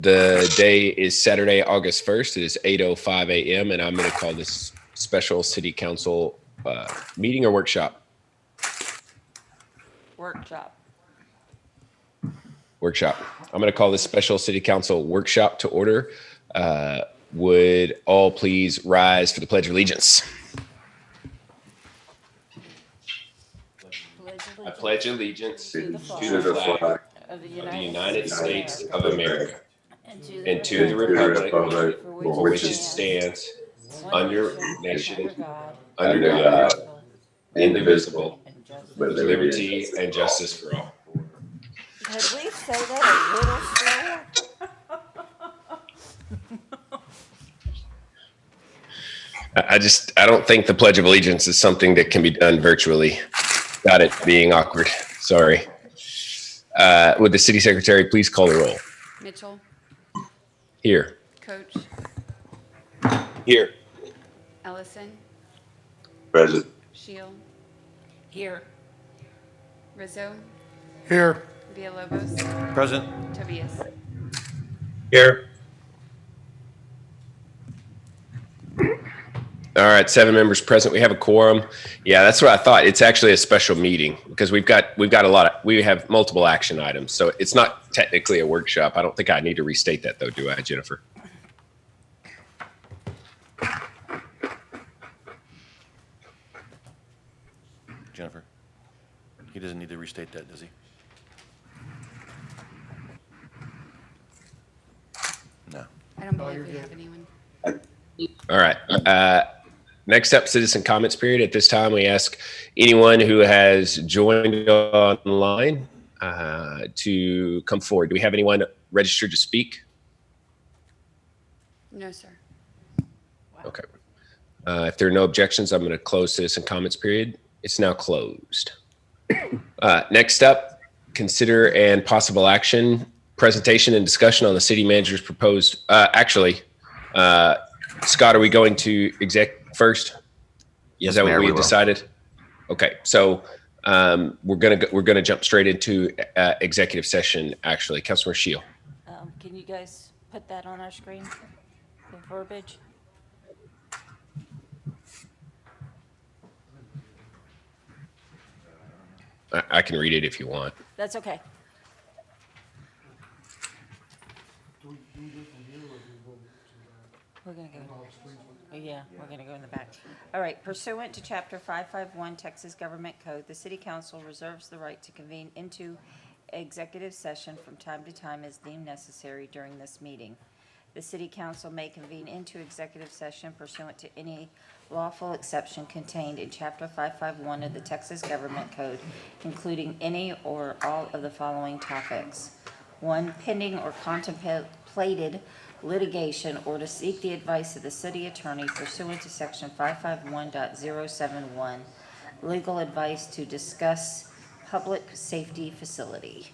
The day is Saturday, August 1st. It is 8:05 a.m. and I'm going to call this special city council meeting or workshop? Workshop. Workshop. I'm going to call this special city council workshop to order. Would all please rise for the Pledge of Allegiance? I pledge allegiance To the to the flag of the of the United United States States of America and and to the republic for which it stands, one under nation, nation, under under God, God, indivisible, and justice. with liberty and justice for all. Could we say that a little slower? I don't think the Pledge of Allegiance is something that can be done virtually. Got it being awkward. Sorry. Would the city secretary please call the roll? Mitchell, Here. Coach, Here. Ellison, Present. Shield, Here. Rizzo, Here. Villalobos, Present. Tobias. Here. All right, 7 members present. We have a quorum. Yeah, that's what I thought. It's actually a special meeting because we have multiple action items. So it's not technically a workshop. I don't think I need to restate that though, do I, Jennifer? Jennifer. He doesn't need to restate that, does he? No. I don't believe we have anyone. All right. Next up, citizen comments period. At this time, we ask anyone who has joined online to come forward. Do we have anyone registered to speak? No, sir. Okay. If there are no objections, I'm going to close citizen comments period. It's now closed. Next up, consider and possible action, presentation and discussion on the city manager's proposed, Scott, are we going to exec first? Yes, Is that Mayor, what we we had will. decided? Okay, so we're gonna jump straight into executive session. Actually, Councilor Shield. Can you guys put that on our screen? The verbiage? I can read it if you want. That's okay. We're gonna go. Oh, yeah, we're gonna go in the back. All right, pursuant to Chapter 551 Texas Government Code, the City Council reserves the right to convene into executive session from time to time as deemed necessary during this meeting. The City Council may convene into executive session pursuant to any lawful exception contained in Chapter 551 of the Texas Government Code, including any or all of the following topics. 1, pending or contemplated litigation or to seek the advice of the city attorney pursuant to Section 551.071, legal advice to discuss public safety facility.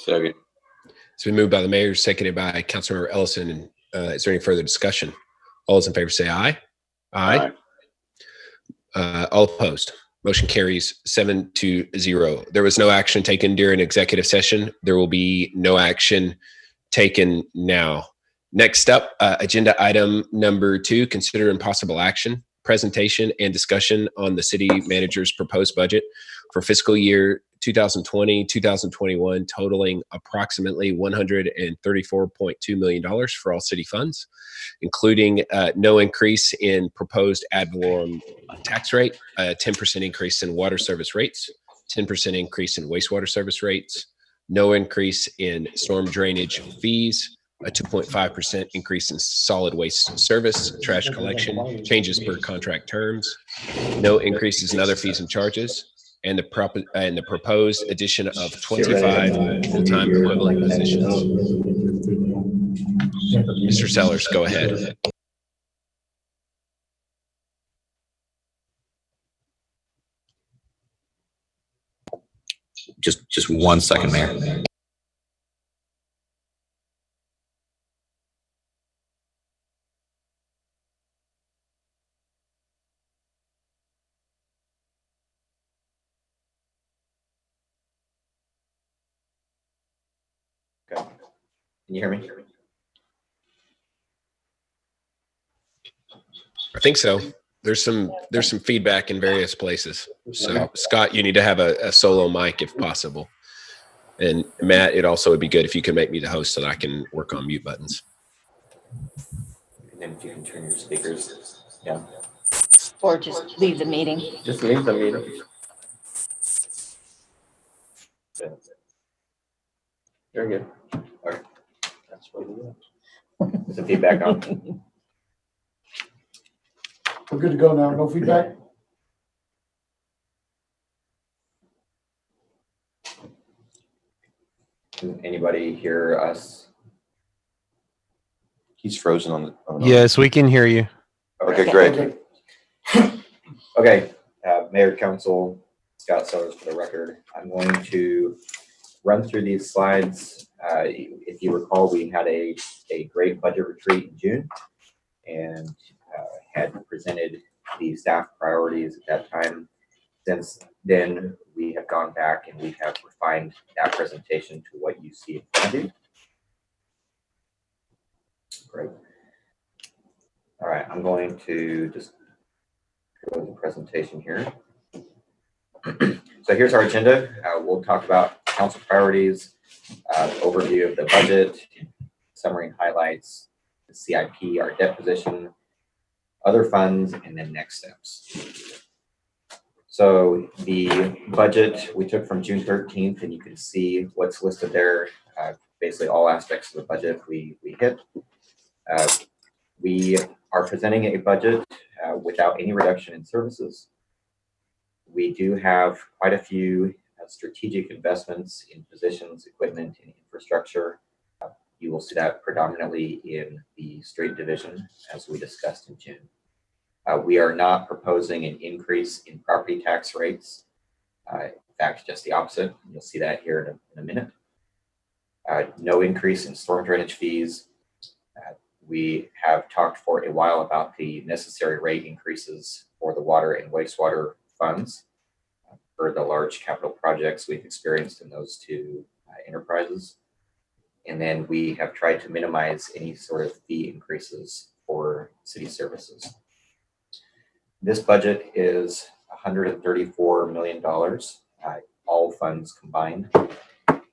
Second. It's been moved by the mayor, seconded by Councilmember Ellison. And is there any further discussion? All those in favor say aye. Aye. All opposed. Motion carries 7-0. There was no action taken during executive session. There will be no action taken now. Next up, agenda item number 2, consider impossible action, presentation and discussion on the city manager's proposed budget for fiscal year 2020-2021, totaling approximately $134.2 million for all city funds, including no increase in proposed ad valorem tax rate, a 10% increase in water service rates, 10% increase in wastewater service rates, no increase in storm drainage fees, a 2.5% increase in solid waste service, trash collection, changes per contract terms, no increases in other fees and charges, and the proposed addition of 25 full-time equivalent positions. Mr. Sellers, go ahead. Just 1 second, Mayor. Okay. Can you hear me? I think so. There's some feedback in various places. So Scott, you need to have a solo mic if possible. And Matt, it also would be good if you could make me the host so that I can work on mute buttons. And then if you can turn your speakers down. Or just leave the meeting. Just leave the meeting. Very good. All right. That's what we do. Is the feedback on? We're good to go now. No feedback? Can anybody hear us? He's frozen on the. Yes, we can hear you. Okay, great. Okay, Mayor, Council, Scott Sellers for the record. I'm going to run through these slides. If you recall, we had a great budget retreat in June and had presented the staff priorities at that time. Since then, we have gone back and we have refined that presentation to what you see in front of you. Great. All right, I'm going to just go to the presentation here. So here's our agenda. We'll talk about council priorities, overview of the budget, summary and highlights, the CIP, our debt position, other funds, and then next steps. So the budget we took from June 13th, and you can see what's listed there. Basically all aspects of the budget we hit. We are presenting a budget without any reduction in services. We do have quite a few strategic investments in positions, equipment, and infrastructure. You will see that predominantly in the street division, as we discussed in June. We are not proposing an increase in property tax rates. In fact, just the opposite. You'll see that here in a minute. No increase in storm drainage fees. We have talked for a while about the necessary rate increases for the water and wastewater funds for the large capital projects we've experienced in those two enterprises. And then we have tried to minimize any sort of fee increases for city services. This budget is $134 million, all funds combined.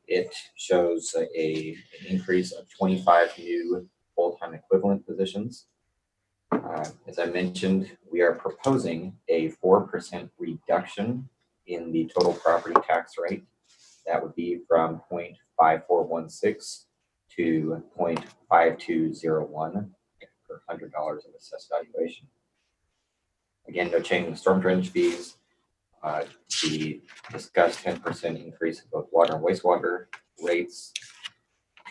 It shows an increase of 25 new full-time equivalent positions. As I mentioned, we are proposing a 4% reduction in the total property tax rate. That would be from 0.5416 to 0.5201 per $100 of assessed valuation. Again, no change in storm drainage fees. The discussed 10% increase in both water and wastewater rates,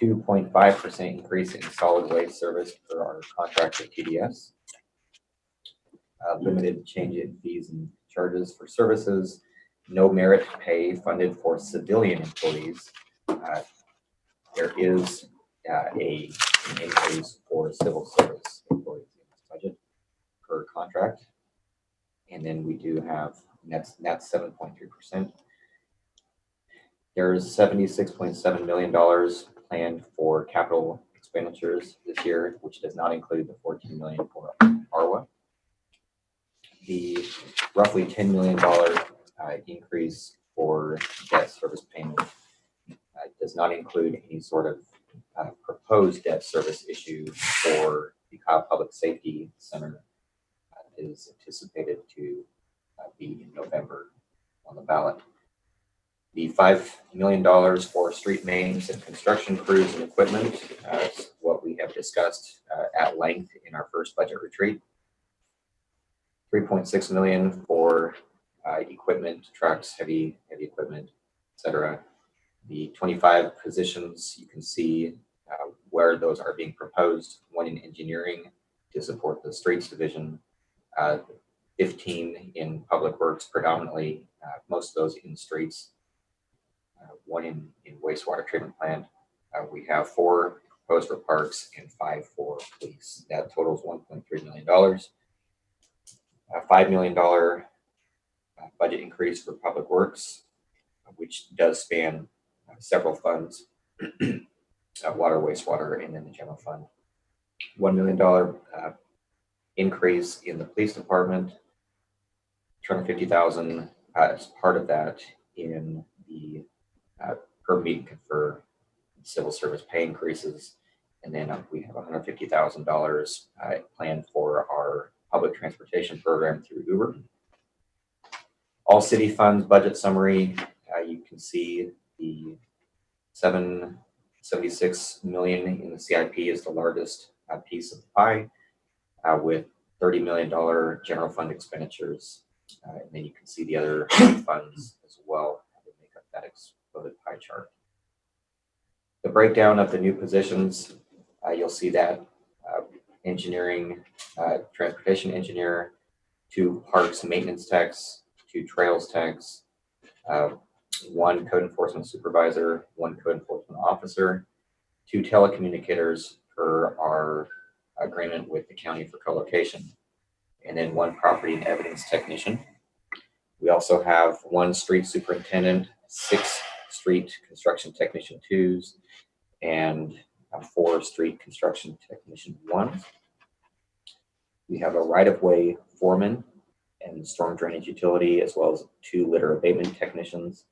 2.5% increase in solid waste service for our contract with TDS. Limited change in fees and charges for services. No merit pay funded for civilian employees. there is an increase for civil service employees in this budget per contract. And then we do have, that's 7.3%. There's $76.7 million planned for capital expenditures this year, which does not include the $14 million for ARWA. The roughly $10 million increase for debt service payment does not include any sort of proposed debt service issue for the Kyle Public Safety Center. Is anticipated to be in November on the ballot. The $5 million for street mains and construction crews and equipment is what we have discussed at length in our first budget retreat. $3.6 million for equipment, trucks, heavy equipment, etc. The 25 positions, you can see where those are being proposed. One in engineering to support the streets division, 15 in public works, predominantly most of those in streets. One in wastewater treatment plant. We have 4 proposed for parks and 5 for police. That totals $1.3 million. $5 million budget increase for public works, which does span several funds, water, wastewater, and then the general fund. $1 million increase in the police department, $250,000 as part of that in the per meet and confer civil service pay increases. And then we have $150,000 planned for our public transportation program through Uber. All city funds budget summary, you can see the $776 million in the CIP is the largest piece of the pie, with $30 million general fund expenditures. And then you can see the other funds as well that make up that exploded pie chart. The breakdown of the new positions, you'll see that engineering, transportation engineer, 2 parks maintenance techs, 2 trails techs, 1 code enforcement supervisor, 1 code enforcement officer, 2 telecommunicators per our agreement with the county for co-location, and then 1 property and evidence technician. We also have 1 street superintendent, 6 street construction technician 2s, and 4 street construction technician 1s. We have a right-of-way foreman and storm drainage utility, as well as 2 litter abatement technicians.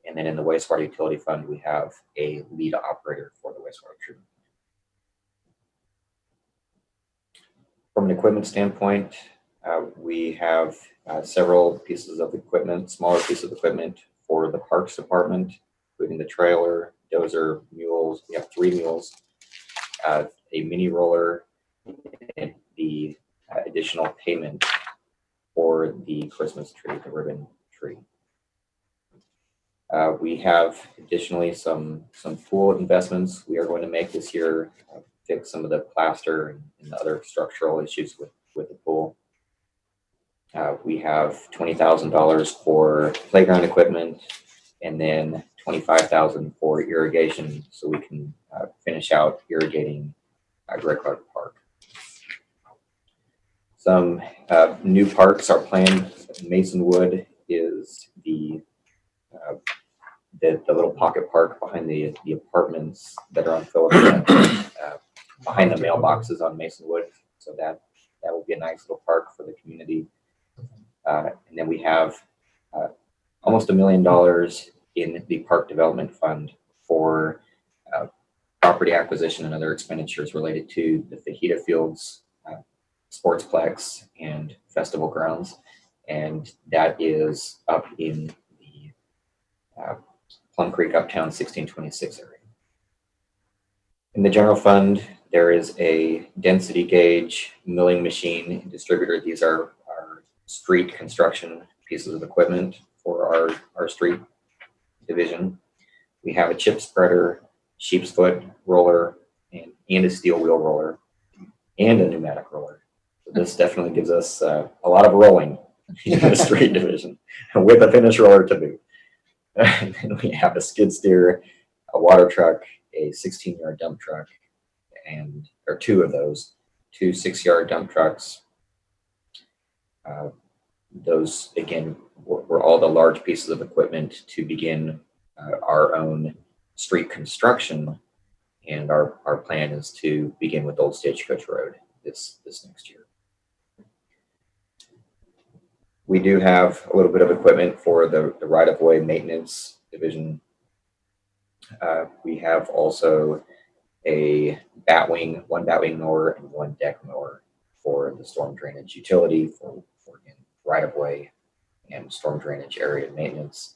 And then in the wastewater utility fund, we have a lead operator for the wastewater treatment. From an equipment standpoint, we have several pieces of equipment, smaller pieces of equipment for the parks department, including the trailer, dozer, mules. We have 3 mules, a mini roller, and the additional payment for the Christmas tree, the ribbon tree. We have additionally some pool investments we are going to make this year, fix some of the plaster and other structural issues with the pool. We have $20,000 for playground equipment, and then $25,000 for irrigation, so we can finish out irrigating Greg Clark Park. Some new parks are planned. Masonwood is the little pocket park behind the apartments that are on Phillips, behind the mailboxes on Masonwood. So that will be a nice little park for the community. And then we have almost $1 million in the park development fund for property acquisition and other expenditures related to the Fajita Fields, Sportsplex, and festival grounds. And that is up in the Plum Creek Uptown 1626 area. In the general fund, there is a density gauge milling machine and distributor. These are our street construction pieces of equipment for our street division. We have a chip spreader, sheep's foot roller, and a steel wheel roller, and a pneumatic roller. So this definitely gives us a lot of rolling in the street division, with a finish roller to boot. And then we have a skid steer, a water truck, a 16-yard dump truck or two of those, two 6-yard dump trucks. Those, again, were all the large pieces of equipment to begin our own street construction. And our plan is to begin with Old Stagecoach Road this next year. We do have a little bit of equipment for the right-of-way maintenance division. We have also one batwing mower and one deck mower for the storm drainage utility for right-of-way and storm drainage area maintenance,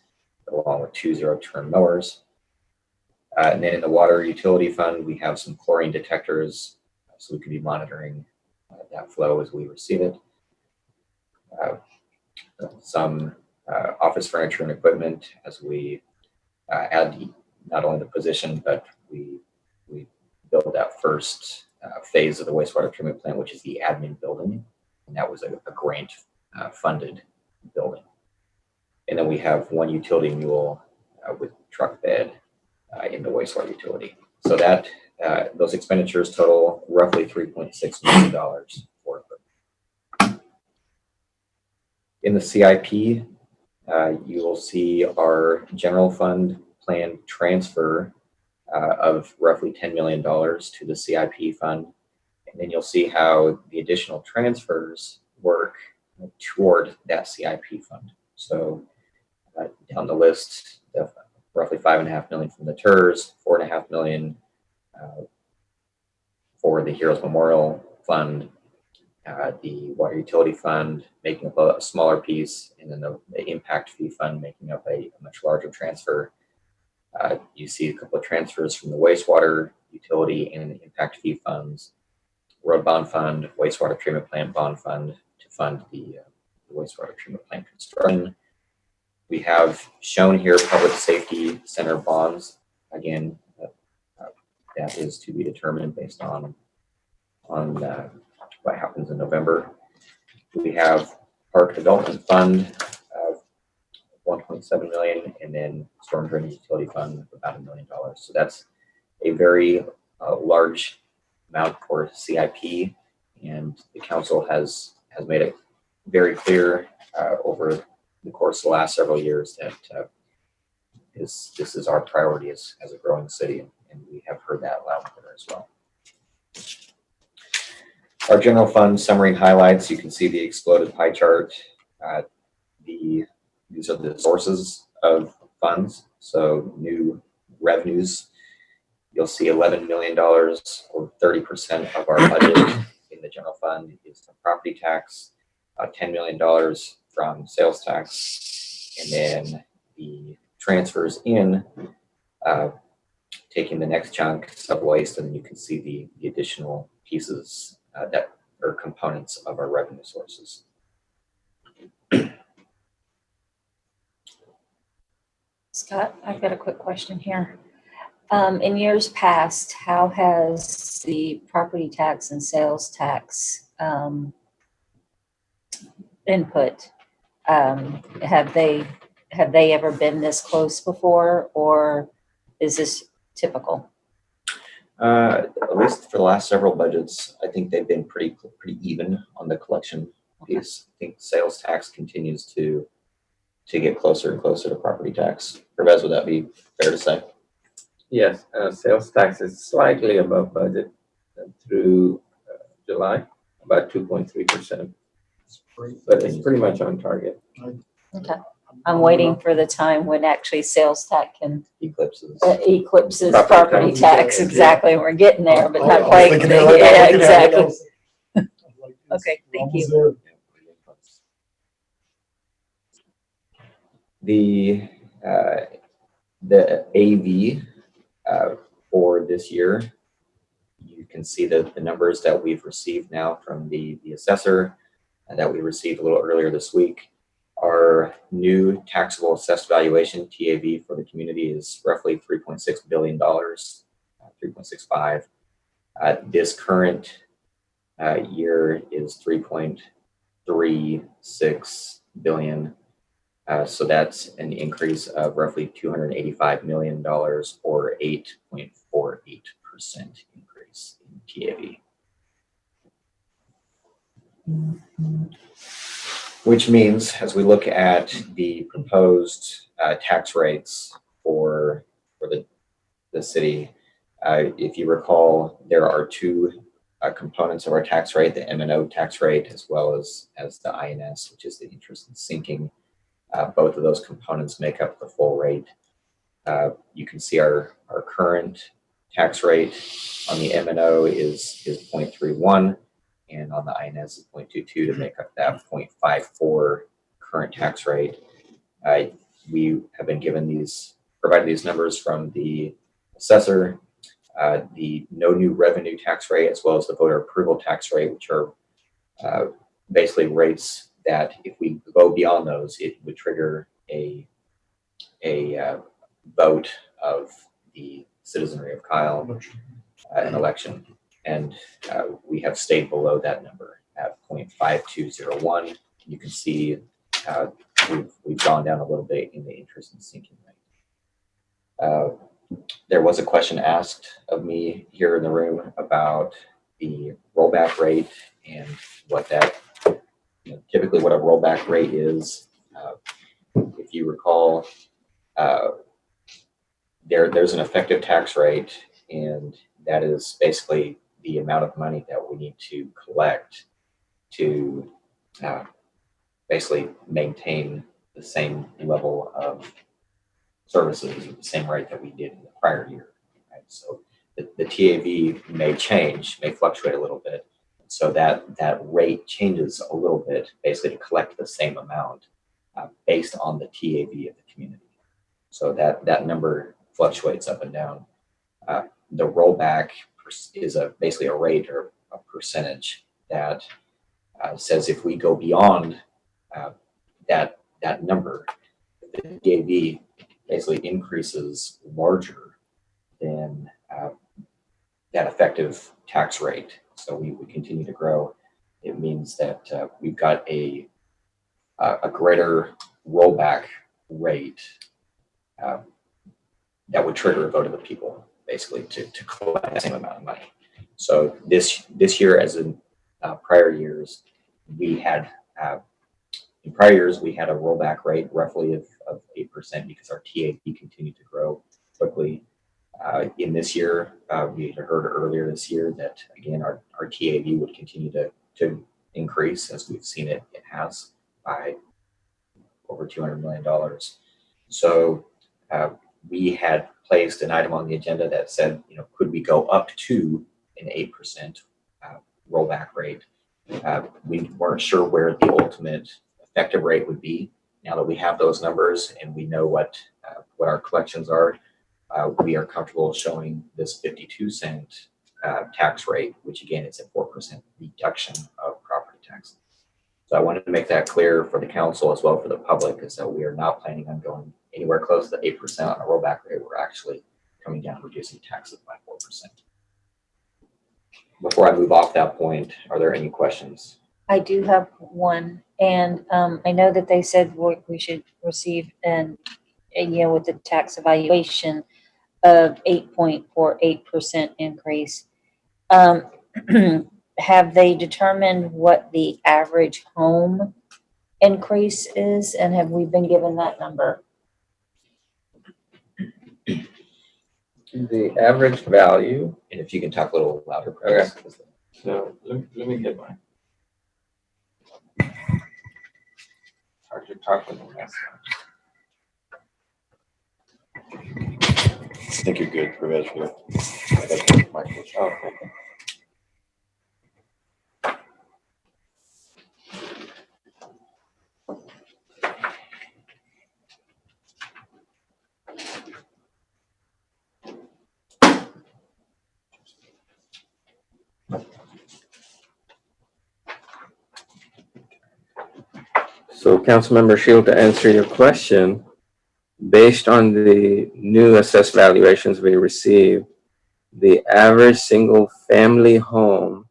along with 2 zero-turn mowers. And then in the water utility fund, we have some chlorine detectors, so we can be monitoring that flow as we receive it. Some office furniture and equipment as we add not only the position, but we build that first phase of the wastewater treatment plant, which is the admin building. And that was a grant funded building. And then we have one utility mule with truck bed in the wastewater utility. So that those expenditures total roughly $3.6 million for equipment. In the CIP, you will see our general fund plan transfer of roughly $10 million to the CIP fund. And then you'll see how the additional transfers work toward that CIP fund. So down the list, roughly $5.5 million from the TERS, $4.5 million for the Heroes Memorial Fund, the Water Utility Fund making up a smaller piece, and then the Impact Fee Fund making up a much larger transfer. You see a couple of transfers from the Wastewater Utility and Impact Fee Funds, Road Bond Fund, Wastewater Treatment Plant Bond Fund to fund the wastewater treatment plant construction. We have shown here Public Safety Center bonds. Again, that is to be determined based on what happens in November. We have Park Development Fund of $1.7 million, and then Storm Drainage Utility Fund of about $1 million. So that's a very large amount for CIP, and the council has made it very clear over the course of the last several years that this is our priority as a growing city, and we have heard that loud and clear as well. Our general fund summary and highlights, you can see the exploded pie chart. These are the sources of funds. So new revenues, you'll see $11 million or 30% of our budget in the general fund is from property tax, $10 million from sales tax, and then the transfers in, taking the next chunk, sub-waste, and you can see the additional pieces that are components of our revenue sources. Scott, I've got a quick question here. In years past, how has the property tax and sales tax input, have they ever been this close before, or is this typical? At least for the last several budgets, I think they've been pretty even on the collection piece. I think sales tax continues to get closer and closer to property tax. Pervez, would that be fair to say? Yes, sales tax is slightly above budget through July, about 2.3%, but it's pretty much on target. Okay. I'm waiting for the time when actually sales tax can Eclipses. eclipses Property property tax. tax. Exactly. We're getting there, but not I was quite. thinking that right now, Yeah, looking at it, I exactly. was like, Okay, we're thank almost you. there. The AV for this year, you can see the numbers that we've received now from the assessor and that we received a little earlier this week. Our new taxable assessed valuation, TAV, for the community is roughly $3.6 billion, 3.65. This current year is 3.36 billion. So that's an increase of roughly $285 million or 8.4%. 0.48% increase in TAV. Which means, as we look at the proposed tax rates for the city, if you recall, there are two components of our tax rate: the M&O tax rate, as well as the INS, which is the interest in sinking. Both of those components make up the full rate. You can see our current tax rate on the M&O is 0.31, and on the INS is 0.22 to make up that 0.54 current tax rate. We have been provided these numbers from the assessor, the no new revenue tax rate, as well as the voter approval tax rate, which are basically rates that if we go beyond those, it would trigger a vote of the citizenry of Kyle, an election. And we have stayed below that number at 0.5201. You can see we've gone down a little bit in the interest and sinking rate. There was a question asked of me here in the room about the rollback rate and what that, typically what a rollback rate is. If you recall, there's an effective tax rate, and that is basically the amount of money that we need to collect to basically maintain the same level of services at the same rate that we did in the prior year. Right? So the TAV may change, may fluctuate a little bit. So that rate changes a little bit, basically to collect the same amount based on the TAV of the community. So that number fluctuates up and down. The rollback is basically a rate or a percentage that says if we go beyond that number, the TAV basically increases larger than that effective tax rate. So we continue to grow. It means that we've got a greater rollback rate that would trigger a vote of the people, basically to collect the same amount of money. So this year, as in prior years, we had a rollback rate roughly of 8% because our TAV continued to grow quickly. In this year, we had heard earlier this year that again our TAV would continue to increase, as we've seen it has by over $200 million. So we had placed an item on the agenda that said, could we go up to an 8% rollback rate? We weren't sure where the ultimate effective rate would be. Now that we have those numbers and we know what our collections are, we are comfortable showing this 52-cent tax rate, which again is a 4% reduction of property tax. So I wanted to make that clear for the council as well for the public, is that we are not planning on going anywhere close to 8% on a rollback rate. We're actually coming down, reducing taxes by 4%. Before I move off that point, are there any questions? I do have one, and I know that they said we should receive with the tax evaluation of 8.48% increase. Have they determined what the average home increase is, and have we been given that number? The average value. And if you can talk a little louder, please. Okay. So let me get mine. Hard to talk with the last one. I think you're good, Pervez. Oh, okay. So Councilmember Shield, to answer your question, based on the new assessed valuations we received, the average single family home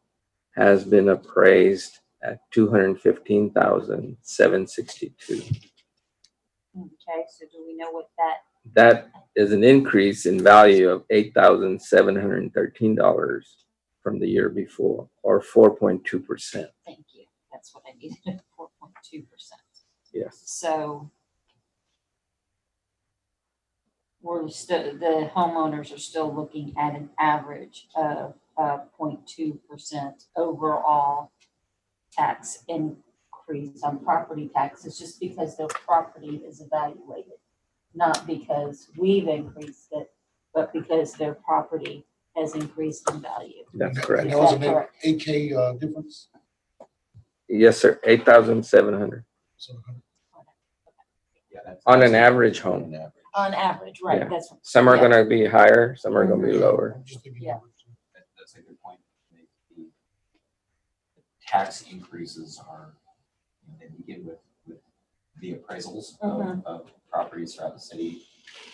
has been appraised at $215,762. Okay, so do we know what that that is an increase in value of $8,713 from the year before, or 4.2%. Thank you. That's what I needed, 4.2%. Yes. So we're still, the homeowners are still looking at an average of 0.2% overall tax increase on property taxes, just because their property is evaluated, not because we've increased it, but because their property has increased in value. That's And correct. that was Is that an correct? 8K difference. Yes, sir. 8,700 So Yeah, that's on an average home. On average, right, Yeah. that's. Some are yeah. gonna be higher, some are gonna be lower. I'm just thinking. Yeah. That's a good point. The tax increases are, they begin with the appraisals of properties throughout the city.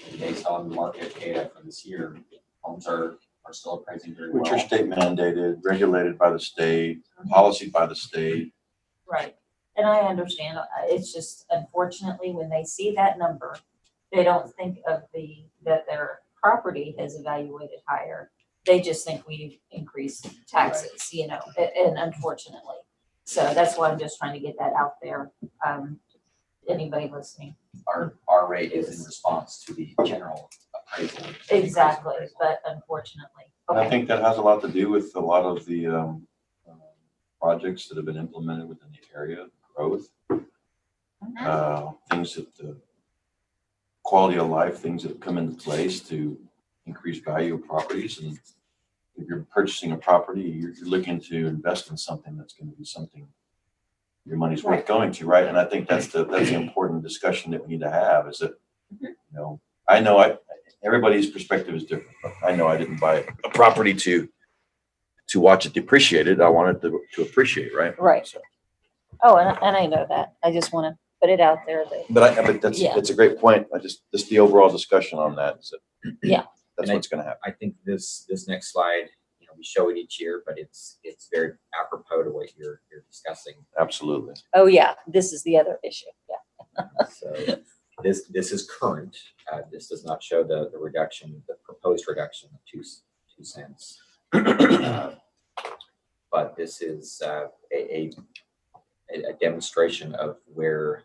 And based on market data for this year, homes are still appraising very well. Which are state mandated, regulated by the state, policy by the state. Right, and I understand, it's just unfortunately, when they see that number, they don't think of that their property has evaluated higher. They just think we've increased taxes, you know, and unfortunately. So that's why I'm just trying to get that out there. Anybody listening? Our rate is in response to the general appraisal. Exactly, but unfortunately. And I Okay, think that has a lot to do with a lot of the projects that have been implemented within the area, growth, things that the quality of life, things that have come into place to increase value of properties. And if you're purchasing a property, you're looking to invest in something that's going to be something your money's worth Right. going to, right? And I think that's the important discussion that we need to have is that, I know everybody's perspective is different, but I know I didn't buy a property to watch it depreciated. I wanted to appreciate, right? Right. So, oh, and I know that, I just want to put it out there that, but that's a great point. Just the overall discussion on that is that Yeah. that's And what's going to happen. I think this next slide, we show it each year, but it's very apropos to what you're discussing. Absolutely. oh yeah, this is the other issue, yeah. So this is current. This does not show the reduction, the proposed reduction of 2 cents. But this is a demonstration of where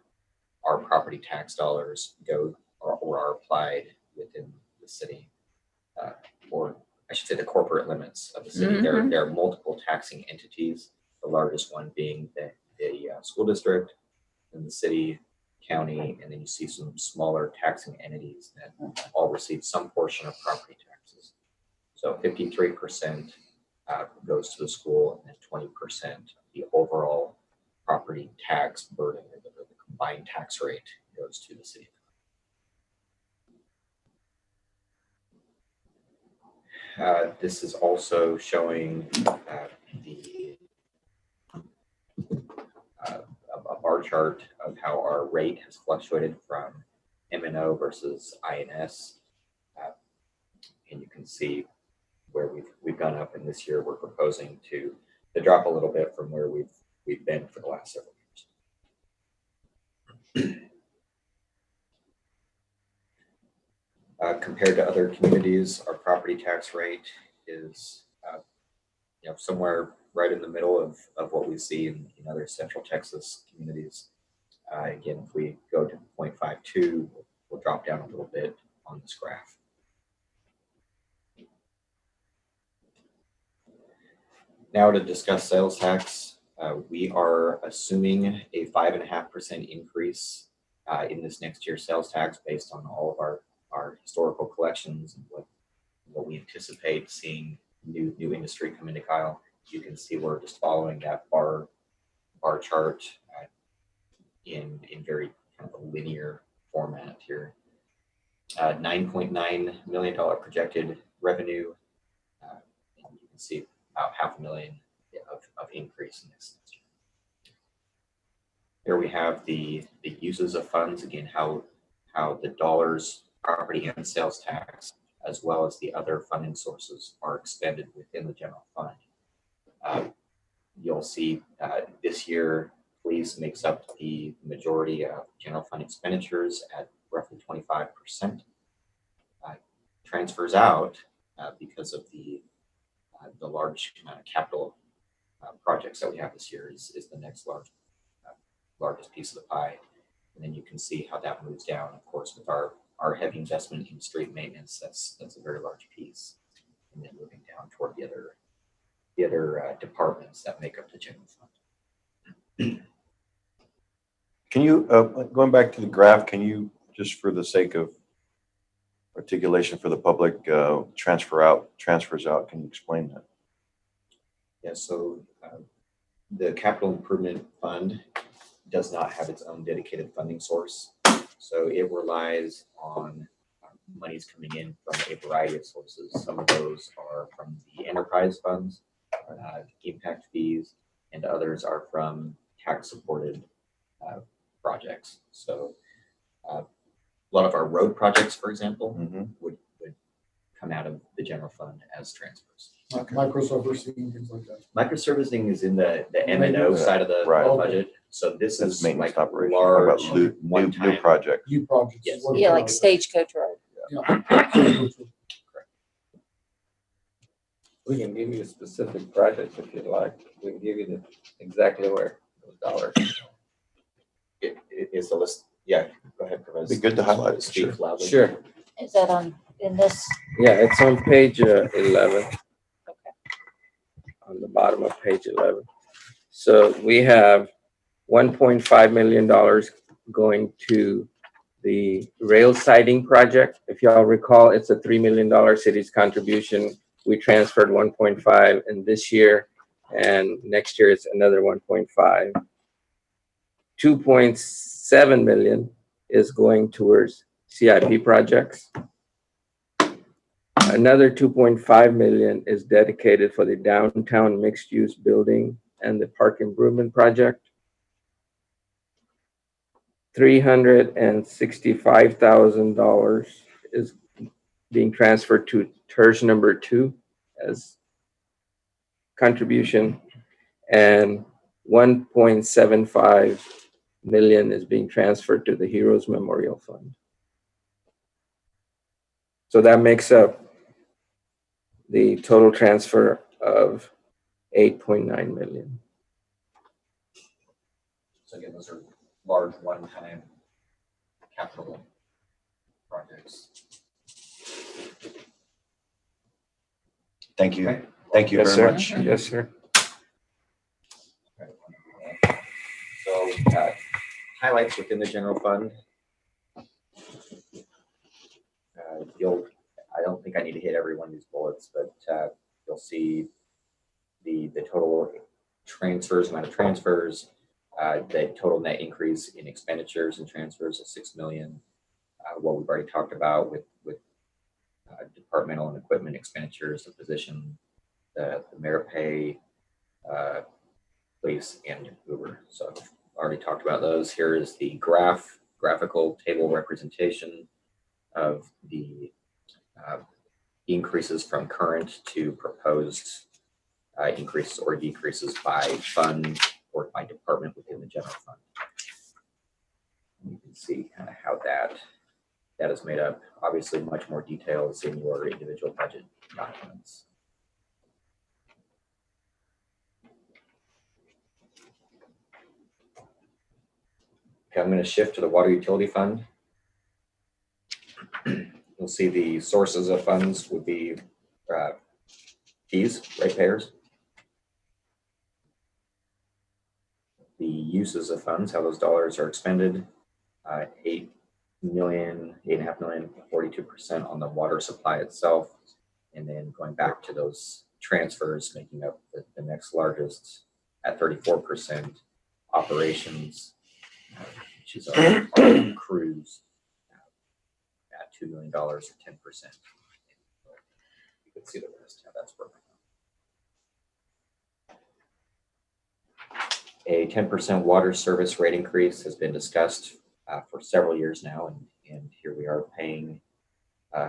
our property tax dollars go or are applied within the city, or I should say the corporate limits of the city. There are multiple taxing entities, the largest one being the school district, then the city, county, and then you see some smaller taxing entities that all receive some portion of property taxes. So 53% goes to the school, and then 20% the overall property tax burden, or the combined tax rate, goes to the city. This is also showing a bar chart of how our rate has fluctuated from M&O versus INS. And you can see where we've gone up, and this year we're proposing to drop a little bit from where we've been for the last several years. Compared to other communities, our property tax rate is somewhere right in the middle of what we see in other Central Texas communities. Again, if we go to 0.52, we'll drop down a little bit on this graph. Now to discuss sales tax, we are assuming a 5.5% increase in this next year's sales tax based on all of our historical collections and what we anticipate seeing new industry come into Kyle. You can see we're just following that bar chart in very kind of a linear format here. $9.9 million projected revenue. And you can see about $500,000 of increase in this next year. Here we have the uses of funds, again, how the dollars, property and sales tax, as well as the other funding sources, are expended within the general fund. You'll see this year, police makes up the majority of general fund expenditures at roughly 25%. transfers out because of the large capital projects that we have this year is the next largest piece of the pie. And then you can see how that moves down, of course, with our heavy investment in street maintenance. That's a very large piece. And then moving down toward the other departments that make up the general fund. Can you, going back to the graph, can you, just for the sake of articulation for the public, transfers out, can you explain that? Yeah, so the capital improvement fund does not have its own dedicated funding source. So it relies on monies coming in from a variety of sources. Some of those are from the enterprise funds, impact fees, and others are from tax supported projects. So a lot of our road projects, for example, would come out of the general fund as transfers. Microservicing, things like that. Microservicing is in the M&O side of the Right. budget. So this That's is maintenance like operation. How about large new one-time project? New projects. Yes. What Yeah, about like it? Stagecoach Road. Yeah. We can give you specific projects if you'd like. We can give you exactly where those dollars. It is the list. Yeah, go ahead, Perez. Be good to highlight it, Speak sure. loudly. Sure. Is that on, in this? Yeah, it's on page 11. On the bottom of page 11. So we have $1.5 million going to the rail siding project. If y'all recall, it's a $3 million city's contribution. We transferred 1.5 in this year, and next year it's another 1.5. 2.7 million is going towards CIP projects. Another 2.5 million is dedicated for the downtown mixed-use building and the park improvement project. $365,000 is being transferred to TERS number 2 as contribution, and 1.75 million is being transferred to the Heroes Memorial Fund. So that makes up the total transfer of 8.9 million. So again, those are large one-time capital projects. Thank you. Okay. Thank you Yes, very sir. much. Yes, sir. So highlights within the general fund. I don't think I need to hit every one of these bullets, but you'll see the total transfers, amount of transfers, the total net increase in expenditures and transfers of 6 million. What we've already talked about with departmental and equipment expenditures, the position, the merit pay, police, and Uber. So I've already talked about those. Here is the graphical table representation of the increases from current to proposed increases or decreases by fund or by department within the general fund. You can see kind of how that is made up. Obviously, much more detail is in your individual budget documents. Okay, I'm going to shift to the water utility fund. You'll see the sources of funds would be fees, ratepayers. The uses of funds, how those dollars are expended, 8.5 million, 42% on the water supply itself. And then going back to those transfers, making up the next largest at 34%, operations, which is our cruise at $2 million or 10%. You can see the rest, how that's broken down. A 10% water service rate increase has been discussed for several years now, and here we are paying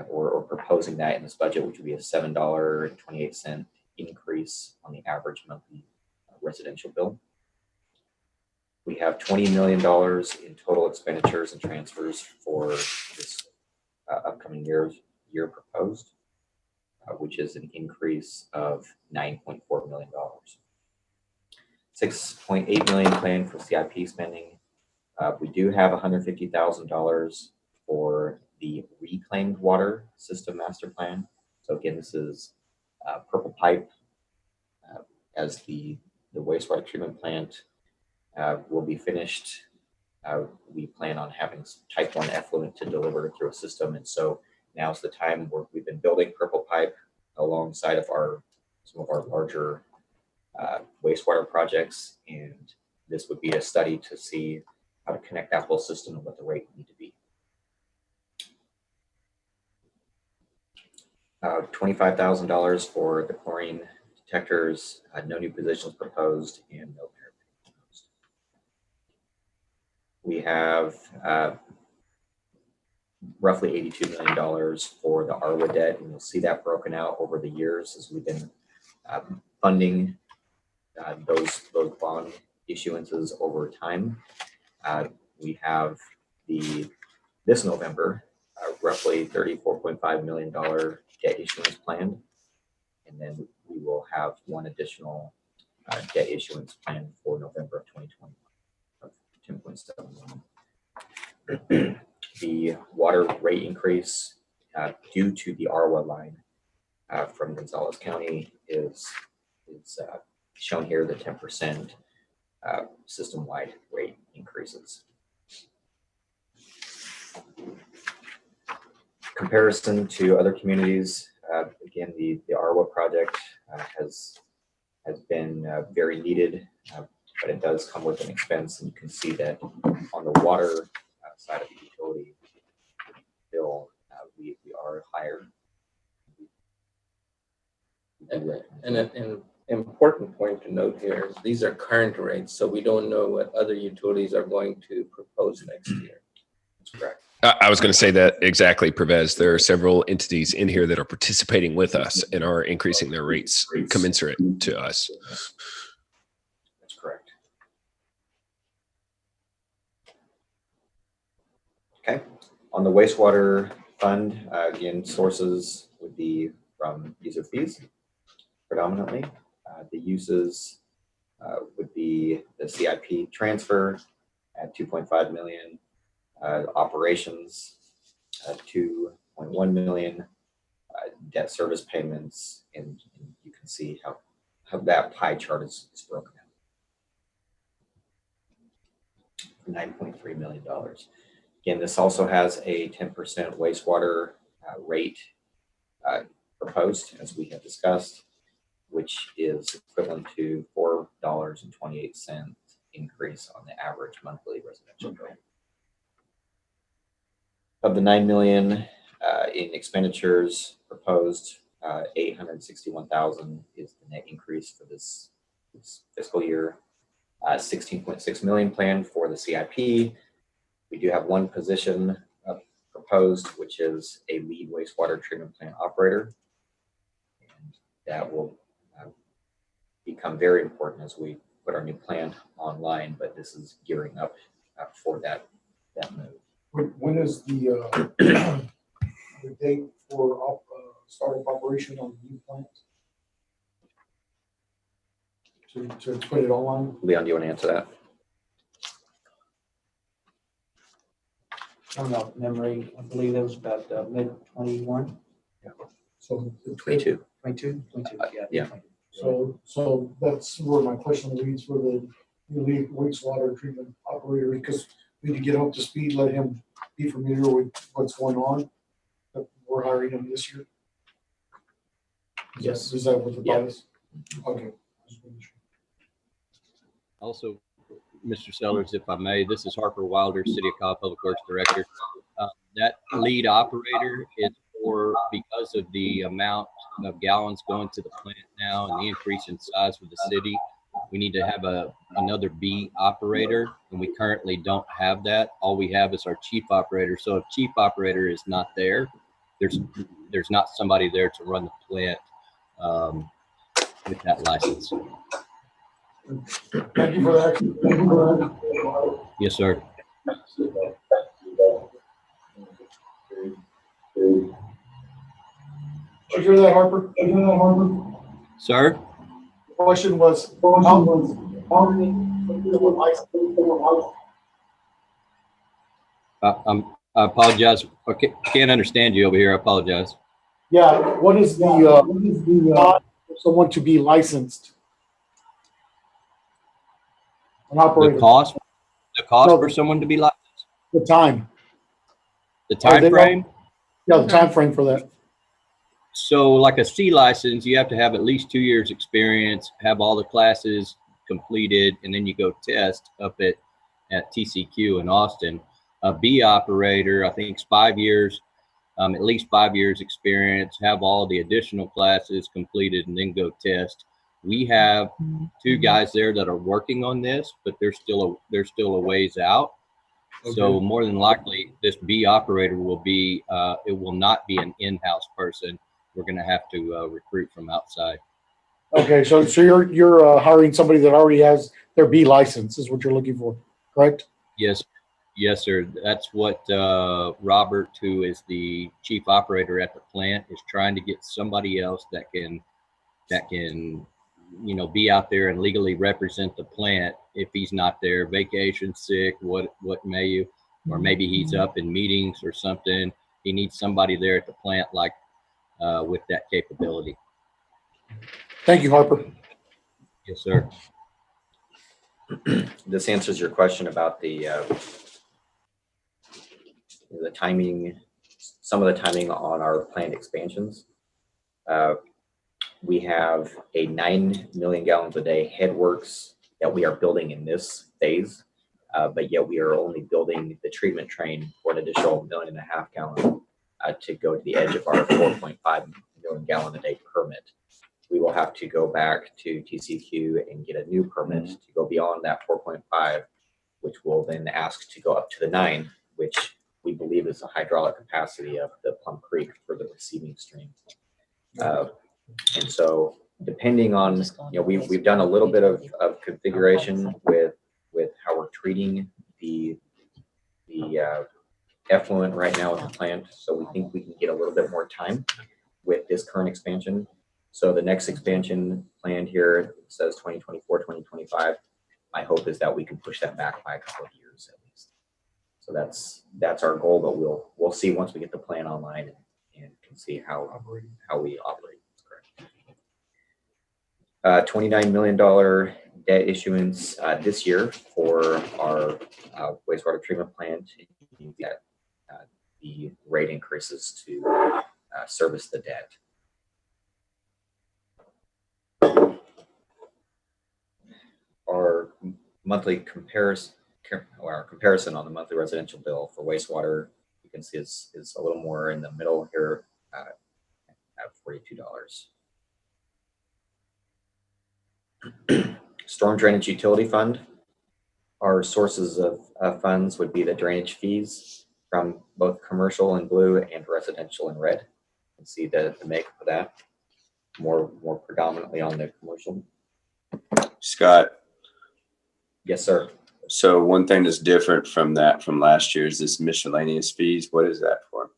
or proposing that in this budget, which would be a $7.28 increase on the average monthly residential bill. We have $20 million in total expenditures and transfers for this upcoming year year proposed, which is an increase of $9.4 million. $6.8 million planned for CIP spending. We do have $150,000 for the reclaimed water system master plan. So again, this is Purple Pipe as the wastewater treatment plant will be finished. We plan on having type 1 effluent to deliver through a system. And so now's the time where we've been building Purple Pipe alongside of some of our larger wastewater projects. And this would be a study to see how to connect that whole system and what the rate would need to be. $25,000 for the chlorine detectors, no new positions proposed, and no merit pay proposed. We have roughly $82 million for the ARWA debt, and you'll see that broken out over the years as we've been funding those bond issuances over time. We have this November roughly $34.5 million debt issuance planned, and then we will have one additional debt issuance planned for November of 2020 of $10.7 million. The water rate increase due to the ARWA line from Gonzales County is shown here, the 10% system-wide rate increases. Comparison to other communities, again, the ARWA project has been very needed, but it does come with an expense, and you can see that on the water side of the utility bill, we are higher. And an important point to note here is these are current rates, so we don't know what other utilities are going to propose next year. That's correct. I was going to say that exactly, Pervez. There are several entities in here that are participating with us and are increasing their rates commensurate to us. That's correct. Okay. On the wastewater fund, again, sources would be from user fees predominantly. The uses would be the CIP transfer at $2.5 million. Operations, $2.1 million, debt service payments, and you can see how that pie chart is broken out. $9.3 million. Again, this also has a 10% wastewater rate proposed, as we have discussed, which is equivalent to $4.28 increase on the average monthly residential bill. Of the $9 million in expenditures proposed, $861,000 is the net increase for this fiscal year. $16.6 million planned for the CIP. We do have one position proposed, which is a lead wastewater treatment plant operator, and that will become very important as we put our new plant online. But this is gearing up for that move. When is the date for start of operation on the new plant? To put it online? Leon, do you want to answer that? I don't know, memory, I believe that was about mid-21. So 22. 22? Yeah. So that's where my question leads for the lead wastewater treatment operator, because we need to get up to speed, let him be familiar with what's going on. We're hiring him this year. Yes. Is that what the Yeah. plan is? Okay. Also, Mr. Sellers, if I may, this is Harper Wilder, City of Cobb Public Works Director. That lead operator is because of the amount of gallons going to the plant now and the increase in size for the city, we need to have another B operator, and we currently don't have that. All we have is our chief operator. So if chief operator is not there, there's not somebody there to run the plant with that license. Thank you for that. Yes, sir. Did you hear that, Harper? Sir? The question was, how many I apologize. Okay, can't understand you over here. I apologize. Yeah, what is the cost for someone to be licensed? An operator. The cost No, for someone to be licensed? the time. The time frame? Yeah, the time frame for that. So like a C license, you have to have at least 2 years experience, have all the classes completed, and then you go test up at TCQ in Austin. A B operator, I think it's 5 years, at least 5 years experience, have all the additional classes completed, and then go test. We have 2 guys there that are working on this, but they're still a ways out. So more than likely, this B operator will be, it will not be an in-house person. We're going to have to recruit from outside. Okay, so you're hiring somebody that already has their B license is what you're looking for, correct? Yes, sir. That's what Robert, who is the chief operator at the plant, is trying to get somebody else that can, be out there and legally represent the plant if he's not there, vacation, sick, what may you, or maybe he's up in meetings or something. He needs somebody there at the plant like with that capability. Thank you, Harper. Yes, sir. This answers your question about the timing, some of the timing on our planned expansions. We have a 9 million gallons a day headworks that we are building in this phase, but yet we are only building the treatment train for an additional 1.5 million gallons to go to the edge of our 4.5 million gallon a day permit. We will have to go back to TCQ and get a new permit to go beyond that 4.5, which will then ask to go up to the 9, which we believe is the hydraulic capacity of the Plum Creek for the receiving stream. And so depending on, we've done a little bit of configuration with how we're treating the effluent right now at the plant. So we think we can get a little bit more time with this current expansion. So the next expansion planned here says 2024, 2025. My hope is that we can push that back by a couple of years at least. So that's our goal, but we'll see once we get the plan online and can see how we operate. $29 million debt issuance this year for our wastewater treatment plant. The rate increases to service the debt. Our monthly comparison on the monthly residential bill for wastewater, you can see is a little more in the middle here at $42. Storm drainage utility fund. Our sources of funds would be the drainage fees from both commercial in blue and residential in red. You can see the makeup of that. More predominantly on the commercial. Scott. Yes, sir. So one thing that's different from last year is this miscellaneous fees. What is that for?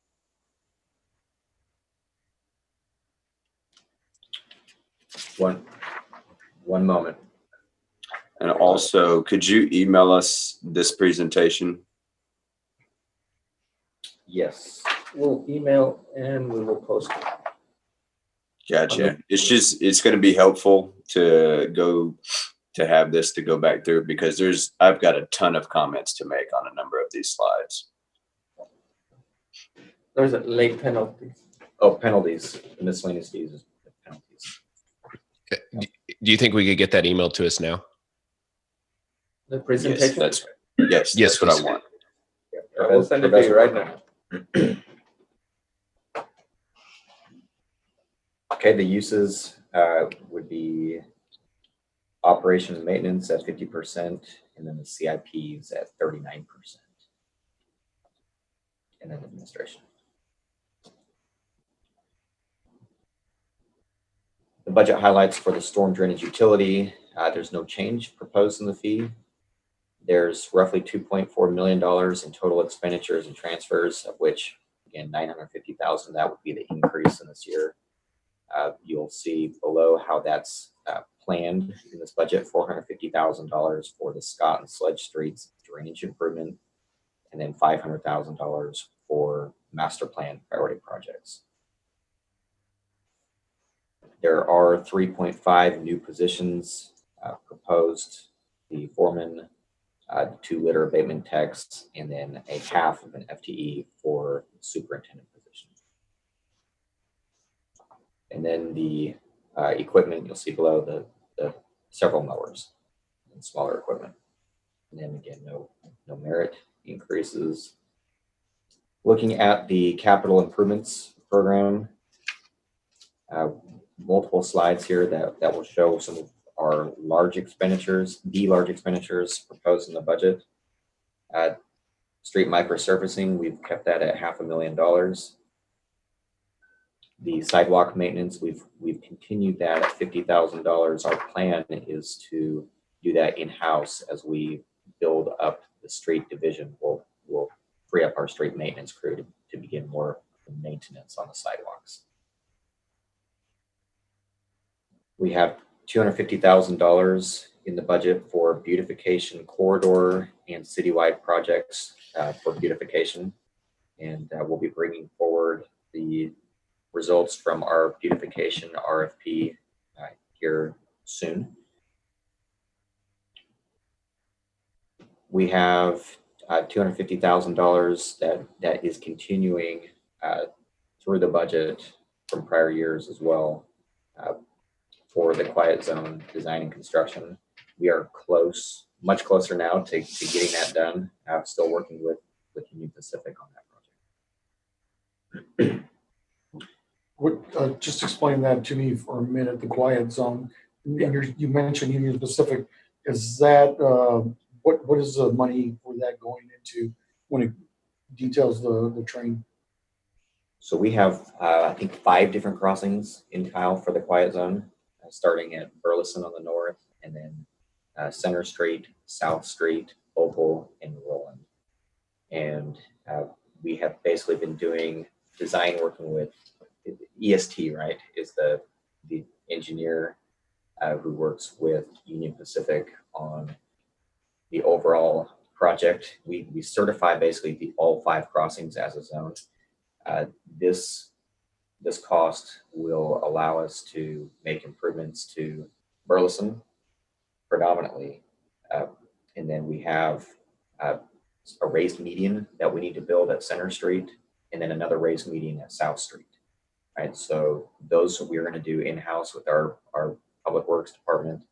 One moment. And also, could you email us this presentation? Yes. We'll email and we will post it. Gotcha. It's going to be helpful to have this to go back through because I've got a ton of comments to make on a number of these slides. There's a late penalty. Oh, penalties, miscellaneous fees, penalties. Do you think we could get that emailed to us now? The presentation? Yes, that's what I want. I will send it to you right now. Okay, the uses would be operations and maintenance at 50%, and then the CIPs at 39%, and then administration. The budget highlights for the storm drainage utility. There's no change proposed in the fee. There's roughly $2.4 million in total expenditures and transfers, of which, again, $950,000, that would be the increase in this year. You'll see below how that's planned in this budget, $450,000 for the Scott and Sledge Streets drainage improvement, and then $500,000 for master plan priority projects. There are 3.5 new positions proposed: the foreman, 2 litter abatement techs, and then a half of an FTE for superintendent position. And then the equipment, you'll see below the several mowers and smaller equipment. And then again, no merit increases. Looking at the capital improvements program, multiple slides here that will show some of our large expenditures, the large expenditures proposed in the budget. Street microsurfacing, we've kept that at $500,000. The sidewalk maintenance, we've continued that at $50,000. Our plan is to do that in-house as we build up the street division. We'll free up our street maintenance crew to begin more maintenance on the sidewalks. We have $250,000 in the budget for beautification corridor and citywide projects for beautification. And we'll be bringing forward the results from our beautification RFP here soon. We have $250,000 that is continuing through the budget from prior years as well for the quiet zone design and construction. We are much closer now to getting that done. I'm still working with Union Pacific on that project. Just explain that to me for a minute, the quiet zone. You mentioned Union Pacific. Is that, what is the money for that going into when it details the train? So we have, I think, 5 different crossings in tile for the quiet zone, starting at Burleson on the north, and then Center Street, South Street, Opal, and Roland. And we have basically been doing design working with EST, right, is the engineer who works with Union Pacific on the overall project. We certify basically all 5 crossings as a zone. This cost will allow us to make improvements to Burleson predominantly. And then we have a raised median that we need to build at Center Street, and then another raised median at South Street. Right, so those we're going to do in-house with our Public Works department.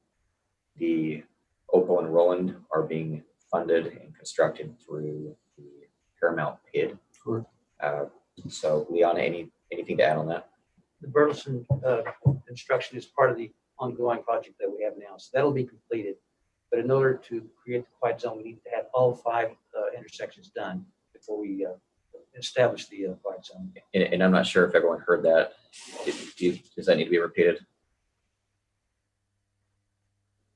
The Opal and Roland are being funded and constructed through the Paramount PID. Sure. So Leon, anything to add on that? The Burleson construction is part of the ongoing project that we have now, so that'll be completed. But in order to create the quiet zone, we need to have all 5 intersections done before we establish the quiet zone. And I'm not sure if everyone heard that. Does that need to be repeated?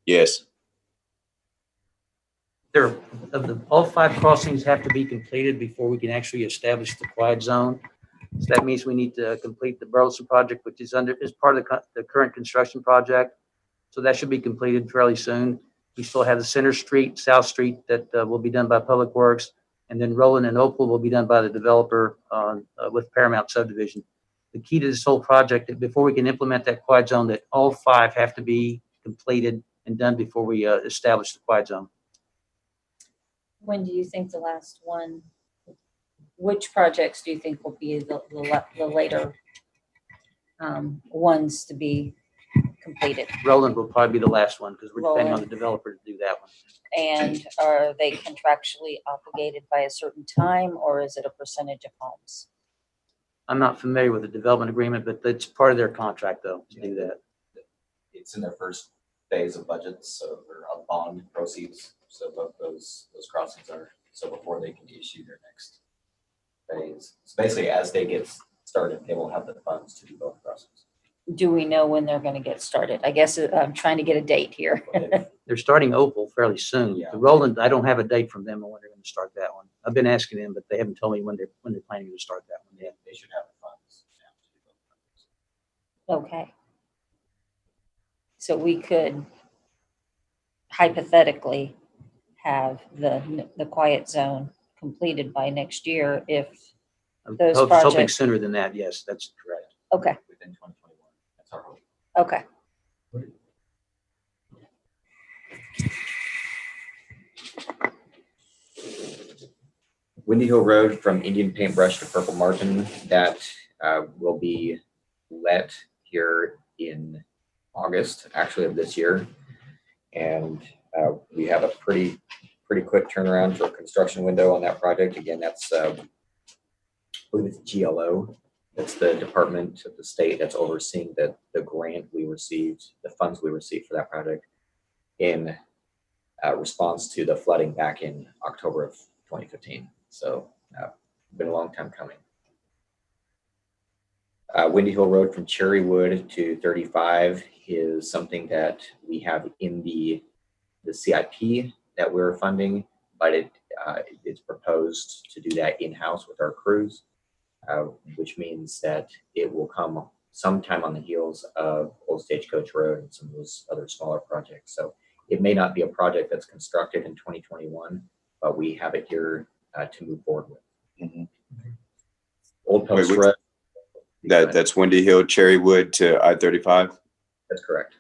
Yes. All 5 crossings have to be completed before we can actually establish the quiet zone. So that means we need to complete the Burleson project, which is part of the current construction project. So that should be completed fairly soon. We still have the Center Street, South Street that will be done by Public Works. And then Roland and Opal will be done by the developer with Paramount subdivision. The key to this whole project, before we can implement that quiet zone, that all 5 have to be completed and done before we establish the quiet zone. When do you think the last one, which projects do you think will be the later ones to be completed? Roland will probably be the last one because we're depending on the developer to do that one. And are they contractually obligated by a certain time, or is it a percentage of homes? I'm not familiar with the development agreement, but it's part of their contract though to do that. It's in their first phase of budgets, so they're on bond proceeds. So both those crossings are, so before they can issue their next phase. So basically, as they get started, they will have the funds to do both crossings. Do we know when they're going to get started? I guess I'm trying to get a date here. They're starting Opal fairly soon. Yeah. The Roland, I don't have a date from them on when they're going to start that one. I've been asking them, but they haven't told me when they're planning to start that one yet. They should have the funds. Okay. So we could hypothetically have the quiet zone completed by next year if, I'm Those hoping projects- sooner than that. Yes, that's correct. okay, Within 2021. That's our hope. okay. Windy Hill Road from Indian Paintbrush to Purple Martin, that will be let here in August, actually, of this year. And we have a pretty quick turnaround for a construction window on that project. Again, that's, I believe it's GLO. That's the department of the state that's overseeing the grant we received, the funds we received for that project in response to the flooding back in October of 2015. So been a long time coming. Windy Hill Road from Cherrywood to 35 is something that we have in the CIP that we're funding, but it's proposed to do that in-house with our crews, which means that it will come sometime on the heels of Old Stagecoach Road and some of those other smaller projects. So it may not be a project that's constructed in 2021, but we have it here to move forward with. Mhm. Old Post Wait, Road. That's Windy Hill, Cherrywood to I-35. That's correct.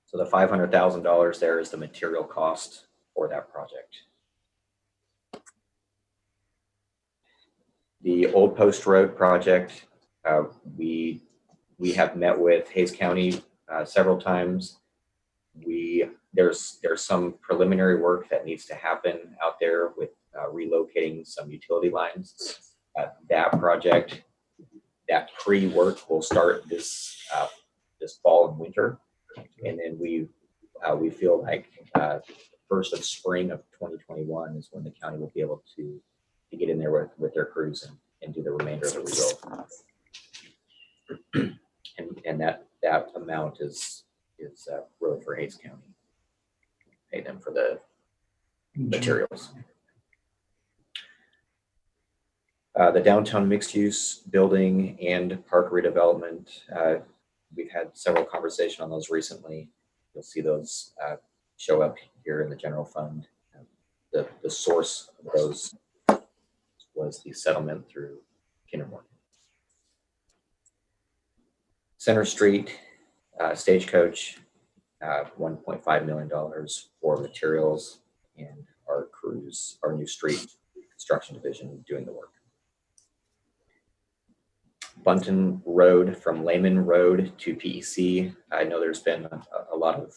So the $500,000 there is the material cost for that project. The Old Post Road project, we have met with Hays County several times. There's some preliminary work that needs to happen out there with relocating some utility lines. That project, that pre-work will start this fall and winter, and then we feel like first of spring of 2021 is when the county will be able to get in there with their crews and do the remainder of the rebuild. And that amount is really for Hays County. Pay them for the materials. The downtown mixed use building and park redevelopment, we've had several conversations on those recently. You'll see those show up here in the general fund. The source of those was the settlement through Kinder Morgan. Center Street, Stagecoach, $1.5 million for materials and our crews, our new street construction division doing the work. Bunton Road from Lehman Road to PEC. I know there's been a lot of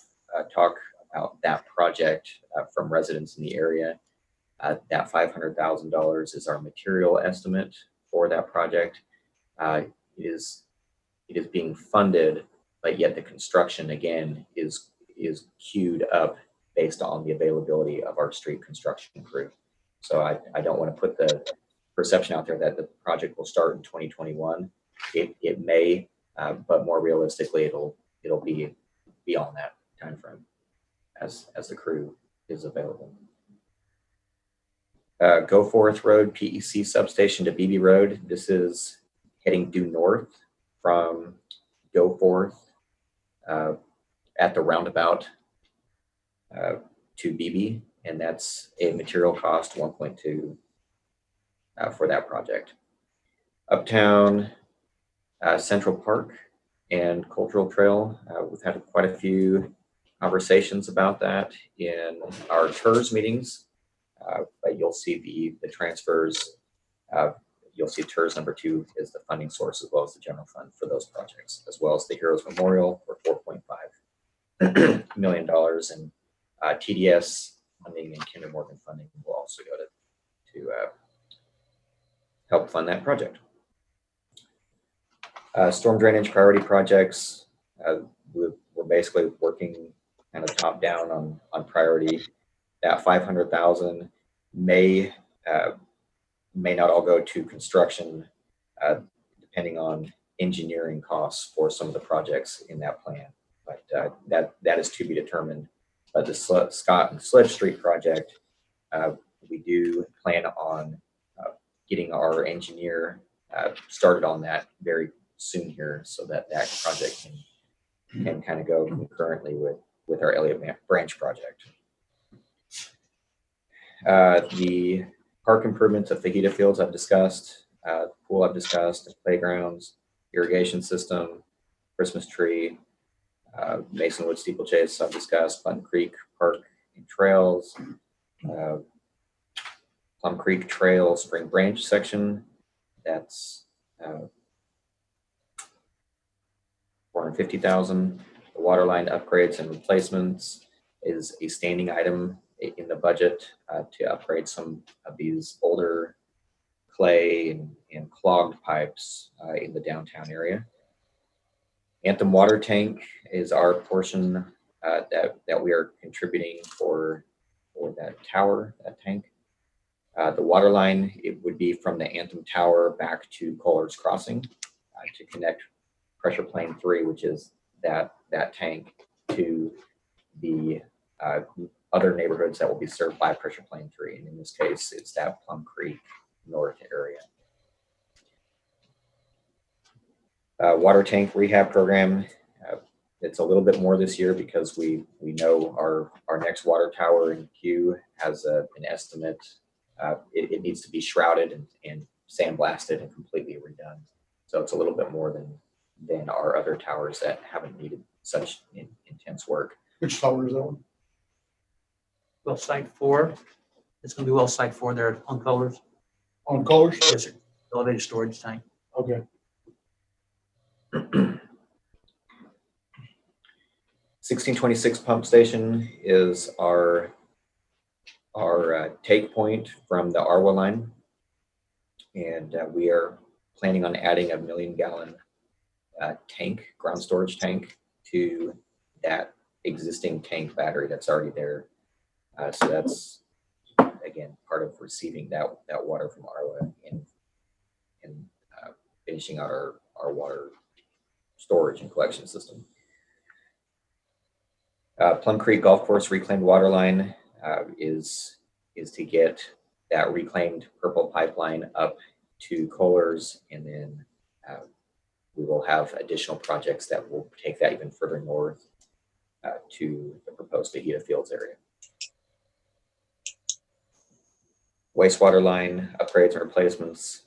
talk about that project from residents in the area. That $500,000 is our material estimate for that project. It is being funded, but yet the construction again is queued up based on the availability of our street construction crew. So I don't want to put the perception out there that the project will start in 2021. It may, but more realistically, it'll be beyond that time frame as the crew is available. Goforth Road, PEC substation to BB Road. This is heading due north from Goforth at the roundabout to BB, and that's a material cost 1.2 for that project. Uptown Central Park and Cultural Trail. We've had quite a few conversations about that in our TERS meetings, but you'll see the transfers. You'll see TERS number 2 is the funding source as well as the general fund for those projects, as well as the Heroes Memorial for $4.5 million, and TDS funding and Kinder Morgan funding will also go to help fund that project. Storm drainage priority projects, we're basically working kind of top down on priority. That $500,000 may not all go to construction, depending on engineering costs for some of the projects in that plan. But that is to be determined. But the Scott and Sledge Street project, we do plan on getting our engineer started on that very soon here so that that project can kind of go concurrently with our Elliott Branch project. The park improvements at Fajita Fields I've discussed, pool I've discussed, playgrounds, irrigation system, Christmas tree, Masonwood steeplechase I've discussed, Button Creek Park and Trails, Plum Creek Trail Spring Branch section, that's $450,000. The water line upgrades and replacements is a standing item in the budget to upgrade some of these older clay and clogged pipes in the downtown area. Anthem Water Tank is our portion that we are contributing for that tower, that tank. The water line, it would be from the Anthem Tower back to Kohler's Crossing to connect Pressure Plane 3, which is that tank, to the other neighborhoods that will be served by Pressure Plane 3. And in this case, it's that Plum Creek North area. Water tank rehab program. It's a little bit more this year because we know our next water tower in Q has an estimate. It needs to be shrouded and sandblasted and completely redone. So it's a little bit more than our other towers that haven't needed such intense work. Which tower is that one? Well, site 4, it's going to be well site 4 there on Colors. On Colors? Yes, sir. Elevated storage tank. Okay. 1626 pump station is our take point from the Arwa line. And we are planning on adding a 1 million gallon tank, ground storage tank, to that existing tank battery that's already there. So that's, again, part of receiving that water from Arwa and finishing out our water storage and collection system. Plum Creek Golf Course reclaimed water line is to get that reclaimed purple pipeline up to Kohler's, and then we will have additional projects that will take that even further north to the proposed Fajita Fields area. Wastewater line upgrades and replacements.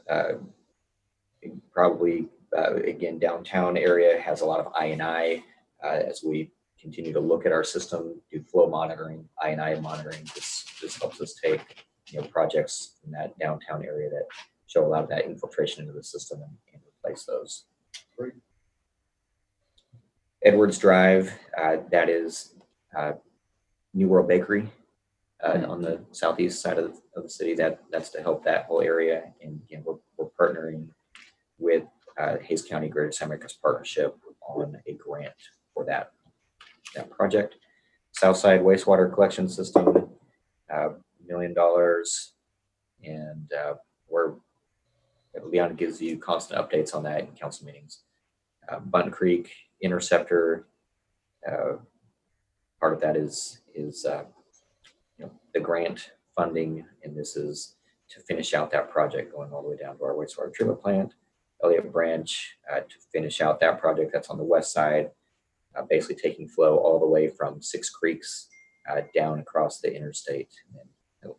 Probably, again, downtown area has a lot of I&I as we continue to look at our system, do flow monitoring, I&I monitoring. This helps us take projects in that downtown area that show a lot of that infiltration into the system and replace those. Great. Edwards Drive, that is New World Bakery on the southeast side of the city. That's to help that whole area. And again, we're partnering with Hayes County Greater San Marcos Partnership on a grant for that project. Southside wastewater collection system, $1 million, and Leon gives you constant updates on that in council meetings. Button Creek Interceptor, part of that is the grant funding, and this is to finish out that project going all the way down to our wastewater treatment plant. Elliott Branch to finish out that project that's on the west side, basically taking flow all the way from Six Creeks down across the interstate and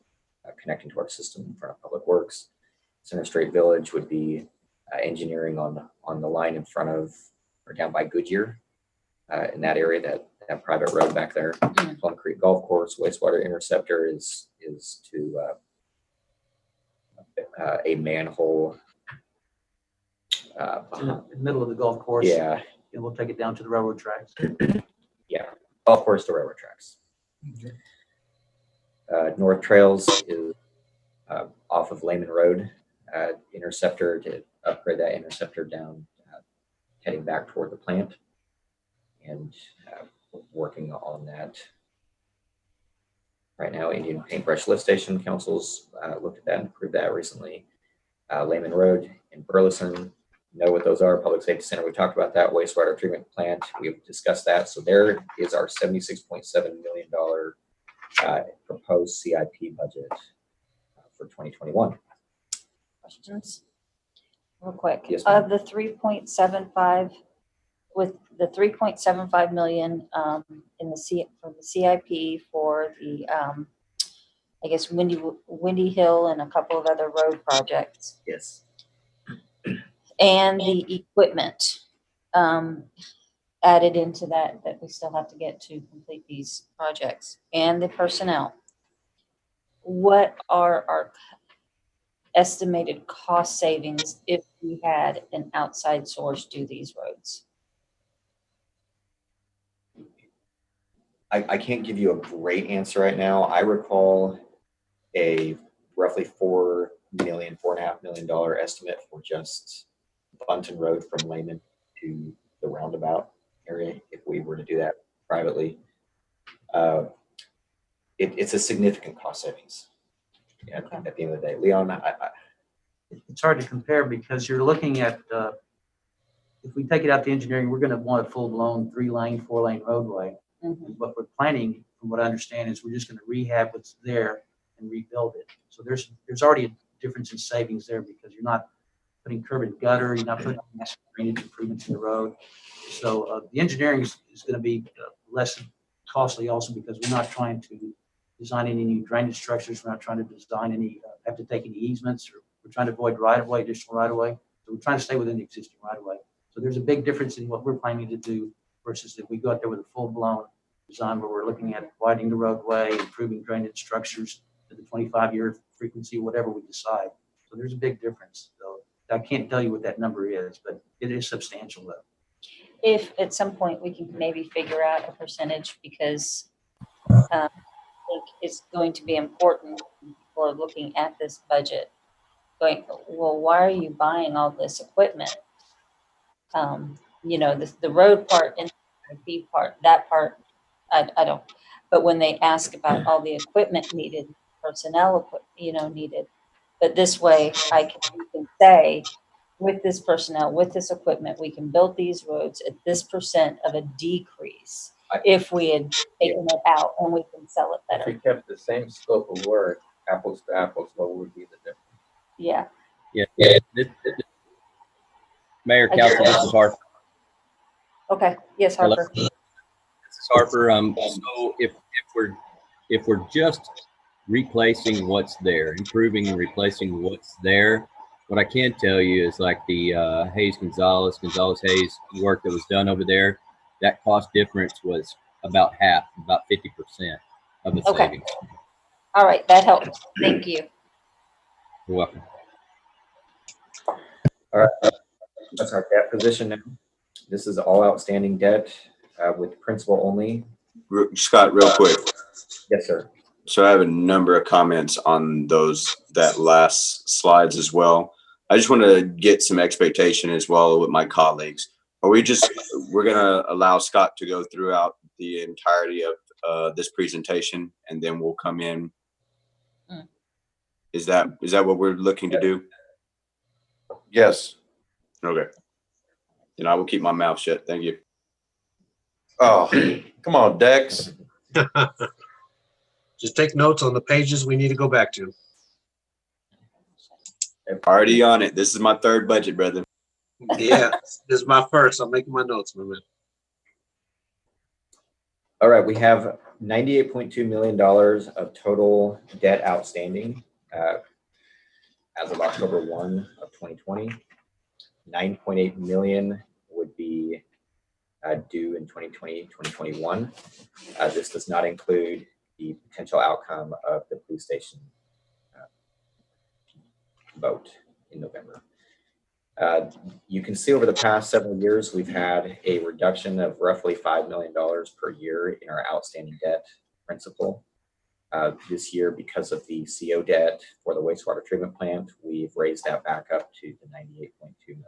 connecting to our system in front of Public Works. Center Street Village would be engineering on the line in front of or down by Goodyear in that area, that private road back there. Plum Creek Golf Course wastewater interceptor is to a manhole In the middle of the golf course. Yeah. And we'll take it down to the railroad tracks. Yeah, golf course to railroad tracks. North Trails is off of Lehman Road, interceptor to upgrade that interceptor down, heading back toward the plant, and working on that right now. Indian Paintbrush Lift Station Council's looked at that and approved that recently. Lehman Road in Burleson, know what those are. Public Safety Center, we talked about that. Wastewater treatment plant, we've discussed that. So there is our $76.7 million proposed CIP budget for 2021. Questions? real quick. Yes, ma'am. Of the 3.75, with the 3.75 million in the for the CIP for the, I guess Windy Hill and a couple of other road projects, Yes. and the equipment added into that we still have to get to complete these projects, and the personnel. What are our estimated cost savings if we had an outside source do these roads? I can't give you a great answer right now. I recall a roughly $4.5 million estimate for just Bunton Road from Lehman to the roundabout area if we were to do that privately. It's a significant cost savings at the end of the day. Leon, It's hard to compare because you're looking at, if we take it out to engineering, we're gonna want a full-blown 3-lane, 4-lane roadway. What we're planning, from what I understand, is we're just gonna rehab what's there and rebuild it. So there's already a difference in savings there because you're not putting curb and gutter, you're not putting massive drainage improvements in the road. So the engineering is gonna be less costly also because we're not trying to design any new drainage structures. We're not trying to design any, have to take any easements, or we're trying to avoid right-of-way, additional right-of-way. So we're trying to stay within the existing right-of-way. So there's a big difference in what we're planning to do versus if we go out there with a full-blown design where we're looking at widening the roadway, improving drainage structures to the 25-year frequency, whatever we decide. So there's a big difference. So I can't tell you what that number is, but it is substantial though. If at some point we can maybe figure out a percentage, because I think it's going to be important for looking at this budget. Going, well, why are you buying all this equipment? You know, the road part and the B part, that part, I don't. But when they ask about all the equipment needed, personnel, needed, but this way we can say, with this personnel, with this equipment, we can build these roads at this % of a decrease. If we had taken it out, and we can sell it If we better. kept the same scope of work, apples to apples, what would be the difference? Yeah. Yeah. Mayor, Council, this is Harper. Okay. Yes, Hello. Harper. This is Harper. So if we're just replacing what's there, improving and replacing what's there, what I can tell you is like the Gonzalez Hayes work that was done over there, that cost difference was about half, about 50% of the savings. All right, that helps. Thank you. You're welcome. all right, that's our debt position now. This is all outstanding debt with principal only. Scott, real quick. Yes, sir. So I have a number of comments on that last slides as well. I just want to get some expectation as well with my colleagues. We're going to allow Scott to go throughout the entirety of this presentation, and then we'll come in. Is that what we're looking to do? Yes. Okay. Then I will keep my mouth shut. Thank you. Oh, come on, Dex. Just take notes on the pages we need to go back to. Already on it. This is my third budget, brother. Yeah, this is my first. I'm making my notes, my man. All right, we have $98.2 million of total debt outstanding as of October 1 of 2020. 9.8 million would be due in 2020, 2021. This does not include the potential outcome of the police station vote in November. You can see over the past several years, we've had a reduction of roughly $5 million per year in our outstanding debt principal. This year, because of the CO debt for the wastewater treatment plant, we've raised that back up to the 98.2 million.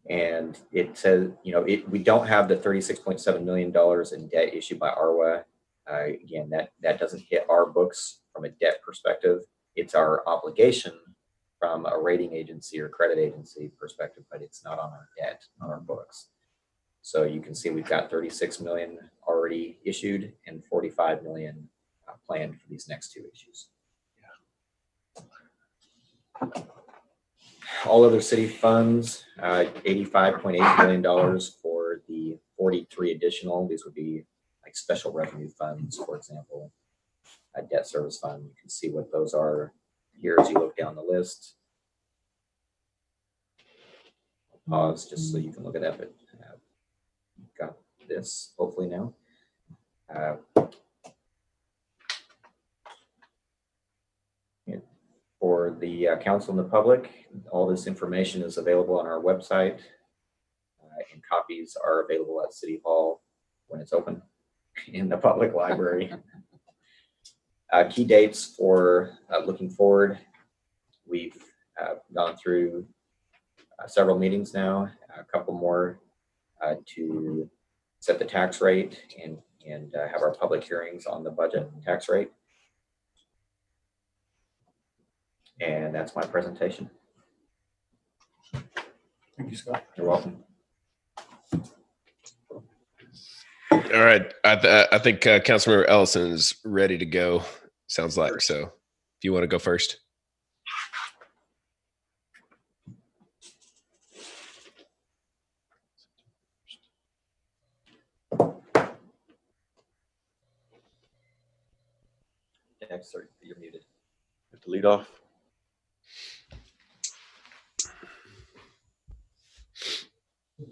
And it says, we don't have the $36.7 million in debt issued by ARWA. Again, that doesn't hit our books from a debt perspective. It's our obligation from a rating agency or credit agency perspective, but it's not on our debt, on our books. So you can see we've got 36 million already issued and 45 million planned for these next two issues. all other city funds, $85.8 million for the 43 additional. These would be like special revenue funds, for example, a debt service fund. You can see what those are here as you look down the list. Pause just so you can look at that, but got this hopefully now. For the council and the public, all this information is available on our website, and copies are available at City Hall when it's open in the public library. Key dates for looking forward. We've gone through several meetings now, a couple more to set the tax rate and have our public hearings on the budget tax rate. And that's my presentation. Thank you, Scott. You're welcome. All right. I think Councilmember Ellison's ready to go. Sounds like so. If you want to go first. Next, sorry, you're muted. Have to lead off.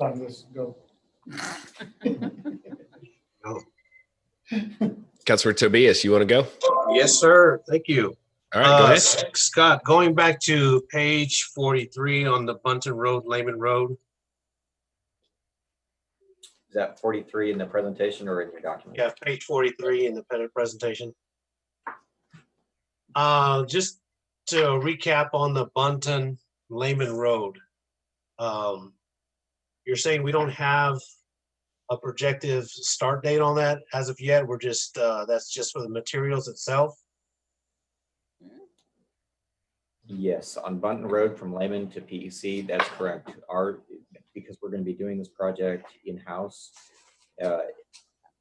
Time this, go. Councilor Tobias, you want to go? Yes, sir. Thank you. All right, go ahead. Scott, going back to page 43 on the Bunton Road, Lehman Road. Is that 43 in the presentation or in your document? Yeah, page 43 in the presentation. Just to recap on the Bunton Lehman Road. You're saying we don't have a projected start date on that as of yet. We're just, that's just for the materials itself. Yes, on Bunton Road from Lehman to PEC, that's correct. Because we're going to be doing this project in-house,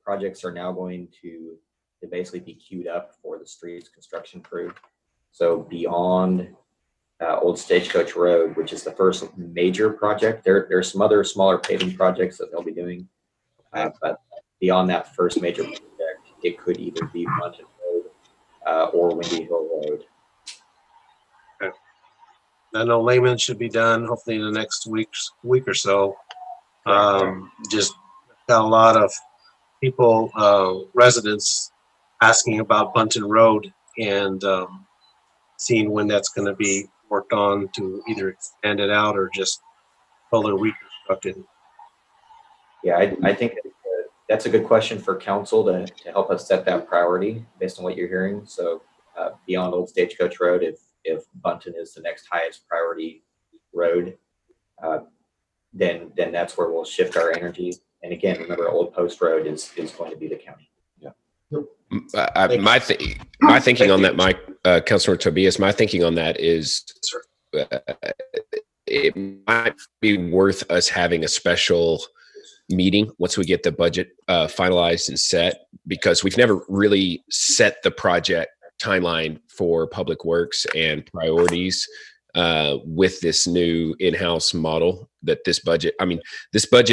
projects are now going to basically be queued up for the streets construction crew. So beyond Old Stagecoach Road, which is the first major project, there's some other smaller paving projects that they'll be doing. But beyond that first major project, it could either be Bunton Road or Windy Hill Road. I know Lehman should be done hopefully in the next week or so. Just got a lot of people, residents asking about Bunton Road and seeing when that's going to be worked on to either expand it out or just totally reconstruct it. Yeah, I think that's a good question for council to help us set that priority based on what you're hearing. So beyond Old Stagecoach Road, if Bunton is the next highest priority road, then that's where we'll shift our energy. And again, remember, Old Post Road is going to be the county. My thinking on that, Mike, Councilor Tobias, my thinking on that is it might be worth us having a special meeting once we get the budget finalized and set, because we've never really set the project timeline for public works and priorities with this new in-house model that this budget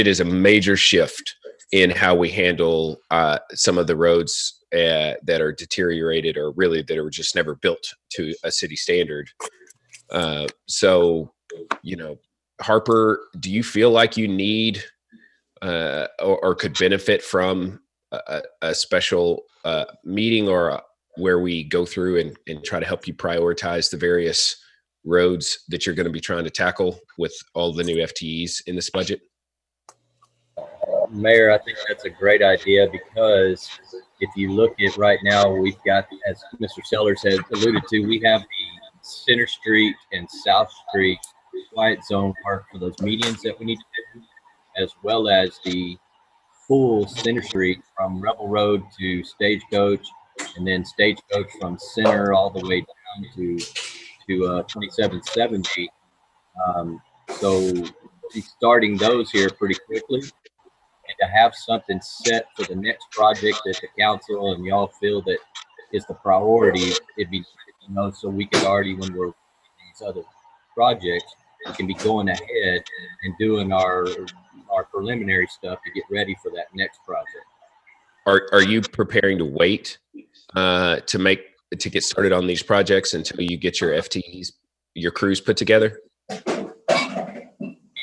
is a major shift in how we handle some of the roads that are deteriorated or really that are just never built to a city standard. So, Harper, do you feel like you need or could benefit from a special meeting or where we go through and try to help you prioritize the various roads that you're going to be trying to tackle with all the new FTEs in this budget? Mayor, I think that's a great idea, because if you look at right now, we've got, as Mr. Sellers has alluded to, we have the Center Street and South Street quiet zone park for those medians that we need to do, as well as the full Center Street from Rebel Road to Stagecoach, and then Stagecoach from Center all the way down to 2770. So he's starting those here pretty quickly, and to have something set for the next project that the council and y'all feel that is the priority, it'd be, so we could already, when we're these other projects, we can be going ahead and doing our preliminary stuff to get ready for that next project. Are you preparing to wait to get started on these projects until you get your FTEs, your crews put together? We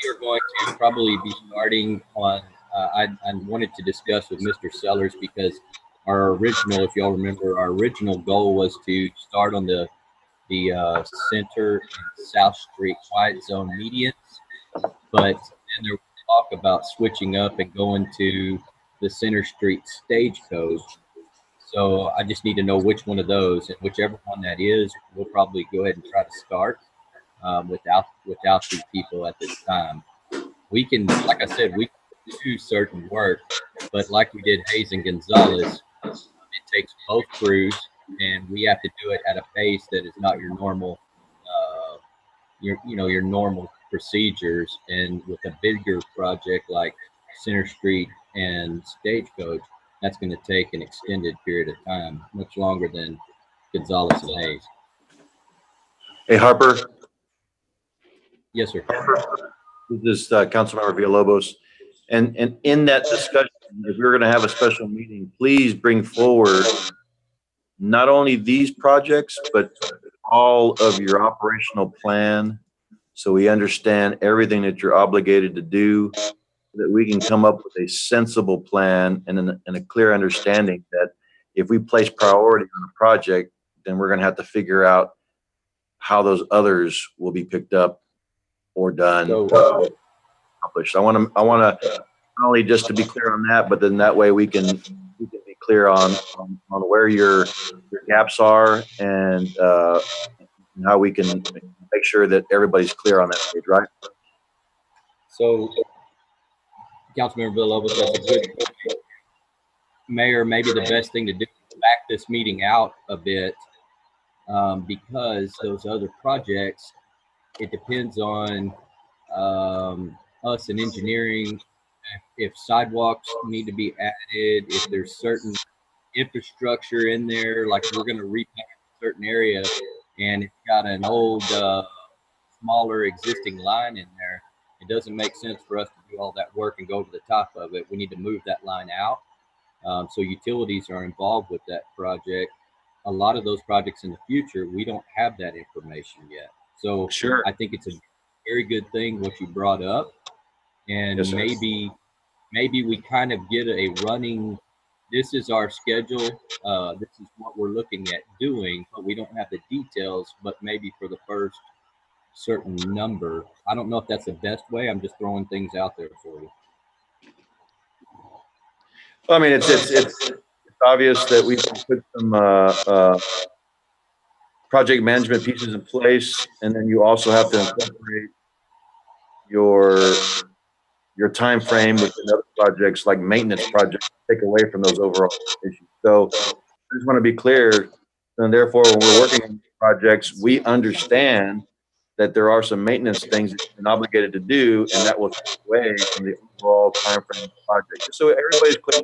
are going to probably be starting on, I wanted to discuss with Mr. Sellers because our original, if y'all remember, our original goal was to start on the Center and South Street quiet zone medians, but then there was talk about switching up and going to the Center Street Stagecoach. So I just need to know which one of those, and whichever one that is, we'll probably go ahead and try to start without these people at this time. We can, like I said, we can do certain work, but like we did Hayes and Gonzalez, it takes both crews, and we have to do it at a pace that is not your normal, your normal procedures. And with a bigger project like Center Street and Stagecoach, that's going to take an extended period of time, much longer than Gonzalez and Hayes. Hey, Harper. Yes, sir. This is Councilmember Villalobos. And in that discussion, if we're going to have a special meeting, please bring forward not only these projects, but all of your operational plan, so we understand everything that you're obligated to do, that we can come up with a sensible plan and a clear understanding that if we place priority on a project, then we're going to have to figure out how those others will be picked up or done. Accomplished. I want to not only just to be clear on that, but then that way we can be clear on where your gaps are and how we can make sure that everybody's clear on that page, right? So, Councilmember Villalobos, that's a good point. Mayor, maybe the best thing to do is back this meeting out a bit because those other projects, it depends on us in engineering, if sidewalks need to be added, if there's certain infrastructure in there, like we're going to repaint a certain area and it's got an old, smaller existing line in there. It doesn't make sense for us to do all that work and go over the top of it. We need to move that line out. So utilities are involved with that project. A lot of those projects in the future, we don't have that information yet. So Sure. I think it's a very good thing what you brought up. And Yes, sir. maybe we kind of get a running, this is our schedule, this is what we're looking at doing, but we don't have the details, but maybe for the first certain number. I don't know if that's the best way. I'm just throwing things out there for you. Well, I mean, it's obvious that we can put some project management pieces in place, and then you also have to incorporate your time frame within other projects like maintenance projects, take away from those overall issues. So I just want to be clear, and therefore when we're working on projects, we understand that there are some maintenance things that you're obligated to do, and that will take away from the overall time frame of the project. Just so everybody's clear.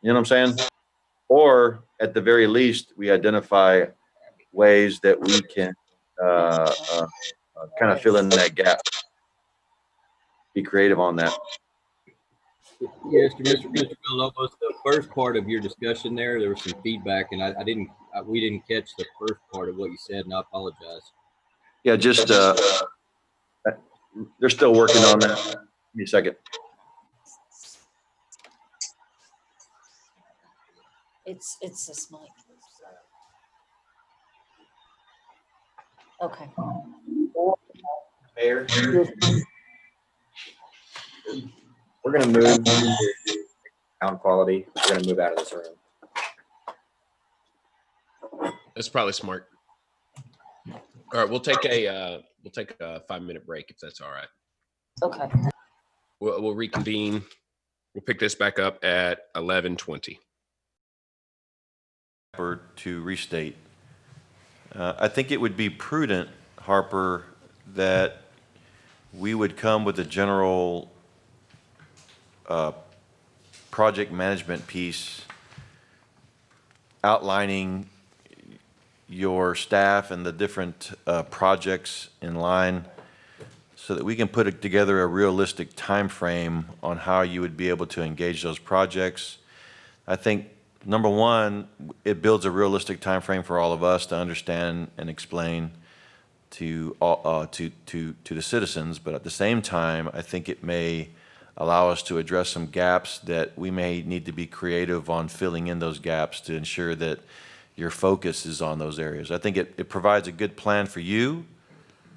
You know what I'm saying? Or at the very least, we identify ways that we can kind of fill in that gap. Be creative on that. Yes, Mr. Villalobos, the first part of your discussion there was some feedback, and we didn't catch the first part of what you said, and I apologize. Yeah, just they're still working on that. Give me a second. It's this mic. Okay. Mayor, we're going to move to sound quality. We're going to move out of this room. That's probably smart. All right, we'll take a 5-minute break if that's all right. Okay. We'll reconvene. We'll pick this back up at 11:20. To restate, I think it would be prudent, Harper, that we would come with a general project management piece outlining your staff and the different projects in line so that we can put together a realistic time frame on how you would be able to engage those projects. I think, number one, it builds a realistic time frame for all of us to understand and explain to the citizens, but at the same time, I think it may allow us to address some gaps that we may need to be creative on filling in those gaps to ensure that your focus is on those areas. I think it provides a good plan for you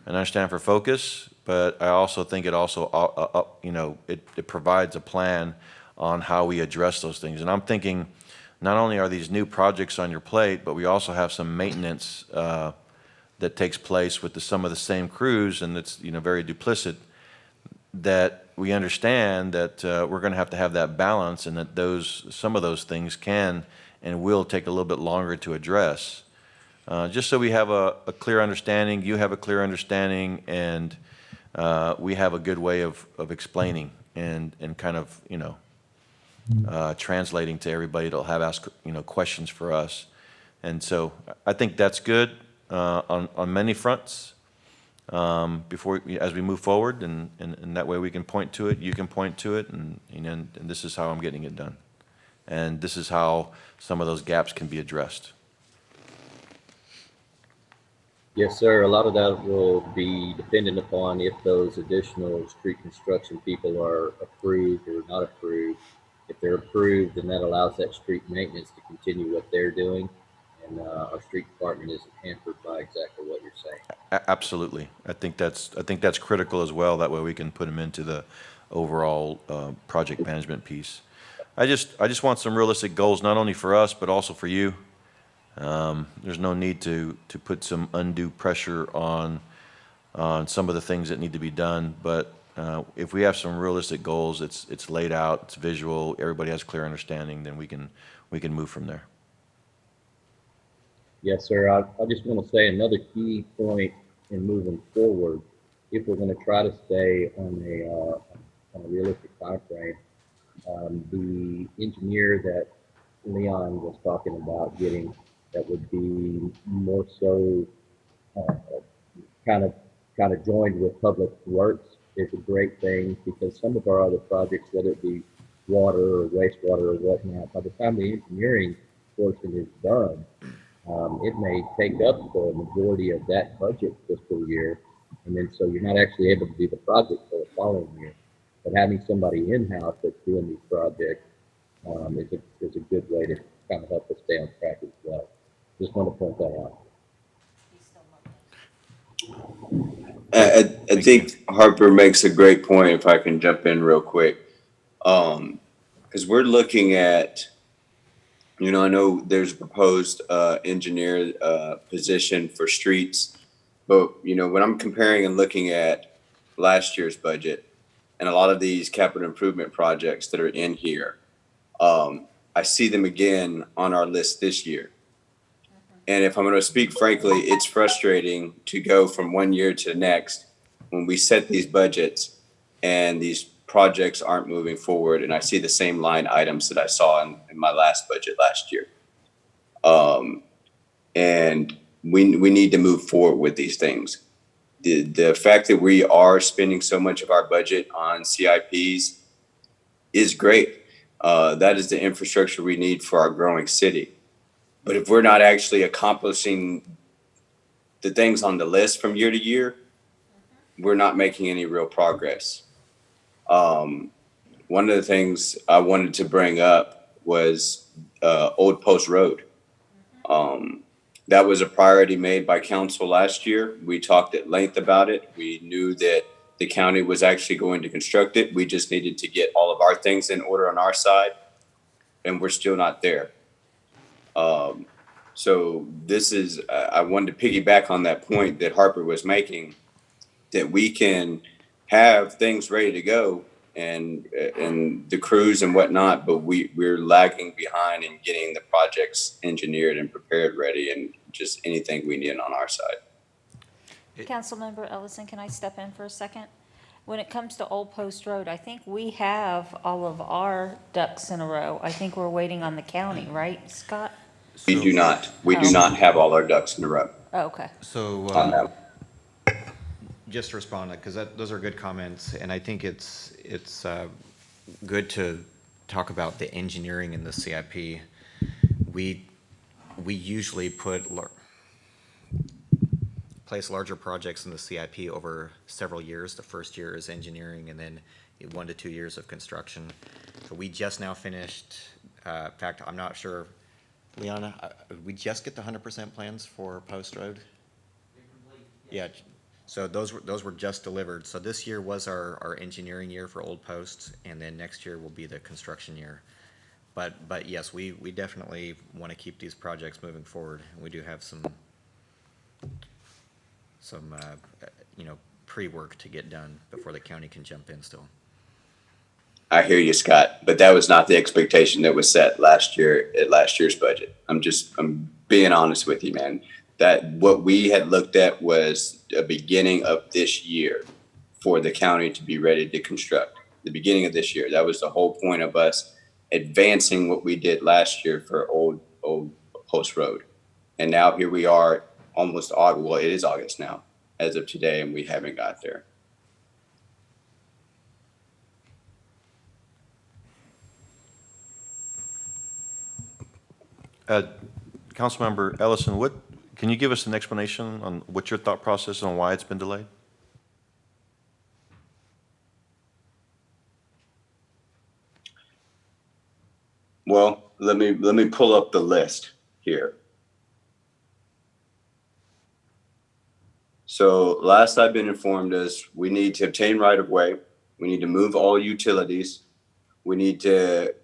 and understand for focus, but I also think it also, it provides a plan on how we address those things. And I'm thinking, not only are these new projects on your plate, but we also have some maintenance that takes place with some of the same crews, and it's, very duplicit, that we understand that we're going to have that balance, and that some of those things can and will take a little bit longer to address. Just so we have a clear understanding, you have a clear understanding, and we have a good way of explaining and kind of, translating to everybody that'll have asked, questions for us. And so I think that's good on many fronts as we move forward, and that way we can point to it, you can point to it, and this is how I'm getting it done. And this is how some of those gaps can be addressed. Yes, sir. A lot of that will be dependent upon if those additional street construction people are approved or not approved. If they're approved, then that allows that street maintenance to continue what they're doing. And our street department isn't hampered by exactly what you're saying. Absolutely. I think that's critical as well. That way we can put them into the overall project management piece. I just want some realistic goals, not only for us, but also for you. There's no need to put some undue pressure on some of the things that need to be done. But if we have some realistic goals, it's laid out, it's visual, everybody has clear understanding, then we can move from there. Yes, sir. I just want to say another key point in moving forward, if we're going to try to stay on a realistic time frame. The engineer that Leon was talking about getting, that would be more so kind of joined with Public Works, is a great thing, because some of our other projects, whether it be water or wastewater or whatnot, by the time the engineering portion is done, it may take up the majority of that budget fiscal year, and then so you're not actually able to do the project for the following year. But having somebody in-house that's doing these projects is a good way to kind of help us stay on track as well. Just want to point that out. I think Harper makes a great point, if I can jump in real quick. Because we're looking at, I know there's a proposed engineer position for streets, but, when I'm comparing and looking at last year's budget and a lot of these capital improvement projects that are in here, I see them again on our list this year. And if I'm going to speak frankly, it's frustrating to go from one year to the next when we set these budgets and these projects aren't moving forward. And I see the same line items that I saw in my last budget last year. And we need to move forward with these things. The fact that we are spending so much of our budget on CIPs is great. That is the infrastructure we need for our growing city. But if we're not actually accomplishing the things on the list from year to year, we're not making any real progress. One of the things I wanted to bring up was Old Post Road. That was a priority made by council last year. We talked at length about it. We knew that the county was actually going to construct it. We just needed to get all of our things in order on our side, and we're still not there. So this is, I wanted to piggyback on that point that Harper was making, that we can have things ready to go and the crews and whatnot, but we're lagging behind in getting the projects engineered and prepared ready, and just anything we need on our side. Councilmember Ellison, can I step in for a second? When it comes to Old Post Road, I think we have all of our ducks in a row. I think we're waiting on the county, right, Scott? We do not. We do not have all our ducks in a row. Oh, okay. So just to respond, because those are good comments, and I think it's good to talk about the engineering in the CIP. We usually place larger projects in the CIP over several years. The first year is engineering, and then 1 to 2 years of construction. So we just now finished, in fact, I'm not sure, Leona, we just get the 100% plans for Post Road? Yeah, so those were just delivered. So this year was our engineering year for Old Post, and then next year will be the construction year. But yes, we definitely want to keep these projects moving forward. We do have some pre-work to get done before the county can jump in still. I hear you, Scott, but that was not the expectation that was set last year at last year's budget. I'm being honest with you, man. That what we had looked at was a beginning of this year for the county to be ready to construct. The beginning of this year. That was the whole point of us advancing what we did last year for old Post Road. And now here we are almost August. Well, it is August now as of today, and we haven't got there. Councilmember Ellison, can you give us an explanation on what your thought process is on why it's been delayed? Well, let me pull up the list here. So last I've been informed is we need to obtain right of way. We need to move all utilities. We need to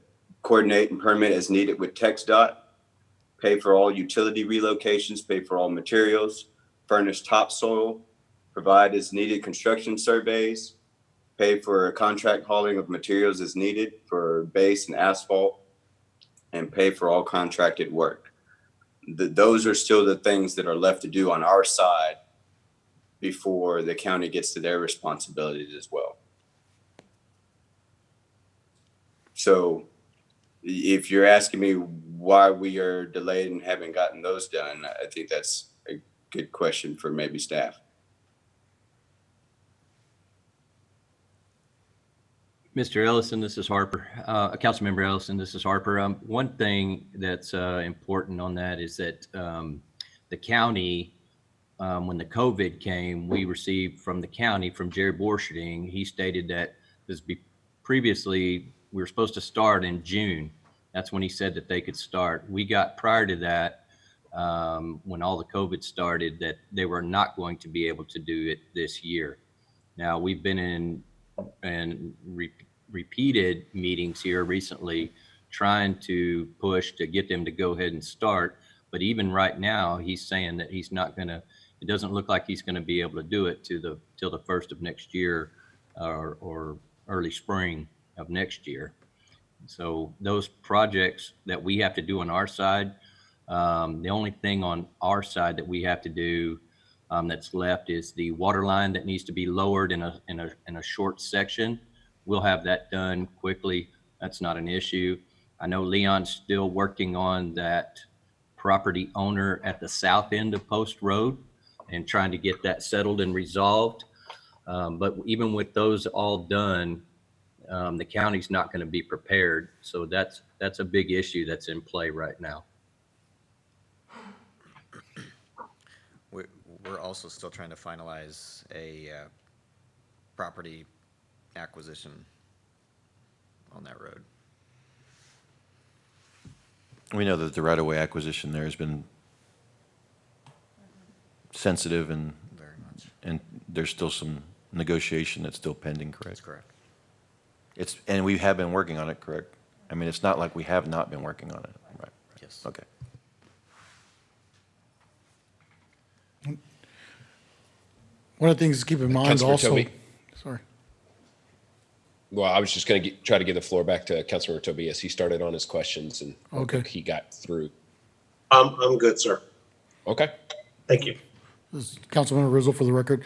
coordinate and permit as needed with TxDOT, pay for all utility relocations, pay for all materials, furnish topsoil, provide as needed construction surveys, pay for contract hauling of materials as needed for base and asphalt, and pay for all contracted work. Those are still the things that are left to do on our side before the county gets to their responsibilities as well. So if you're asking me why we are delayed and haven't gotten those done, I think that's a good question for maybe staff. Mr. Ellison, this is Harper. Councilmember Ellison, this is Harper. One thing that's important on that is that the county, when the COVID came, we received from the county, from Jerry Borscheding, he stated that previously we were supposed to start in June. That's when he said that they could start. We got prior to that, when all the COVID started, that they were not going to be able to do it this year. Now, we've been in repeated meetings here recently trying to push to get them to go ahead and start. But even right now, he's saying that he's not going to, it doesn't look like he's going to be able to do it till the first of next year or early spring of next year. So those projects that we have to do on our side, the only thing on our side that we have to do that's left is the water line that needs to be lowered in a short section. We'll have that done quickly. That's not an issue. I know Leon's still working on that property owner at the south end of Post Road and trying to get that settled and resolved. But even with those all done, the county's not going to be prepared. So that's a big issue that's in play right now. We're also still trying to finalize a property acquisition on that road. We know that the right-of-way acquisition there has been sensitive and Very much. and there's still some negotiation that's still pending, correct? That's correct. And we have been working on it, correct? I mean, it's not like we have not been working on it, right? Yes. Okay. One of the things to keep in mind Councilor also, Toby. sorry. Well, I was just going to try to give the floor back to Councilmember Toby as he started on his questions and Okay. he got through. I'm good, sir. Okay. Thank you. This is Councilmember Rizzo for the record.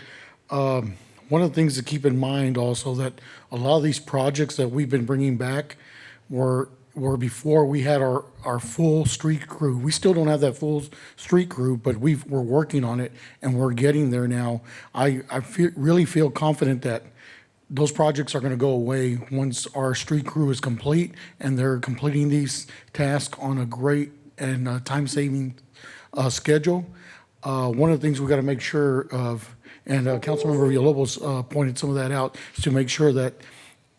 One of the things to keep in mind also that a lot of these projects that we've been bringing back were where before we had our full street crew. We still don't have that full street crew, but we're working on it and we're getting there now. I really feel confident that those projects are going to go away once our street crew is complete and they're completing these tasks on a great and time-saving schedule. One of the things we got to make sure of, and Councilmember Villalobos pointed some of that out, is to make sure that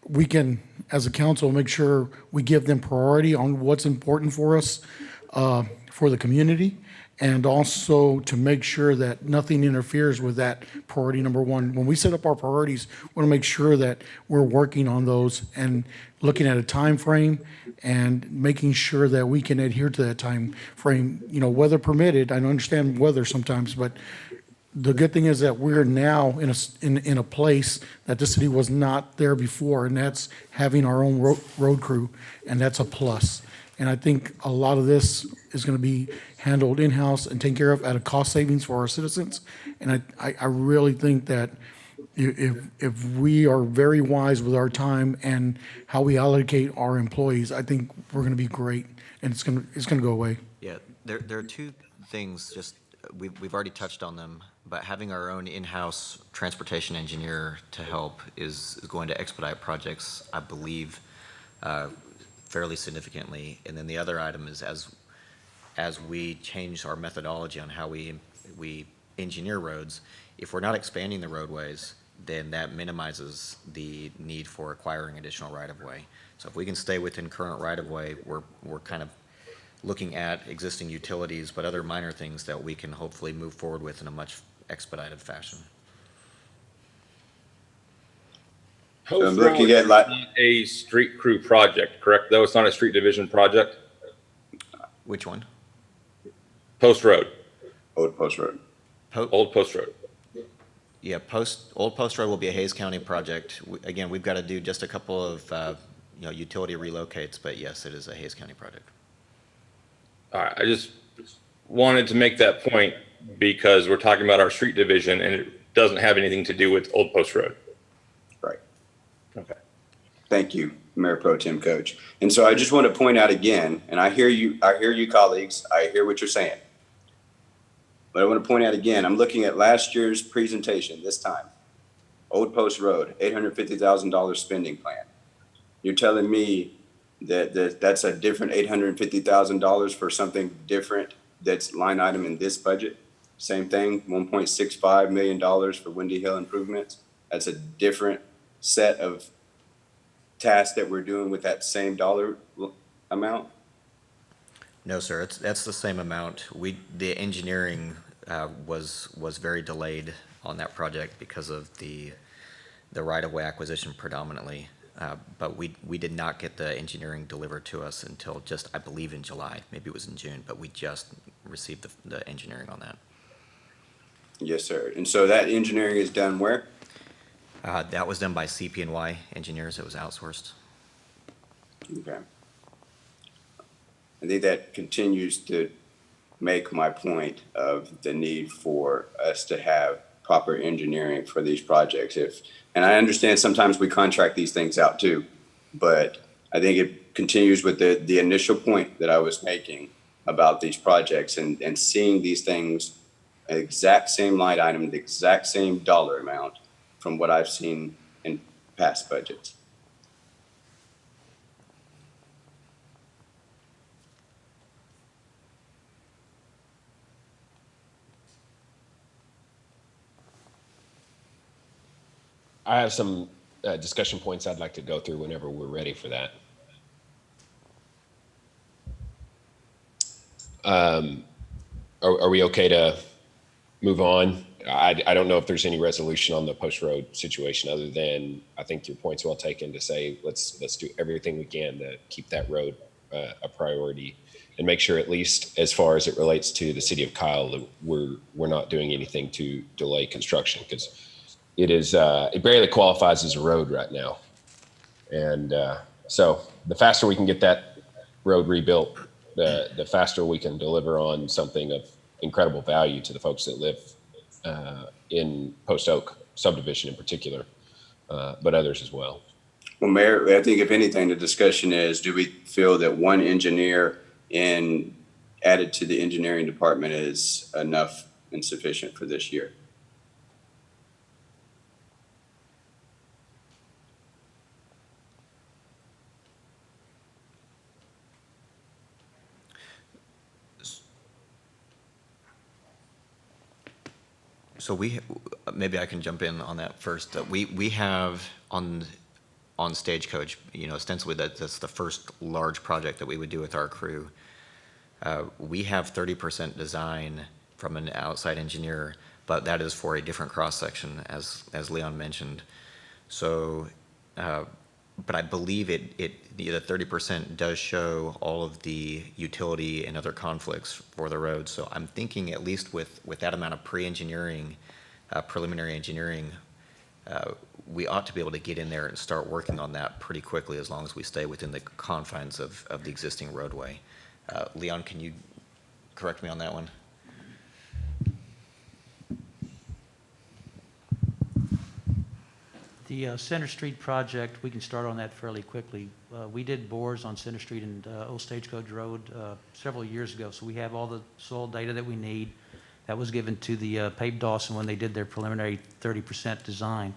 we can, as a council, make sure we give them priority on what's important for us, for the community, and also to make sure that nothing interferes with that priority number one. When we set up our priorities, we want to make sure that we're working on those and looking at a time frame and making sure that we can adhere to that time frame, weather permitted. I understand weather sometimes, but the good thing is that we're now in a place that the city was not there before, and that's having our own road crew, and that's a plus. And I think a lot of this is going to be handled in-house and taken care of at a cost savings for our citizens. And I really think that if we are very wise with our time and how we allocate our employees, I think we're going to be great, and it's going to go away. Yeah, there are two things, just, we've already touched on them, but having our own in-house transportation engineer to help is going to expedite projects, I believe, fairly significantly. And then the other item is as we change our methodology on how we engineer roads, if we're not expanding the roadways, then that minimizes the need for acquiring additional right-of-way. So if we can stay within current right-of-way, we're kind of looking at existing utilities, but other minor things that we can hopefully move forward with in a much expedited fashion. So I'm looking at a street crew project, correct? Though it's not a street division project. Which one? Post Road. Old Post Road. Old Post Road. Yeah, Old Post Road will be a Hayes County project. Again, we've got to do just a couple of utility relocates, but yes, it is a Hayes County project. All right, I just wanted to make that point because we're talking about our street division and it doesn't have anything to do with Old Post Road. Right. Okay. Thank you, Mayor Pro Tem Coach. And so I just want to point out again, and I hear you colleagues, I hear what you're saying. But I want to point out again, I'm looking at last year's presentation this time. Old Post Road, $850,000 spending plan. You're telling me that that's a different $850,000 for something different that's line item in this budget? Same thing, $1.65 million for Windy Hill improvements. That's a different set of tasks that we're doing with that same dollar amount? No, sir, that's the same amount. The engineering was very delayed on that project because of the right-of-way acquisition predominantly. But we did not get the engineering delivered to us until just, I believe, in July. Maybe it was in June, but we just received the engineering on that. Yes, sir. And so that engineering is done where? That was done by CP&Y engineers. It was outsourced. Okay. I think that continues to make my point of the need for us to have proper engineering for these projects. And I understand sometimes we contract these things out too, but I think it continues with the initial point that I was making about these projects and seeing these things, exact same line item, the exact same dollar amount from what I've seen in past budgets. I have some discussion points I'd like to go through whenever we're ready for that. Are we okay to move on? I don't know if there's any resolution on the Post Road situation other than I think your point's well taken to say let's do everything we can to keep that road a priority and make sure, at least as far as it relates to the city of Kyle, that we're not doing anything to delay construction, because it is it barely qualifies as a road right now. And so the faster we can get that road rebuilt, the faster we can deliver on something of incredible value to the folks that live in Post Oak subdivision in particular, but others as well. Well, Mayor, I think if anything, the discussion is, do we feel that one engineer added to the engineering department is enough and sufficient for this year? So maybe I can jump in on that first. We have on Stagecoach, ostensibly that's the first large project that we would do with our crew. We have 30% design from an outside engineer, but that is for a different cross-section, as Leon mentioned. So, but I believe the 30% does show all of the utility and other conflicts for the road. So I'm thinking at least with that amount of pre-engineering, preliminary engineering, we ought to be able to get in there and start working on that pretty quickly as long as we stay within the confines of the existing roadway. Leon, can you correct me on that one? The Center Street project, we can start on that fairly quickly. We did bores on Center Street and Old Stagecoach Road several years ago, so we have all the soil data that we need. That was given to the Pape Dawson when they did their preliminary 30% design.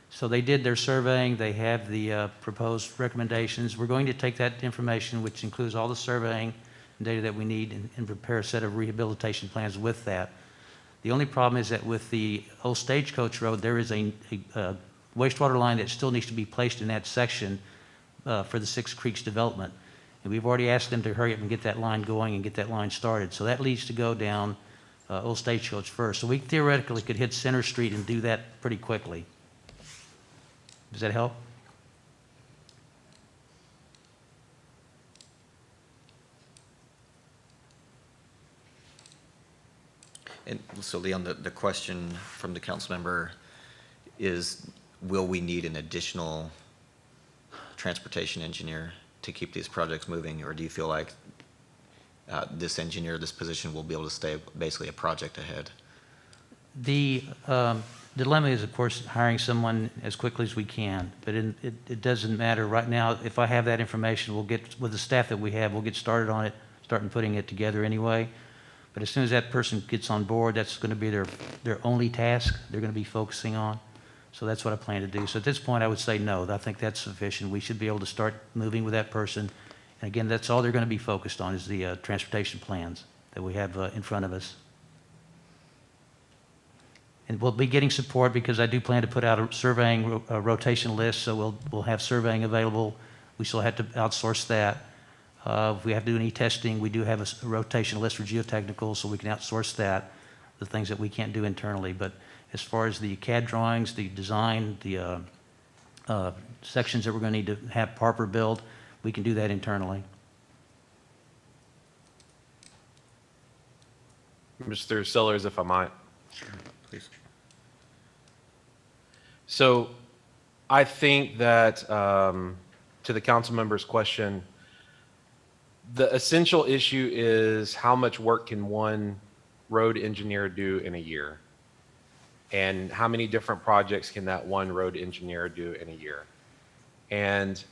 So they did their surveying, they have the proposed recommendations. We're going to take that information, which includes all the surveying and data that we need, and prepare a set of rehabilitation plans with that. The only problem is that with the Old Stagecoach Road, there is a wastewater line that still needs to be placed in that section for the Six Creeks development. And we've already asked them to hurry up and get that line going and get that line started. So that needs to go down Old Stagecoach first. So we theoretically could hit Center Street and do that pretty quickly. Does that help? And so Leon, the question from the council member is, will we need an additional transportation engineer to keep these projects moving? Or do you feel like this position will be able to stay basically a project ahead? The dilemma is, of course, hiring someone as quickly as we can, but it doesn't matter right now. If I have that information, we'll get, with the staff that we have, we'll get started on it, starting putting it together anyway. But as soon as that person gets on board, that's going to be their only task they're going to be focusing on. So that's what I plan to do. So at this point, I would say no. I think that's sufficient. We should be able to start moving with that person. And again, that's all they're going to be focused on is the transportation plans that we have in front of us. And we'll be getting support because I do plan to put out a surveying rotation list, so we'll have surveying available. We still have to outsource that. If we have to do any testing, we do have a rotation list for geotechnical, so we can outsource that, the things that we can't do internally. But as far as the CAD drawings, the design, the sections that we're going to need to have Parper build, we can do that internally. Mr. Sellers, if I might. Please. So I think that to the council member's question, the essential issue is how much work can one road engineer do in a year? And how many different projects can that one road engineer do in a year? And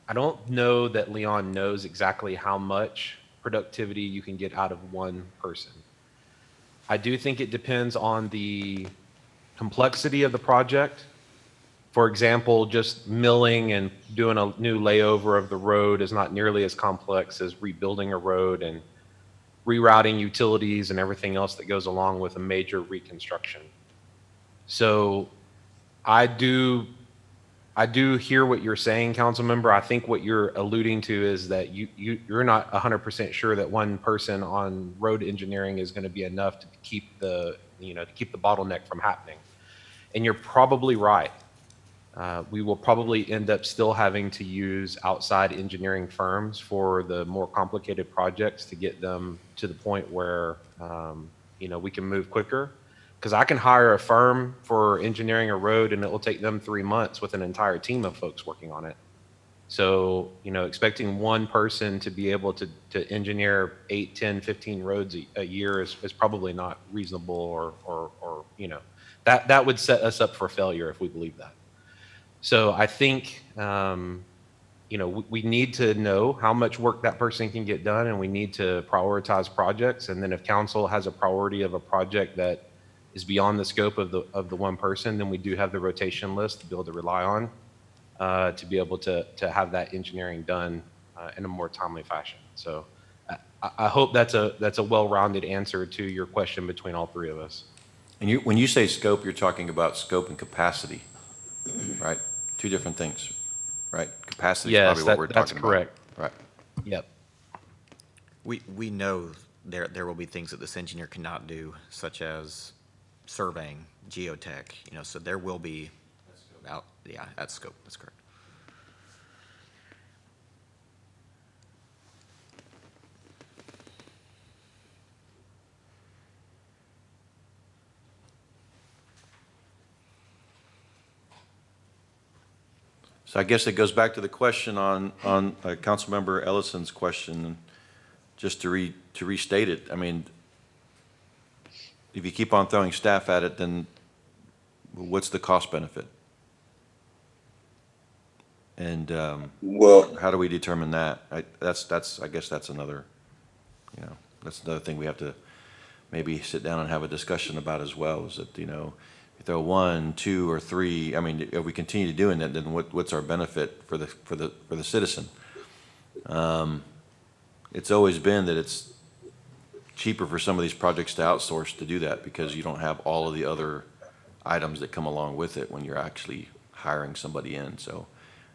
I don't know that Leon knows exactly how much productivity you can get out of one person. I do think it depends on the complexity of the project. For example, just milling and doing a new layover of the road is not nearly as complex as rebuilding a road and rerouting utilities and everything else that goes along with a major reconstruction. So I do hear what you're saying, council member. I think what you're alluding to is that you're not 100% sure that one person on road engineering is going to be enough to keep the bottleneck from happening. And you're probably right. We will probably end up still having to use outside engineering firms for the more complicated projects to get them to the point where we can move quicker. Because I can hire a firm for engineering a road and it will take them 3 months with an entire team of folks working on it. So, expecting one person to be able to engineer 8, 10, 15 roads a year is probably not reasonable or that would set us up for failure if we believe that. So I think, we need to know how much work that person can get done, and we need to prioritize projects. And then if council has a priority of a project that is beyond the scope of the one person, then we do have the rotation list to be able to rely on, to be able to have that engineering done in a more timely fashion. So I hope that's a well-rounded answer to your question between all three of us. And when you say scope, you're talking about scope and capacity, right? Two different things, right? Capacity is Yes, probably what we're that's talking correct. about. Right. Yep. We know there will be things that this engineer cannot do, such as surveying, geotech, so there will be that's scope, that's correct. So I guess it goes back to the question on Councilmember Ellison's question, just to restate it. I mean, if you keep on throwing staff at it, then what's the cost benefit? And Well, how do we determine that? I guess that's another, that's another thing we have to maybe sit down and have a discussion about as well, is that, if they're 1, 2, or 3, I mean, if we continue doing that, then what's our benefit for the citizen? It's always been that it's cheaper for some of these projects to outsource to do that, because you don't have all of the other items that come along with it when you're actually hiring somebody in. So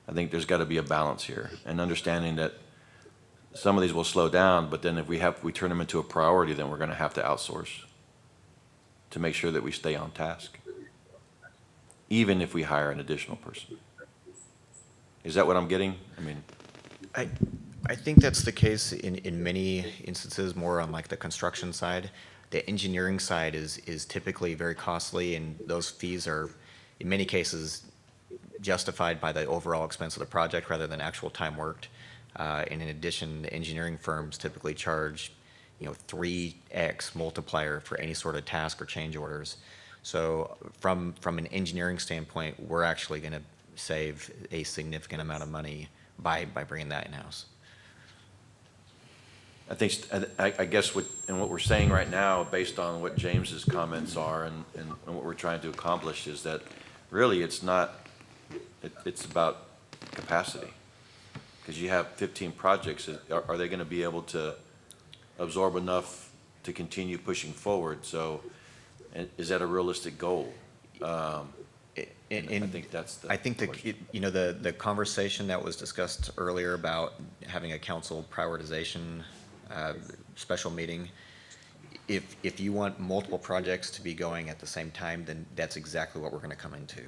I think there's got to be a balance here, and understanding that some of these will slow down, but then if we turn them into a priority, then we're going to have to outsource to make sure that we stay on task, even if we hire an additional person. Is that what I'm getting? I mean, I think that's the case in many instances, more on like the construction side. The engineering side is typically very costly, and those fees are, in many cases, justified by the overall expense of the project rather than actual time worked. And in addition, the engineering firms typically charge, 3x multiplier for any sort of task or change orders. So from an engineering standpoint, we're actually going to save a significant amount of money by bringing that in-house. I guess what we're saying right now, based on what James's comments are and what we're trying to accomplish, is that really it's about capacity. Because you have 15 projects, are they going to be able to absorb enough to continue pushing forward? So is that a realistic goal? I think that's the the conversation that was discussed earlier about having a council prioritization special meeting, if you want multiple projects to be going at the same time, then that's exactly what we're going to come into.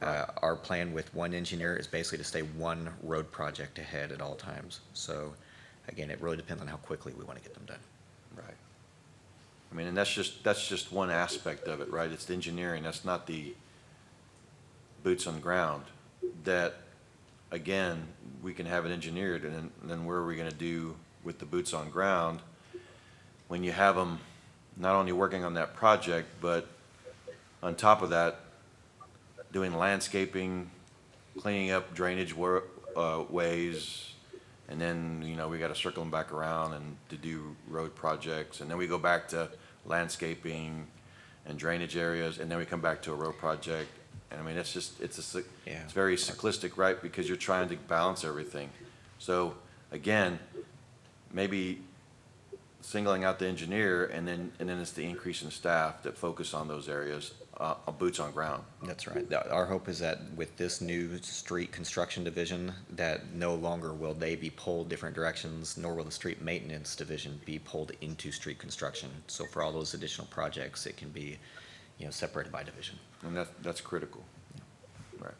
Our plan with one engineer is basically to stay one road project ahead at all times. So again, it really depends on how quickly we want to get them done. Right. I mean, and that's just one aspect of it, right? It's the engineering. That's not the boots on the ground. That, again, we can have it engineered, and then where are we going to do with the boots on ground when you have them not only working on that project, but on top of that, doing landscaping, cleaning up drainage ways, and then, we got to circle them back around and to do road projects, and then we go back to landscaping and drainage areas, and then we come back to a road project. And I mean, it's very cyclistic, right? Because you're trying to balance everything. So again, maybe singling out the engineer, and then it's the increase in staff that focus on those areas, boots on ground. That's right. Our hope is that with this new street construction division, that no longer will they be pulled different directions, nor will the street maintenance division be pulled into street construction. So for all those additional projects, it can be, separated by division. And that's critical. Right.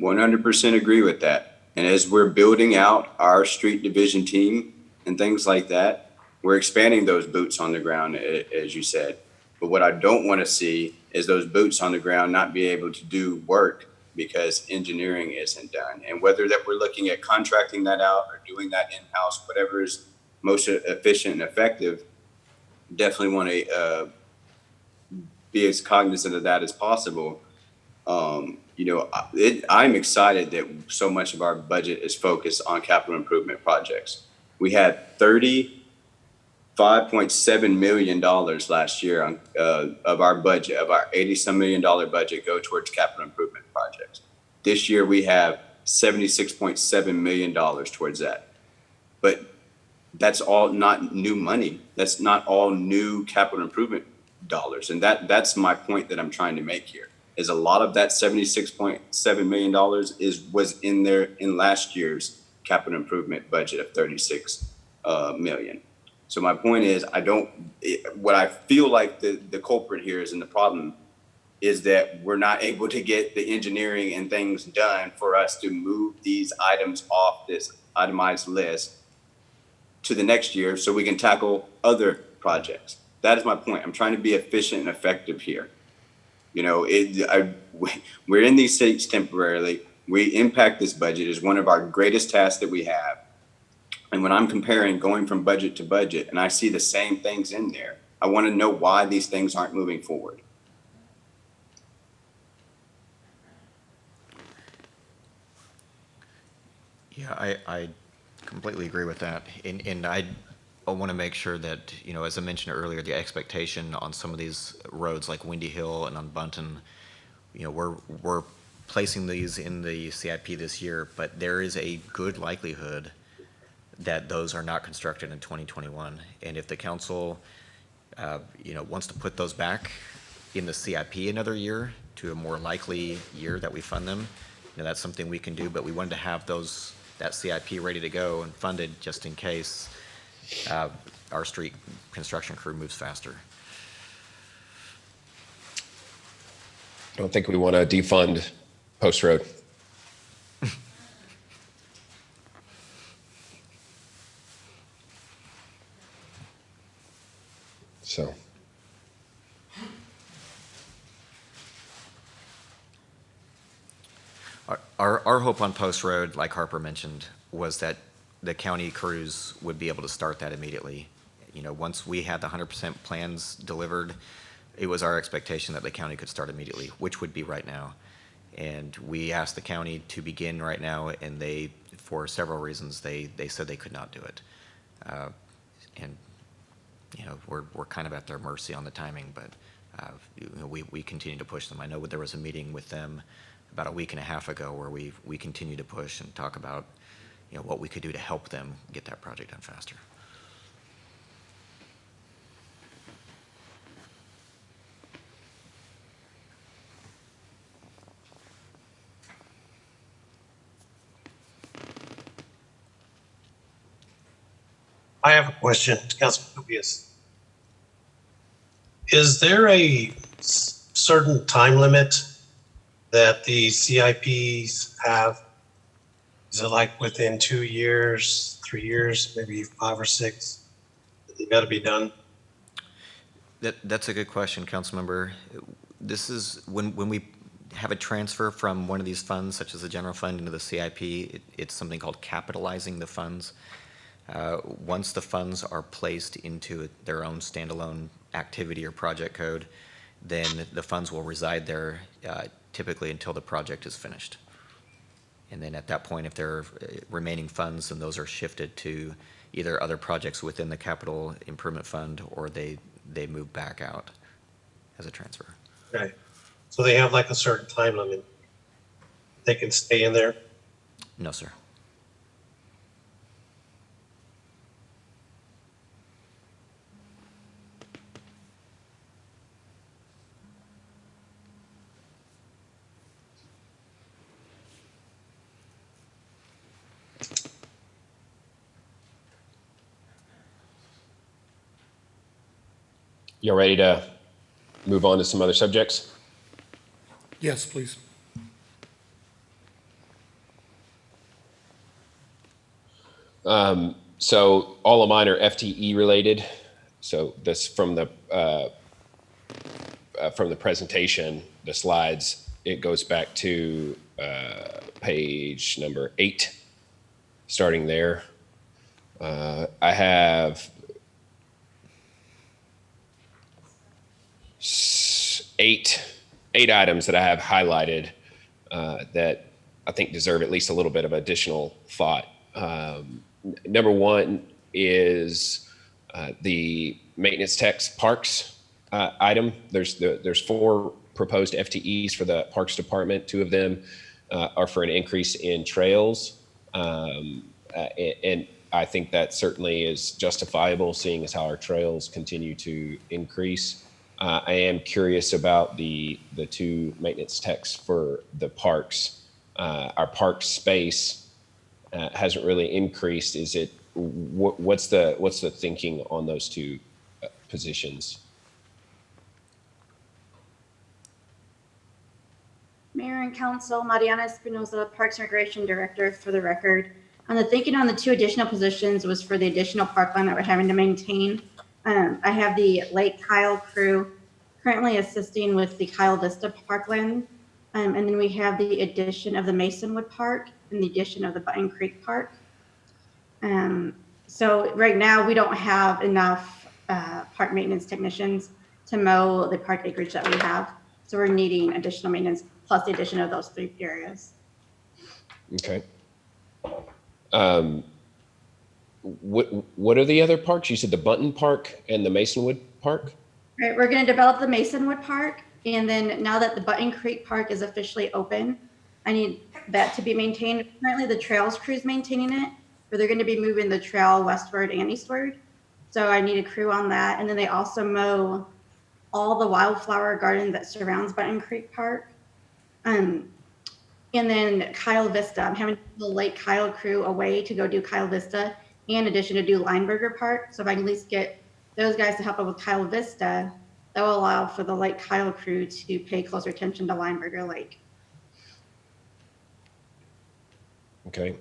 100% agree with that. And as we're building out our street division team and things like that, we're expanding those boots on the ground, as you said. But what I don't want to see is those boots on the ground not be able to do work because engineering isn't done. And whether that we're looking at contracting that out or doing that in-house, whatever is most efficient and effective, definitely want to be as cognizant of that as possible. I'm excited that so much of our budget is focused on capital improvement projects. We had $35.7 million last year on, of our budget, of our $80-some million budget, go towards capital improvement projects. This year we have $76.7 million towards that. But that's all not new money. That's not all new capital improvement dollars. And that's my point that I'm trying to make here. Is a lot of that $76.7 million was in there in last year's capital improvement budget of 36 million. So my point is, what I feel like the culprit here is, in the problem is that we're not able to get the engineering and things done for us to move these items off this itemized list to the next year so we can tackle other projects. That is my point. I'm trying to be efficient and effective here. We're in these seats temporarily. We impact this budget is one of our greatest tasks that we have. And when I'm comparing going from budget to budget and I see the same things in there, I want to know why these things aren't moving forward. Yeah, I completely agree with that. And I want to make sure that, as I mentioned earlier, the expectation on some of these roads like Windy Hill and on Bunton, we're placing these in the CIP this year, but there is a good likelihood that those are not constructed in 2021. And if the council, wants to put those back in the CIP another year to a more likely year that we fund them, that's something we can do, but we wanted to have that CIP ready to go and funded just in case our street construction crew moves faster. I don't think we want to defund Post Road. So. Our hope on Post Road, like Harper mentioned, was that the county crews would be able to start that immediately. Once we had the 100% plans delivered, it was our expectation that the county could start immediately, which would be right now. And we asked the county to begin right now, and they, for several reasons, they said they could not do it. And we're kind of at their mercy on the timing, but we continue to push them. I know there was a meeting with them about a week and a half ago where we continue to push and talk about what we could do to help them get that project done faster. I have a question, Councilman Tobias. Is there a certain time limit that the CIPs have? Is it like within 2 years, 3 years, maybe 5 or 6? They got to be done? That's a good question, Councilmember. This is when we have a transfer from one of these funds, such as the general fund, into the CIP, it's something called capitalizing the funds. Once the funds are placed into their own standalone activity or project code, then the funds will reside there typically until the project is finished. And then at that point, if there are remaining funds, then those are shifted to either other projects within the capital improvement fund, or they move back out as a transfer. Okay. So they have like a certain time limit. They can stay in there? No, sir. Y'all ready to move on to some other subjects? Yes, please. So all of mine are FTE related. So this from the presentation, the slides, it goes back to page number 8, starting there. I have 8 items that I have highlighted that I think deserve at least a little bit of additional thought. Number one is the maintenance techs parks item. There's 4 proposed FTEs for the Parks Department. 2 of them are for an increase in trails. And I think that certainly is justifiable, seeing as how our trails continue to increase. I am curious about the 2 maintenance techs for the parks. Our park space hasn't really increased. Is it, what's the thinking on those 2 positions? Mayor and Council, Mariana Espinoza, Parks and Recreation Director, for the record. The thinking on the 2 additional positions was for the additional parkland that we're having to maintain. I have the Lake Kyle crew currently assisting with the Kyle Vista parkland. And then we have the addition of the Masonwood Park and the addition of the Button Creek Park. So right now we don't have enough park maintenance technicians to mow the park acreage that we have. So we're needing additional maintenance plus the addition of those 3 areas. Okay. What are the other parks? You said the Bunton Park and the Masonwood Park? Right, we're going to develop the Masonwood Park, and then now that the Button Creek Park is officially open, I need that to be maintained. Currently, the Trails crew is maintaining it, but they're going to be moving the trail westward and eastward. So I need a crew on that, and then they also mow all the wildflower garden that surrounds Button Creek Park. And then Kyle Vista, I'm having the Lake Kyle crew away to go do Kyle Vista, in addition to do Lineberger Park. So if I can at least get those guys to help out with Kyle Vista, that will allow for the Lake Kyle crew to pay closer attention to Lineberger Lake. Okay.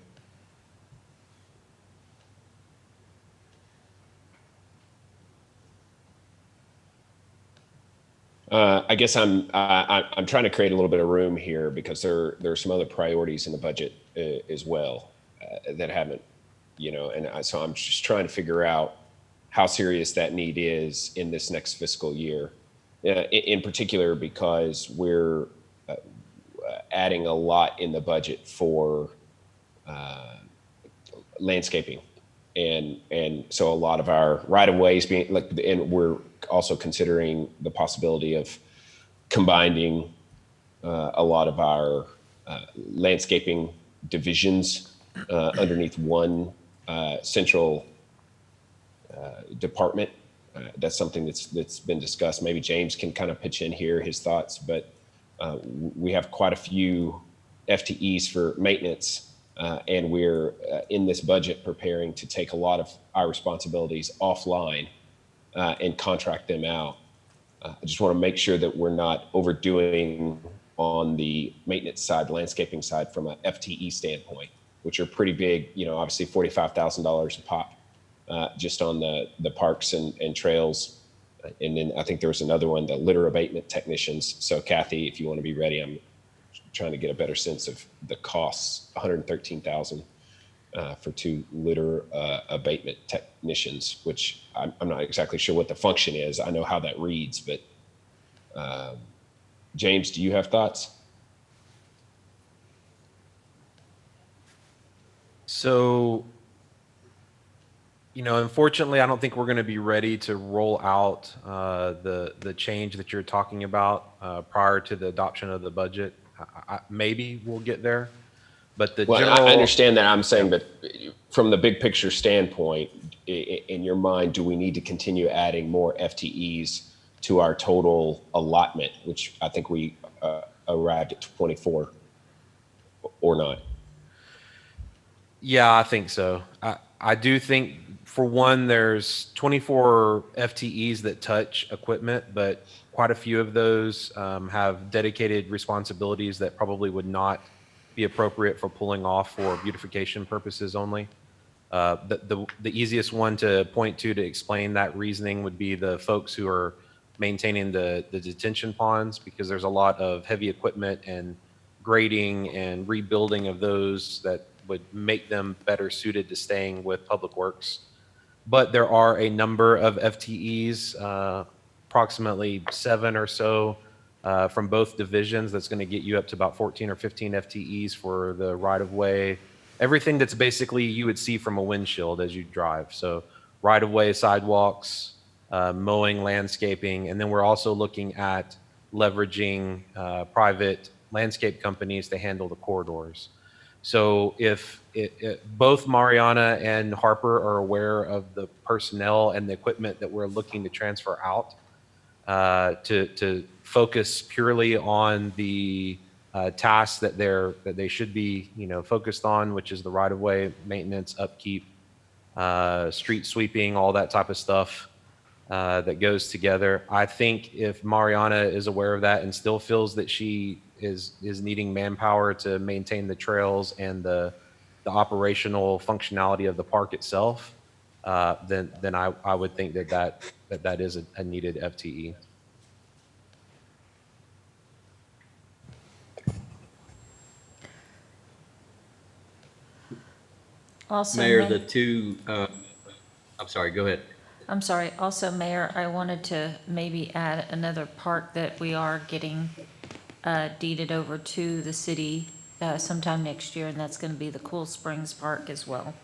I guess I'm trying to create a little bit of room here because there are some other priorities in the budget as well that haven't, so I'm just trying to figure out how serious that need is in this next fiscal year, in particular because we're adding a lot in the budget for landscaping, and so a lot of our right-of-ways being like, and we're also considering the possibility of combining a lot of our landscaping divisions underneath one central department. That's something that's been discussed. Maybe James can kind of pitch in here his thoughts, but we have quite a few FTEs for maintenance, and we're in this budget preparing to take a lot of our responsibilities offline and contract them out. I just want to make sure that we're not overdoing on the maintenance side, landscaping side from a FTE standpoint, which are pretty big, obviously $45,000 a pop just on the parks and trails. And then I think there was another one, the litter abatement technicians. So Kathy, if you want to be ready, I'm trying to get a better sense of the costs, $113,000 for 2 litter abatement technicians, which I'm not exactly sure what the function is. I know how that reads, but James, do you have thoughts? So, unfortunately, I don't think we're going to be ready to roll out the change that you're talking about prior to the adoption of the budget. Maybe we'll get there, but I understand that. I'm saying that from the big picture standpoint, in your mind, do we need to continue adding more FTEs to our total allotment, which I think we arrived at 24 or not? Yeah, I think so. I do think, for one, there's 24 FTEs that touch equipment, but quite a few of those have dedicated responsibilities that probably would not be appropriate for pulling off for beautification purposes only. The easiest one to point to explain that reasoning would be the folks who are maintaining the detention ponds, because there's a lot of heavy equipment and grading and rebuilding of those that would make them better suited to staying with Public Works. But there are a number of FTEs, approximately 7 or so, from both divisions. That's going to get you up to about 14 or 15 FTEs for the right of way. Everything that's basically you would see from a windshield as you drive. So right of way, sidewalks, mowing, landscaping, and then we're also looking at leveraging private landscape companies to handle the corridors. So if both Mariana and Harper are aware of the personnel and the equipment that we're looking to transfer out, to focus purely on the tasks that they should be, focused on, which is the right-of-way maintenance, upkeep, street sweeping, all that type of stuff that goes together. I think if Mariana is aware of that and still feels that she is needing manpower to maintain the trails and the operational functionality of the park itself, then I would think that is a needed FTE. Also, Mayor, the two, I'm sorry, go ahead. I'm sorry. Also, Mayor, I wanted to maybe add another park that we are getting deeded over to the city sometime next year, and that's going to be the Cool Springs Park as well.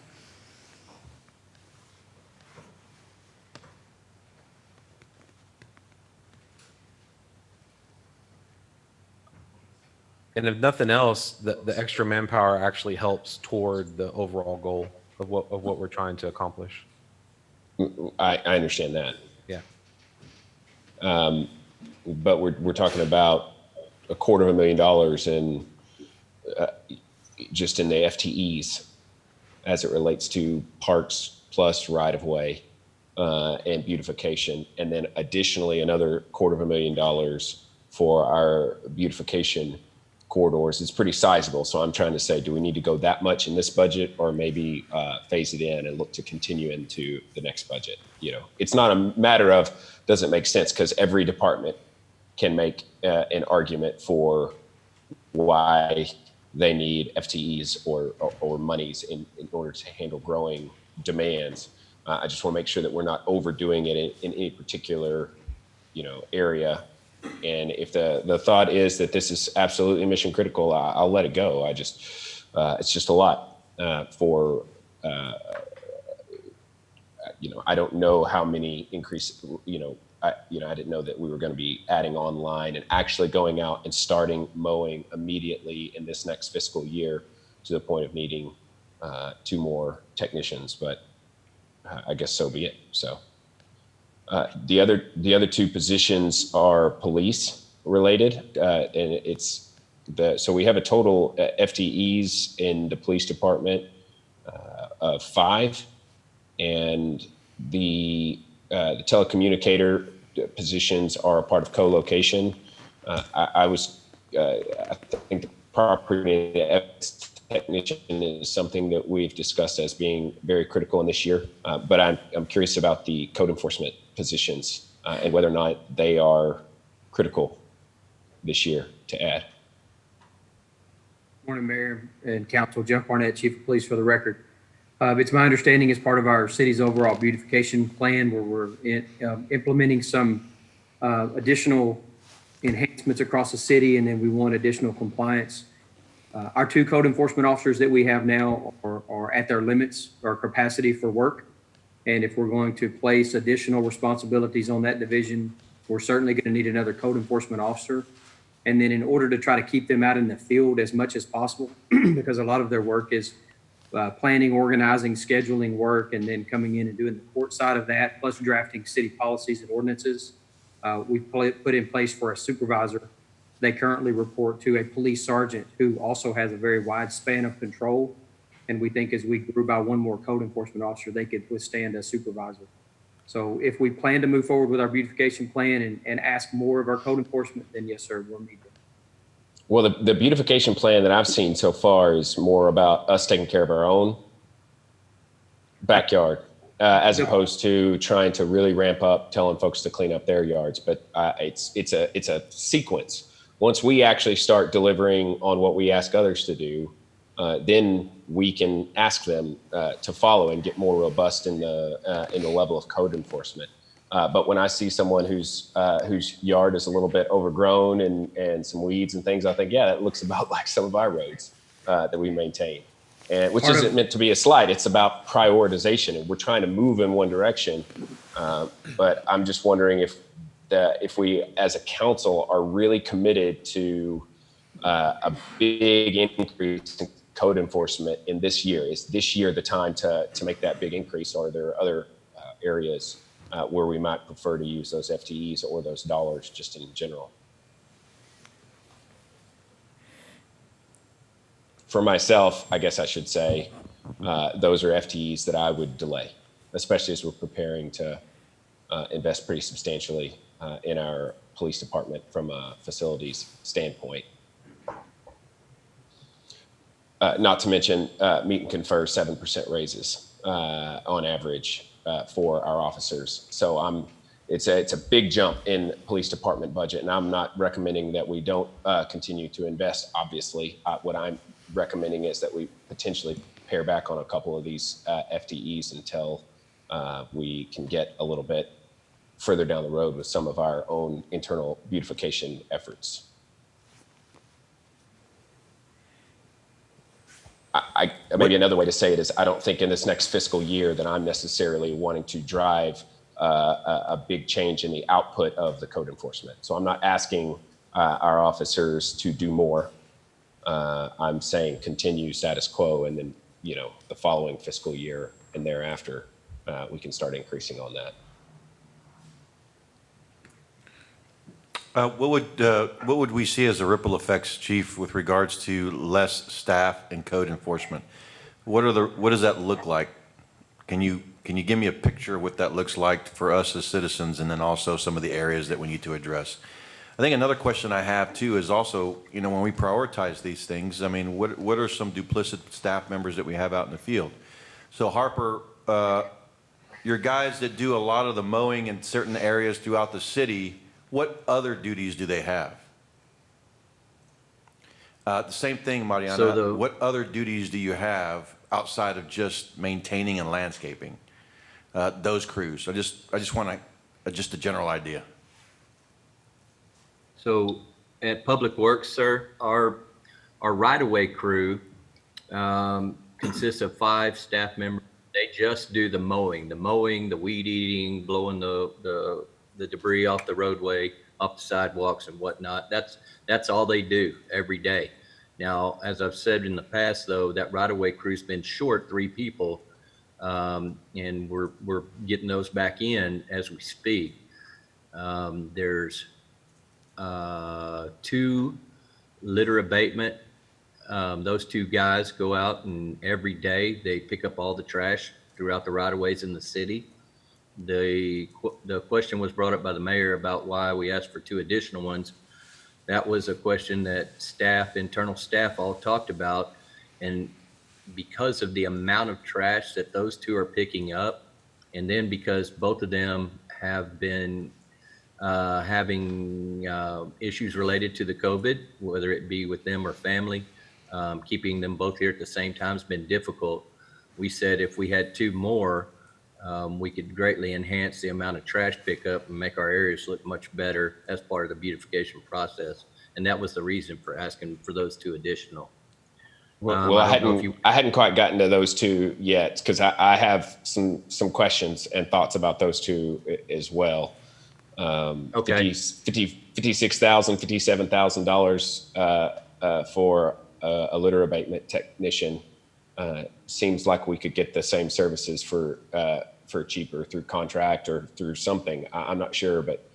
And if nothing else, the extra manpower actually helps toward the overall goal of what we're trying to accomplish. I understand that. Yeah. But we're talking about $250,000 in just in the FTEs as it relates to parks plus right of way and beautification, and then additionally another $250,000 for our beautification corridors. It's pretty sizable. So I'm trying to say, do we need to go that much in this budget, or maybe phase it in and look to continue into the next budget? It's not a matter of doesn't make sense, because every department can make an argument for why they need FTEs or monies in order to handle growing demands. I just want to make sure that we're not overdoing it in any particular, area. And if the thought is that this is absolutely mission critical, I'll let it go. It's just a lot for, I don't know how many increase, I didn't know that we were going to be adding online and actually going out and starting mowing immediately in this next fiscal year, to the point of needing 2 more technicians, but I guess so be it. So. The other 2 positions are police related, and so we have a total FTEs in the police department of 5, and the telecommunicator positions are a part of co-location. I think the property technician is something that we've discussed as being very critical in this year, but I'm curious about the code enforcement positions and whether or not they are critical this year to add. Morning, Mayor and Council. Jeff Barnett, Chief of Police, for the record. It's my understanding, as part of our city's overall beautification plan, where we're implementing some additional enhancements across the city, and then we want additional compliance. Our 2 code enforcement officers that we have now are at their limits or capacity for work. And if we're going to place additional responsibilities on that division, we're certainly going to need another code enforcement officer. And then in order to try to keep them out in the field as much as possible, because a lot of their work is planning, organizing, scheduling work, and then coming in and doing the court side of that, plus drafting city policies and ordinances, we've put in place for a supervisor. They currently report to a police sergeant who also has a very wide span of control. And we think as we grew by 1 more code enforcement officer, they could withstand a supervisor. So if we plan to move forward with our beautification plan and ask more of our code enforcement, then yes, sir, we'll need to. Well, the beautification plan that I've seen so far is more about us taking care of our own backyard, as opposed to trying to really ramp up telling folks to clean up their yards. But it's a sequence. Once we actually start delivering on what we ask others to do, then we can ask them to follow and get more robust in the level of code enforcement. But when I see someone whose yard is a little bit overgrown and some weeds and things, I think, yeah, that looks about like some of our roads that we maintain. And which isn't meant to be a slight. It's about prioritization, and we're trying to move in one direction. But I'm just wondering if we, as a council, are really committed to a big increase in code enforcement in this year. Is this year the time to make that big increase, or are there other areas where we might prefer to use those FTEs or those dollars just in general? For myself, I guess I should say, those are FTEs that I would delay, especially as we're preparing to invest pretty substantially in our police department from a facilities standpoint. Not to mention, meet and confer 7% raises on average for our officers. So it's a big jump in police department budget, and I'm not recommending that we don't continue to invest. Obviously, what I'm recommending is that we potentially pare back on a couple of these FTEs until we can get a little bit further down the road with some of our own internal beautification efforts. Maybe another way to say it is, I don't think in this next fiscal year that I'm necessarily wanting to drive a big change in the output of the code enforcement. So I'm not asking our officers to do more. I'm saying continue status quo, and then, the following fiscal year and thereafter, we can start increasing on that. What would we see as the ripple effects, Chief, with regards to less staff and code enforcement? What does that look like? Can you give me a picture of what that looks like for us as citizens, and then also some of the areas that we need to address? I think another question I have too is also, when we prioritize these things, I mean, what are some duplicit staff members that we have out in the field? So Harper, your guys that do a lot of the mowing in certain areas throughout the city, what other duties do they have? The same thing, Mariana. What other duties do you have outside of just maintaining and landscaping those crews? I just want just a general idea. So at Public Works, sir, our right-of-way crew consists of 5 staff members. They just do the mowing, the weed eating, blowing the debris off the roadway, off the sidewalks and whatnot. That's all they do every day. Now, as I've said in the past, though, that right-of-way crew's been short 3 people, and we're getting those back in as we speak. There's 2 litter abatement. Those 2 guys go out, and every day they pick up all the trash throughout the right-of-ways in the city. The question was brought up by the mayor about why we asked for 2 additional ones. That was a question that internal staff all talked about. And because of the amount of trash that those 2 are picking up, and then because both of them have been having issues related to the COVID, whether it be with them or family, keeping them both here at the same time has been difficult. We said if we had 2 more, we could greatly enhance the amount of trash pickup and make our areas look much better as part of the beautification process. And that was the reason for asking for those 2 additional. Well, I hadn't quite gotten to those 2 yet, because I have some questions and thoughts about those 2 as well. Okay. $56,000, $57,000 for a litter abatement technician seems like we could get the same services for cheaper through contract or through something. I'm not sure, but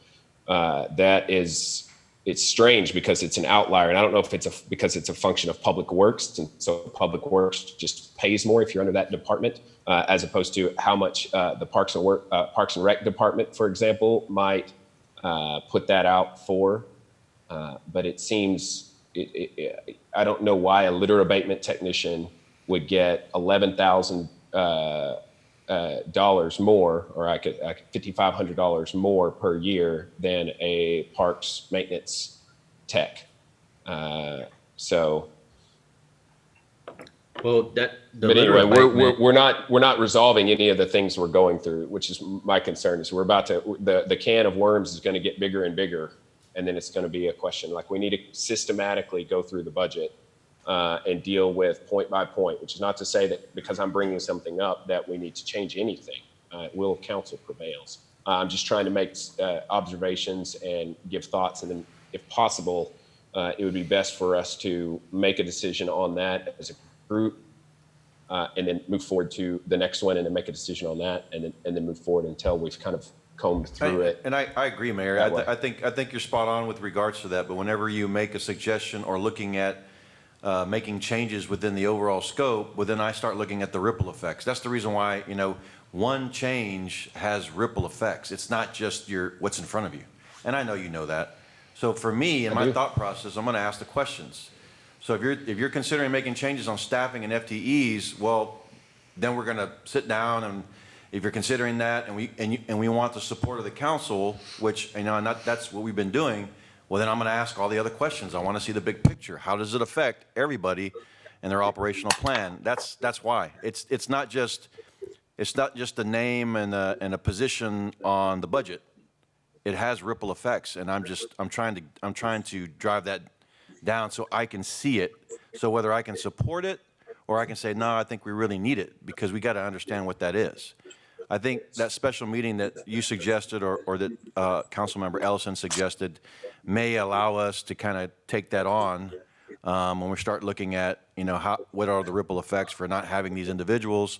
it's strange because it's an outlier, and I don't know if it's because it's a function of Public Works, and so Public Works just pays more if you're under that department, as opposed to how much the Parks and Rec department, for example, might put that out for. But it seems I don't know why a litter abatement technician would get $11,000 more, or I could $5,500 more per year than a parks maintenance tech. So Well, the But litter anyway, abatement- we're not resolving any of the things we're going through, which is my concern. Is we're about to the can of worms is going to get bigger and bigger, and then it's going to be a question like we need to systematically go through the budget and deal with point by point. Which is not to say that because I'm bringing something up that we need to change anything. Will of council prevails. I'm just trying to make observations and give thoughts, and then if possible, it would be best for us to make a decision on that as a group, and then move forward to the next one, and then make a decision on that, and then move forward until we've kind of combed through it. And I agree, Mayor. that way. I think you're spot on with regards to that. But whenever you make a suggestion or looking at making changes within the overall scope, well, then I start looking at the ripple effects. That's the reason why, one change has ripple effects. It's not just what's in front of you. And I know you know that. So for me, in my thought process, I'm going to ask the questions. So if you're considering making changes on staffing and FTEs, well, then we're going to sit down, and if you're considering that, and we want the support of the council, which that's what we've been doing. Well, then I'm going to ask all the other questions. I want to see the big picture. How does it affect everybody and their operational plan? That's why it's not just the name and a position on the budget. It has ripple effects, and I'm trying to drive that down so I can see it. So whether I can support it or I can say, no, I think we really need it, because we got to understand what that is. I think that special meeting that you suggested or that Councilmember Ellison suggested may allow us to kind of take that on when we start looking at, what are the ripple effects for not having these individuals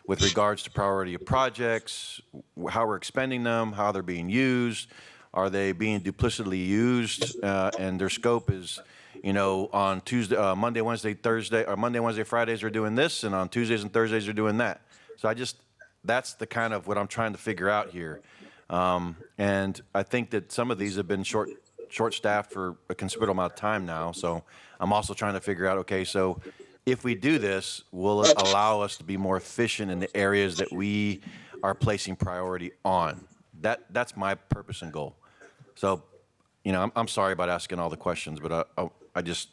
with regards to priority of projects, how we're expending them, how they're being used, are they being duplicitly used, and their scope is, on Tuesday, Monday, Wednesday, Thursday, or Monday, Wednesday, Fridays are doing this, and on Tuesdays and Thursdays are doing that. So that's the kind of what I'm trying to figure out here. And I think that some of these have been short-staffed for a considerable amount of time now. So I'm also trying to figure out, okay, so if we do this, will it allow us to be more efficient in the areas that we are placing priority on? That's my purpose and goal. So, I'm sorry about asking all the questions, but I just,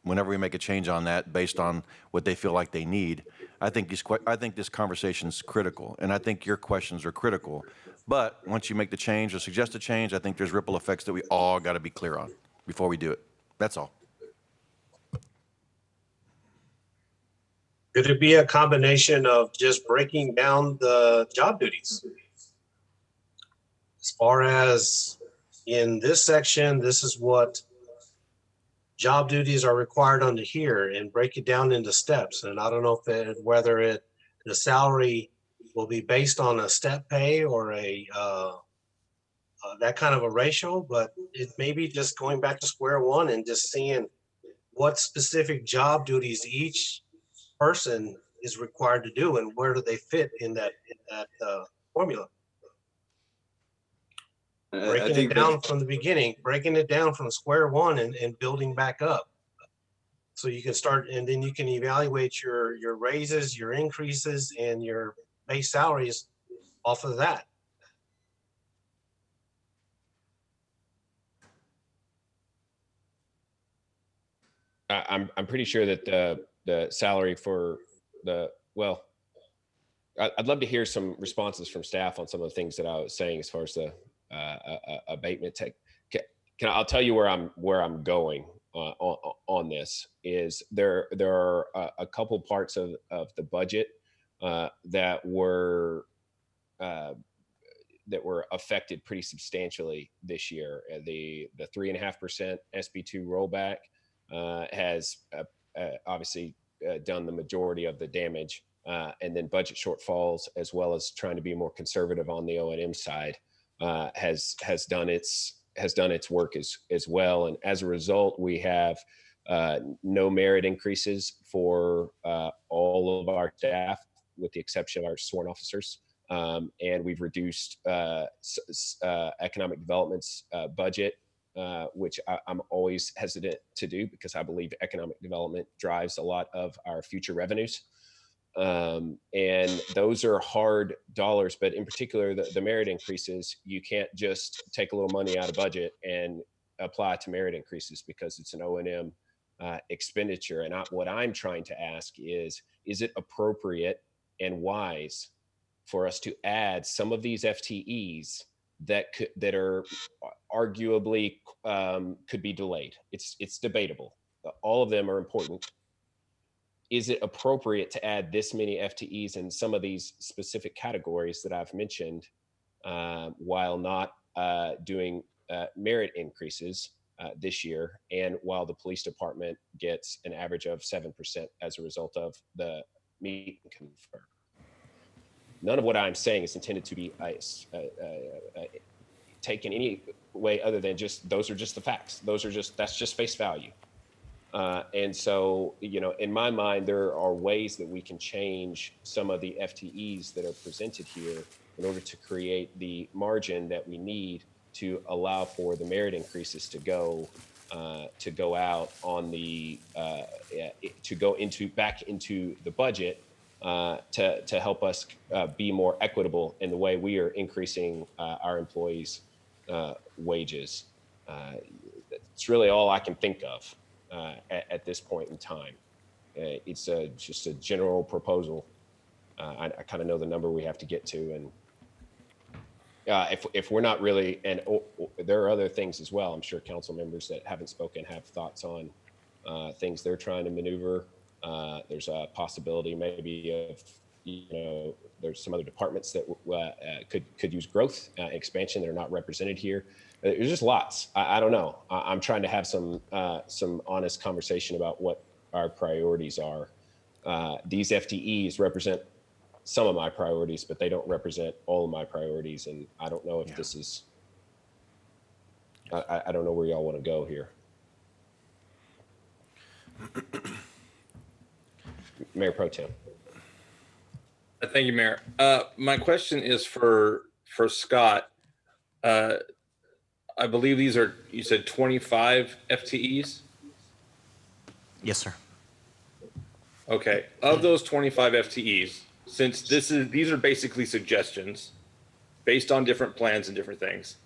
whenever we make a change on that based on what they feel like they need, I think this conversation is critical, and I think your questions are critical. But once you make the change or suggest a change, I think there's ripple effects that we all got to be clear on before we do it. That's all. Could it be a combination of just breaking down the job duties? As far as in this section, this is what job duties are required under here, and break it down into steps. And I don't know whether the salary will be based on a step pay or that kind of a ratio, but it may be just going back to square one and just seeing what specific job duties each person is required to do and where do they fit in that formula. Breaking it down from the beginning, breaking it down from square one and building back up. So you can start, and then you can evaluate your raises, your increases, and your base salaries off of that. I'm pretty sure that the salary for I'd love to hear some responses from staff on some of the things that I was saying as far as the abatement tech. I'll tell you where I'm going on this is there are a couple parts of the budget that were affected pretty substantially this year. The 3.5% SB2 rollback has obviously done the majority of the damage, and then budget shortfalls, as well as trying to be more conservative on the O&M side, has done its work as well. And as a result, we have no merit increases for all of our staff, with the exception of our sworn officers. And we've reduced economic development's budget, which I'm always hesitant to do because I believe economic development drives a lot of our future revenues. And those are hard dollars, but in particular, the merit increases, you can't just take a little money out of budget and apply to merit increases because it's an O&M expenditure. And what I'm trying to ask is it appropriate and wise for us to add some of these FTEs that are arguably could be delayed? It's debatable. All of them are important. Is it appropriate to add this many FTEs in some of these specific categories that I've mentioned, while not doing merit increases this year, and while the police department gets an average of 7% as a result of the meet and confer? None of what I'm saying is intended to be taken any way other than just those are just the facts. That's just face value. And so, in my mind, there are ways that we can change some of the FTEs that are presented here in order to create the margin that we need to allow for the merit increases to go out on the to go back into the budget to help us be more equitable in the way we are increasing our employees' wages. It's really all I can think of at this point in time. It's just a general proposal. I kind of know the number we have to get to, and if we're not really, and there are other things as well. I'm sure council members that haven't spoken have thoughts on things they're trying to maneuver. There's a possibility maybe of, there's some other departments that could use growth, expansion that are not represented here. There's just lots. I don't know. I'm trying to have some honest conversation about what our priorities are. These FTEs represent some of my priorities, but they don't represent all of my priorities. And I don't know if this is, I don't know where y'all want to go here. Mayor Pro Tem. Thank you, Mayor. My question is for Scott. I believe these are, you said 25 FTEs? Yes, sir. Okay. Of those 25 FTEs, since these are basically suggestions based on different plans and different things,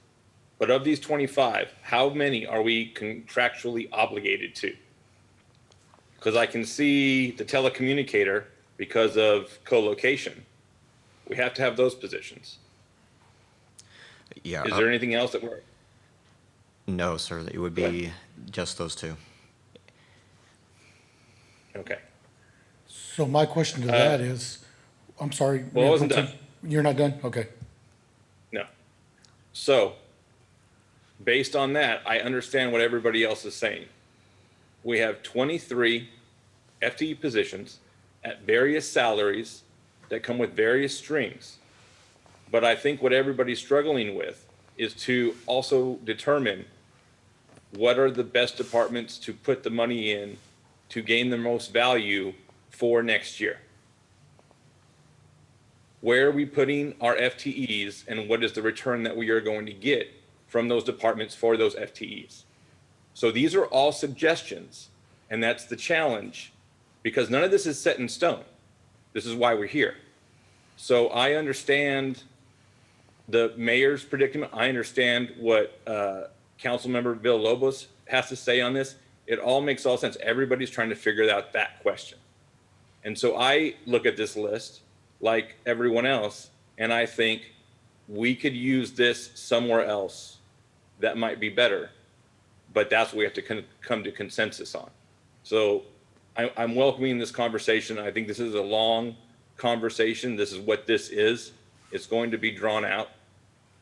but of these 25, how many are we contractually obligated to? Because I can see the telecommunicator, because of co-location, we have to have those positions. Yeah. Is there anything else that we're? No, sir. It would be just those two. Okay. So my question to that is, I'm sorry. Well, I wasn't done. You're not done? Okay. No. So, based on that, I understand what everybody else is saying. We have 23 FTE positions at various salaries that come with various strings. But I think what everybody's struggling with is to also determine what are the best departments to put the money in to gain the most value for next year. Where are we putting our FTEs, and what is the return that we are going to get from those departments for those FTEs? So these are all suggestions, and that's the challenge, because none of this is set in stone. This is why we're here. So I understand the mayor's predicament. I understand what Councilmember Villalobos has to say on this. It all makes all sense. Everybody's trying to figure out that question. And so I look at this list like everyone else, and I think we could use this somewhere else that might be better, but that's what we have to come to consensus on. So I'm welcoming this conversation. I think this is a long conversation. This is what this is. It's going to be drawn out.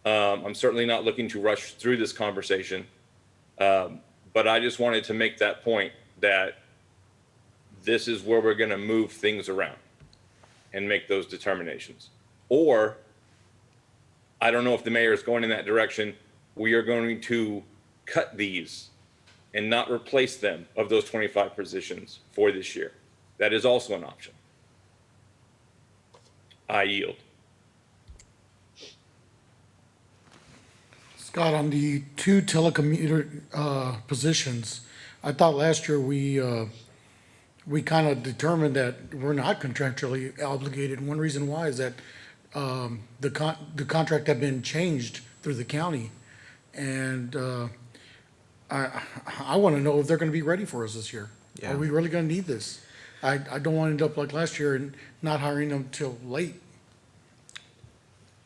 I'm certainly not looking to rush through this conversation, but I just wanted to make that point that this is where we're going to move things around and make those determinations. Or, I don't know if the mayor is going in that direction, we are going to cut these and not replace them of those 25 positions for this year. That is also an option. I yield. Scott, on the two telecommuter positions, I thought last year we kind of determined that we're not contractually obligated. One reason why is that the contract had been changed through the county, and I want to know if they're going to be ready for us this year. Yeah. Are we really gonna need this? I don't want to end up like last year and not hiring them till late.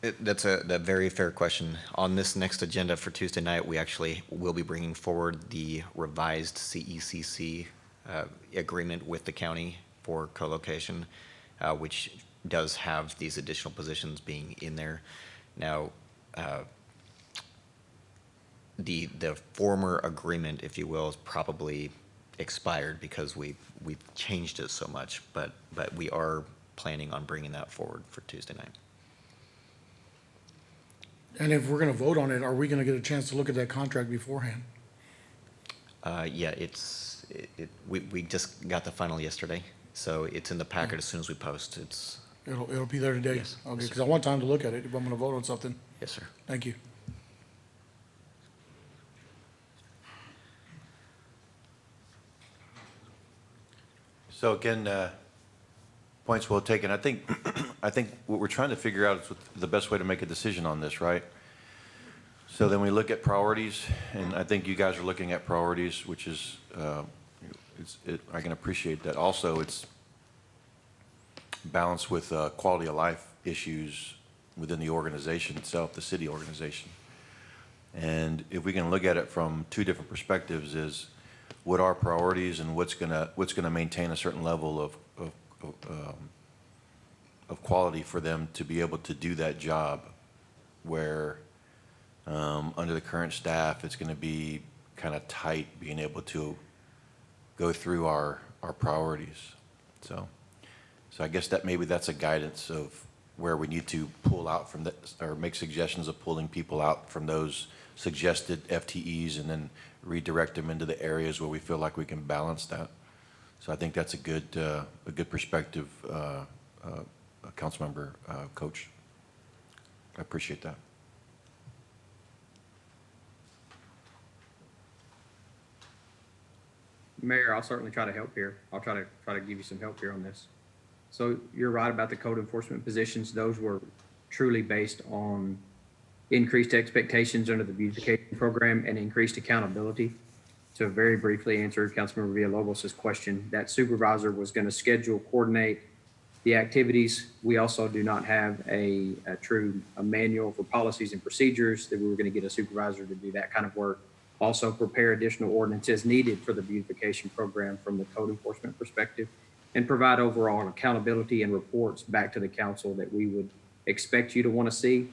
That's a very fair question. On this next agenda for Tuesday night, we actually will be bringing forward the revised CECC agreement with the county for co-location, which does have these additional positions being in there. Now, the former agreement, if you will, is probably expired because we've changed it so much, but we are planning on bringing that forward for Tuesday night. And if we're gonna vote on it, are we gonna get a chance to look at that contract beforehand? Yeah, we just got the final yesterday, so it's in the packet as soon as we post. It'll be there today? Yes. Okay, Yes, because I want time to look at it if I'm gonna vote on something. Yes, sir. Thank you. So again, points well taken. I think what we're trying to figure out is what the best way to make a decision on this, right? So then we look at priorities, and I think you guys are looking at priorities, which is, I can appreciate that. Also, it's balanced with quality of life issues within the organization itself, the city organization. And if we can look at it from two different perspectives, is what are priorities and what's gonna maintain a certain level of quality for them to be able to do that job, where under the current staff, it's gonna be kind of tight being able to go through our priorities. So I guess that maybe that's a guidance of where we need to pull out from that, or make suggestions of pulling people out from those suggested FTEs and then redirect them into the areas where we feel like we can balance that. So I think that's a good perspective, Councilmember Coach. I appreciate that. Mayor, I'll certainly try to help here. I'll try to give you some help here on this. So you're right about the code enforcement positions. Those were truly based on increased expectations under the beautification program and increased accountability. To very briefly answer Councilmember Villalobos's question, that supervisor was going to schedule, coordinate the activities. We also do not have a true manual for policies and procedures that we were going to get a supervisor to do that kind of work. Also prepare additional ordinances needed for the beautification program from the code enforcement perspective, and provide overall accountability and reports back to the council that we would expect you to want to see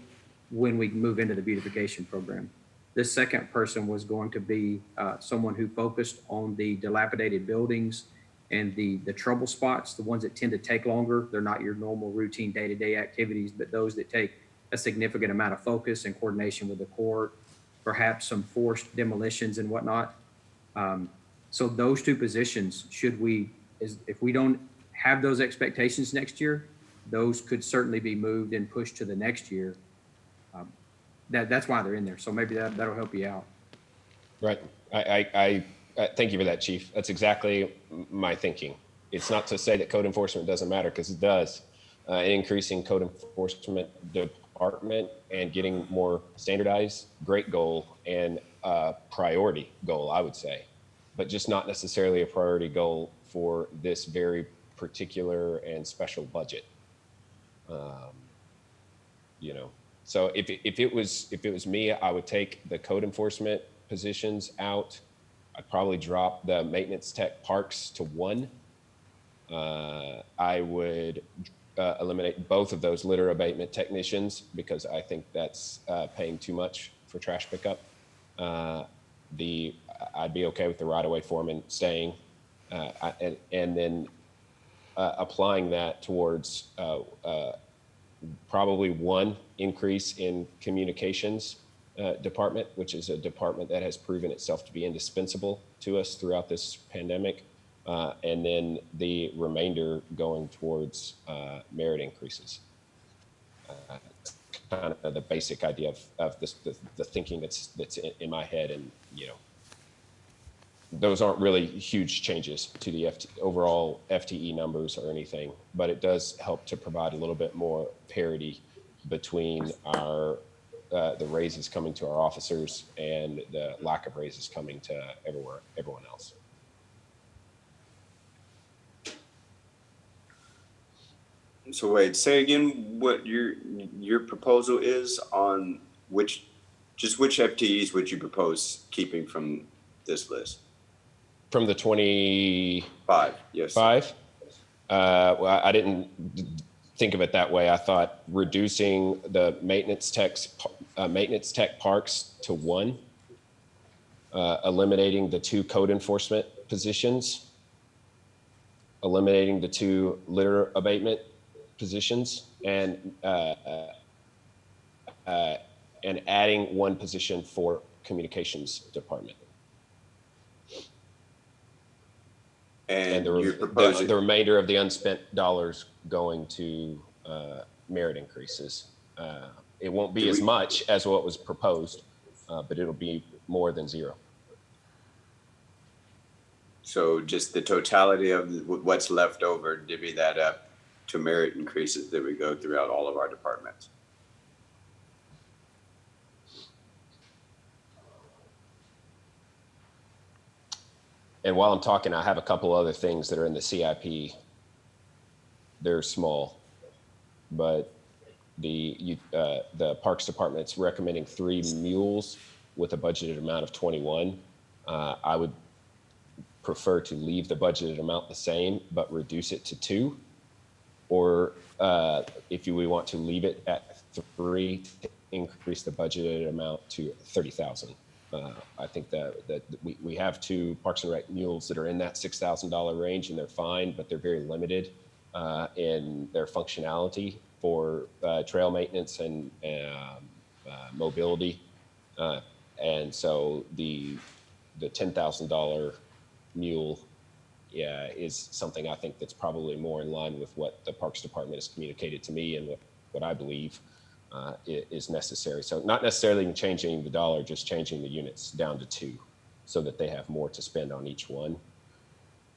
when we move into the beautification program. This second person was going to be someone who focused on the dilapidated buildings and the trouble spots, the ones that tend to take longer. They're not your normal routine day-to-day activities, but those that take a significant amount of focus and coordination with the court, perhaps some forced demolitions and whatnot. So those two positions, if we don't have those expectations next year, those could certainly be moved and pushed to the next year. That's why they're in there. So maybe that'll help you out. Right. I thank you for that, Chief. That's exactly my thinking. It's not to say that code enforcement doesn't matter, because it does. Increasing code enforcement department and getting more standardized, great goal and priority goal, I would say, but just not necessarily a priority goal for this very particular and special budget. So if it was me, I would take the code enforcement positions out. I'd probably drop the maintenance tech parks to 1. I would eliminate both of those litter abatement technicians, because I think that's paying too much for trash pickup. I'd be okay with the right-of-way foreman staying, and then applying that towards probably 1 increase in communications department, which is a department that has proven itself to be indispensable to us throughout this pandemic. And then the remainder going towards merit increases. Kind of the basic idea of this, the thinking that's in my head, and those aren't really huge changes to the overall FTE numbers or anything, but it does help to provide a little bit more parity between our the raises coming to our officers and the lack of raises coming to everyone else. So wait, say again what your proposal is on which FTEs would you propose keeping from this list? From the 25? Yes. Well, I didn't think of it that way. I thought reducing the maintenance tech parks to 1, eliminating the 2 code enforcement positions, eliminating the 2 litter abatement positions, and adding 1 position for communications department. And the remainder of the unspent dollars going to merit increases. It won't be as much as what was proposed, but it'll be more than 0. So just the totality of what's left over, divvy that up to merit increases that we go throughout all of our departments. And while I'm talking, I have a couple other things that are in the CIP. They're small, but the Parks Department's recommending 3 mules with a budgeted amount of 21. I would prefer to leave the budgeted amount the same, but reduce it to 2. Or if we want to leave it at 3, to increase the budgeted amount to 30,000. I think that we have 2 Parks and Rec mules that are in that $6,000 range, and they're fine, but they're very limited in their functionality for trail maintenance and mobility. And so the $10,000 mule is something I think that's probably more in line with what the Parks Department has communicated to me and what I believe is necessary. So not necessarily changing the dollar, just changing the units down to 2 so that they have more to spend on each one.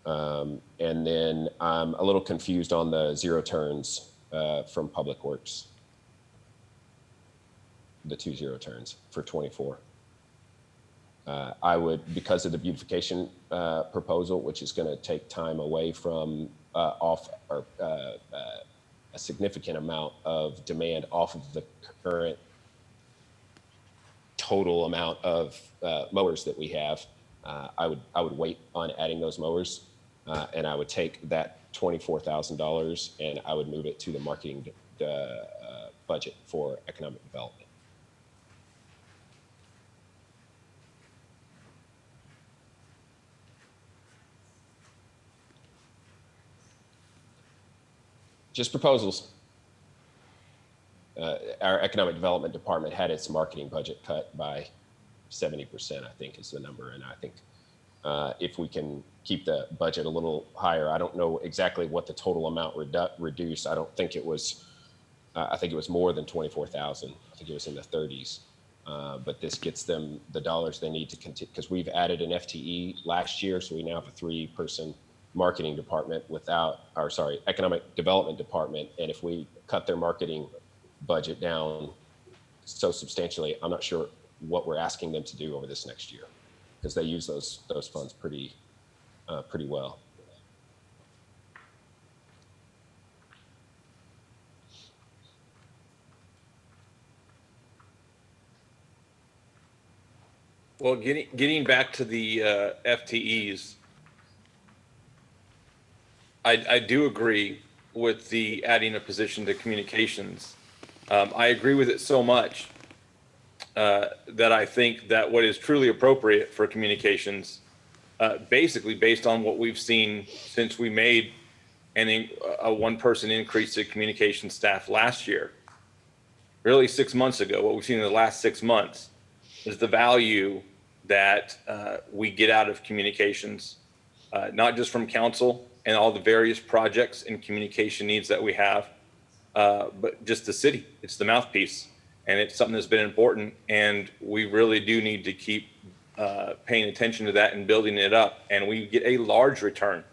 And then I'm a little confused on the 0 turns from Public Works. The 2 0 turns for 24. I would, because of the beautification proposal, which is going to take time away from a significant amount of demand off of the current total amount of mowers that we have, I would wait on adding those mowers, and I would take that $24,000 and I would move it to the marketing budget for economic development. Just proposals. Our economic development department had its marketing budget cut by 70%, I think is the number. And I think if we can keep the budget a little higher, I don't know exactly what the total amount reduced. I don't think it was, I think it was more than 24,000. I think it was in the 30s. But this gets them the dollars they need to continue, because we've added an FTE last year. So we now have a 3-person marketing department economic development department. And if we cut their marketing budget down so substantially, I'm not sure what we're asking them to do over this next year, because they use those funds pretty well. Well, getting back to the FTEs, I do agree with the adding a position to communications. I agree with it so much that I think that what is truly appropriate for communications, basically based on what we've seen since we made a 1-person increase to communication staff last year, really 6 months ago, what we've seen in the last 6 months is the value that we get out of communications, not just from council and all the various projects and communication needs that we have, but just the city. It's the mouthpiece, and it's something that's been important, and we really do need to keep paying attention to that and building it up. And we get a large return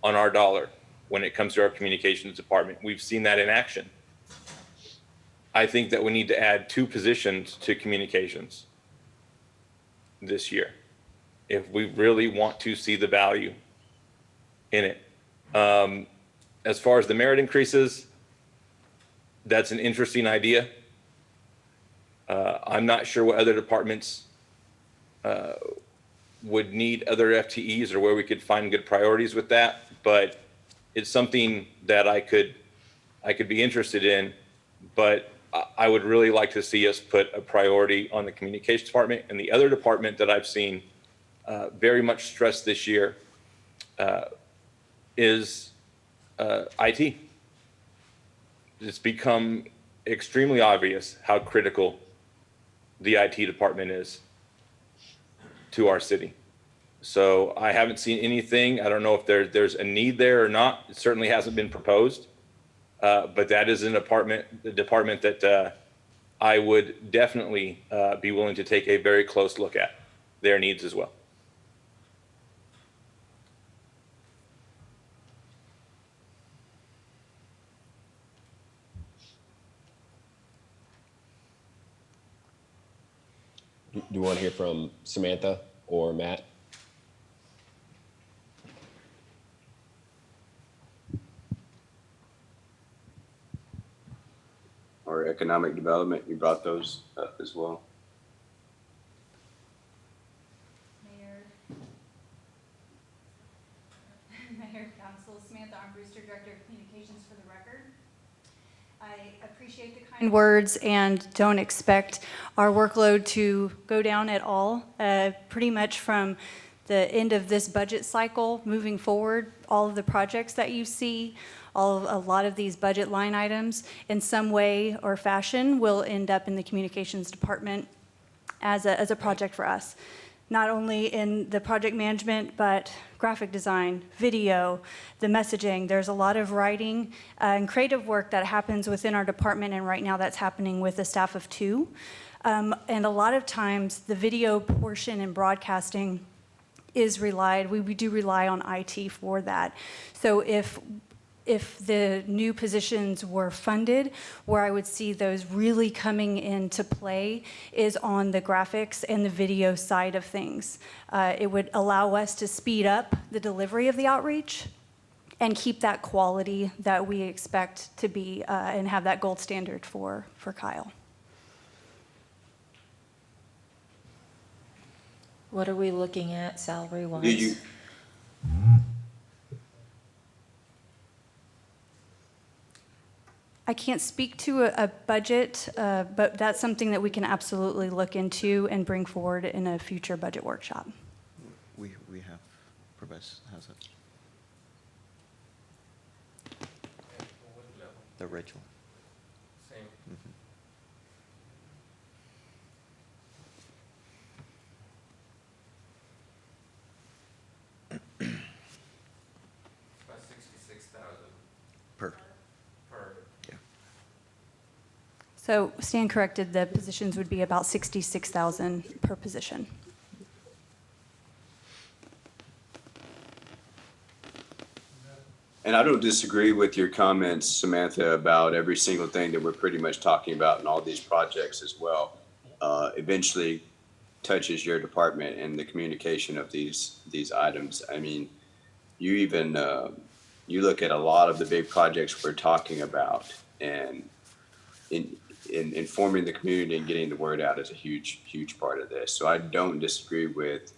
on our dollar when it comes to our communications department. We've seen that in action. I think that we need to add 2 positions to communications this year if we really want to see the value in it. As far as the merit increases, that's an interesting idea. I'm not sure what other departments would need other FTEs or where we could find good priorities with that, but it's something that I could be interested in, but I would really like to see us put a priority on the communications department. And the other department that I've seen very much stressed this year is IT. It's become extremely obvious how critical the IT department is to our city. So I haven't seen anything. I don't know if there's a need there or not. It certainly hasn't been proposed. But that is the department that I would definitely be willing to take a very close look at their needs as well. Do you want to hear from Samantha or Matt? Or economic development, you brought those up as well. Mayor, Council, Samantha Armbruster, Director of Communications for the record. I appreciate the kind words and don't expect our workload to go down at all. Pretty much from the end of this budget cycle moving forward, all of the projects that you see, a lot of these budget line items in some way or fashion will end up in the communications department as a project for us. Not only in the project management, but graphic design, video, the messaging. There's a lot of writing and creative work that happens within our department, and right now that's happening with a staff of 2. And a lot of times the video portion and broadcasting is we do rely on IT for that. So if the new positions were funded, where I would see those really coming into play is on the graphics and the video side of things. It would allow us to speed up the delivery of the outreach and keep that quality that we expect to be and have that gold standard for Kyle. What are we looking at salary-wise? Do you, I can't speak to a budget, but that's something that we can absolutely look into and bring forward in a future budget workshop. We have, Prabhas has it. The Rachel. Same. Mhm. About 66,000 Per. per. Yeah. So stand corrected, the positions would be about 66,000 per position. and I don't disagree with your comments, Samantha, about every single thing that we're pretty much talking about in all these projects as well. Eventually touches your department and the communication of these items. I mean, you even you look at a lot of the big projects we're talking about, and in informing the community and getting the word out is a huge part of this. So I don't disagree with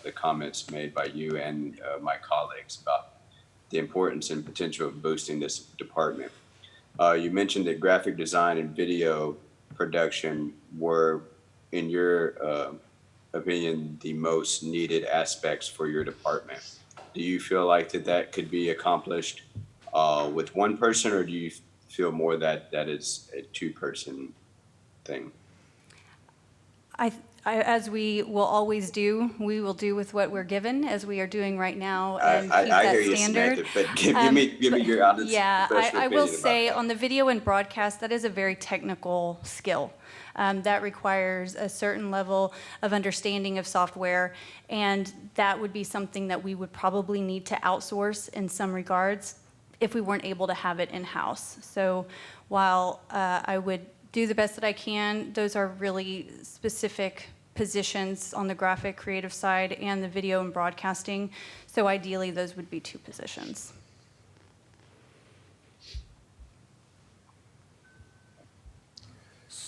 the comments made by you and my colleagues about the importance and potential of boosting this department. You mentioned that graphic design and video production were, in your opinion, the most needed aspects for your department. Do you feel like that could be accomplished with one person, or do you feel more that is a 2-person thing? As we will always do, we will do with what we're given, as we are doing right now, and keep I that hear you, standard. Samantha, but give me your honest Yeah, professional I will opinion about say that. on the video and broadcast, that is a very technical skill. That requires a certain level of understanding of software, and that would be something that we would probably need to outsource in some regards if we weren't able to have it in-house. So while I would do the best that I can, those are really specific positions on the graphic creative side and the video and broadcasting. So ideally, those would be 2 positions.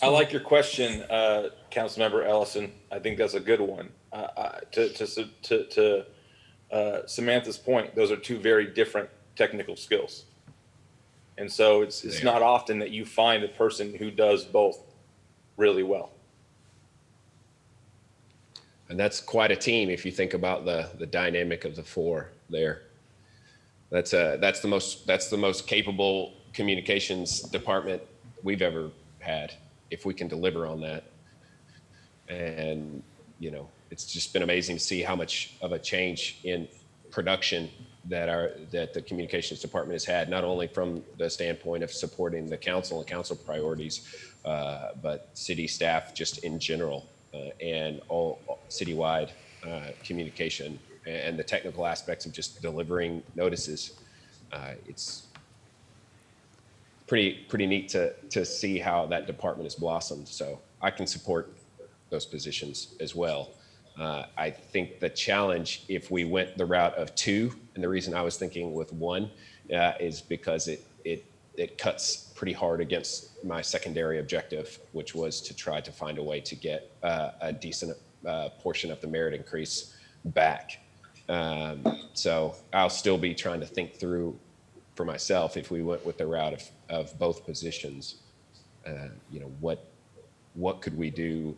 I like your question, Councilmember Ellison. I think that's a good one. To Samantha's point, those are two very different technical skills. And so it's not often that you find a person who does both really well. And that's quite a team if you think about the dynamic of the four there. That's the most capable communications department we've ever had, if we can deliver on that. And you know, it's just been amazing to see how much of a change in production that the communications department has had, not only from the standpoint of supporting the council and council priorities, but city staff just in general, and all citywide communication and the technical aspects of just delivering notices. It's pretty neat to see how that department has blossomed. So I can support those positions as well. I think the challenge, if we went the route of two, and the reason I was thinking with one, is because it cuts pretty hard against my secondary objective, which was to try to find a way to get a decent portion of the merit increase back. So I'll still be trying to think through for myself, if we went with the route of both positions, you know, what could we do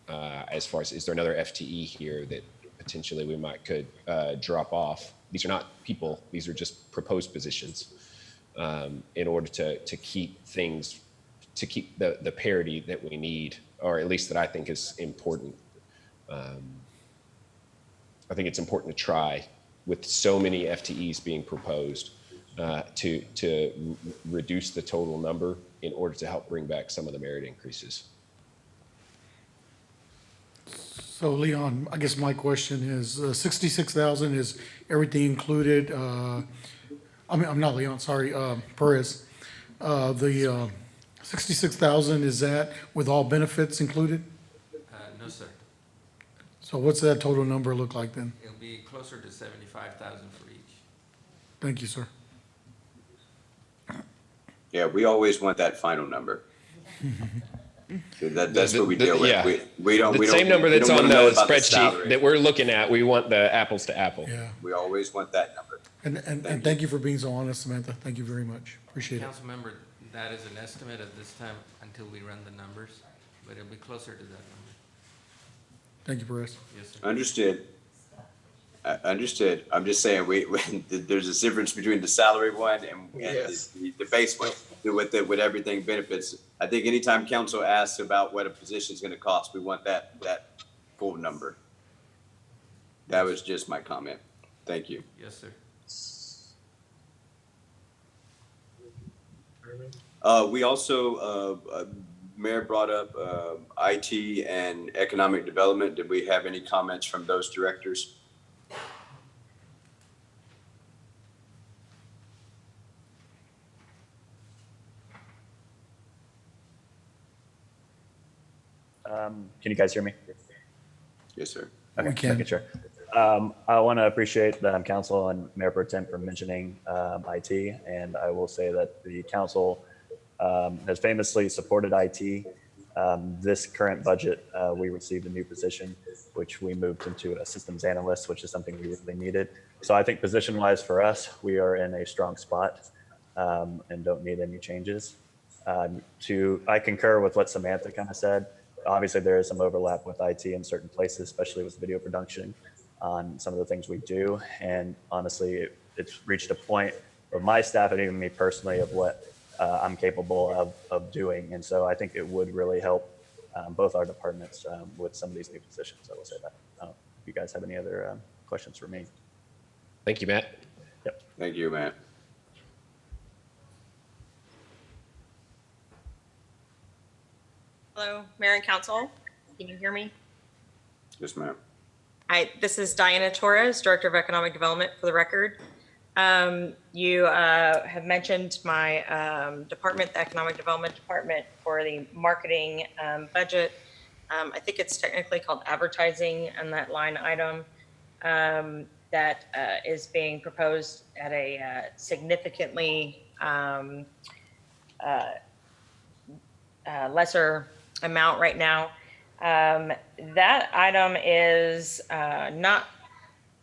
as far as, is there another FTE here that potentially we could drop off? These are not people, these are just proposed positions, in order to keep things, to keep the parity that we need, or at least that I think is important. I think it's important to try, with so many FTEs being proposed, to reduce the total number in order to help bring back some of the merit increases. So Leon, I guess my question is, 66,000 is everything included? I mean, I'm not Leon, sorry, Perez. The 66,000, is that with all benefits included? No, sir. So what's that total number look like then? It'll be closer to 75,000 for each. Thank you, sir. Yeah, we always want that final number. That's what we deal with. Yeah. We don't. The same number that's on the spreadsheet salary. that we're looking at, we want the apples to apple. Yeah. We always want that number. And thank you for being so honest, Samantha. Thank you very much. Appreciate it. Council member, that is an estimate at this time until we run the numbers, but it'll be closer to that number. Thank you, Perez. Yes, sir. Understood. Understood. I'm just saying, there's a difference between the salary one and the base one with everything benefits. I think anytime council asks about what a position is going to cost, we want that full number. That was just my comment. Thank you. Yes, sir. We also, Mayor brought up IT and economic development. Did we have any comments from those directors? Can you guys hear me? Yes, sir. Okay, We can. making sure. I want to appreciate the council and Mayor Pro Tem for mentioning IT, and I will say that the council has famously supported IT. This current budget, we received a new position, which we moved into a systems analyst, which is something we really needed. So I think position-wise for us, we are in a strong spot and don't need any changes. I concur with what Samantha kind of said. Obviously, there is some overlap with IT in certain places, especially with video production on some of the things we do. And honestly, it's reached a point of my staff and even me personally of what I'm capable of doing. And so I think it would really help both our departments with some of these new positions. I will say that. If you guys have any other questions for me. Thank you, Matt. Yep. Thank you, Matt. Hello, Mayor and Council. Can you hear me? Yes, ma'am. Hi, this is Diana Torres, Director of Economic Development, for the record. You have mentioned my department, the Economic Development Department, for the marketing budget. I think it's technically called advertising, and that line item that is being proposed at a significantly lesser amount right now. That item is not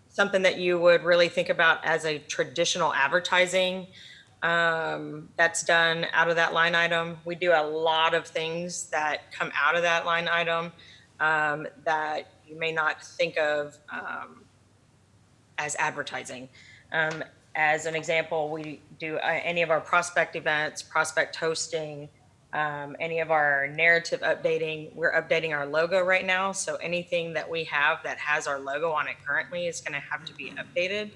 something that you would really think about as a traditional advertising that's done out of that line item. We do a lot of things that come out of that line item that you may not think of as advertising. As an example, we do any of our prospect events, prospect hosting, any of our narrative updating. We're updating our logo right now. So anything that we have that has our logo on it currently is going to have to be updated.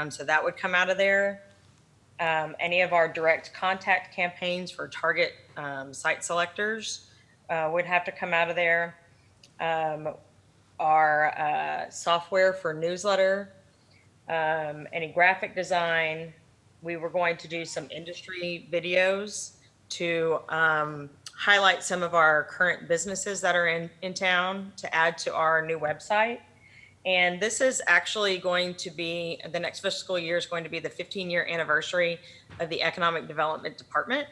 So that would come out of there. Any of our direct contact campaigns for target site selectors would have to come out of there. Our software for newsletter, any graphic design. We were going to do some industry videos to highlight some of our current businesses that are in town to add to our new website. And this is actually going to be, the next fiscal year is going to be the 15-year anniversary of the Economic Development Department.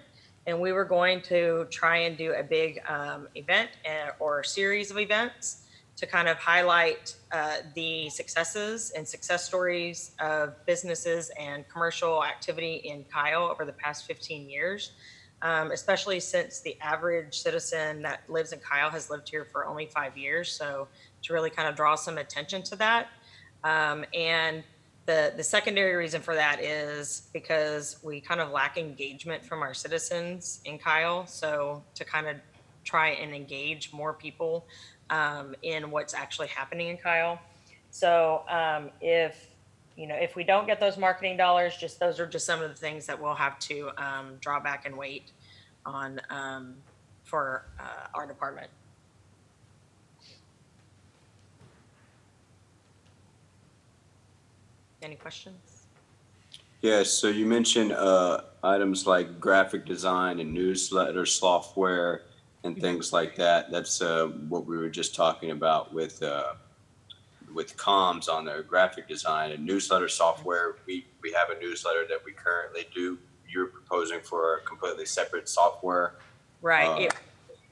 And we were going to try and do a big event or a series of events to kind of highlight the successes and success stories of businesses and commercial activity in Kyle over the past 15 years, especially since the average citizen that lives in Kyle has lived here for only 5 years. So to really kind of draw some attention to that. And the secondary reason for that is because we kind of lack engagement from our citizens in Kyle. So to kind of try and engage more people in what's actually happening in Kyle. So if we don't get those marketing dollars, those are just some of the things that we'll have to draw back and wait on for our department. Any questions? Yes, so you mentioned items like graphic design and newsletter software and things like that. That's what we were just talking about with comms on their graphic design and newsletter software. We have a newsletter that we currently do. You're proposing for a completely separate software. Right.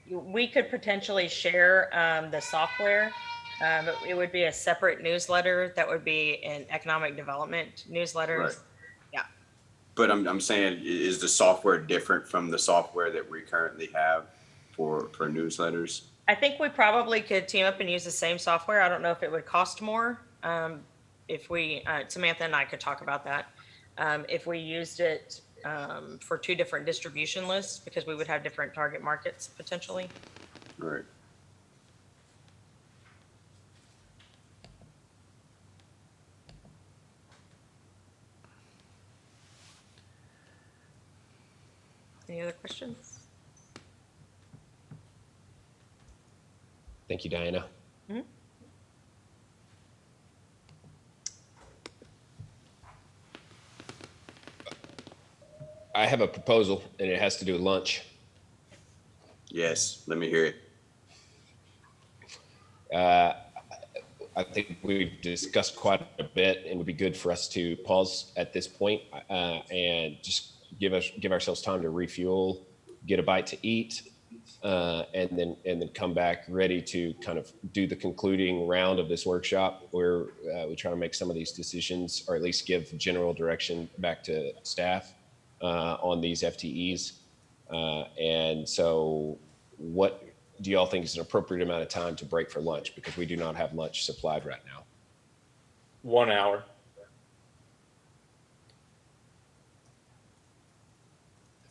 We could potentially share the software. But it would be a separate newsletter that would be an economic development newsletter. Right. Yeah. But I'm saying, is the software different from the software that we currently have for newsletters? I think we probably could team up and use the same software. I don't know if it would cost more. If we, Samantha and I could talk about that. If we used it for 2 different distribution lists, because we would have different target markets potentially. Right. Any other questions? Thank you, Diana. Mm-hmm. I have a proposal, and it has to do with lunch. Yes, let me hear it. I think we've discussed quite a bit, and it would be good for us to pause at this point and just give ourselves time to refuel, get a bite to eat, and then come back ready to kind of do the concluding round of this workshop where we try to make some of these decisions, or at least give general direction back to staff on these FTEs. And so what do y'all think is an appropriate amount of time to break for lunch? Because we do not have lunch supplied right now. 1 hour.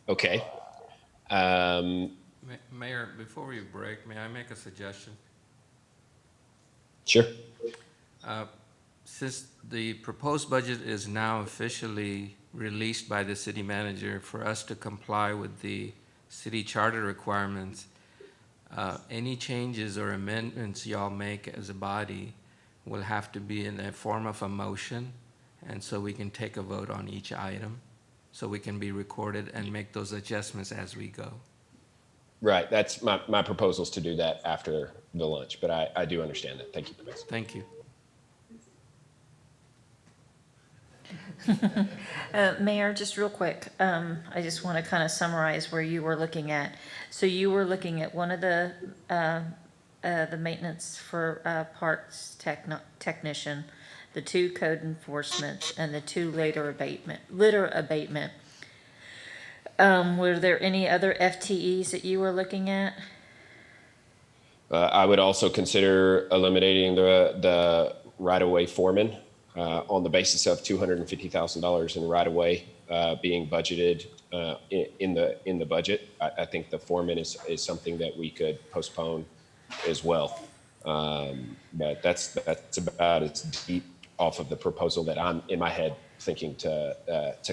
Okay. Mayor, before we break, may I make a suggestion? Sure. Since the proposed budget is now officially released by the city manager for us to comply with the city charter requirements, any changes or amendments y'all make as a body will have to be in the form of a motion, and so we can take a vote on each item, so we can be recorded and make those adjustments as we go. Right. That's my proposal, is to do that after the lunch, but I do understand that. Thank you, Professor. Thank you. Mayor, just real quick, I just want to kind of summarize where you were looking at. So you were looking at one of the maintenance for parks technician, the 2 code enforcement, and the 2 litter abatement. Were there any other FTEs that you were looking at? I would also consider eliminating the right-of-way foreman on the basis of $250,000 in right-of-way being budgeted in the budget. I think the foreman is something that we could postpone as well. But that's about as deep off of the proposal that I'm in my head thinking to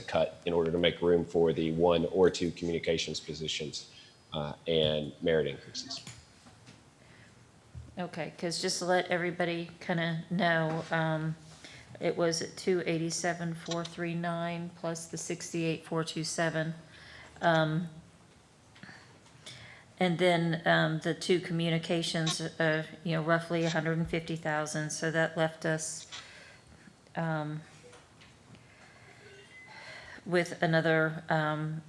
cut in order to make room for the 1 or 2 communications positions and merit increases. Okay, because just to let everybody kind of know, it was at 287,439 plus the 68,427. And then the 2 communications, roughly 150,000. So that left us with another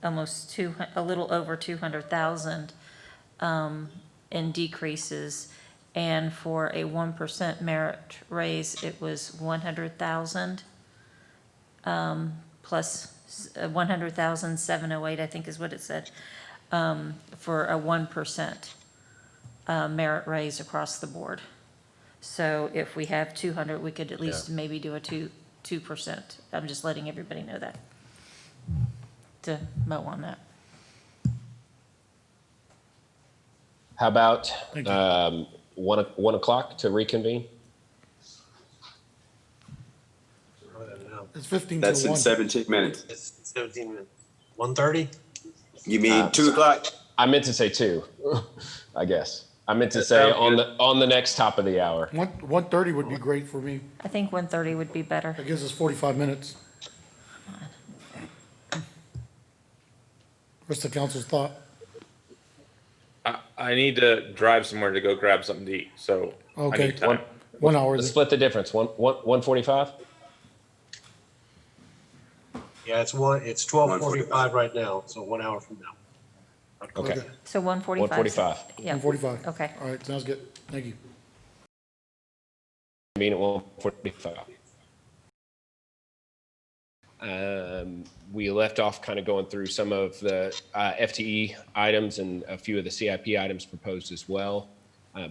almost a little over 200,000 in decreases. And for a 1% merit raise, it was 100,000 plus 100,708, I think is what it said, for a 1% merit raise across the board. So if we have 200, we could at least maybe do a 2%. I'm just letting everybody know that, to mow on that. How about 1 o'clock to reconvene? It's 15 That's to in 1. 17 minutes. It's 17 minutes. 1:30? You mean 2 o'clock? I meant to say 2, I guess. I meant to say on the next top of the hour. 1:30 would be great for me. I think 1:30 would be better. That gives us 45 minutes. What's the council's thought? I need to drive somewhere to go grab something to eat, so I Okay. need time. 1 hour. Let's split the difference. 1:45? Yeah, it's 12:45 right now, so 1 hour from now. Okay. So 1:45. 1:45. Yeah. 1:45. Okay. All right, sounds good. Thank you. Meeting at 1:45. We left off kind of going through some of the FTE items and a few of the CIP items proposed as well.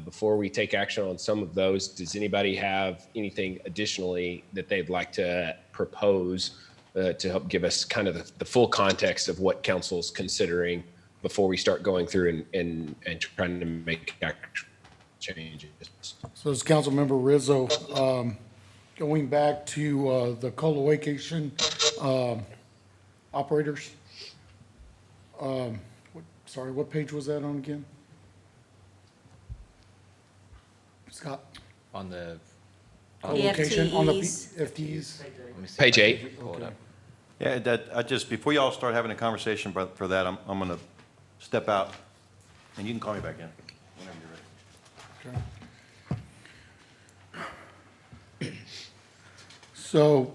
Before we take action on some of those, does anybody have anything additionally that they'd like to propose to help give us kind of the full context of what council's considering before we start going through and trying to make actual changes? So as Councilmember Rizzo, going back to the co-location operators. Sorry, what page was that on again? Scott? On the Co-location on the FTEs. FTEs. Page 8. Pull it up. Yeah, I just, before y'all start having a conversation for that, I'm going to step out, and you can call me back in whenever you're ready. So,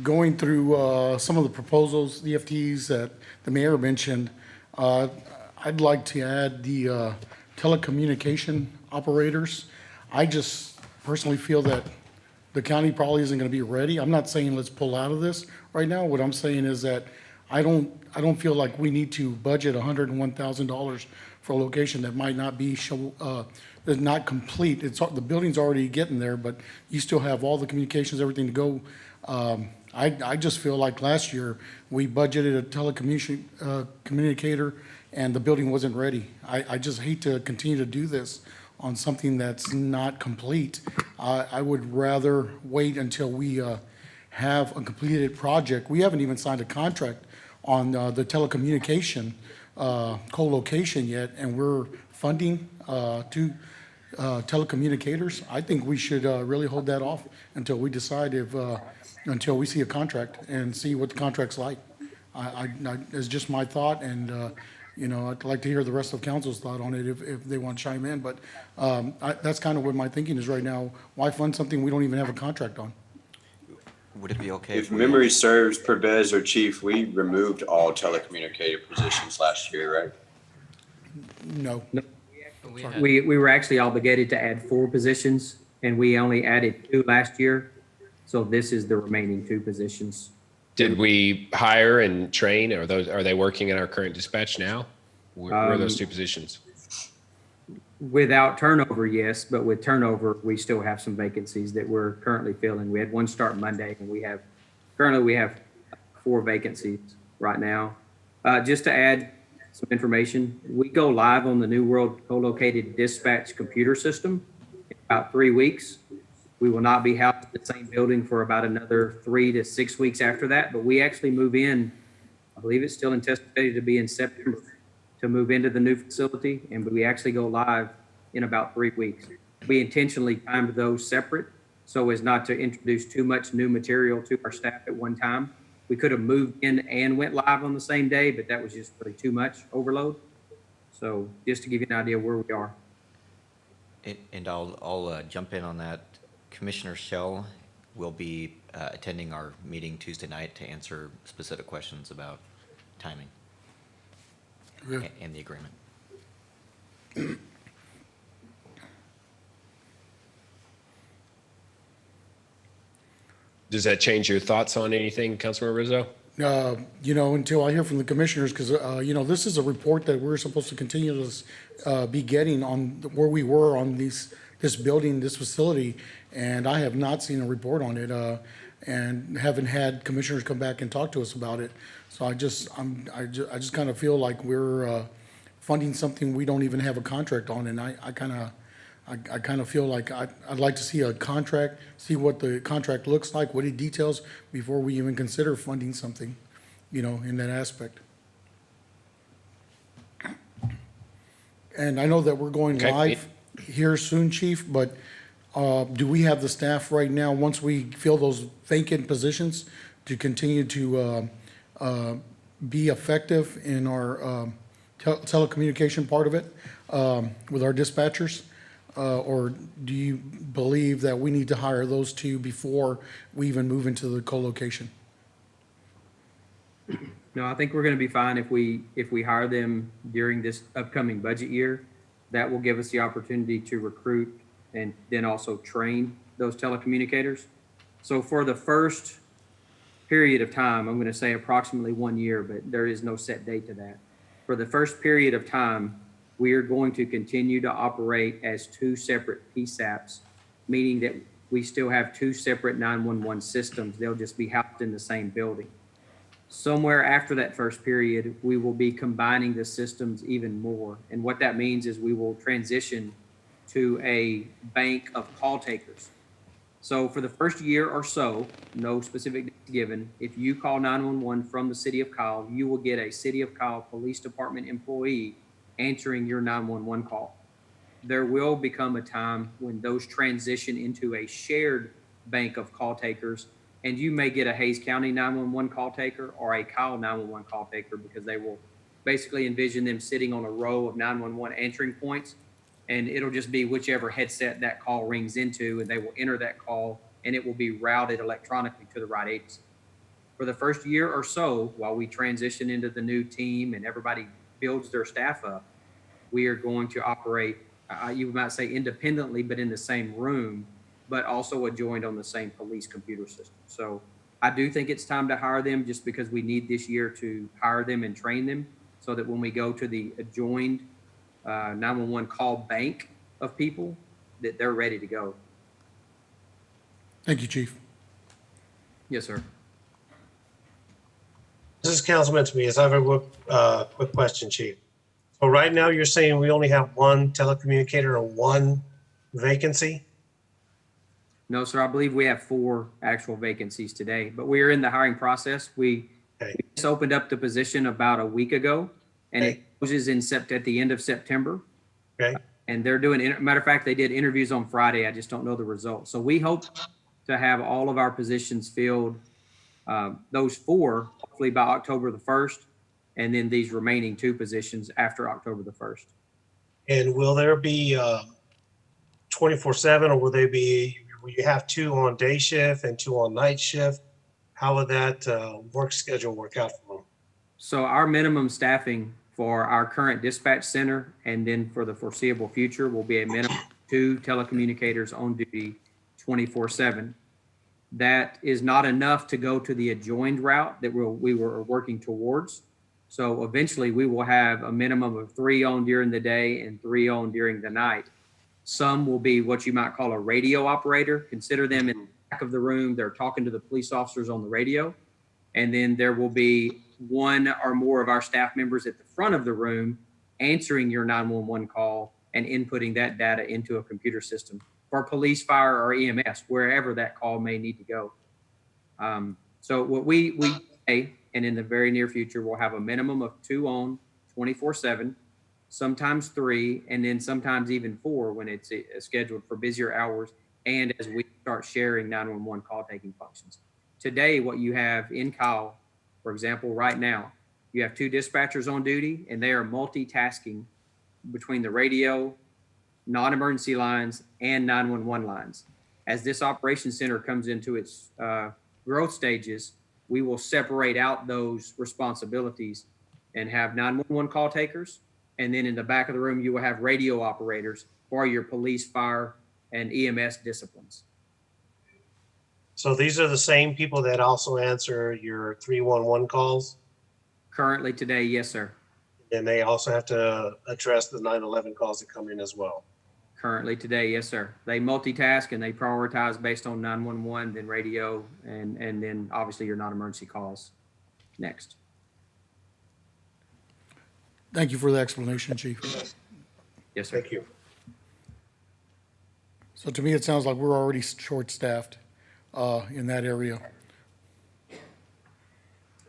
going through some of the proposals, the FTEs that the mayor mentioned, I'd like to add the telecommunication operators. I just personally feel that the county probably isn't going to be ready. I'm not saying let's pull out of this right now. What I'm saying is that I don't feel like we need to budget $101,000 for a location that might not be is not complete. The building's already getting there, but you still have all the communications, everything to go. I just feel like last year we budgeted a communicator and the building wasn't ready. I just hate to continue to do this on something that's not complete. I would rather wait until we have a completed project. We haven't even signed a contract on the telecommunication co-location yet, and we're funding two telecommunicators. I think we should really hold that off until we decide until we see a contract and see what the contract's like. It's just my thought, and I'd like to hear the rest of council's thought on it if they want to chime in. But that's kind of what my thinking is right now. Why fund something we don't even have a contract on? Would it be okay? If memory serves, Pervez or Chief, we removed all telecommunicator positions last year, right? No. We were actually obligated to add 4 positions, and we only added 2 last year. So this is the remaining 2 positions. Did we hire and train? Are they working in our current dispatch now? Where are those 2 positions? Without turnover, yes, but with turnover, we still have some vacancies that we're currently filling. We had 1 start Monday, and currently we have 4 vacancies right now. Just to add some information, we go live on the New World co-located dispatch computer system in about 3 weeks. We will not be housed in the same building for about another 3 to 6 weeks after that, but we actually move in, I believe it's still anticipated to be in September, to move into the new facility, and we actually go live in about 3 weeks. We intentionally timed those separate so as not to introduce too much new material to our staff at one time. We could have moved in and went live on the same day, but that was just really too much overload. So just to give you an idea where we are. And I'll jump in on that. Commissioner Shell will be attending our meeting Tuesday night to answer specific questions about timing and the agreement. Does that change your thoughts on anything, Councilmember Rizzo? Until I hear from the commissioners, because, this is a report that we're supposed to continue to be getting on where we were on this building, this facility, and I have not seen a report on it, and haven't had commissioners come back and talk to us about it. So I just kind of feel like we're funding something we don't even have a contract on, and I kind of feel like I'd like to see a contract, see what the contract looks like, what it details before we even consider funding something, in that aspect. And I know that we're going live here soon, Chief, but do we have the staff right now, once we fill those vacant positions, to continue to be effective in our telecommunication part of it with our dispatchers? Or do you believe that we need to hire those 2 before we even move into the co-location? No, I think we're going to be fine if we hire them during this upcoming budget year. That will give us the opportunity to recruit and then also train those telecommunicators. So for the first period of time, I'm going to say approximately 1 year, but there is no set date to that. For the first period of time, we are going to continue to operate as 2 separate PSAPs, meaning that we still have 2 separate 911 systems. They'll just be housed in the same building. Somewhere after that first period, we will be combining the systems even more. And what that means is we will transition to a bank of call takers. So for the first year or so, no specific dates given, if you call 911 from the City of Kyle, you will get a City of Kyle Police Department employee answering your 911 call. There will become a time when those transition into a shared bank of call takers, and you may get a Hays County 911 call taker or a Kyle 911 call taker, because they will basically envision them sitting on a row of 911 answering points, and it'll just be whichever headset that call rings into, and they will enter that call, and it will be routed electronically to the right agency. For the first year or so, while we transition into the new team and everybody builds their staff up, we are going to operate, you might say independently, but in the same room, but also adjoined on the same police computer system. So I do think it's time to hire them, just because we need this year to hire them and train them, so that when we go to the adjoined 911 call bank of people, that they're ready to go. Thank you, Chief. Yes, sir. This is Councilman Tobias. I have a quick question, Chief. So right now you're saying we only have 1 telecommunicator and 1 vacancy? No, sir. I believe we have 4 actual vacancies today, but we are in the hiring process. We just opened up the position about a week ago, and it closes at the end of September. Okay. And they're doing, matter of fact, they did interviews on Friday. I just don't know the results. So we hope to have all of our positions filled, those 4, hopefully by October the 1st, and then these remaining 2 positions after October the 1st. And will there be 24/7, or will you have 2 on day shift and 2 on night shift? how would that work schedule work out for them? So our minimum staffing for our current dispatch center and then for the foreseeable future will be a minimum of 2 telecommunicators on duty 24/7. That is not enough to go to the adjoined route that we were working towards. So eventually we will have a minimum of 3 on during the day and 3 on during the night. Some will be what you might call a radio operator. Consider them in the back of the room. They're talking to the police officers on the radio. And then there will be 1 or more of our staff members at the front of the room answering your 911 call and inputting that data into a computer system for police, fire, or EMS, wherever that call may need to go. So what we say, and in the very near future, we'll have a minimum of 2 on 24/7, sometimes 3, and then sometimes even 4 when it's scheduled for busier hours and as we start sharing 911 call taking functions. Today, what you have in Kyle, for example, right now, you have 2 dispatchers on duty and they are multitasking between the radio, non-emergency lines, and 911 lines. As this operations center comes into its growth stages, we will separate out those responsibilities and have 911 call takers. And then in the back of the room, you will have radio operators for your police, fire, and EMS disciplines. So these are the same people that also answer your 311 calls? Currently today, yes, sir. And they also have to address the 911 calls that come in as well? Currently today, yes, sir. They multitask and they prioritize based on 911, then radio, and then obviously your non-emergency calls next. Thank you for the explanation, Chief. Yes, sir. Thank you. So to me, it sounds like we're already short-staffed in that area.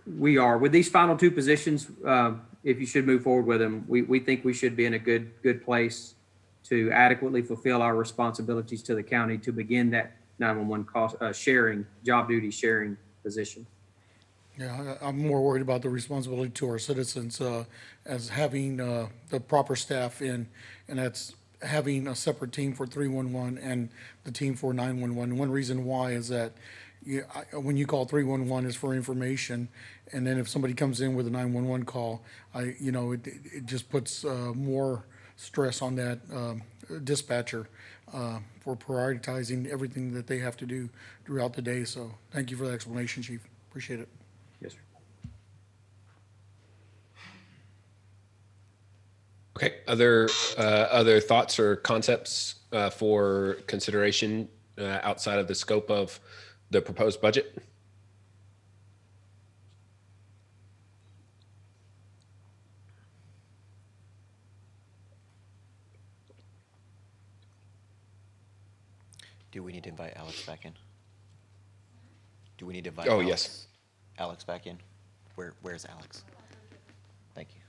We are. With these final 2 positions, if you should move forward with them, we think we should be in a good place to adequately fulfill our responsibilities to the county to begin that 911 cost sharing, job duty sharing position. Yeah, I'm more worried about the responsibility to our citizens as having the proper staff in, and that's having a separate team for 311 and the team for 911. One reason why is that when you call 311 is for information, and then if somebody comes in with a 911 call, it just puts more stress on that dispatcher for prioritizing everything that they have to do throughout the day. So thank you for the explanation, Chief. Appreciate it. Yes, sir. Okay, other thoughts or concepts for consideration outside of the scope of the proposed budget? Do we need to invite Alex back in? Do we need to invite? Oh, Alex, yes. Alex back in. Where's Alex? Thank you.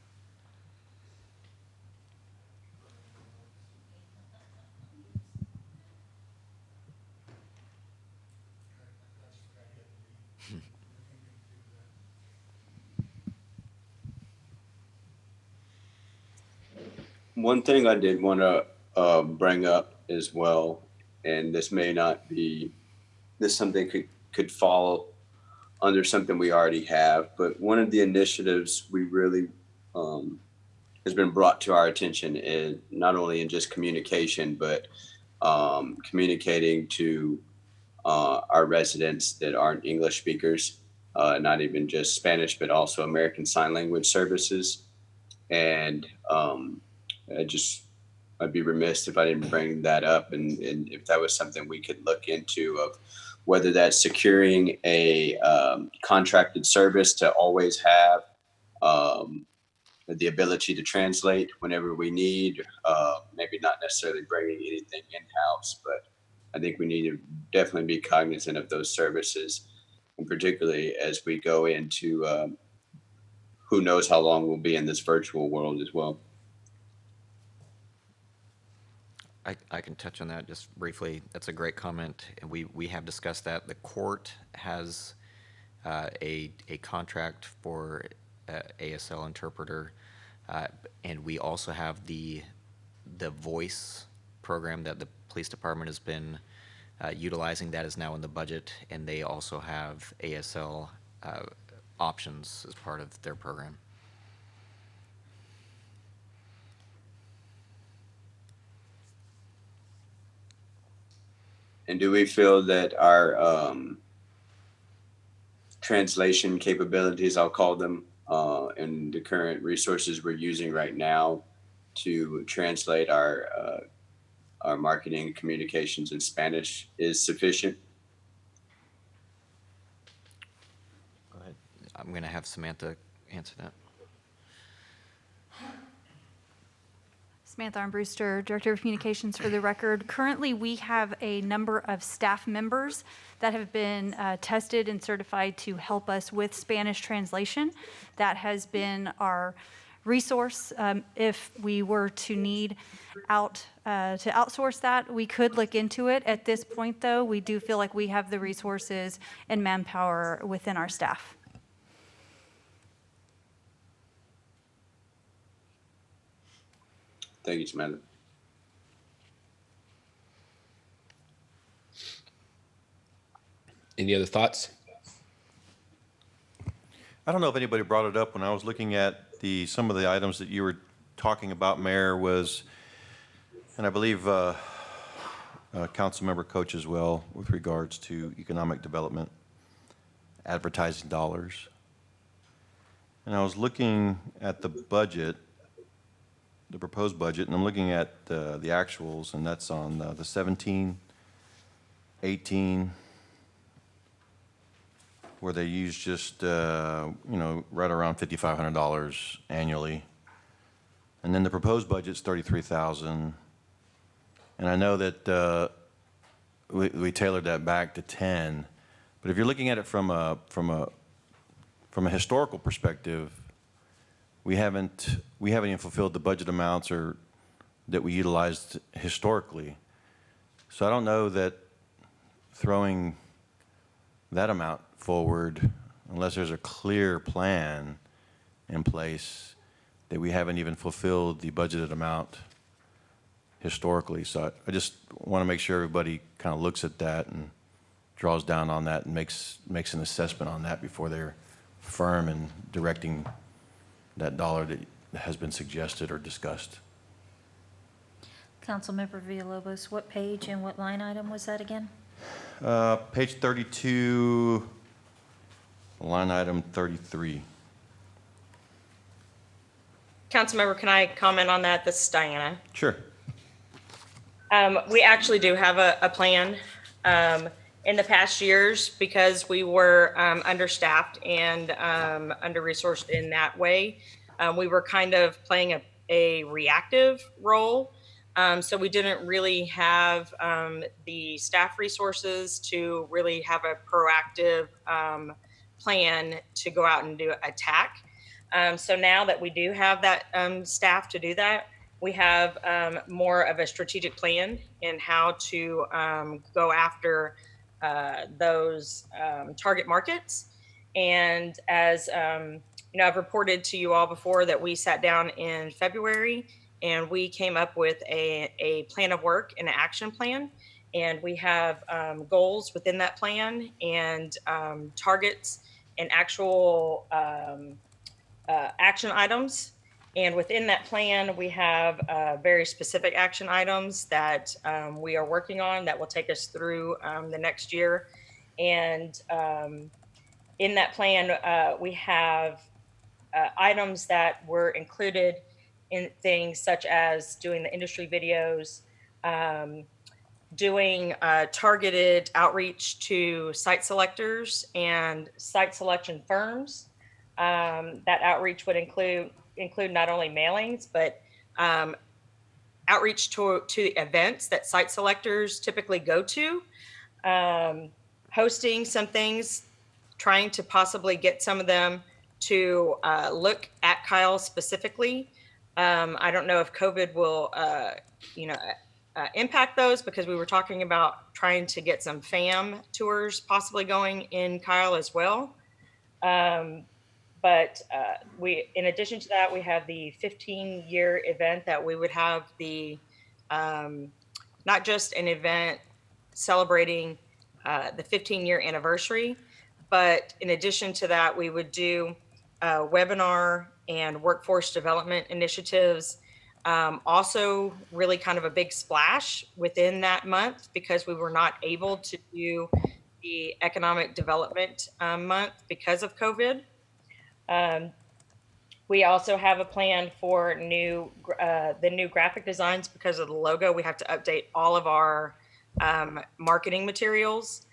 One thing I did want to bring up as well, and this may not be, this something could fall under something we already have, but one of the initiatives we really has been brought to our attention is not only in just communication, but communicating to our residents that aren't English speakers, not even just Spanish, but also American Sign Language services. And I'd be remiss if I didn't bring that up, and if that was something we could look into, of whether that's securing a contracted service to always have the ability to translate whenever we need, maybe not necessarily bringing anything in-house, but I think we need to definitely be cognizant of those services, and particularly as we go into who knows how long we'll be in this virtual world as well. I can touch on that just briefly. That's a great comment. We have discussed that. The court has a contract for ASL interpreter, and we also have the voice program that the police department has been utilizing that is now in the budget, and they also have ASL options as part of their program. And do we feel that our translation capabilities, I'll call them, and the current resources we're using right now to translate our marketing communications in Spanish is sufficient? Go ahead. I'm going to have Samantha answer that. Samantha Armbruster, Director of Communications for the record. Currently, we have a number of staff members that have been tested and certified to help us with Spanish translation. That has been our resource. If we were to need to outsource that, we could look into it. At this point, though, we do feel like we have the resources and manpower within our staff. Thank you, Samantha. Any other thoughts? I don't know if anybody brought it up when I was looking at some of the items that you were talking about, Mayor, was, and I believe Councilmember Coach as well, with regards to economic development, advertising dollars. And I was looking at the budget, the proposed budget, and I'm looking at the actuals, and that's on the 17, 18, where they use just, right around $5,500 annually. And then the proposed budget's $33,000. And I know that we tailored that back to 10. But if you're looking at it from a historical perspective, we haven't even fulfilled the budget amounts that we utilized historically. So I don't know that throwing that amount forward, unless there's a clear plan in place, that we haven't even fulfilled the budgeted amount historically. So I just want to make sure everybody kind of looks at that and draws down on that and makes an assessment on that before they're firm in directing that dollar that has been suggested or discussed. Councilmember Villalobos, what page and what line item was that again? Page 32, line item 33. Councilmember, can I comment on that? This is Diana. Sure. We actually do have a plan. In the past years, because we were understaffed and under-resourced in that way, we were kind of playing a reactive role. So we didn't really have the staff resources to really have a proactive plan to go out and do attack. So now that we do have that staff to do that, we have more of a strategic plan in how to go after those target markets. And as I've reported to you all before that we sat down in February and we came up with a plan of work and an action plan. And we have goals within that plan and targets and actual action items. And within that plan, we have very specific action items that we are working on that will take us through the next year. And in that plan, we have items that were included in things such as doing the industry videos, doing targeted outreach to site selectors and site selection firms. That outreach would include not only mailings, but outreach to events that site selectors typically go to, hosting some things, trying to possibly get some of them to look at Kyle specifically. I don't know if COVID will, impact those, because we were talking about trying to get some FAM tours possibly going in Kyle as well. But in addition to that, we have the 15-year event that we would have the, not just an event celebrating the 15-year anniversary. But in addition to that, we would do webinar and workforce development initiatives. Also, really kind of a big splash within that month because we were not able to do the economic development month because of COVID. We also have a plan for the new graphic designs because of the logo. We have to update all of our marketing materials,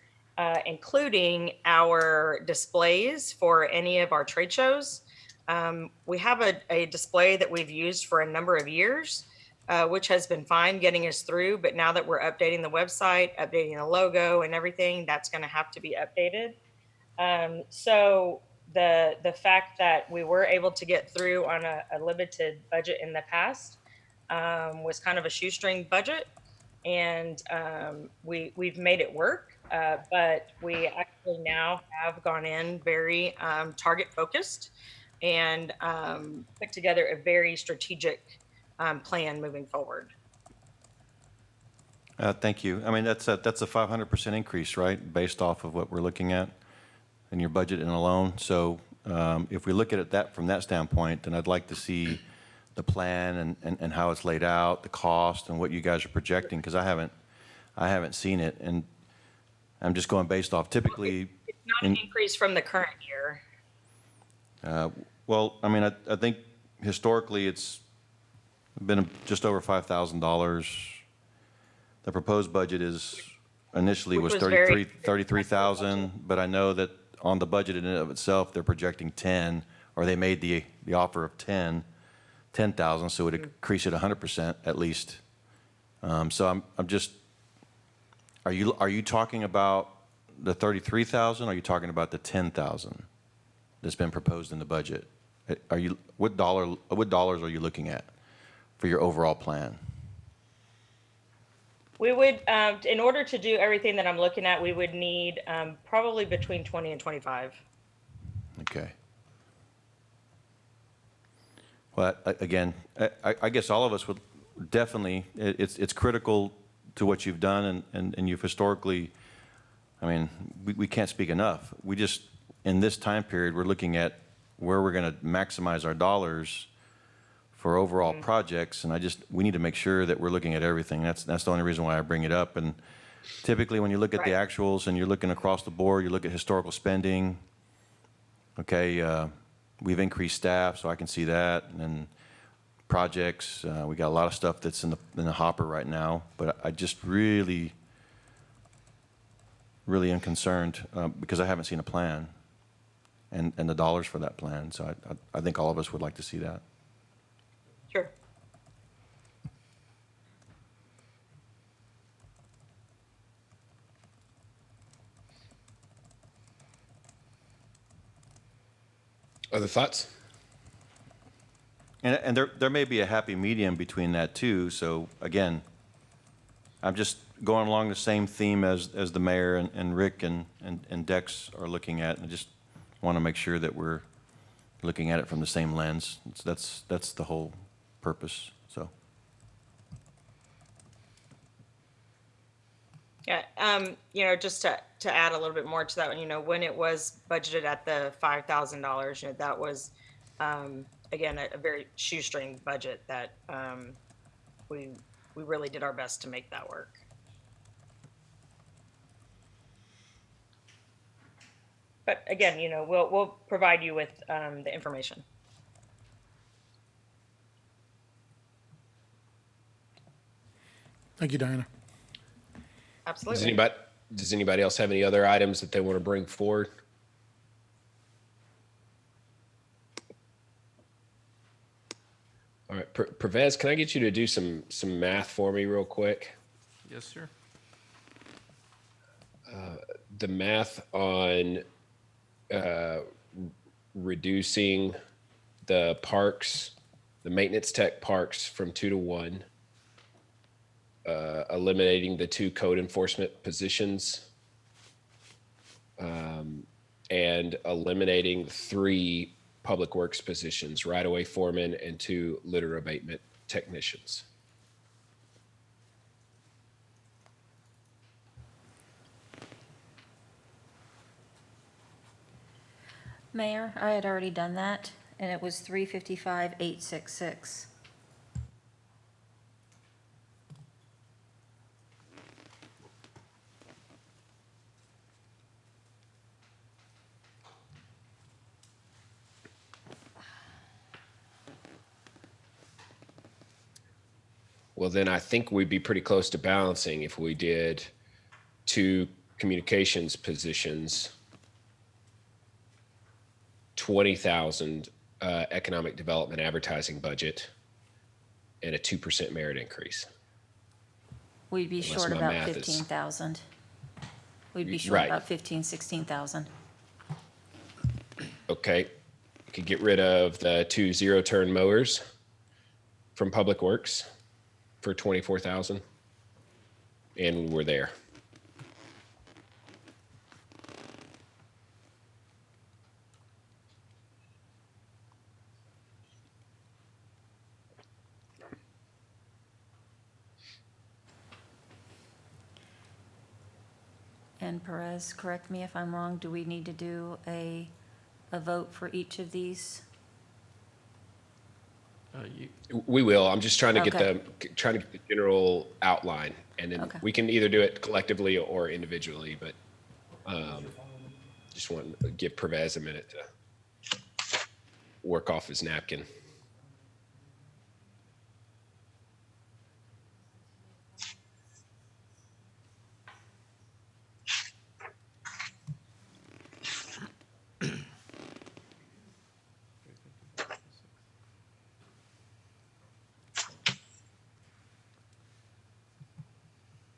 including our displays for any of our trade shows. We have a display that we've used for a number of years, which has been fine getting us through. But now that we're updating the website, updating the logo and everything, that's going to have to be updated. So the fact that we were able to get through on a limited budget in the past was kind of a shoestring budget, and we've made it work. But we actually now have gone in very target focused and put together a very strategic plan moving forward. Thank you. I mean, that's a 500% increase, right? Based off of what we're looking at in your budget and alone. So if we look at it from that standpoint, then I'd like to see the plan and how it's laid out, the cost and what you guys are projecting, because I haven't seen it. And I'm just going based off typically. It's not an increase from the current year. Well, I mean, I think historically it's been just over $5,000. The proposed budget initially was 33,000, but I know that on the budget in and of itself, they're projecting 10, or they made the offer of 10,000, so it would increase it 100% at least. So I'm just, are you talking about the 33,000? Or are you talking about the 10,000 that's been proposed in the budget? What dollars are you looking at for your overall plan? We would, in order to do everything that I'm looking at, we would need probably between 20 and 25. Okay. Well, again, I guess all of us would definitely, it's critical to what you've done and you've historically, I mean, we can't speak enough. We just, in this time period, we're looking at where we're going to maximize our dollars for overall projects, and we need to make sure that we're looking at everything. That's the only reason why I bring it up. And typically, when you look at the actuals and you're looking across the board, you look at historical spending. Okay, we've increased staff, so I can see that, and then projects. We got a lot of stuff that's in the hopper right now, but I just really am concerned because I haven't seen a plan and the dollars for that plan. So I think all of us would like to see that. Sure. Other thoughts? And there may be a happy medium between that too. So again, I'm just going along the same theme as the mayor and Rick and Dex are looking at, and I just want to make sure that we're looking at it from the same lens. That's the whole purpose. So. Yeah, just to add a little bit more to that, when it was budgeted at the $5,000, that was, again, a very shoestring budget that we really did our best to make that work. But again, we'll provide you with the information. Thank you, Diana. Absolutely. Does anybody else have any other items that they want to bring forward? All right, Pervez, can I get you to do some math for me real quick? Yes, sir. The math on reducing the parks, the maintenance tech parks from 2 to 1, eliminating the 2 code enforcement positions, and eliminating 3 public works positions, right-of-way foremen and 2 litter abatement technicians. Mayor, I had already done that, and it was 355,866. Well, then I think we'd be pretty close to balancing if we did 2 communications positions, 20,000 economic development advertising budget, and a 2% merit increase. We'd be Unless short my about math is- 15,000. We'd be short Right. about 16,000. Okay, you could get rid of the 2 zero-turn mowers from Public Works for 24,000, and we're there. And Perez, correct me if I'm wrong, do we need to do a vote for each of these? We will. I'm just trying to get Okay. the general outline, and then Okay. we can either do it collectively or individually. But just want to give Pervez a minute to work off his napkin.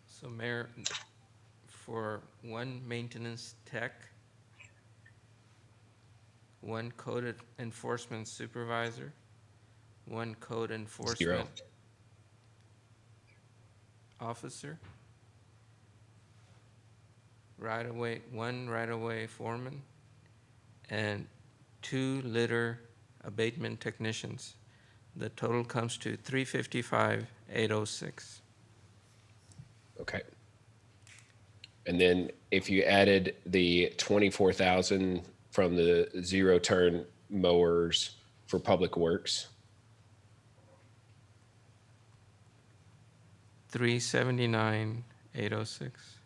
So Mayor, for 1 maintenance tech, 1 code enforcement supervisor, 1 code enforcement officer, one right-of-way foreman, and 2 litter abatement technicians. The total comes to 355,806. Okay. And then if you added the 24,000 from the zero-turn mowers for Public Works, 379,806.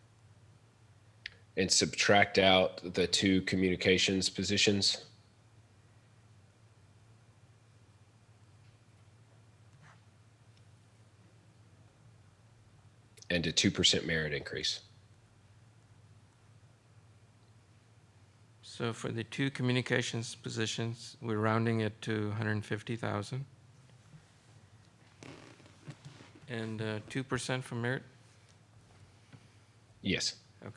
and subtract out the 2 communications positions, and a 2% merit increase. So for the 2 communications positions, we're rounding it to 150,000. And 2% from merit? Yes. Okay.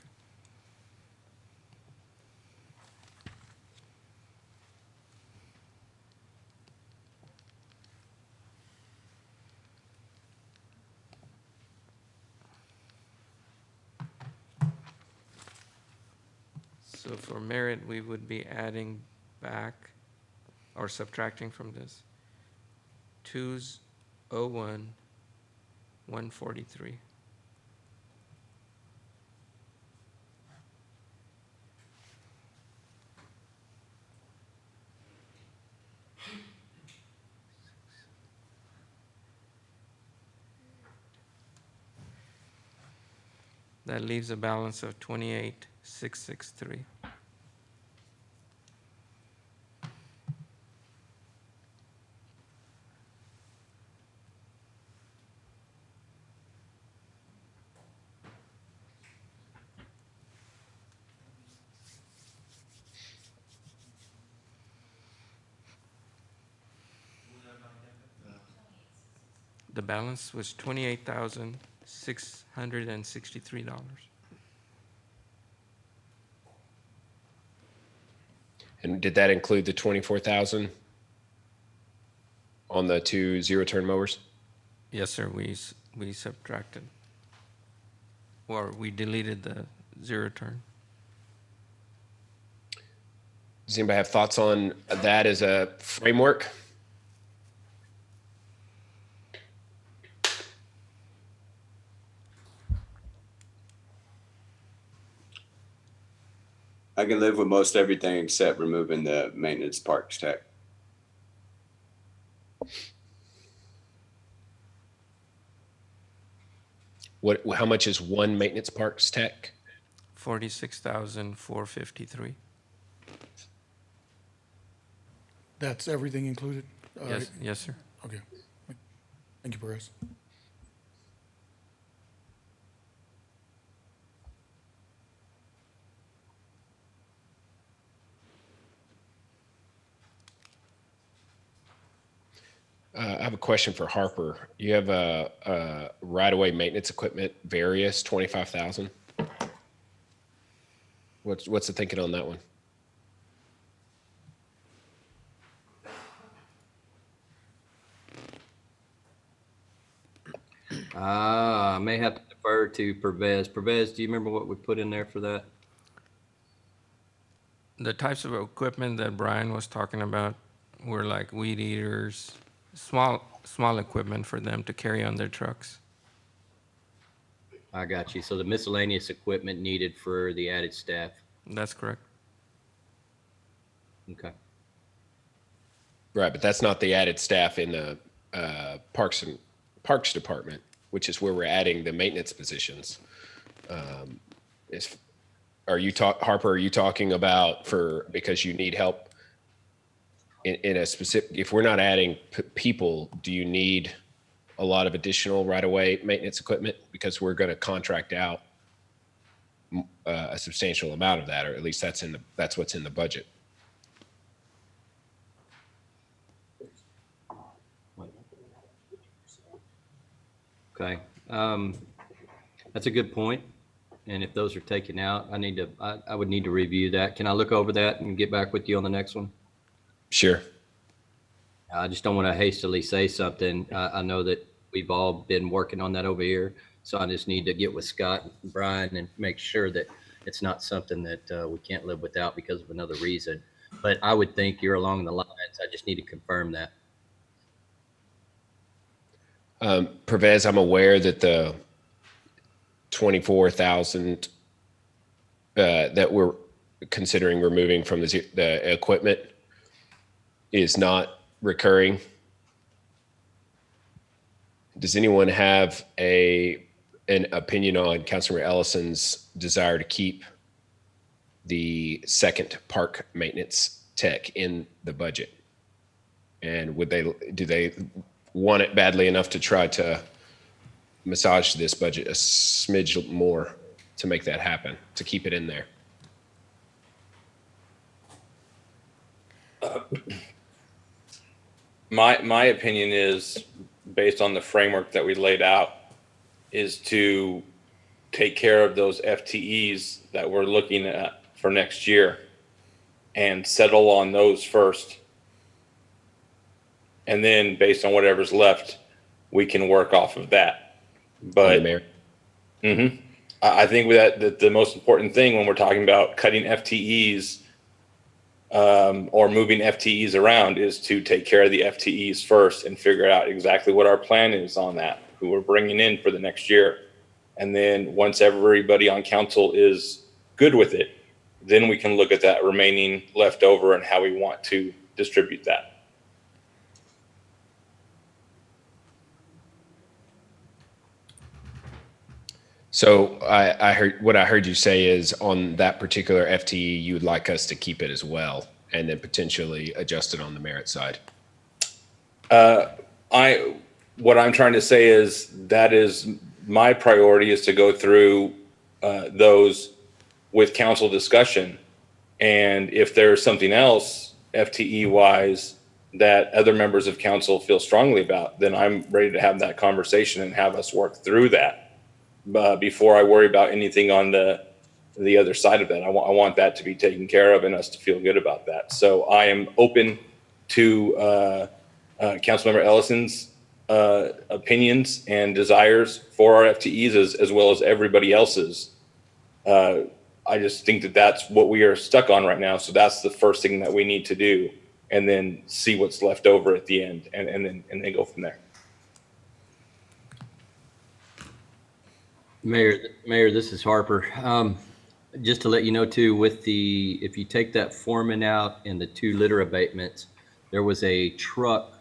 So for merit, we would be adding back or subtracting from this 201, 143. That leaves a balance of 28,663. The balance was $28,663. And did that include the 24,000 on the 2 zero-turn mowers? Yes, sir. We subtracted, or we deleted the zero turn. Does anybody have thoughts on that as a framework? I can live with most everything except removing the maintenance parks tech. How much is one maintenance parks tech? 46,453. That's everything included? Yes, yes, sir. Okay. Thank you, Perez. I have a question for Harper. You have a right-of-way maintenance equipment, various 25,000. What's the thinking on that one? I may have to defer to Pervez. Pervez, do you remember what we put in there for that? The types of equipment that Brian was talking about were like weed eaters, small equipment for them to carry on their trucks. I got you. So the miscellaneous equipment needed for the added staff. That's correct. Okay. Right, but that's not the added staff in the Parks Department, which is where we're adding the maintenance positions. Harper, are you talking about because you need help in a specific, if we're not adding people, do you need a lot of additional right-of-way maintenance equipment? Because we're going to contract out a substantial amount of that, or at least that's what's in the budget. Okay. That's a good point. And if those are taken out, I would need to review that. Can I look over that and get back with you on the next one? Sure. I just don't want to hastily say something. I know that we've all been working on that over here. So I just need to get with Scott and Brian and make sure that it's not something that we can't live without because of another reason. But I would think you're along the lines. I just need to confirm that. Pervez, I'm aware that the 24,000 that we're considering removing from the equipment is not recurring. Does anyone have an opinion on Councilmember Ellison's desire to keep the second park maintenance tech in the budget? And do they want it badly enough to try to massage this budget a smidge more to make that happen, to keep it in there? My opinion is, based on the framework that we laid out, is to take care of those FTEs that we're looking at for next year and settle on those first. And then based on whatever's left, we can work off of that. But I think that the most important thing when we're talking about cutting FTEs or moving FTEs around is to take care of the FTEs first and figure out exactly what our plan is on that, who we're bringing in for the next year. And then once everybody on council is good with it, then we can look at that remaining leftover and how we want to distribute that. So I heard you say is on that particular FTE, you would like us to keep it as well, and then potentially adjust it on the merit side. What I'm trying to say is that is my priority, is to go through those with council discussion. And if there's something else FTE wise that other members of council feel strongly about, then I'm ready to have that conversation and have us work through that. Before I worry about anything on the other side of that. I want that to be taken care of and us to feel good about that. So I am open to Councilmember Ellison's opinions and desires for our FTEs as well as everybody else's. I just think that that's what we are stuck on right now. So that's the first thing that we need to do, and then see what's left over at the end, and then go from there. Mayor, this is Harper. Just to let you know too, with the, if you take that foreman out and the 2 litter abatements, there was a truck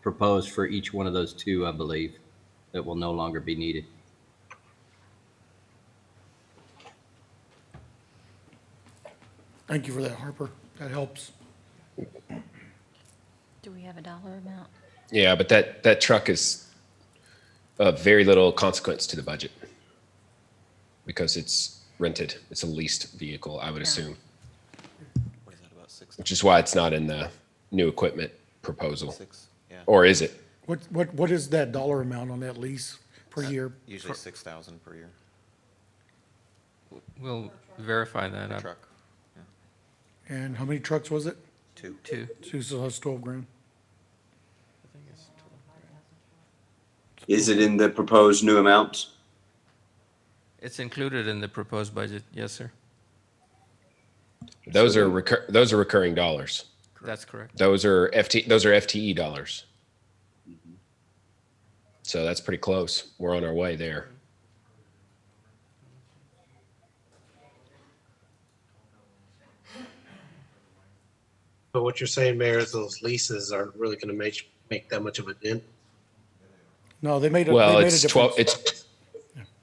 proposed for each one of those 2, I believe, that will no longer be needed. Thank you for that, Harper. That helps. Do we have a dollar amount? Yeah, but that truck is of very little consequence to the budget because it's rented. It's a leased vehicle, I would assume. What is that, about 6? Which is why it's not in the new equipment proposal. 6, yeah. Or is it? What is that dollar amount on that lease per year? Usually 6,000 per year. We'll verify that. Per truck. And how many trucks was it? 2. 2. So that's 12 grand. Is it in the proposed new amounts? It's included in the proposed budget. Yes, sir. Those are recurring dollars. That's correct. Those are FTE dollars. So that's pretty close. We're on our way there. But what you're saying, Mayor, is those leases aren't really going to make that much of a dent? No, they made a, Well, they made a it's difference.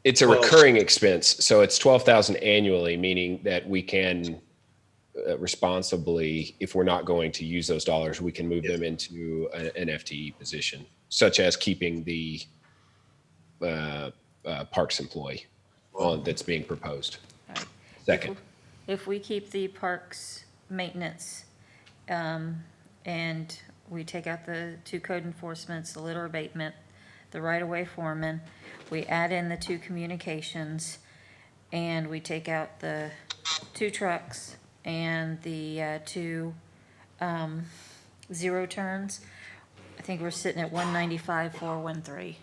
it's a recurring expense, so it's 12,000 annually, meaning that we can responsibly, if we're not going to use those dollars, we can move them into an FTE position, such as keeping the parks employee on that's being proposed. Right. Second. If we keep the parks maintenance, and we take out the 2 code enforcements, the litter abatement, the right-of-way foreman, we add in the 2 communications, and we take out the 2 trucks and the 2 zero turns, I think we're sitting at 195,413.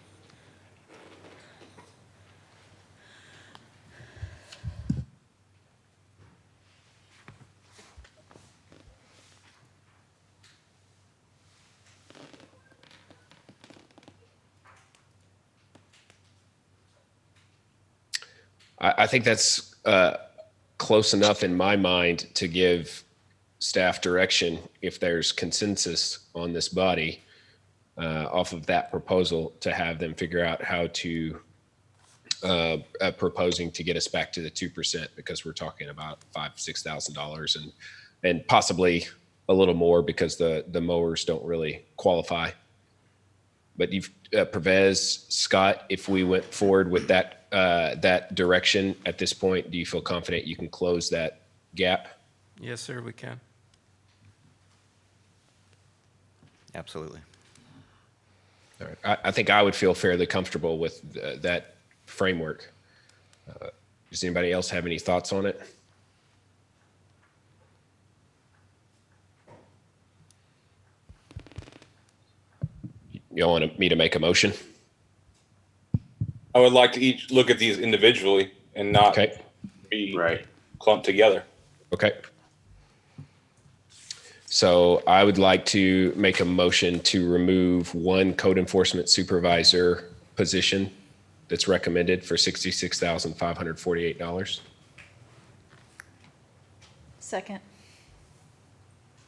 I think that's close enough in my mind to give staff direction if there's consensus on this body off of that proposal to have them figure out how to proposing to get us back to the 2% because we're talking about $5,000-$6,000 and possibly a little more because the mowers don't really qualify. But you've Pervez, Scott, if we went forward with that that direction at this point, do you feel confident you can close that gap? Yes, sir, we can. Absolutely. All right. I think I would feel fairly comfortable with that framework. Does anybody else have any thoughts on it? You want me to make a motion? I would like to each look at these individually and not be clumped together. Okay. So I would like to make a motion to remove 1 code enforcement supervisor position that's recommended for $66,548. Second.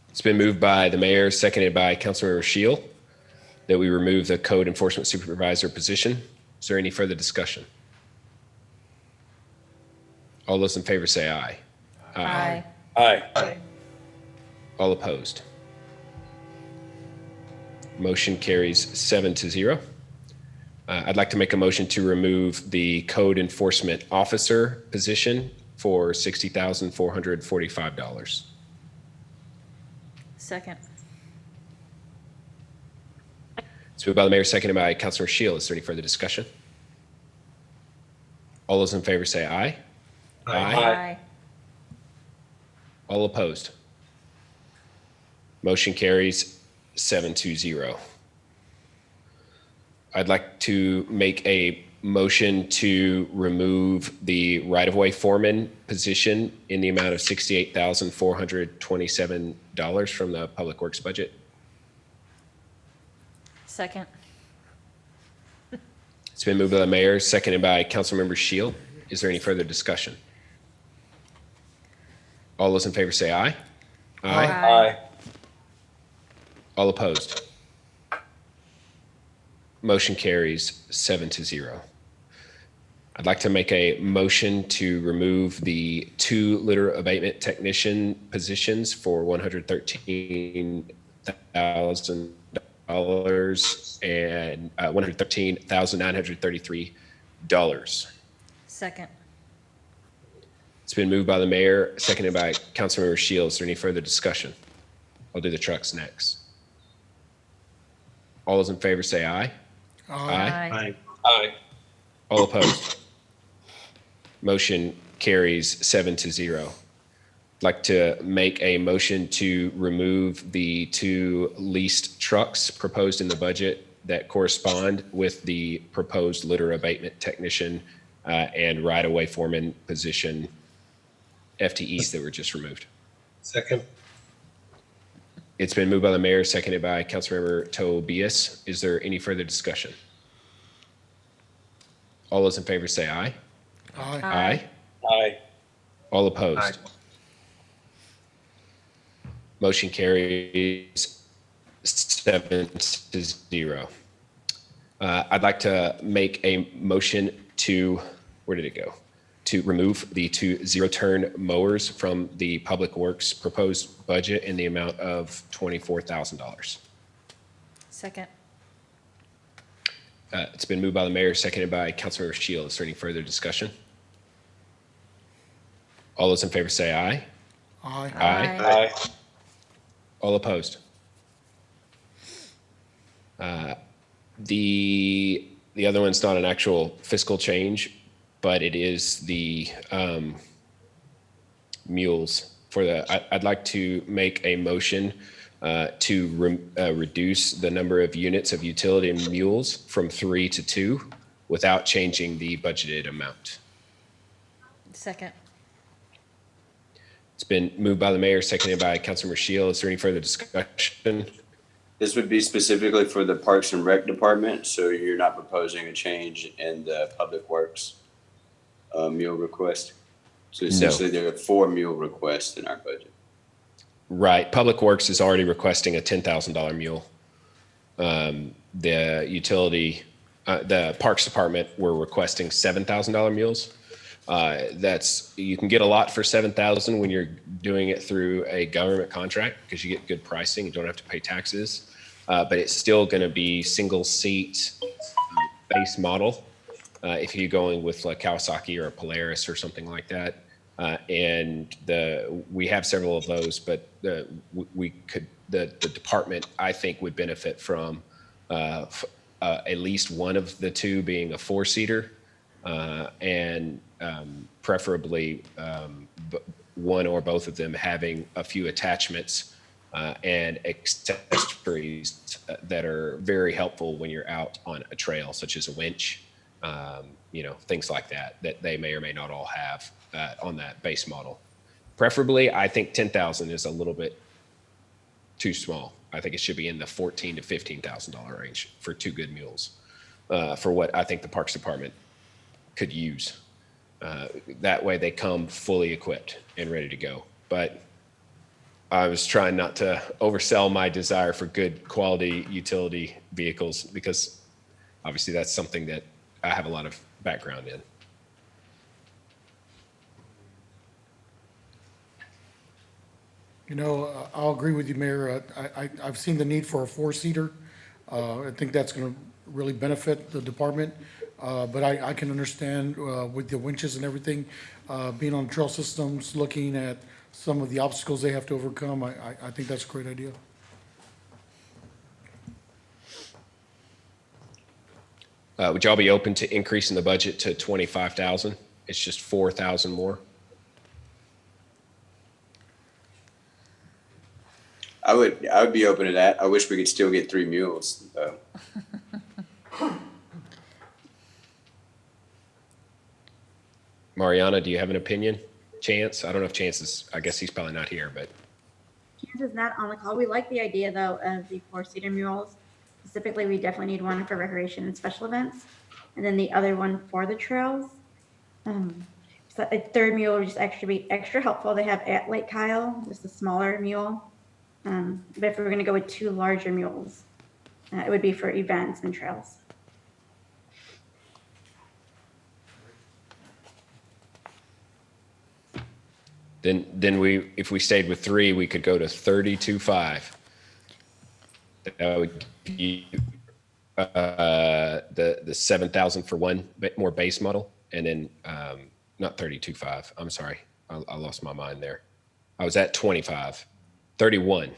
It's been moved by the mayor, seconded by Councilmember Shield, that we remove the code enforcement supervisor position. Is there any further discussion? All those in favor say aye. Aye. Aye. All opposed? Motion carries 7-0. I'd like to make a motion to remove the code enforcement officer position for $60,445. Second. It's moved by the mayor, seconded by Councilor Shield. Is there any further discussion? All those in favor say aye. Aye. All opposed? Motion carries 7-0. I'd like to make a motion to remove the right-of-way foreman position in the amount of $68,427 from the Public Works budget. Second. It's been moved by the mayor, seconded by Councilmember Shield. Is there any further discussion? All those in favor say aye. Aye. All opposed? Motion carries 7-0. I'd like to make a motion to remove the 2 litter abatement technician positions for $113,000 and $113,933. Second. It's been moved by the mayor, seconded by Councilmember Shields. Is there any further discussion? I'll do the trucks next. All those in favor say aye. Aye. Aye. All opposed? Motion carries 7-0. I'd like to make a motion to remove the 2 leased trucks proposed in the budget that correspond with the proposed litter abatement technician and right-of-way foreman position FTEs that were just removed. Second. It's been moved by the mayor, seconded by Councilmember Tobias. Is there any further discussion? All those in favor say aye. Aye. Aye. All opposed? Motion carries 7-0. I'd like to make a motion to, where did it go? To remove the 2 zero-turn mowers from the Public Works proposed budget in the amount of $24,000. Second. It's been moved by the mayor, seconded by Councilmember Shields. Is there any further discussion? All those in favor say aye. Aye. Aye. All opposed? The other one's not an actual fiscal change, but it is the mules for the, I'd like to make a motion to reduce the number of units of utility mules from 3 to 2 without changing the budgeted amount. Second. It's been moved by the mayor, seconded by Councilmember Shields. Is there any further discussion? This would be specifically for the Parks and Rec Department, so you're not proposing a change in the Public Works mule request? So essentially, there are 4 mule requests in our budget. Right. Public Works is already requesting a $10,000 mule. The utility, the Parks Department, we're requesting $7,000 mules. You can get a lot for $7,000 when you're doing it through a government contract because you get good pricing. You don't have to pay taxes, but it's still going to be single seat base model. If you're going with like Kawasaki or a Polaris or something like that. We have several of those, but the department, I think, would benefit from at least one of the 2 being a 4-seater and preferably one or both of them having a few attachments and accessories that are very helpful when you're out on a trail, such as a winch, things like that they may or may not all have on that base model. Preferably, I think 10,000 is a little bit too small. I think it should be in the $14,000 to $15,000 range for 2 good mules for what I think the Parks Department could use. That way they come fully equipped and ready to go. But I was trying not to oversell my desire for good quality utility vehicles because obviously that's something that I have a lot of background in. I'll agree with you, Mayor. I've seen the need for a 4-seater. I think that's going to really benefit the department. But I can understand with the winches and everything, being on trail systems, looking at some of the obstacles they have to overcome. I think that's a great idea. Would y'all be open to increasing the budget to 25,000? It's just 4,000 more. I would be open to that. I wish we could still get 3 mules, though. Mariana, do you have an opinion? Chance? I don't know if Chance is, I guess he's probably not here, but. Chance is not on the call. We like the idea, though, of the 4-seater mules. Specifically, we definitely need one for recreation and special events, and then the other one for the trails. So a third mule would just be extra helpful. They have at Lake Kyle, just a smaller mule. But if we're going to go with 2 larger mules, it would be for events and trails. Then if we stayed with 3, we could go to 32.5. That would be the 7,000 for one more base model, and then not 32.5. I'm sorry, I lost my mind there. I was at 25, 31,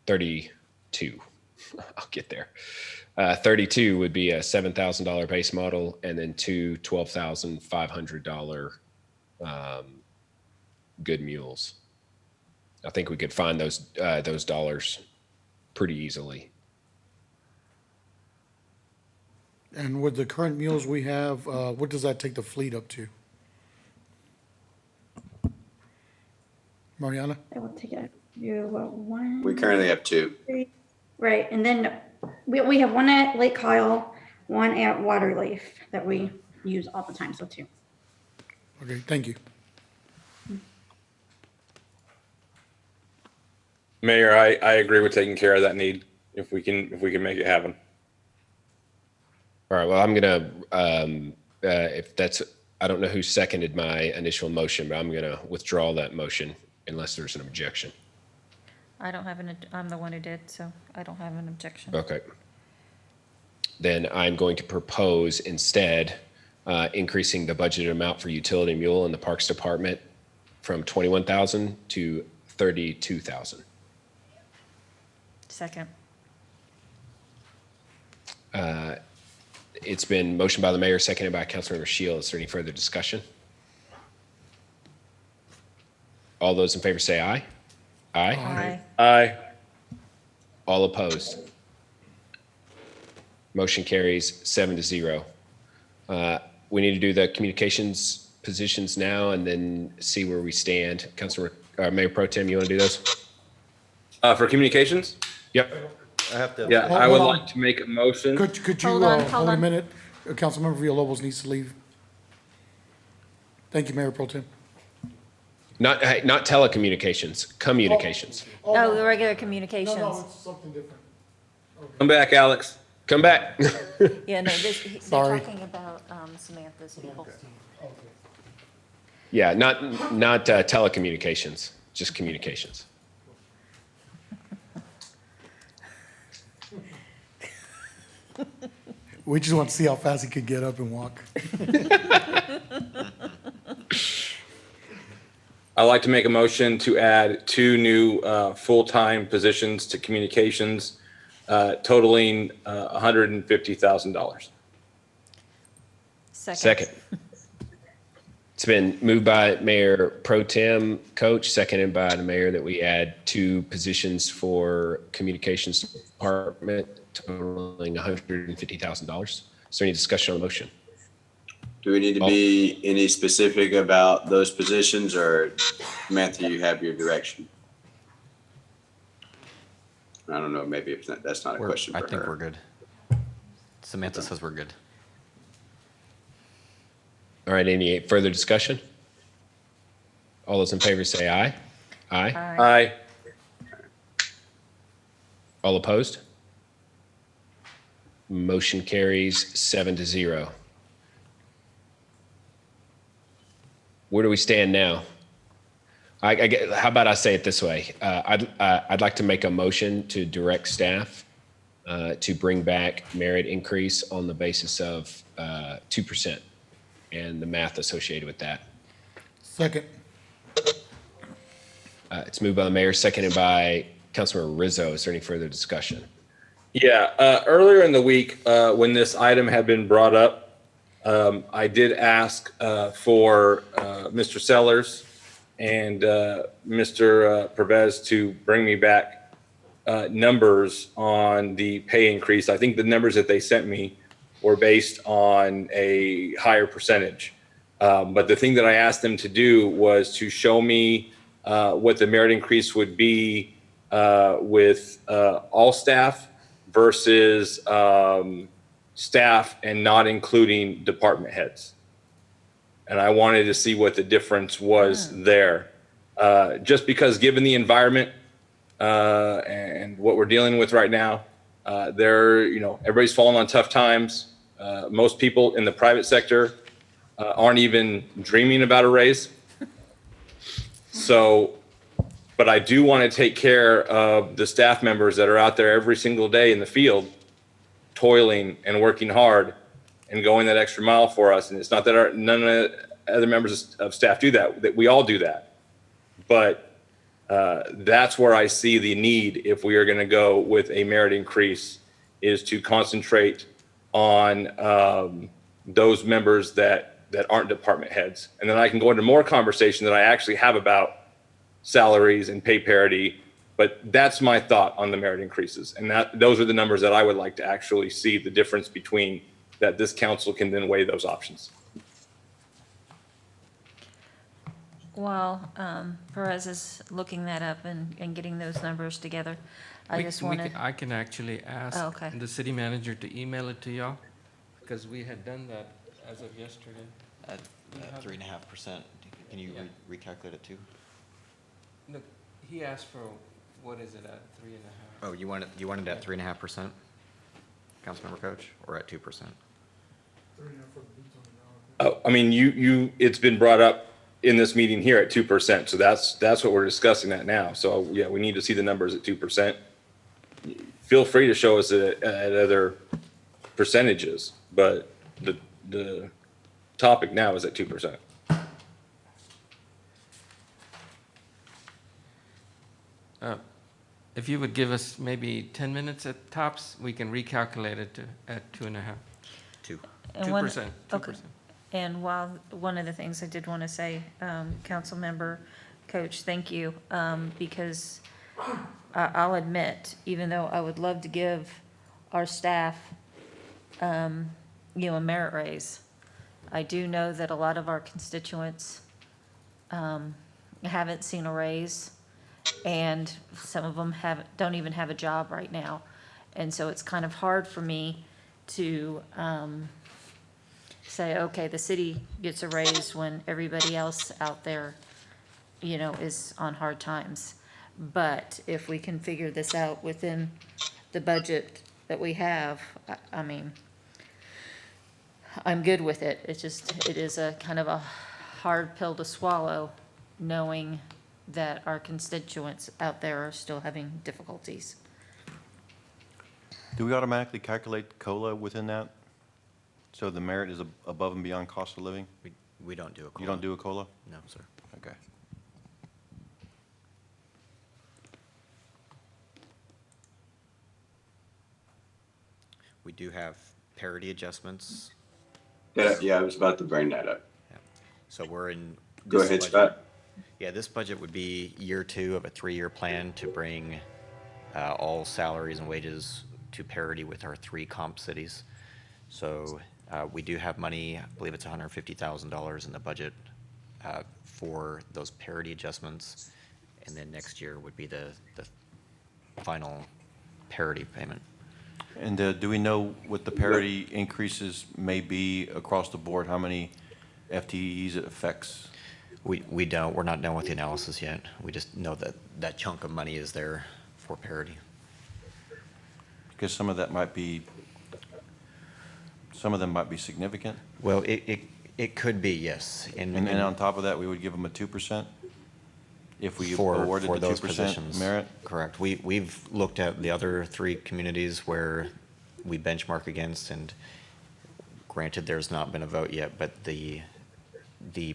32. I'll get there. 32 would be a $7,000 base model, and then 2 $12,500 good mules. I think we could find those dollars pretty easily. And with the current mules we have, what does that take the fleet up to? Mariana? I will take it. You 1. We currently have 2. 3. Right, and then we have 1 at Lake Kyle, 1 at Waterleaf that we use all the time, so 2. Okay, thank you. Mayor, I agree with taking care of that need if we can make it happen. All right, well, I'm gonna, if that's, I don't know who seconded my initial motion, but I'm gonna withdraw that motion unless there's an objection. I don't have I'm the one who did, so I don't have an objection. Okay. Then I'm going to propose instead increasing the budgeted amount for utility mule in the Parks Department from 21,000 to 32,000. Second. It's been motioned by the mayor, seconded by Councilmember Shields. Is there any further discussion? All those in favor say aye. Aye. Aye. Aye. All opposed? Motion carries 7-0. We need to do the communications positions now and then see where we stand. Mayor Pro Tem, you want to do those? For communications? Yep. I have to. Yeah, I would like to make a motion. Could you, Hold on, hold a minute? Councilmember Villalobos needs to leave. Thank you, Mayor Pro Tem. Not telecommunications, communications. Oh, the regular communications. No, it's something different. Come back, Alex. Come back. Yeah, no, they're Sorry. talking about Samantha's people. Yeah, not telecommunications, just communications. We just want to see how fast he could get up and walk. I'd like to make a motion to add 2 new full-time positions to communications, totaling $150,000. Second. It's been moved by Mayor Pro Tem Coach, seconded by the mayor, that we add 2 positions for communications department totaling $150,000. Is there any discussion on the motion? Do we need to be any specific about those positions, or Samantha, you have your direction? I don't know, maybe if that's not a question for I her. think we're good. Samantha says we're good. All right, any further discussion? All those in favor say aye. Aye. Aye. All opposed? Motion carries 7-0. Where do we stand now? How about I say it this way? I'd like to make a motion to direct staff to bring back merit increase on the basis of 2% and the math associated with that. Second. It's moved by the mayor, seconded by Councilmember Rizzo. Is there any further discussion? Yeah, earlier in the week, when this item had been brought up, I did ask for Mr. Sellers and Mr. Pervez to bring me back numbers on the pay increase. I think the numbers that they sent me were based on a higher percentage. But the thing that I asked them to do was to show me what the merit increase would be with all staff versus staff and not including department heads. And I wanted to see what the difference was there. Just because given the environment and what we're dealing with right now, everybody's falling on tough times. Most people in the private sector aren't even dreaming about a raise. So, but I do want to take care of the staff members that are out there every single day in the field, toiling and working hard and going that extra mile for us. And it's not that none of the other members of staff do that we all do that. But that's where I see the need, if we are going to go with a merit increase, is to concentrate on those members that aren't department heads. And then I can go into more conversation that I actually have about salaries and pay parity. But that's my thought on the merit increases. And those are the numbers that I would like to actually see the difference between, that this council can then weigh those options. While Perez is looking that up and getting those numbers together, I just wanted. I can actually ask Oh, okay. the city manager to email it to y'all, because we had done that as of yesterday. At 3.5%, can you recalculate it too? Look, he asked for, what is it at, 3.5? Oh, you want it at 3.5%, Councilmember Coach, or at 2%? Oh, I mean, it's been brought up in this meeting here at 2%. So that's what we're discussing at now. So yeah, we need to see the numbers at 2%. Feel free to show us at other percentages, but the topic now is at 2%. If you would give us maybe 10 minutes at tops, we can recalculate it at 2.5. 2%. Okay. And while one of the things I did want to say, Councilmember Coach, thank you, because I'll admit, even though I would love to give our staff, a merit raise, I do know that a lot of our constituents haven't seen a raise, and some of them don't even have a job right now. And so it's kind of hard for me to say, okay, the city gets a raise when everybody else out there, is on hard times. But if we can figure this out within the budget that we have, I mean, I'm good with it. It is a kind of a hard pill to swallow, knowing that our constituents out there are still having difficulties. Do we automatically calculate COLA within that? So the merit is above and beyond cost of living? We don't do a COLA. You don't do a COLA? No, sir. Okay. We do have parity adjustments. Yeah, I was about to bring that up. So we're in. Go this ahead, budget- Scott. Yeah, this budget would be year 2 of a 3-year plan to bring all salaries and wages to parity with our 3 comp cities. So we do have money, I believe it's $150,000 in the budget for those parity adjustments. And then next year would be the final parity payment. And do we know what the parity increases may be across the board? How many FTEs it affects? We don't. We're not done with the analysis yet. We just know that that chunk of money is there for parity. Because some of them might be significant. Well, it could be, yes. And then on top of that, we would give them a 2%? If we for awarded the those 2% positions. merit? Correct. We've looked at the other 3 communities where we benchmark against, and granted, there's not been a vote yet, but the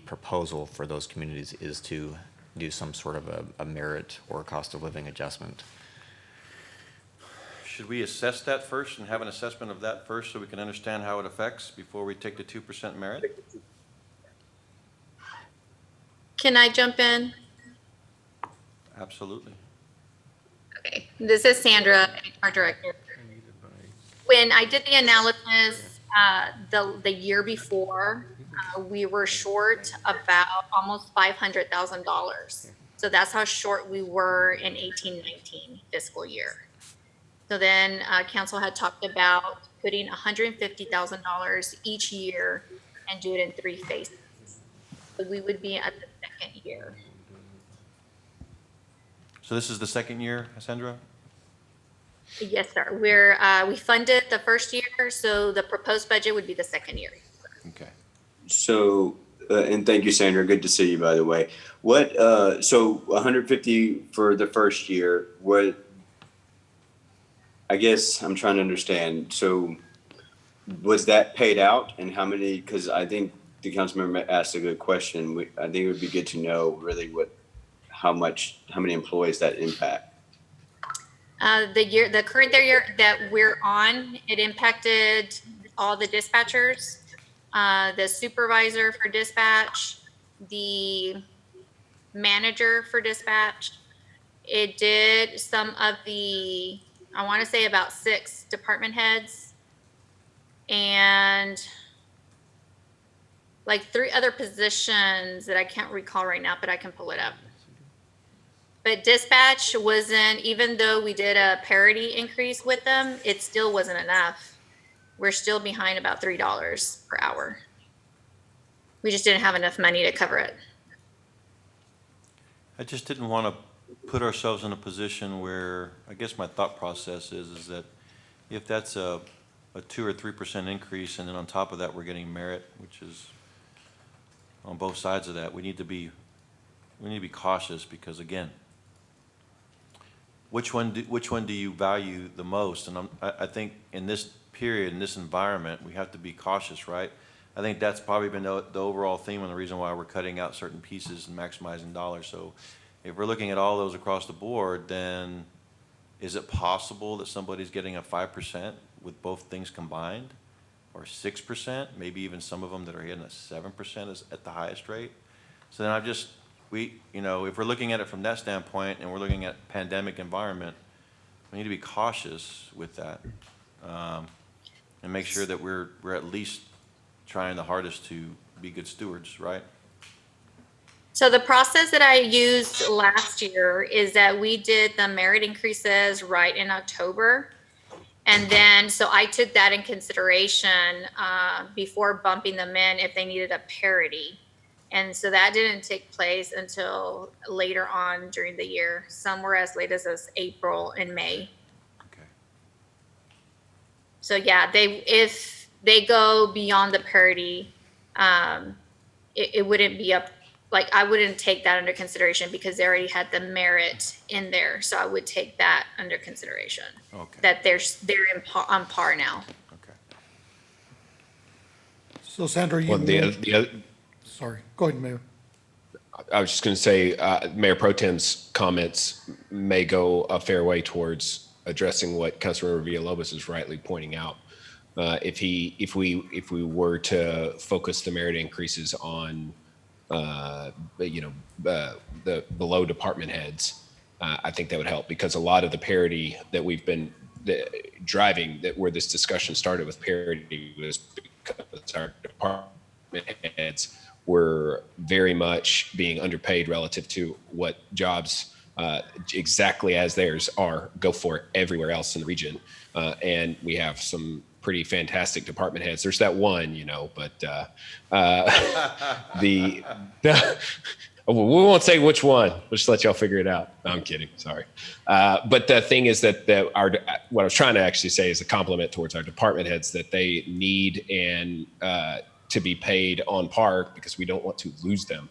proposal for those communities is to do some sort of a merit or a cost of living adjustment. Should we assess that first and have an assessment of that first so we can understand how it affects before we take the 2% merit? Can I jump in? Absolutely. Okay, this is Sandra, HR Director. When I did the analysis the year before, we were short about almost $500,000. So that's how short we were in 18-19 fiscal year. So then council had talked about putting $150,000 each year and do it in 3 phases. We would be at the second year. So this is the second year, Sandra? Yes, sir. We funded the first year, so the proposed budget would be the second year. Okay. So, and thank you, Sandra. Good to see you, by the way. What, so 150 for the first year, what, I guess I'm trying to understand. So was that paid out and how many, because I think the council member asked a good question. I think it would be good to know really how many employees that impact. The current year that we're on, it impacted all the dispatchers, the supervisor for dispatch, the manager for dispatch. It did some of the, I want to say about 6 department heads and like 3 other positions that I can't recall right now, but I can pull it up. But dispatch wasn't, even though we did a parity increase with them, it still wasn't enough. We're still behind about $3 per hour. We just didn't have enough money to cover it. I just didn't want to put ourselves in a position where, I guess my thought process is that if that's a 2 or 3% increase, and then on top of that, we're getting merit, which is on both sides of that, we need to be cautious because again, which one do you value the most? And I think in this period, in this environment, we have to be cautious, right? I think that's probably been the overall theme and the reason why we're cutting out certain pieces and maximizing dollars. So if we're looking at all those across the board, then is it possible that somebody's getting a 5% with both things combined, or 6%, maybe even some of them that are getting a 7% is at the highest rate? So then if we're looking at it from that standpoint and we're looking at pandemic environment, we need to be cautious with that and make sure that we're at least trying the hardest to be good stewards, right? So the process that I used last year is that we did the merit increases right in October. And then, so I took that in consideration before bumping them in if they needed a parity. And so that didn't take place until later on during the year. Some were as late as April and May. Okay. So yeah, if they go beyond the parity, it wouldn't be up. Like I wouldn't take that under consideration because they already had the merit in there. So I would take that under consideration. Okay. That they're on par now. Okay. So Sandra, you. Well, Sorry, go ahead, Mayor. I was just going to say, Mayor Pro Tem's comments may go a fair way towards addressing what Councilmember Villalobos is rightly pointing out. If we were to focus the merit increases on, the below department heads, I think that would help because a lot of the parity that we've been driving, that where this discussion started with parity, was because our department heads were very much being underpaid relative to what jobs exactly as theirs go for everywhere else in the region. And we have some pretty fantastic department heads. There's that one, but we won't say which one. We'll just let y'all figure it out. No, I'm kidding. Sorry. But the thing is that what I was trying to actually say is a compliment towards our department heads that they need and to be paid on par because we don't want to lose them.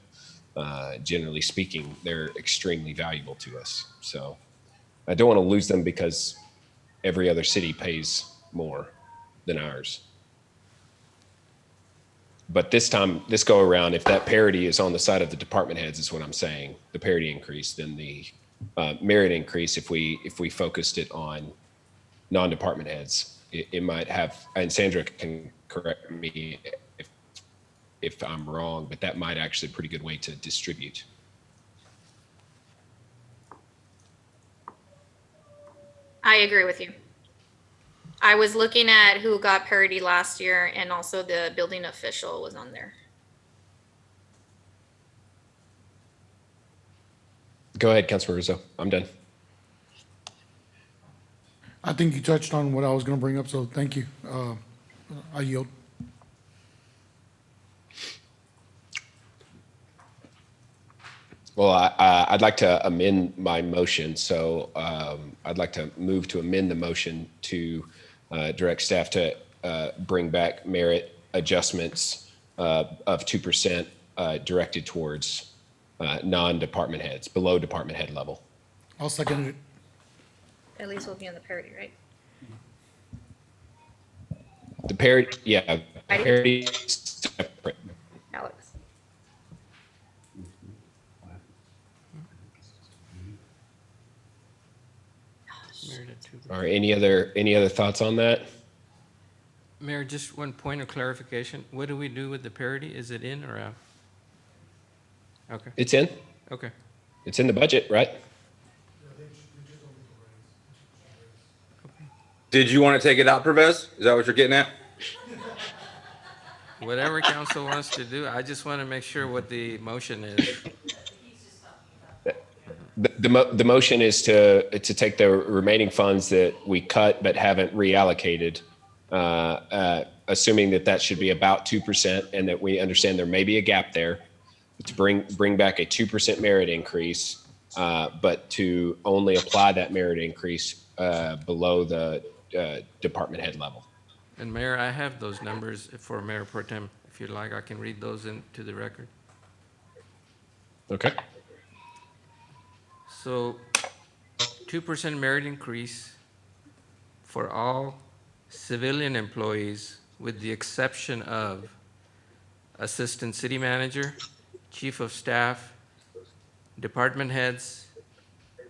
Generally speaking, they're extremely valuable to us. So I don't want to lose them because every other city pays more than ours. But this go around, if that parity is on the side of the department heads, is what I'm saying, the parity increase, then the merit increase, if we focused it on non-department heads, it might have, and Sandra can correct me if I'm wrong, but that might actually be a pretty good way to distribute. I agree with you. I was looking at who got parity last year and also the building official was on there. Go ahead, Councilman Rizzo. I'm done. I think you touched on what I was going to bring up, so thank you. I yield. Well, I'd like to amend my motion. So I'd like to move to amend the motion to direct staff to bring back merit adjustments of 2% directed towards non-department heads, below department head level. I'll second it. At least we'll be on the parity, right? The parity, yeah, parity is separate. Alex? Or any other thoughts on that? Mayor, just one point of clarification. What do we do with the parity? Is it in or out? Okay. It's in. Okay. It's in the budget, right? Did you want to take it out, Pervez? Is that what you're getting at? Whatever council wants to do, I just want to make sure what the motion is. The motion is to take the remaining funds that we cut but haven't reallocated, assuming that should be about 2%, and that we understand there may be a gap there, to bring back a 2% merit increase, but to only apply that merit increase below the department head level. And Mayor, I have those numbers for Mayor Pro Tem. If you'd like, I can read those into the record. Okay. So 2% merit increase for all civilian employees with the exception of assistant city manager, chief of staff, department heads,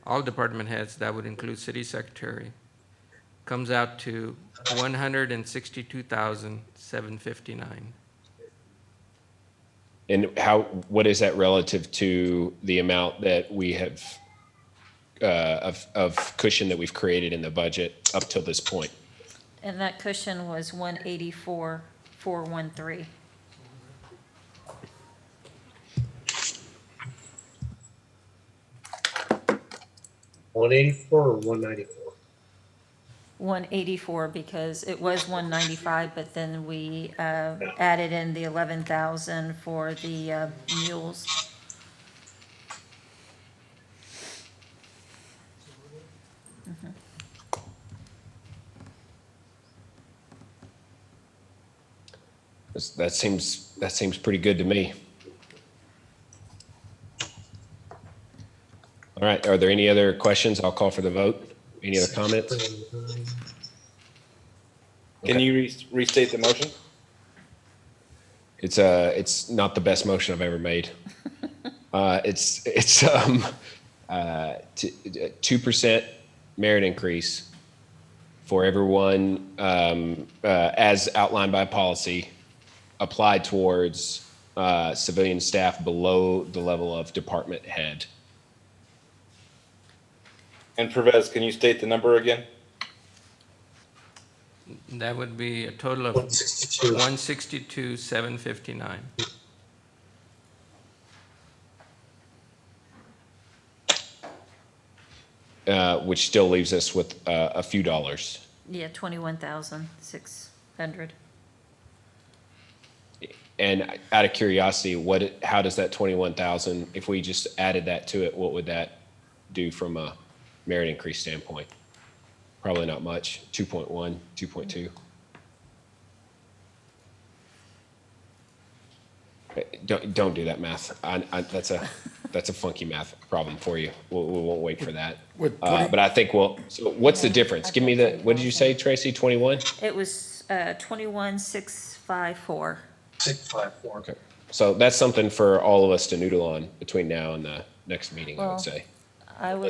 all department heads, that would include city secretary, comes out to $162,759. And what is that relative to the amount that we have of cushion that we've created in the budget up till this point? And that cushion was 184,413. $184 or $194? 184 because it was 195, but then we added in the 11,000 for the mules. That seems pretty good to me. All right, are there any other questions? I'll call for the vote. Any other comments? Can you restate the motion? It's not the best motion I've ever made. It's 2% merit increase for everyone as outlined by policy, applied towards civilian staff below the level of department head. And Pervez, can you state the number again? That would be a total of 162,759. Which still leaves us with a few dollars. Yeah, 21,600. And out of curiosity, how does that 21,000, if we just added that to it, what would that do from a merit increase standpoint? Probably not much, 2.1, 2.2. Don't do that math. That's a funky math problem for you. We won't wait for that. But I think so what's the difference? Give me what did you say, Tracy, 21? It was 21,654. 654. Okay. So that's something for all of us to noodle on between now and the next meeting, I would say.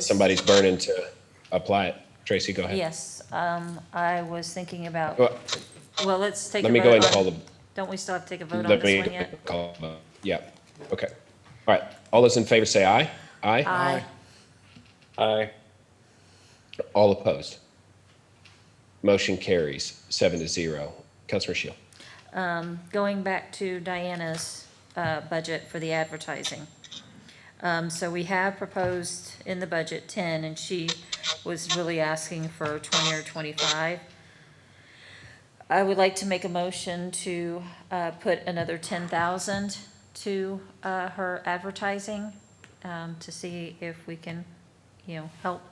Somebody's burning to apply it. Tracy, go ahead. Yes, I was thinking about, Well, let's take a Let vote. me go ahead and call the. Don't we still have to take a vote on Let this me one yet? call. Yeah. Okay. All right. All those in favor say aye. Aye. Aye. Aye. All opposed. Motion carries 7-0. Councilor Shield. Going back to Diana's budget for the advertising. So we have proposed in the budget 10, and she was really asking for 20 or 25. I would like to make a motion to put another 10,000 to her advertising to see if we can, help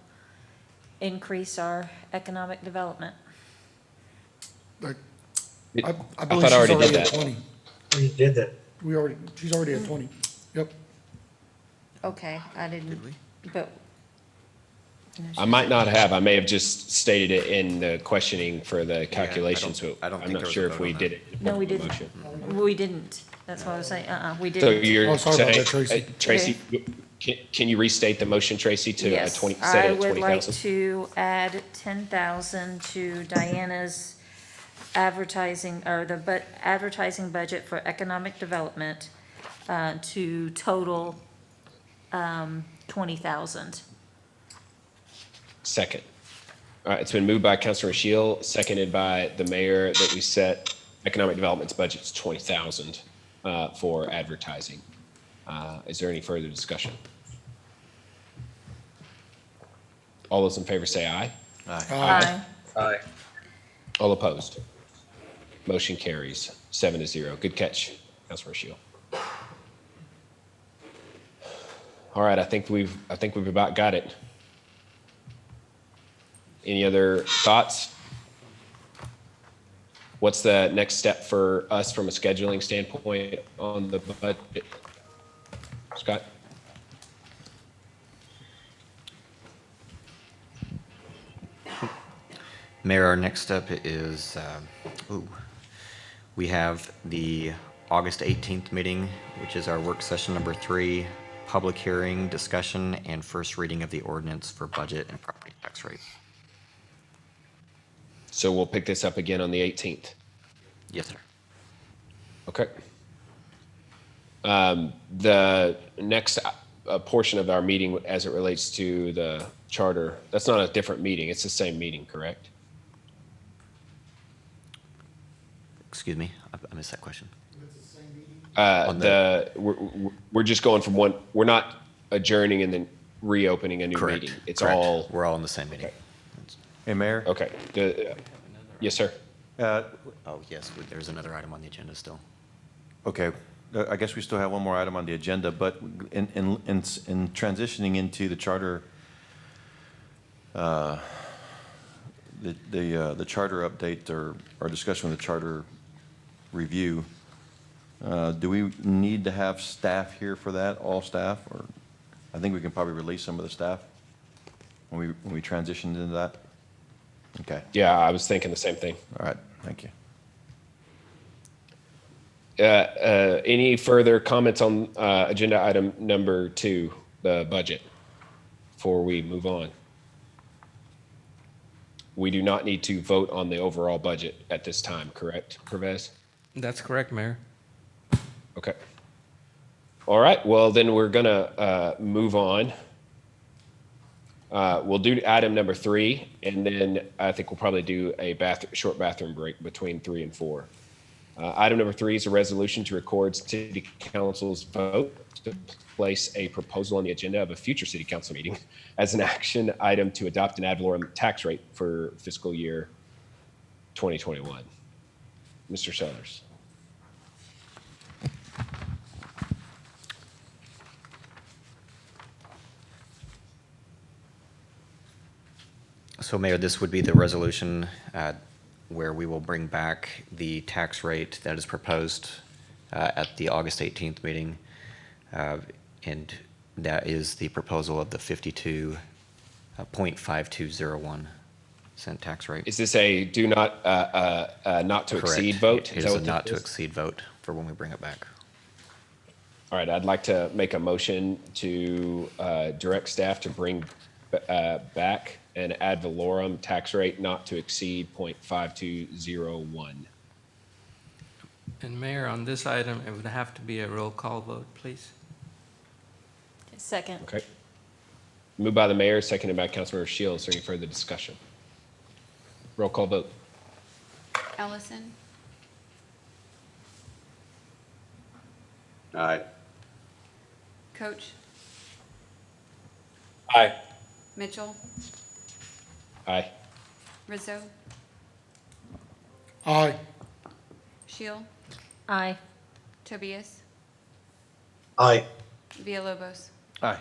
increase our economic development. I I believe thought I she's already already did at that. 20. We did that. She's already at 20. Yep. Okay, I didn't, but. I might not have. I may have just stated it in the questioning for the calculation, so I don't I'm think not there was sure a if vote we on did that. it. No, we before the didn't. motion. We didn't. That's what I was saying. We So didn't. you're Oh, sorry about saying, that, Tracy. Tracy, can you restate the motion, Tracy, to Yes, 20, set I it at would like 20,000? to add 10,000 to Diana's advertising, or the advertising budget for economic development, to total, 20,000. Second. All right, it's been moved by Councilor Shield, seconded by the mayor, that we set economic development's budget to 20,000 for advertising. Is there any further discussion? All those in favor say aye. Aye. Aye. All opposed? Motion carries 7-0. Good catch, Councilor Shield. All right, I think we've about got it. Any other thoughts? What's the next step for us from a scheduling standpoint on the budget? Scott? Mayor, our next step is, we have the August 18th meeting, which is our work session number 3, public hearing, discussion, and first reading of the ordinance for budget and property tax rate. So we'll pick this up again on the 18th. Yes, sir. Okay. The next portion of our meeting as it relates to the charter, that's not a different meeting. It's the same meeting, correct? Excuse me, I missed that question. We're just going from one, we're not adjourning and then reopening a new Correct. meeting. It's Correct. all. We're all in the same meeting. Hey, Mayor? Okay. Yes, sir. Oh, yes, there's another item on the agenda still. Okay, I guess we still have one more item on the agenda, but in transitioning into the charter, the charter update or our discussion with the charter review, do we need to have staff here for that, all staff? Or I think we can probably release some of the staff when we transition into that. Okay. Yeah, I was thinking the same thing. All right, thank you. Any further comments on agenda item number 2, the budget, before we move on? We do not need to vote on the overall budget at this time, correct, Pervez? That's correct, Mayor. Okay. All right, well, then we're gonna move on. We'll do item number 3, and then I think we'll probably do a short bathroom break between 3 and 4. Item number 3 is a resolution to record City Council's vote to place a proposal on the agenda of a future City Council meeting as an action item to adopt an ad valorem tax rate for fiscal year 2021. Mr. Sellers. So Mayor, this would be the resolution where we will bring back the tax rate that is proposed at the August 18th meeting. And that is the proposal of the 52.5201 cent tax rate. Is this a do not to exceed vote? It is a not to exceed vote for when we bring it back. All right, I'd like to make a motion to direct staff to bring back an ad valorem tax rate not to exceed 0.5201. And Mayor, on this item, it would have to be a roll call vote, please. Second. Okay. Moved by the mayor, seconded by Councilmember Shields. Is there any further discussion? Roll call vote. Ellison, Aye. Coach, Aye. Mitchell, Aye. Rizzo, Aye. Shield, Aye. Tobias, Aye. Villalobos. Aye.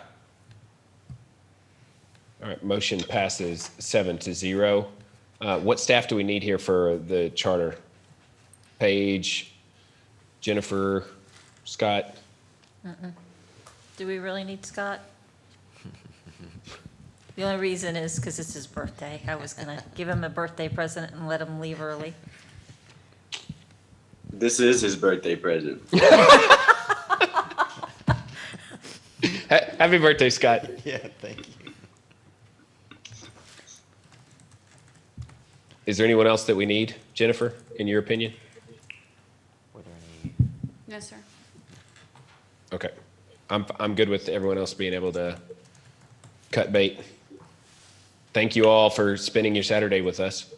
All right, motion passes 7-0. What staff do we need here for the charter? Paige, Jennifer, Scott? Do we really need Scott? The only reason is because it's his birthday. I was going to give him a birthday present and let him leave early. This is his birthday present. Happy birthday, Scott. Yeah, thank you. Is there anyone else that we need, Jennifer, in your opinion? No, sir. Okay. I'm good with everyone else being able to cut bait. Thank you all for spending your Saturday with us.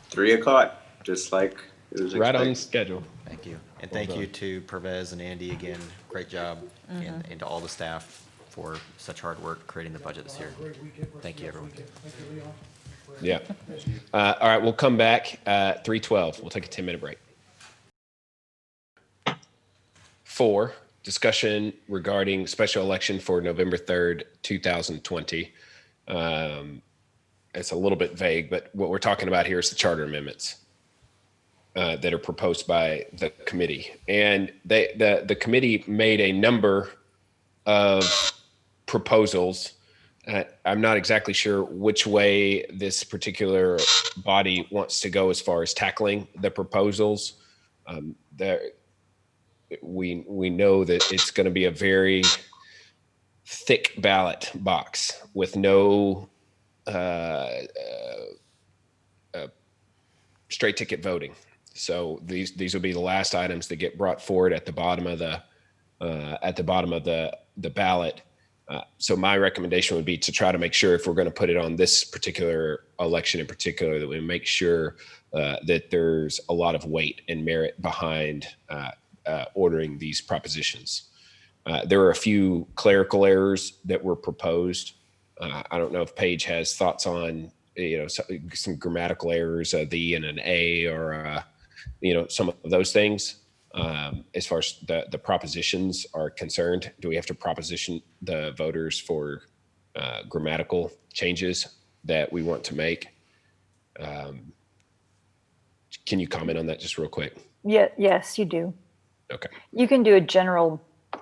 3 o'clock, just like it was Right on expected. schedule. Thank you. And Well thank you done. to Pervez and Andy again. Great job. And to all the staff for such hard work creating the budget this year. Thank you, everyone. Yeah. All right, we'll come back at 3:12. We'll take a 10-minute break. 4, discussion regarding special election for November 3rd, 2020. It's a little bit vague, but what we're talking about here is the charter amendments that are proposed by the committee. And the committee made a number of proposals. I'm not exactly sure which way this particular body wants to go as far as tackling the proposals. We know that it's going to be a very thick ballot box with no straight ticket voting. So these will be the last items that get brought forward at the bottom of the ballot. So my recommendation would be to try to make sure, if we're going to put it on this particular election in particular, that we make sure that there's a lot of weight and merit behind ordering these propositions. There are a few clerical errors that were proposed. I don't know if Paige has thoughts on, some grammatical errors, a the and an a, or some of those things. As far as the propositions are concerned, do we have to proposition the voters for grammatical changes that we want to make? Can you comment on that just real quick? Yes, you do. Okay. You can do a general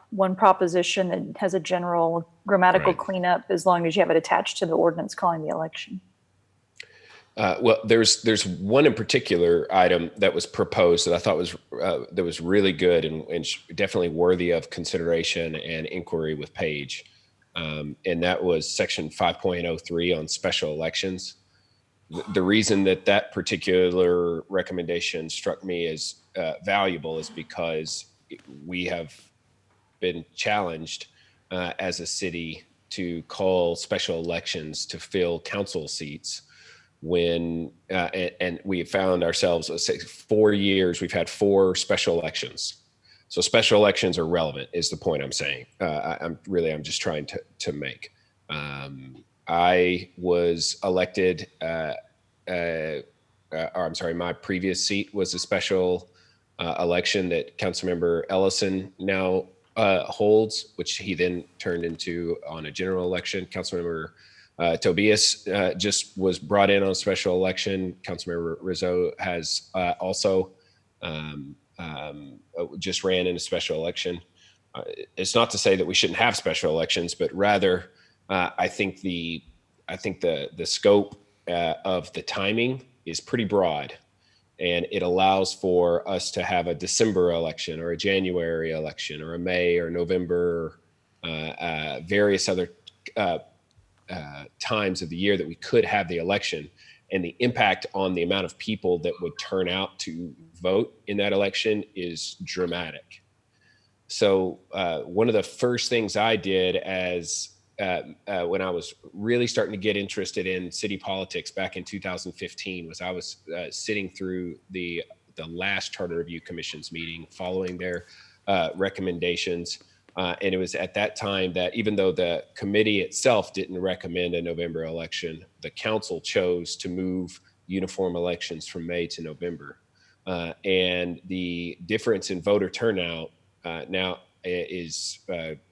one proposition that has a general grammatical Right. cleanup as long as you have it attached to the ordinance calling the election. Well, there's one in particular item that was proposed that I thought was really good and definitely worthy of consideration and inquiry with Paige, and that was section 5.03 on special elections. The reason that particular recommendation struck me as valuable is because we have been challenged as a city to call special elections to fill council seats when and we found ourselves, let's say 4 years, we've had 4 special elections. So special elections are relevant is the point I'm saying. I'm just trying to make. I was elected, my previous seat was a special election that Councilmember Ellison now holds, which he then turned into on a general election. Councilmember Tobias just was brought in on a special election. Councilmember Rizzo has also just ran in a special election. It's not to say that we shouldn't have special elections, but rather I think the scope of the timing is pretty broad, and it allows for us to have a December election or a January election or a May or November, various other times of the year that we could have the election, and the impact on the amount of people that would turn out to vote in that election is dramatic. So one of the first things I did as when I was really starting to get interested in city politics back in 2015 was I was sitting through the last Charter Review Commission's meeting following their recommendations. And it was at that time that even though the committee itself didn't recommend a November election, the council chose to move uniform elections from May to November. And the difference in voter turnout now is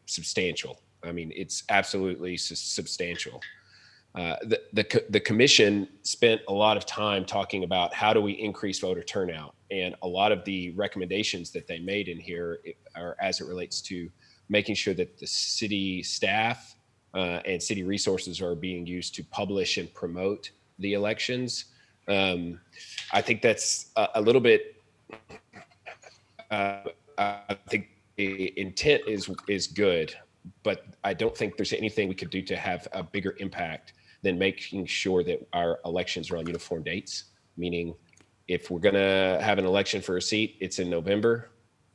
substantial. I mean, it's absolutely substantial. The commission spent a lot of time talking about how do we increase voter turnout, and a lot of the recommendations that they made in here are as it relates to making sure that the city staff and city resources are being used to publish and promote the elections. I think that's a little bit. I think the intent is good, but I don't think there's anything we could do to have a bigger impact than making sure that our elections are on uniform dates. Meaning, if we're gonna have an election for a seat, it's in November.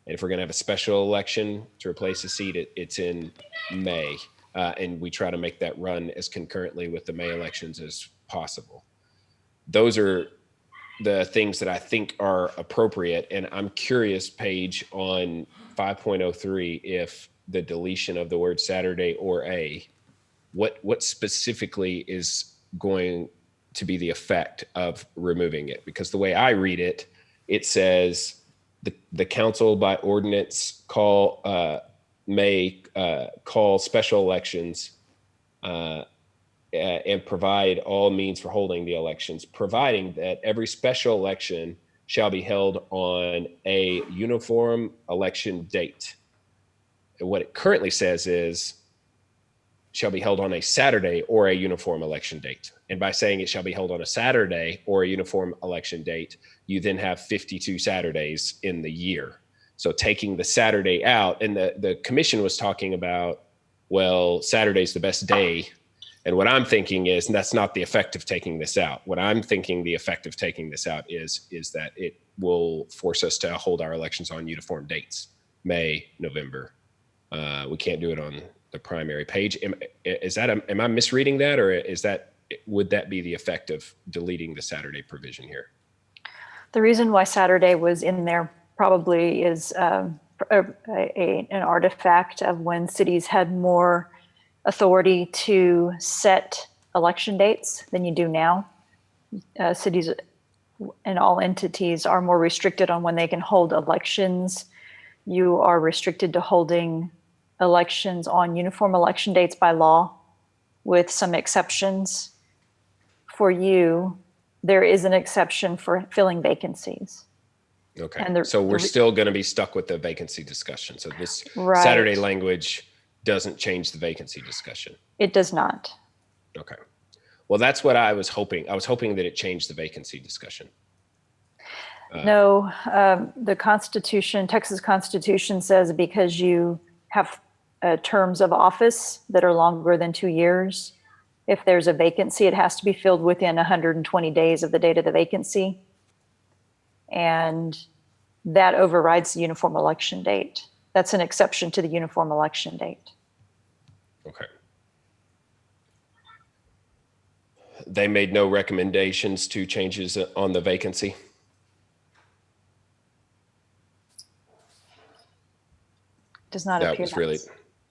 And if we're gonna have a special election to replace a seat, it's in May. And we try to make that run as concurrently with the May elections as possible. Those are the things that I think are appropriate. And I'm curious, Paige, on 5.03, if the deletion of the word Saturday or what specifically is going to be the effect of removing it? Because the way I read it, it says the council by ordinance may call special elections and provide all means for holding the elections, providing that every special election shall be held on a uniform election date. And what it currently says is shall be held on a Saturday or a uniform election date. And by saying it shall be held on a Saturday or a uniform election date, you then have 52 Saturdays in the year. So taking the Saturday out, and the commission was talking about, well, Saturday's the best day. And what I'm thinking is, and that's not the effect of taking this out. What I'm thinking the effect of taking this out is that it will force us to hold our elections on uniform dates, May, November. We can't do it on the primary page. Am I misreading that, or would that be the effect of deleting the Saturday provision here? The reason why Saturday was in there probably is an artifact of when cities had more authority to set election dates than you do now. Cities and all entities are more restricted on when they can hold elections. You are restricted to holding elections on uniform election dates by law, with some exceptions. For you, there is an exception for filling vacancies. Okay, And so we're still going to be stuck with the vacancy discussion. So this Right. Saturday language doesn't change the vacancy discussion. It does not. Okay. Well, that's what I was hoping. I was hoping that it changed the vacancy discussion. No, the Constitution, Texas Constitution says because you have terms of office that are longer than 2 years, if there's a vacancy, it has to be filled within 120 days of the date of the vacancy. And that overrides the uniform election date. That's an exception to the uniform election date. Okay. They made no recommendations to changes on the vacancy? Does not appear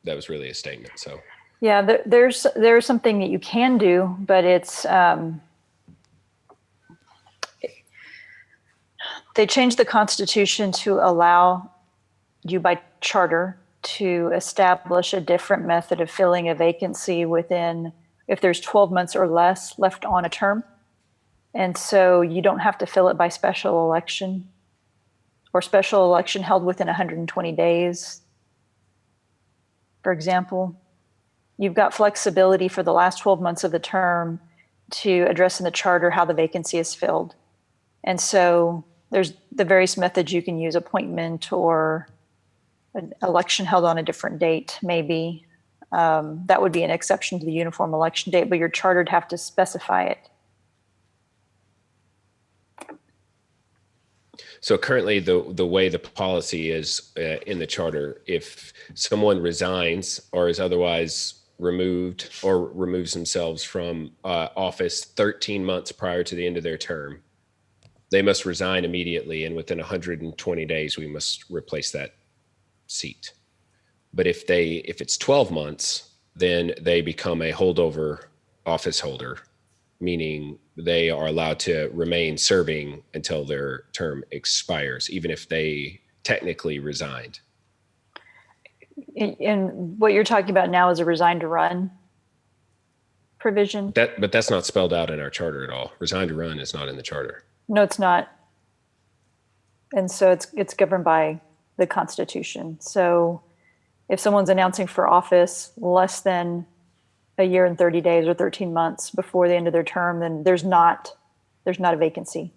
that was really a statement. So yeah, there's something that you can do, but it's they changed the Constitution to allow you by charter to establish a different method of filling a vacancy within, if there's 12 months or less left on a term. And so you don't have to fill it by special election or special election held within 120 days. For example, you've got flexibility for the last 12 months of the term to address in the charter how the vacancy is filled. And so there's the various methods you can use, appointment or an election held on a different date, maybe. That would be an exception to the uniform election date, but your charter'd have to specify it. So currently, the way the policy is in the charter, if someone resigns or is otherwise removed or removes themselves from office 13 months prior to the end of their term, they must resign immediately, and within 120 days, we must replace that seat. But if it's 12 months, then they become a holdover office holder, meaning they are allowed to remain serving until their term expires, even if they technically resigned. And what you're talking about now is a resign to run provision? But that's not spelled out in our charter at all. Resign to run is not in the charter. No, it's not. And so it's governed by the Constitution. So if someone's announcing for office less than a year and 30 days or 13 months before the end of their term, then there's not a vacancy.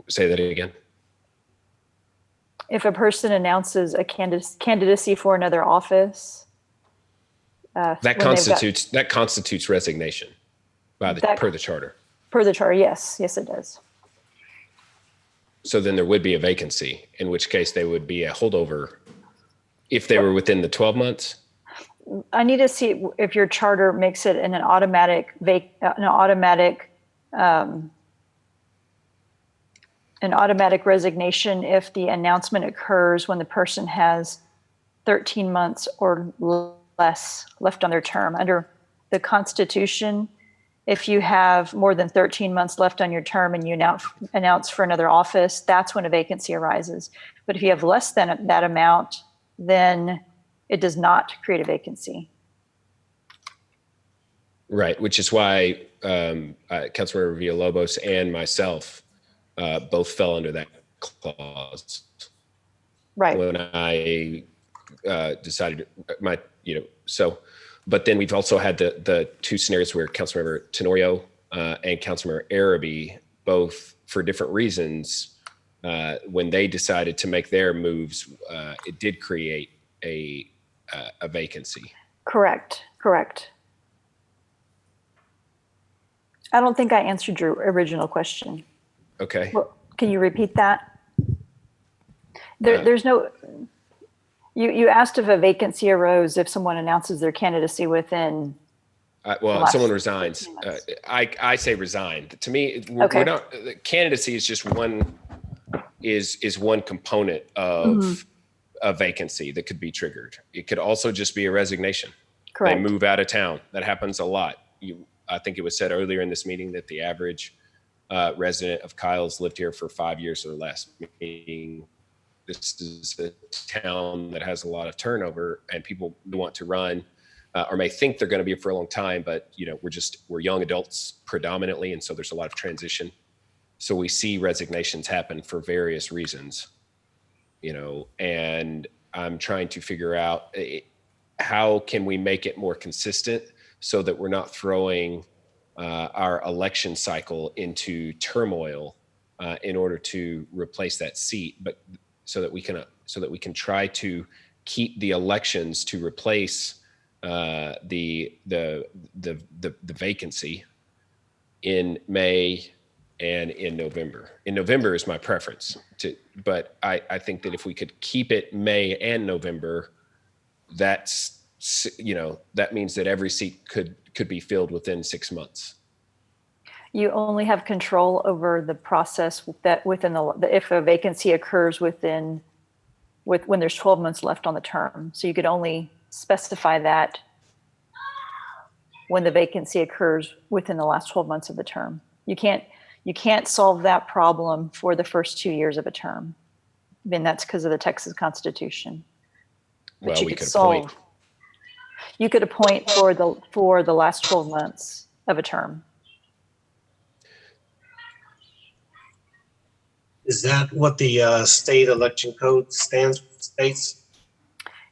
Say that again. If a person announces a candidacy for another office, That constitutes resignation per the charter. Per the charter, yes, it does. So then there would be a vacancy, in which case they would be a holdover if they were within the 12 months. I need to see if your charter makes it an automatic resignation if the announcement occurs when the person has 13 months or less left on their term. Under the Constitution, if you have more than 13 months left on your term and you announce for another office, that's when a vacancy arises. But if you have less than that amount, then it does not create a vacancy. Right, which is why Councilmember Villalobos and myself both fell under that clause. Right. When I decided but then we've also had the two scenarios where Councilmember Tenorio and Councilmember Arabi, both for different reasons, when they decided to make their moves, it did create a vacancy. Correct. I don't think I answered your original question. Okay. Well, can you repeat that? There's no. You asked if a vacancy arose if someone announces their candidacy within. If someone resigns, I say resigned. To me, we're not. Candidacy is just one component of a vacancy that could be triggered. It could also just be a resignation. Correct. They move out of town. That happens a lot. I think it was said earlier in this meeting that the average resident of Kyle's lived here for 5 years or less, meaning this is a town that has a lot of turnover and people want to run or may think they're going to be for a long time, but we're young adults predominantly. And so there's a lot of transition. So we see resignations happen for various reasons, and I'm trying to figure out how can we make it more consistent so that we're not throwing our election cycle into turmoil in order to replace that seat, but so that we can try to keep the elections to replace the vacancy in May and in November. In November is my preference, but I think that if we could keep it May and November, that means that every seat could be filled within 6 months. You only have control over the process that if a vacancy occurs when there's 12 months left on the term. So you could only specify that when the vacancy occurs within the last 12 months of the term. You can't solve that problem for the first 2 years of a term. I mean, that's because of the Texas Constitution. But well, we could appoint. You could appoint for the last 12 months of a term. Is that what the state election code states?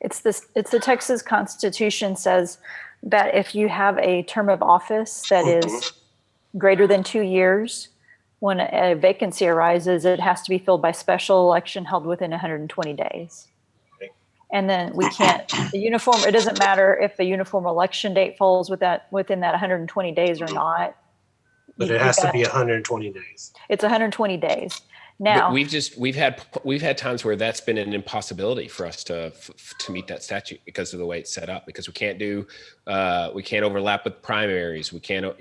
It's the Texas Constitution says that if you have a term of office that is greater than 2 years, when a vacancy arises, it has to be filled by special election held within 120 days. And then we can't, it doesn't matter if the uniform election date falls within that 120 days or not. But it has to be 120 days. It's 120 days. Now, we've had times where that's been an impossibility for us to meet that statute because of the way it's set up, because we can't overlap with primaries. We can't,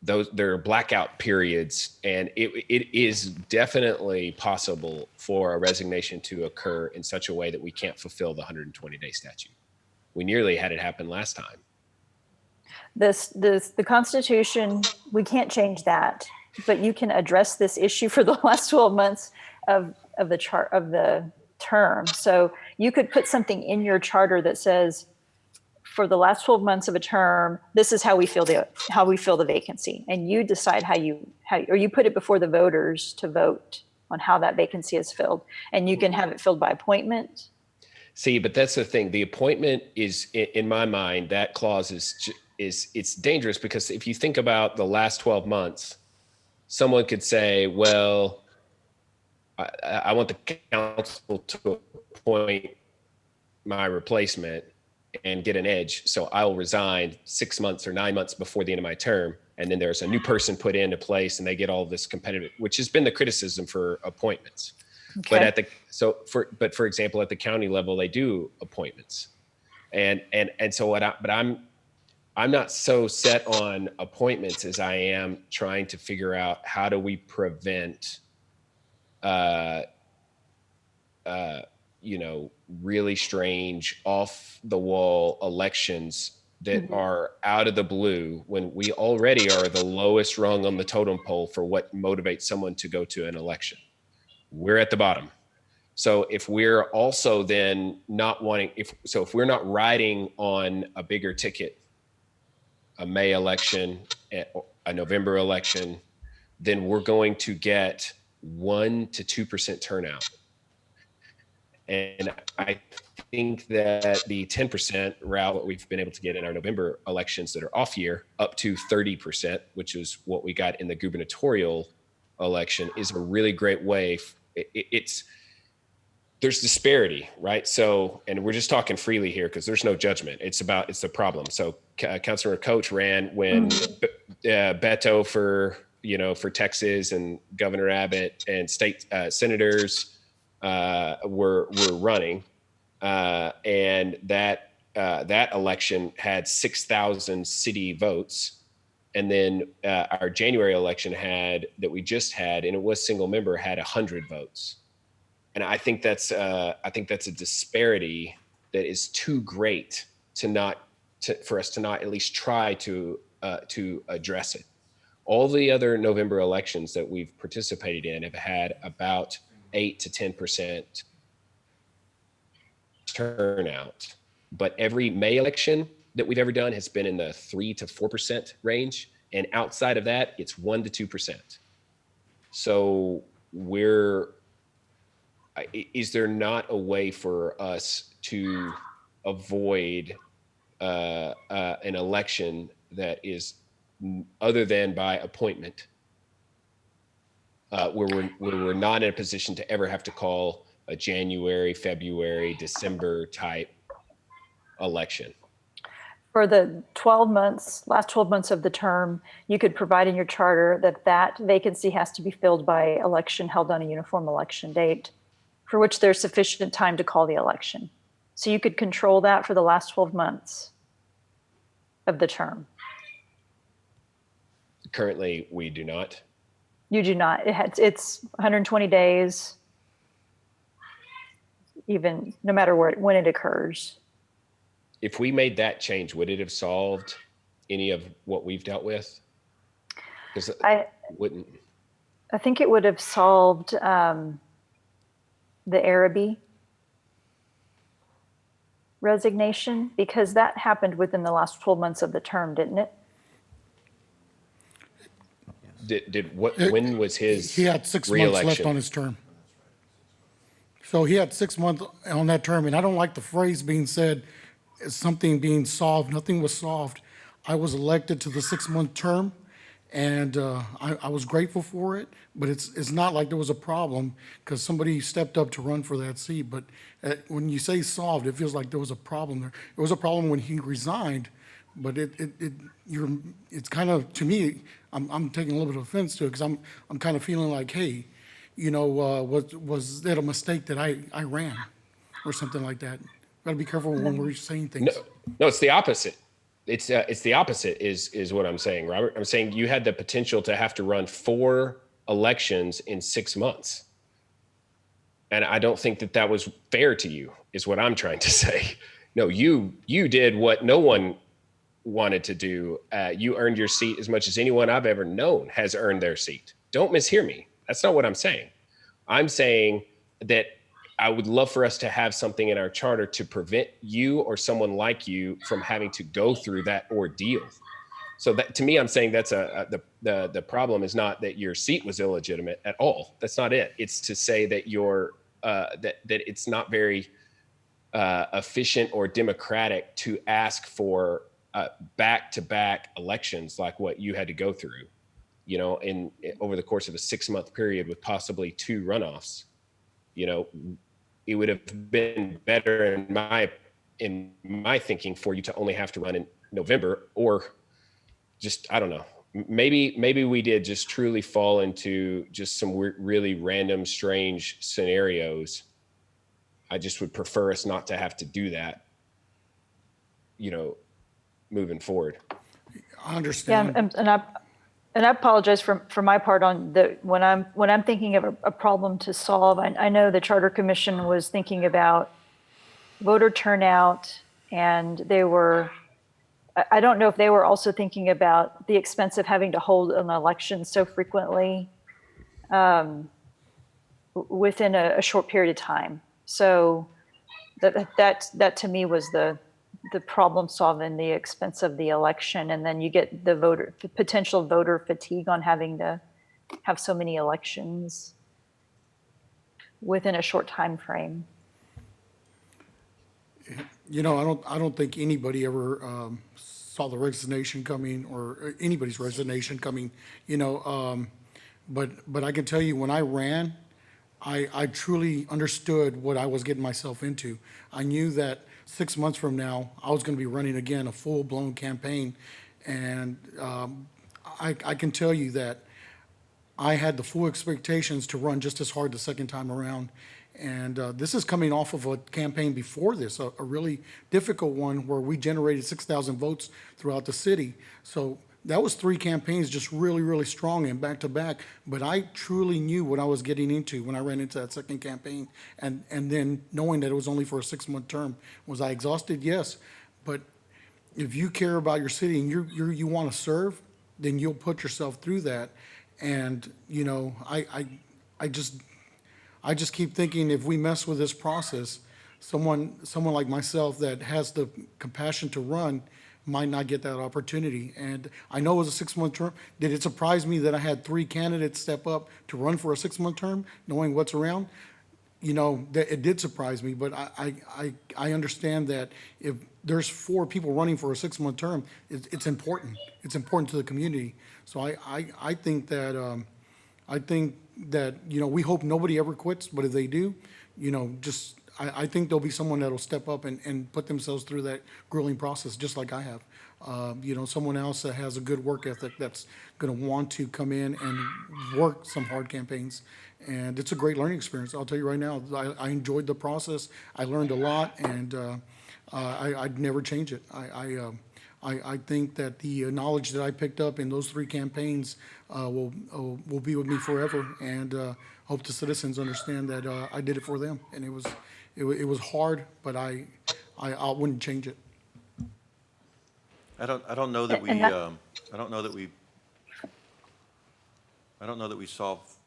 there are blackout periods, and it is definitely possible for a resignation to occur in such a way that we can't fulfill the 120-day statute. We nearly had it happen last time. The Constitution, we can't change that, but you can address this issue for the last 12 months of the term. So you could put something in your charter that says, for the last 12 months of a term, this is how we fill the vacancy. And you decide or you put it before the voters to vote on how that vacancy is filled. And you can have it filled by appointment. See, but that's the thing. The appointment is, in my mind, that clause is it's dangerous, because if you think about the last 12 months, someone could say, well, I want the council to appoint my replacement and get an edge. So I'll resign 6 months or 9 months before the end of my term. And then there's a new person put into place and they get all this competitive, which has been the criticism for appointments. Okay. But for example, at the county level, they do appointments. And so I'm not so set on appointments as I am trying to figure out how do we prevent, really strange, off the wall elections that are out of the blue, when we already are the lowest rung on the totem pole for what motivates someone to go to an election. We're at the bottom. So if we're also then not wanting, if we're not riding on a bigger ticket, a May election, a November election, then we're going to get 1 to 2% turnout. And I think that the 10% route that we've been able to get in our November elections that are off year, up to 30%, which is what we got in the gubernatorial election, is a really great way. There's disparity, right? So, and we're just talking freely here because there's no judgment. It's the problem. So Councilor Coach ran when Beto for Texas, and Governor Abbott and state senators were running, and that election had 6,000 city votes, and then our January election that we just had, and it was single member, had 100 votes, and I think that's a disparity that is too great for us to not at least try to address it. All the other November elections that we've participated in have had about 8 to 10% turnout. But every May election that we've ever done has been in the 3 to 4% range. And outside of that, it's 1 to 2%. So is there not a way for us to avoid an election that is other than by appointment, where we're not in a position to ever have to call a January, February, December type election? For the last 12 months of the term, you could provide in your charter that vacancy has to be filled by election held on a uniform election date, for which there's sufficient time to call the election. So you could control that for the last 12 months of the term. Currently, we do not. You do not. It's 120 days, even no matter when it occurs. If we made that change, would it have solved any of what we've dealt with? Because it wouldn't. I think it would have solved the Araby resignation, because that happened within the last 12 months of the term, didn't it? When was his He had 6 months re-election? left on his term. So he had 6 months on that term, and I don't like the phrase being said, something being solved. Nothing was solved. I was elected to the 6-month term, and I was grateful for it, but it's not like there was a problem because somebody stepped up to run for that seat. But when you say solved, it feels like there was a problem there. It was a problem when he resigned, but it's kind of, to me, I'm taking a little bit of offense to it because I'm kind of feeling like, hey, was that a mistake that I ran or something like that? Got to be careful when we're saying things. No, it's the opposite. It's the opposite is what I'm saying, Robert. I'm saying you had the potential to have to run 4 elections in 6 months. And I don't think that was fair to you, is what I'm trying to say. No, you did what no one wanted to do. You earned your seat as much as anyone I've ever known has earned their seat. Don't mishear me. That's not what I'm saying. I'm saying that I would love for us to have something in our charter to prevent you or someone like you from having to go through that ordeal. So that, to me, I'm saying that's the problem is not that your seat was illegitimate at all. That's not it. It's to say that that it's not very efficient or democratic to ask for back-to-back elections like what you had to go through, you know, over the course of a 6-month period with possibly 2 runoffs. You know, it would have been better in my thinking for you to only have to run in November, or just, I don't know, maybe we did just truly fall into just some really random, strange scenarios. I just would prefer us not to have to do that, you know, moving forward. I understand. Yeah, and I apologize for my part on when I'm thinking of a problem to solve. I know the Charter Commission was thinking about voter turnout, and I don't know if they were also thinking about the expense of having to hold an election so frequently within a short period of time. So that to me was the problem solving the expense of the election, and then you get the potential voter fatigue on having to have so many elections within a short time frame. You know, I don't think anybody ever saw the resignation coming, or anybody's resignation coming, you know, but I can tell you, when I ran, I truly understood what I was getting myself into. I knew that 6 months from now, I was going to be running again a full-blown campaign. And I can tell you that I had the full expectations to run just as hard the second time around. And this is coming off of a campaign before this, a really difficult one where we generated 6,000 votes throughout the city. So that was 3 campaigns just really, really strong and back to back. But I truly knew what I was getting into when I ran into that second campaign. And then knowing that it was only for a 6-month term. Was I exhausted? Yes. But if you care about your city and you want to serve, then you'll put yourself through that. And, you know, I just keep thinking, if we mess with this process, someone like myself that has the compassion to run might not get that opportunity. And I know it was a 6-month term. Did it surprise me that I had 3 candidates step up to run for a 6-month term, knowing what's around? You know, that it did surprise me, but I understand that if there's 4 people running for a 6-month term, it's important. It's important to the community. So I think that you know, we hope nobody ever quits, but if they do, you know, just I think there'll be someone that'll step up and put themselves through that grueling process, just like I have. You know, someone else that has a good work ethic that's going to want to come in and work some hard campaigns. And it's a great learning experience. I'll tell you right now, I enjoyed the process. I learned a lot, and I'd never change it. I think that the knowledge that I picked up in those 3 campaigns will be with me forever, and hope the citizens understand that I did it for them. And it was hard, but I wouldn't change it. I don't know that we I don't know that we solve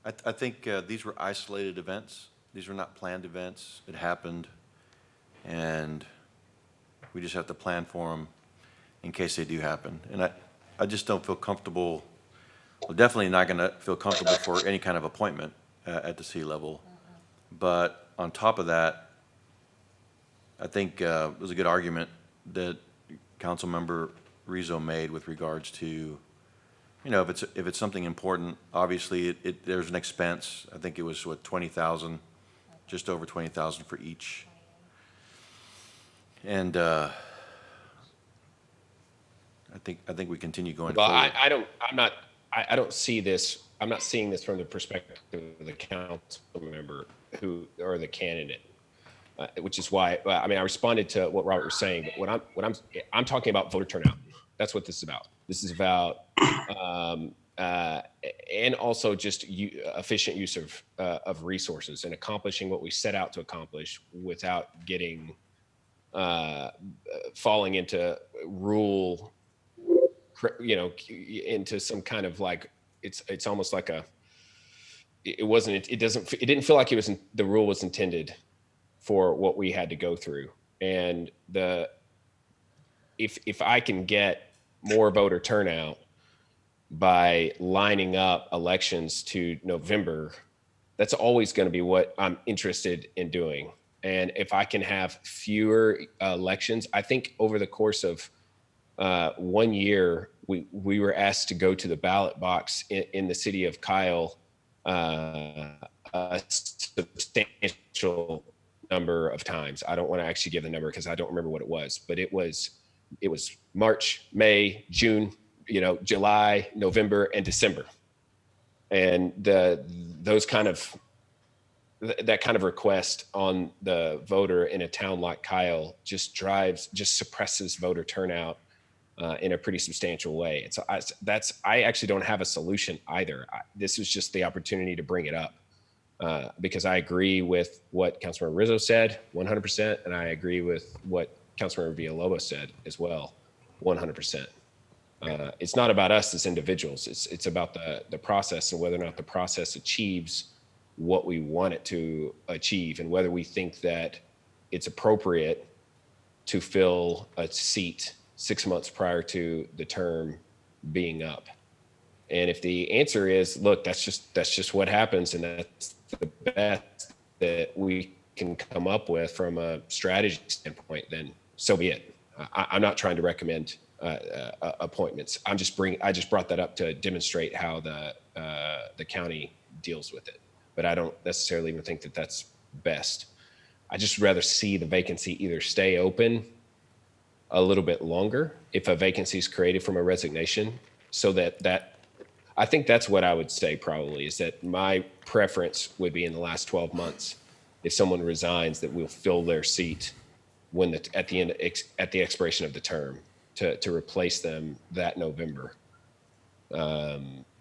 I think these were isolated events. These were not planned events. It happened, and we just have to plan for them in case they do happen. And I just don't feel comfortable. Well, definitely not going to feel comfortable for any kind of appointment at the city level. But on top of that, I think it was a good argument that Councilmember Rizzo made with regards to, you know, if it's something important, obviously there's an expense. I think it was what, 20,000, just over 20,000 for each. And I think we continue going well, forward. I don't see this. I'm not seeing this from the perspective of the council member or the candidate, which is why, I mean, I responded to what Robert was saying, but I'm talking about voter turnout. That's what this is about. This is about, and also just efficient use of resources and accomplishing what we set out to accomplish without getting, falling into rule, you know, into some kind of like it's almost like it didn't feel like the rule was intended for what we had to go through. And if I can get more voter turnout by lining up elections to November, that's always going to be what I'm interested in doing. And if I can have fewer elections, I think over the course of 1 year, we were asked to go to the ballot box in the city of Kyle a substantial number of times. I don't want to actually give the number because I don't remember what it was, but it was March, May, June, July, November, and December. And that kind of request on the voter in a town like Kyle just suppresses voter turnout in a pretty substantial way. And so I actually don't have a solution either. This was just the opportunity to bring it up because I agree with what Councilmember Rizzo said 100%, and I agree with what Councilmember Villalobos said as well 100%. It's not about us as individuals. It's about the process and whether or not the process achieves what we want it to achieve, and whether we think that it's appropriate to fill a seat 6 months prior to the term being up. And if the answer is, look, that's just what happens, and that's the best that we can come up with from a strategy standpoint, then so be it. I'm not trying to recommend appointments. I just brought that up to demonstrate how the county deals with it. But I don't necessarily even think that that's best. I just rather see the vacancy either stay open a little bit longer if a vacancy is created from a resignation, so that I think that's what I would say probably, is that my preference would be in the last 12 months, if someone resigns, that we'll fill their seat at the expiration of the term to replace them that November.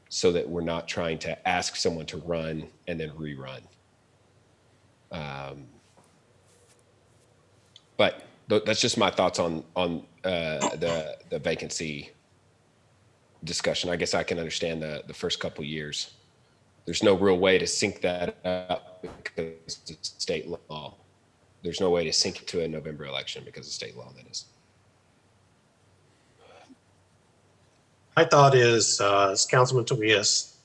So that we're not trying to ask someone to run and then rerun. But that's just my thoughts on the vacancy discussion. I guess I can understand the first couple years. There's no real way to sync that up because it's state law. There's no way to sync it to a November election because of state law, that is. My thought is, as Councilman Tobias,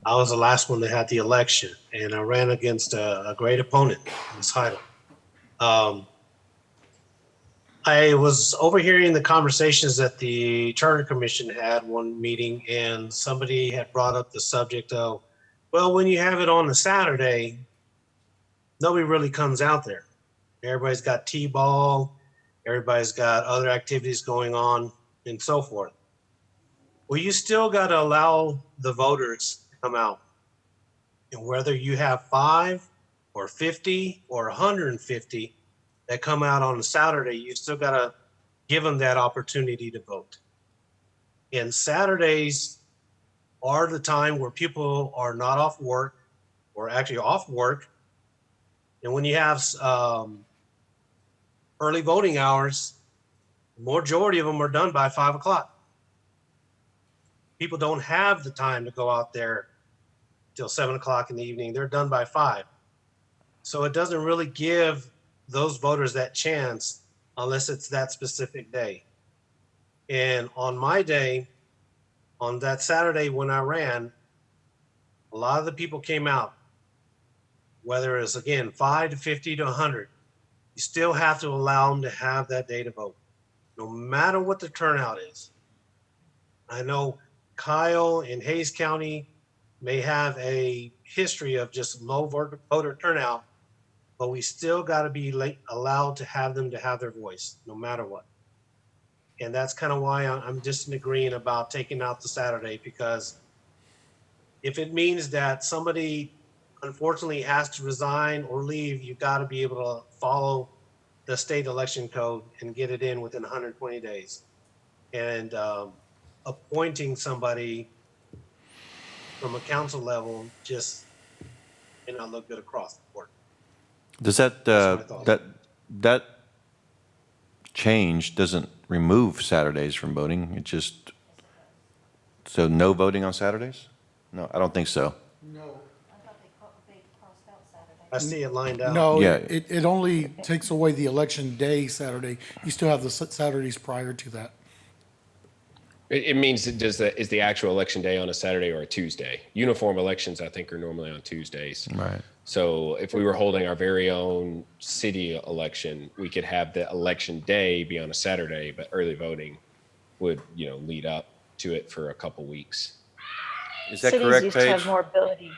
I was the last one that had the election, and I ran against a great opponent, Ms. Heidel. I was overhearing the conversations that the Charter Commission had one meeting, and somebody had brought up the subject of, well, when you have it on a Saturday, nobody really comes out there. Everybody's got T-ball, everybody's got other activities going on, and so forth. Well, you still got to allow the voters to come out. And whether you have 5 or 50 or 150 that come out on a Saturday, you still got to give them that opportunity to vote. And Saturdays are the time where people are not off work, or actually off work. And when you have early voting hours, the majority of them are done by 5 o'clock. People don't have the time to go out there till 7 o'clock in the evening. They're done by 5. So it doesn't really give those voters that chance unless it's that specific day. And on my day, on that Saturday when I ran, a lot of the people came out, whether it's, again, 5 to 50 to 100. You still have to allow them to have that day to vote, no matter what the turnout is. I know Kyle and Hays County may have a history of just low voter turnout, but we still got to be allowed to have them to have their voice, no matter what. And that's kind of why I'm just agreeing about taking out the Saturday, because if it means that somebody unfortunately has to resign or leave, you've got to be able to follow the state election code and get it in within 120 days. And appointing somebody from a council level just may not look good across the board. Does that change doesn't remove Saturdays from voting? It just So no voting on Saturdays? No, I don't think so. No. I see it lined out. No, Yeah. it only takes away the election day Saturday. You still have the Saturdays prior to that. It means is the actual election day on a Saturday or a Tuesday? Uniform elections, I think, are normally on Tuesdays. Right. So if we were holding our very own city election, we could have the election day be on a Saturday, but early voting would, lead up to it for a couple weeks. Is that Cities correct, used to have Paige? more ability.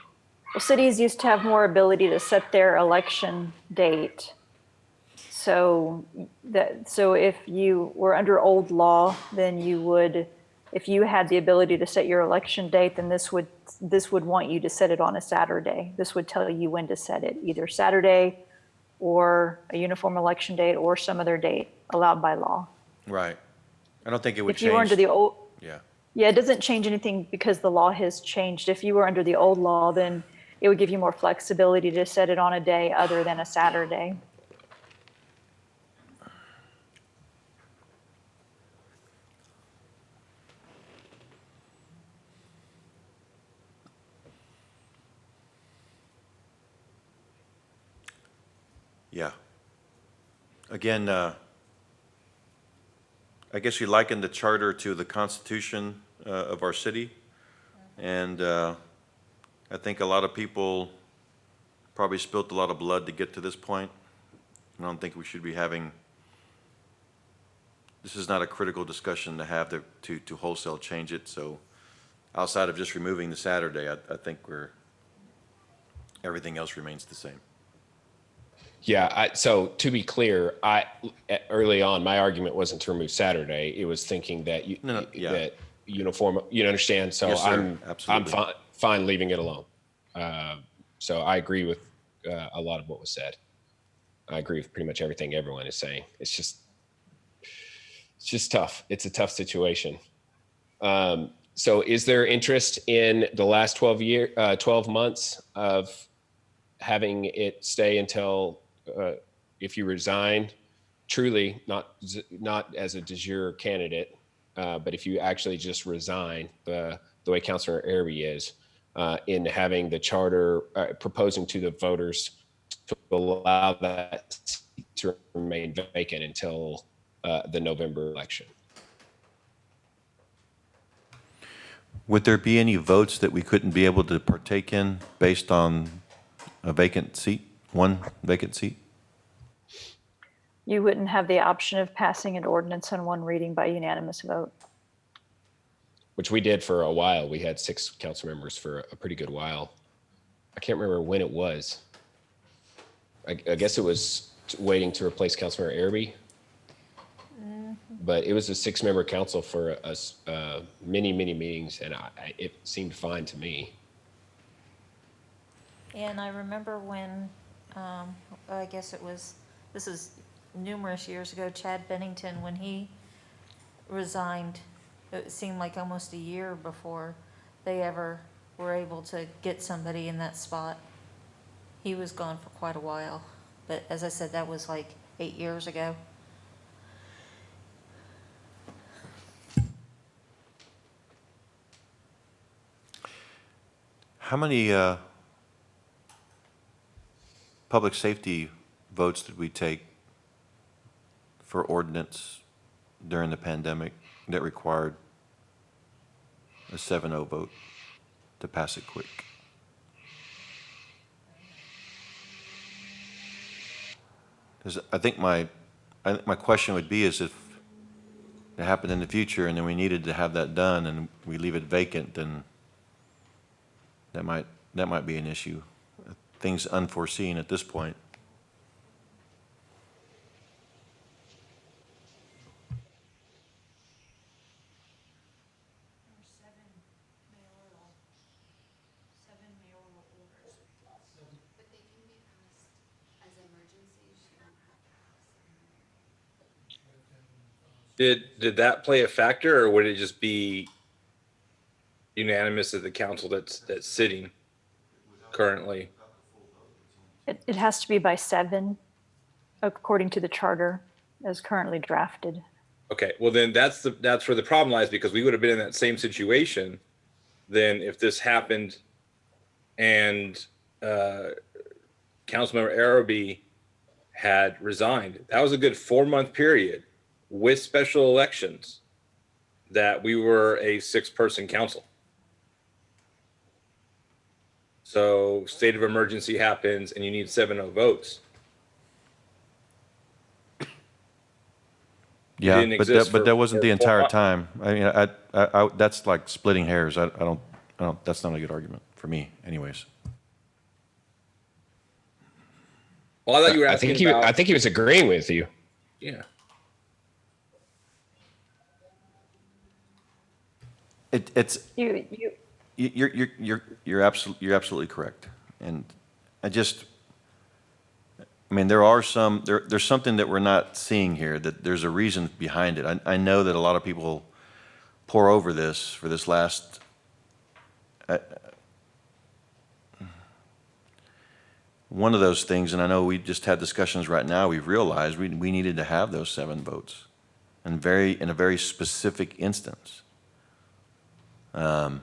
Well, cities used to have more ability to set their election date. So if you were under old law, then you would, if you had the ability to set your election date, then this would want you to set it on a Saturday. This would tell you when to set it, either Saturday or a uniform election date or some other date allowed by law. Right. I don't think it would If change. you were under the old, Yeah. yeah, it doesn't change anything because the law has changed. If you were under the old law, then it would give you more flexibility to set it on a day other than a Saturday. Yeah. Again, I guess you liken the charter to the constitution of our city. And I think a lot of people probably spilt a lot of blood to get to this point. I don't think we should be having, this is not a critical discussion to have to wholesale change it. So outside of just removing the Saturday, I think everything else remains the same. Yeah. So to be clear, early on, my argument wasn't to remove Saturday. It was thinking that that uniform. You understand? So Yes, sir. I'm Absolutely. fine leaving it alone. So I agree with a lot of what was said. I agree with pretty much everything everyone is saying. It's just tough. It's a tough situation. So is there interest in the last 12 months of having it stay until if you resign, truly not as a de jure candidate, but if you actually just resign, the way Councilor Araby is, in having the charter, proposing to the voters to allow that seat to remain vacant until the November election. Would there be any votes that we couldn't be able to partake in based on a vacant seat, one vacant seat? You wouldn't have the option of passing an ordinance on one reading by unanimous vote. Which we did for a while. We had 6 council members for a pretty good while. I can't remember when it was. I guess it was waiting to replace Councilor Araby. But it was a 6-member council for us, many meetings, and it seemed fine to me. And I remember when, I guess this is numerous years ago, Chad Bennington, when he resigned, it seemed like almost a year before they ever were able to get somebody in that spot. He was gone for quite a while, but as I said, that was like 8 years ago. How many public safety votes did we take for ordinance during the pandemic that required a 7-0 vote to pass it quick? I think my question would be is if it happened in the future and then we needed to have that done and we leave it vacant, then that might be an issue. Things unforeseen at this point. Did that play a factor, or would it just be unanimous of the council that's sitting currently? It has to be by 7, according to the charter as currently drafted. Okay, well then that's where the problem lies, because we would have been in that same situation then if this happened and Councilmember Araby had resigned. That was a good 4-month period with special elections that we were a 6-person council. So state of emergency happens and you need 7-0 votes. Yeah, but that wasn't the entire time. I mean, I that's like splitting hairs. I don't, that's not a good argument for me anyways. Well, I thought you were asking about. I think he was agreeing with you. Yeah. It's you're absolutely correct, and I mean, there's something that we're not seeing here, that there's a reason behind it. I know that a lot of people pour over this for this last, one of those things, and I know we just had discussions right now, we've realized we needed to have those 7 votes in a very specific instance. Yeah.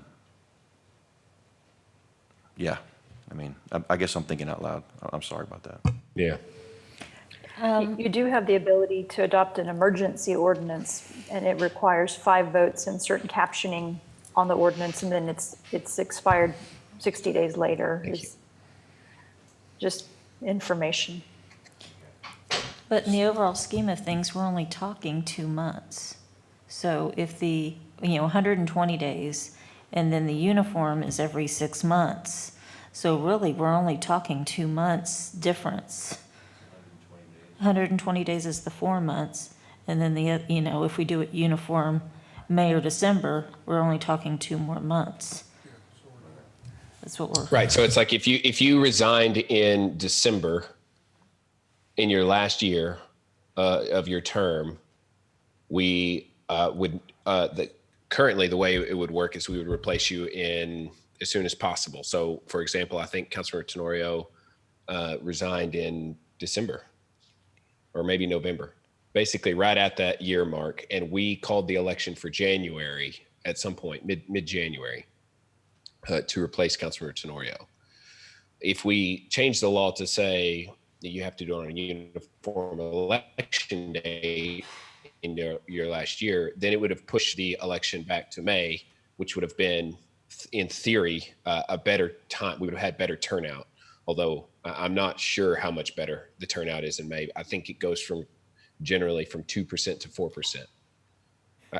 I mean, I guess I'm thinking out loud. I'm sorry about that. Yeah. You do have the ability to adopt an emergency ordinance, and it requires 5 votes and certain captioning on the ordinance, and then it's expired 60 days later. It's just information. But in the overall scheme of things, we're only talking 2 months. So if 120 days, and then the uniform is every 6 months. So really, we're only talking 2 months difference. 120 days is the 4 months. And then if we do it uniform May or December, we're only talking 2 more months. That's what we're. Right. So it's like if you resigned in December in your last year of your term, we would currently the way it would work is we would replace you in as soon as possible. So, for example, I think Councilmember Tenorio resigned in December or maybe November, basically right at that year mark. And we called the election for January at some point, mid-January, to replace Councilmember Tenorio. If we change the law to say that you have to do it on a uniform election day in your last year, then it would have pushed the election back to May, which would have been, in theory, a better time. We would have had better turnout, although I'm not sure how much better the turnout is in May. I think it goes generally from 2% to 4%.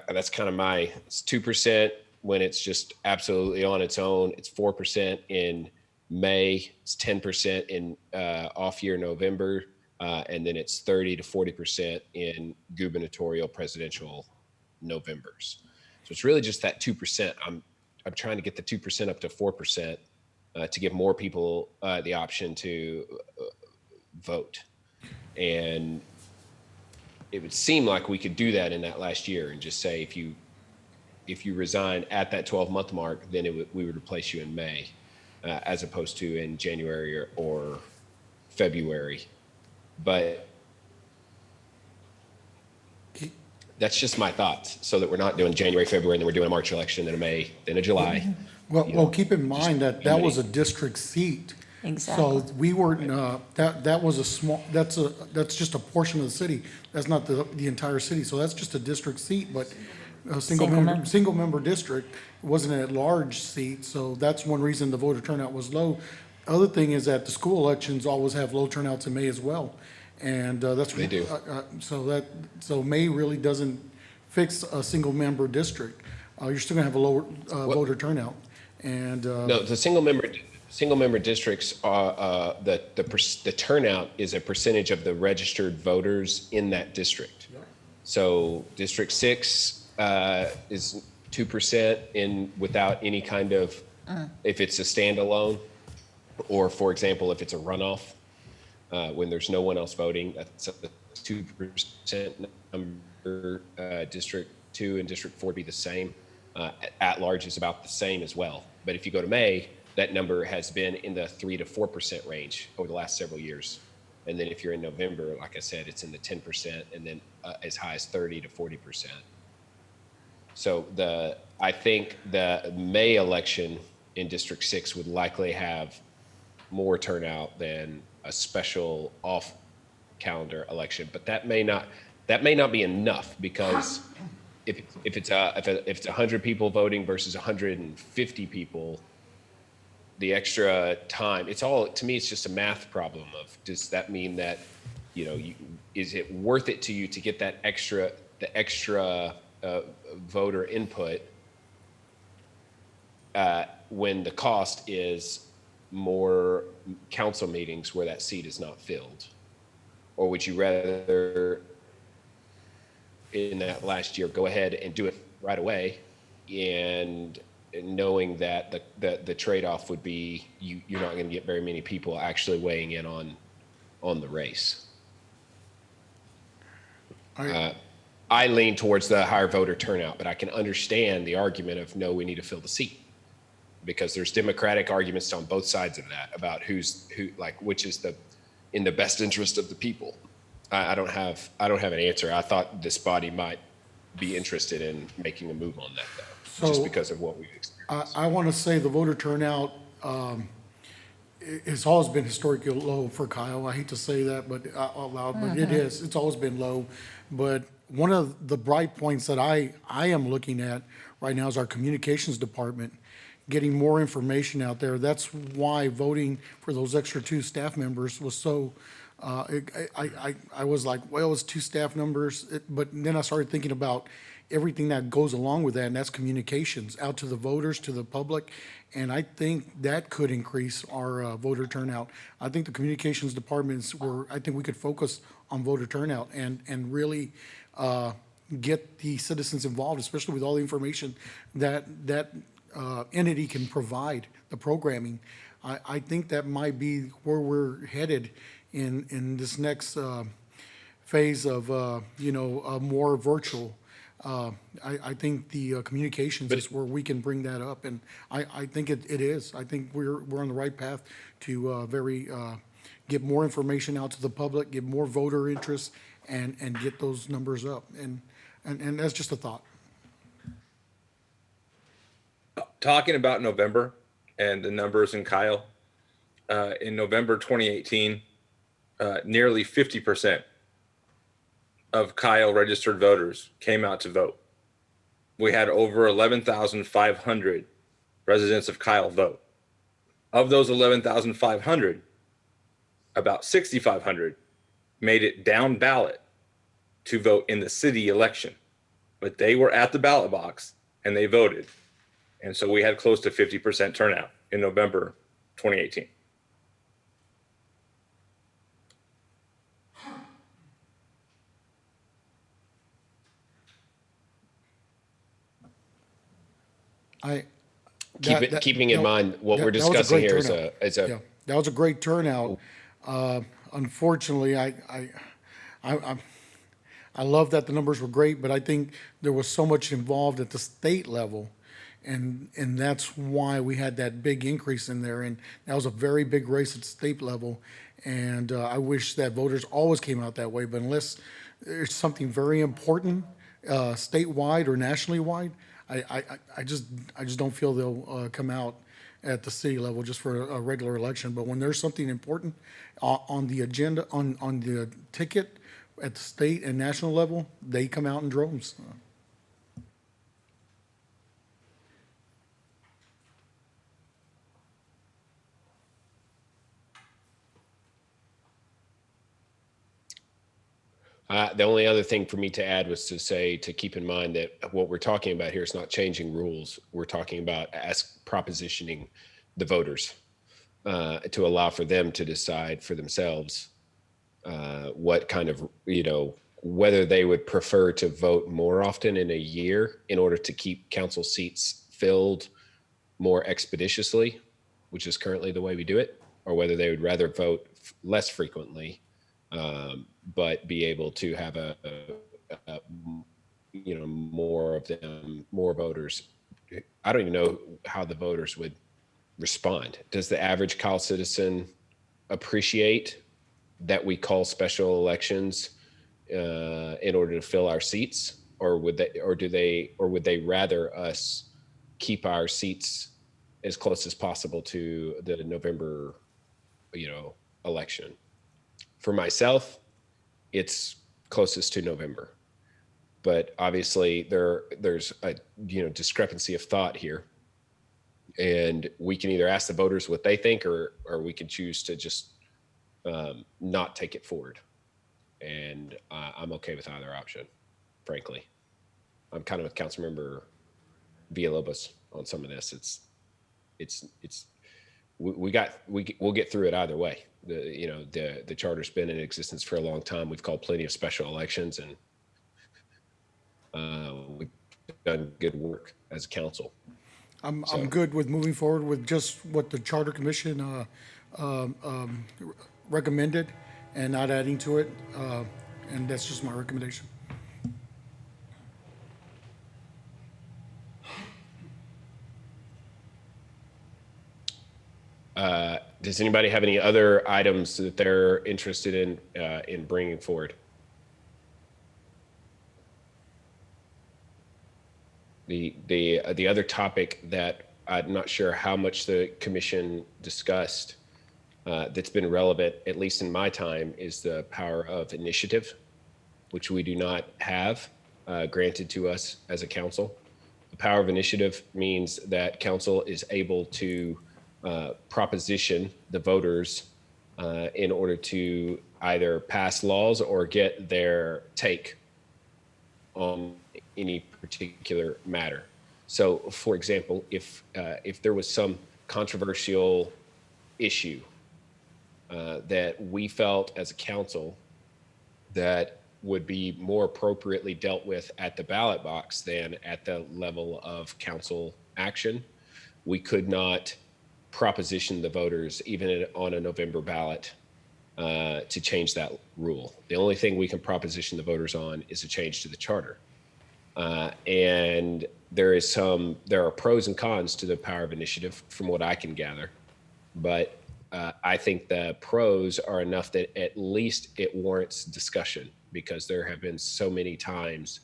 That's kind of it's 2% when it's just absolutely on its own. It's 4% in May. It's 10% in off year November. And then it's 30 to 40% in gubernatorial presidential Novembers. So it's really just that 2%. I'm trying to get the 2% up to 4% to give more people the option to vote. And it would seem like we could do that in that last year and just say, if you resign at that 12-month mark, then we would replace you in May, as opposed to in January or February. But that's just my thoughts, so that we're not doing January, February, and then we're doing a March election, then a May, then a July. Well, keep in mind that was a district seat. Exactly. So we weren't, that was a small, that's just a portion of the city. That's not the entire city. So that's just a district seat, but a single member district wasn't an at-large seat. So that's one reason the voter turnout was low. Other thing is that the school elections always have low turnouts in May as well. And that's. They do. So May really doesn't fix a single member district. You're still gonna have a lower voter turnout. And no, the single member districts are the turnout is a percentage of the registered voters in that district. Yep. So District 6 is 2% without any kind of if it's a standalone, or for example, if it's a runoff when there's no one else voting, that's a 2% number. District 2 and District 4 be the same. At large is about the same as well. But if you go to May, that number has been in the 3 to 4% range over the last several years. And then if you're in November, like I said, it's in the 10%, and then as high as 30 to 40%. So I think the May election in District 6 would likely have more turnout than a special off calendar election, but that may not be enough, because if it's 100 people voting versus 150 people, the extra time, to me, it's just a math problem of, does that mean that, is it worth it to you to get the extra voter input when the cost is more council meetings where that seat is not filled? Or would you rather, in that last year, go ahead and do it right away, and knowing that the trade-off would be you're not going to get very many people actually weighing in on the race? I lean towards the higher voter turnout, but I can understand the argument of, no, we need to fill the seat, because there's Democratic arguments on both sides of that about which is in the best interest of the people. I don't have an answer. I thought this body might be interested in making a move on that, though, just because of what we've experienced. I want to say the voter turnout it's always been historically low for Kyle. I hate to say that, but out loud, but it is. It's always been low. But one of the bright points that I am looking at right now is our communications department getting more information out there. That's why voting for those extra 2 staff members was so. I was like, well, it's 2 staff members, but then I started thinking about everything that goes along with that, and that's communications out to the voters, to the public, and I think that could increase our voter turnout. I think the communications departments I think we could focus on voter turnout and really get the citizens involved, especially with all the information that entity can provide, the programming. I think that might be where we're headed in this next phase of more virtual. I think the communications is where we can bring that up, and I think it is. I think we're on the right path to get more information out to the public, get more voter interest, and get those numbers up. And that's just a thought. Talking about November and the numbers in Kyle, in November 2018, nearly 50% of Kyle registered voters came out to vote. We had over 11,500 residents of Kyle vote. Of those 11,500, about 6,500 made it down ballot to vote in the city election, but they were at the ballot box and they voted. And so we had close to 50% turnout in November 2018. Keeping in mind what we're discussing here is a that was a great turnout. Unfortunately, I love that the numbers were great, but I think there was so much involved at the state level, and that's why we had that big increase in there. And that was a very big race at the state level. And I wish that voters always came out that way, but unless there's something very important statewide or nationally wide, I just don't feel they'll come out at the city level just for a regular election. But when there's something important on the agenda, on the ticket at the state and national level, they come out in droves. The only other thing for me to add was to keep in mind that what we're talking about here is not changing rules. We're talking about propositioning the voters to allow for them to decide for themselves what kind of, whether they would prefer to vote more often in a year in order to keep council seats filled more expeditiously, which is currently the way we do it, or whether they would rather vote less frequently, but be able to have more of them, more voters. I don't even know how the voters would respond. Does the average Kyle citizen appreciate that we call special elections in order to fill our seats, or would they rather us keep our seats as close as possible to the November, election? For myself, it's closest to November, but obviously there's a discrepancy of thought here, and we can either ask the voters what they think, or we can choose to just not take it forward. And I'm okay with either option, frankly. I'm kind of with Councilmember Villalobos on some of this. We'll get through it either way. The charter's been in existence for a long time. We've called plenty of special elections, and we've done good work as a council. I'm good with moving forward with just what the Charter Commission recommended and not adding to it. And that's just my recommendation. Does anybody have any other items that they're interested in bringing forward? The other topic that I'm not sure how much the commission discussed that's been relevant, at least in my time, is the power of initiative, which we do not have granted to us as a council. The power of initiative means that council is able to proposition the voters in order to either pass laws or get their take on any particular matter. So, for example, if there was some controversial issue that we felt as a council that would be more appropriately dealt with at the ballot box than at the level of council action, we could not proposition the voters, even on a November ballot, to change that rule. The only thing we can proposition the voters on is a change to the charter. And there are pros and cons to the power of initiative from what I can gather, but I think the pros are enough that at least it warrants discussion, because there have been so many times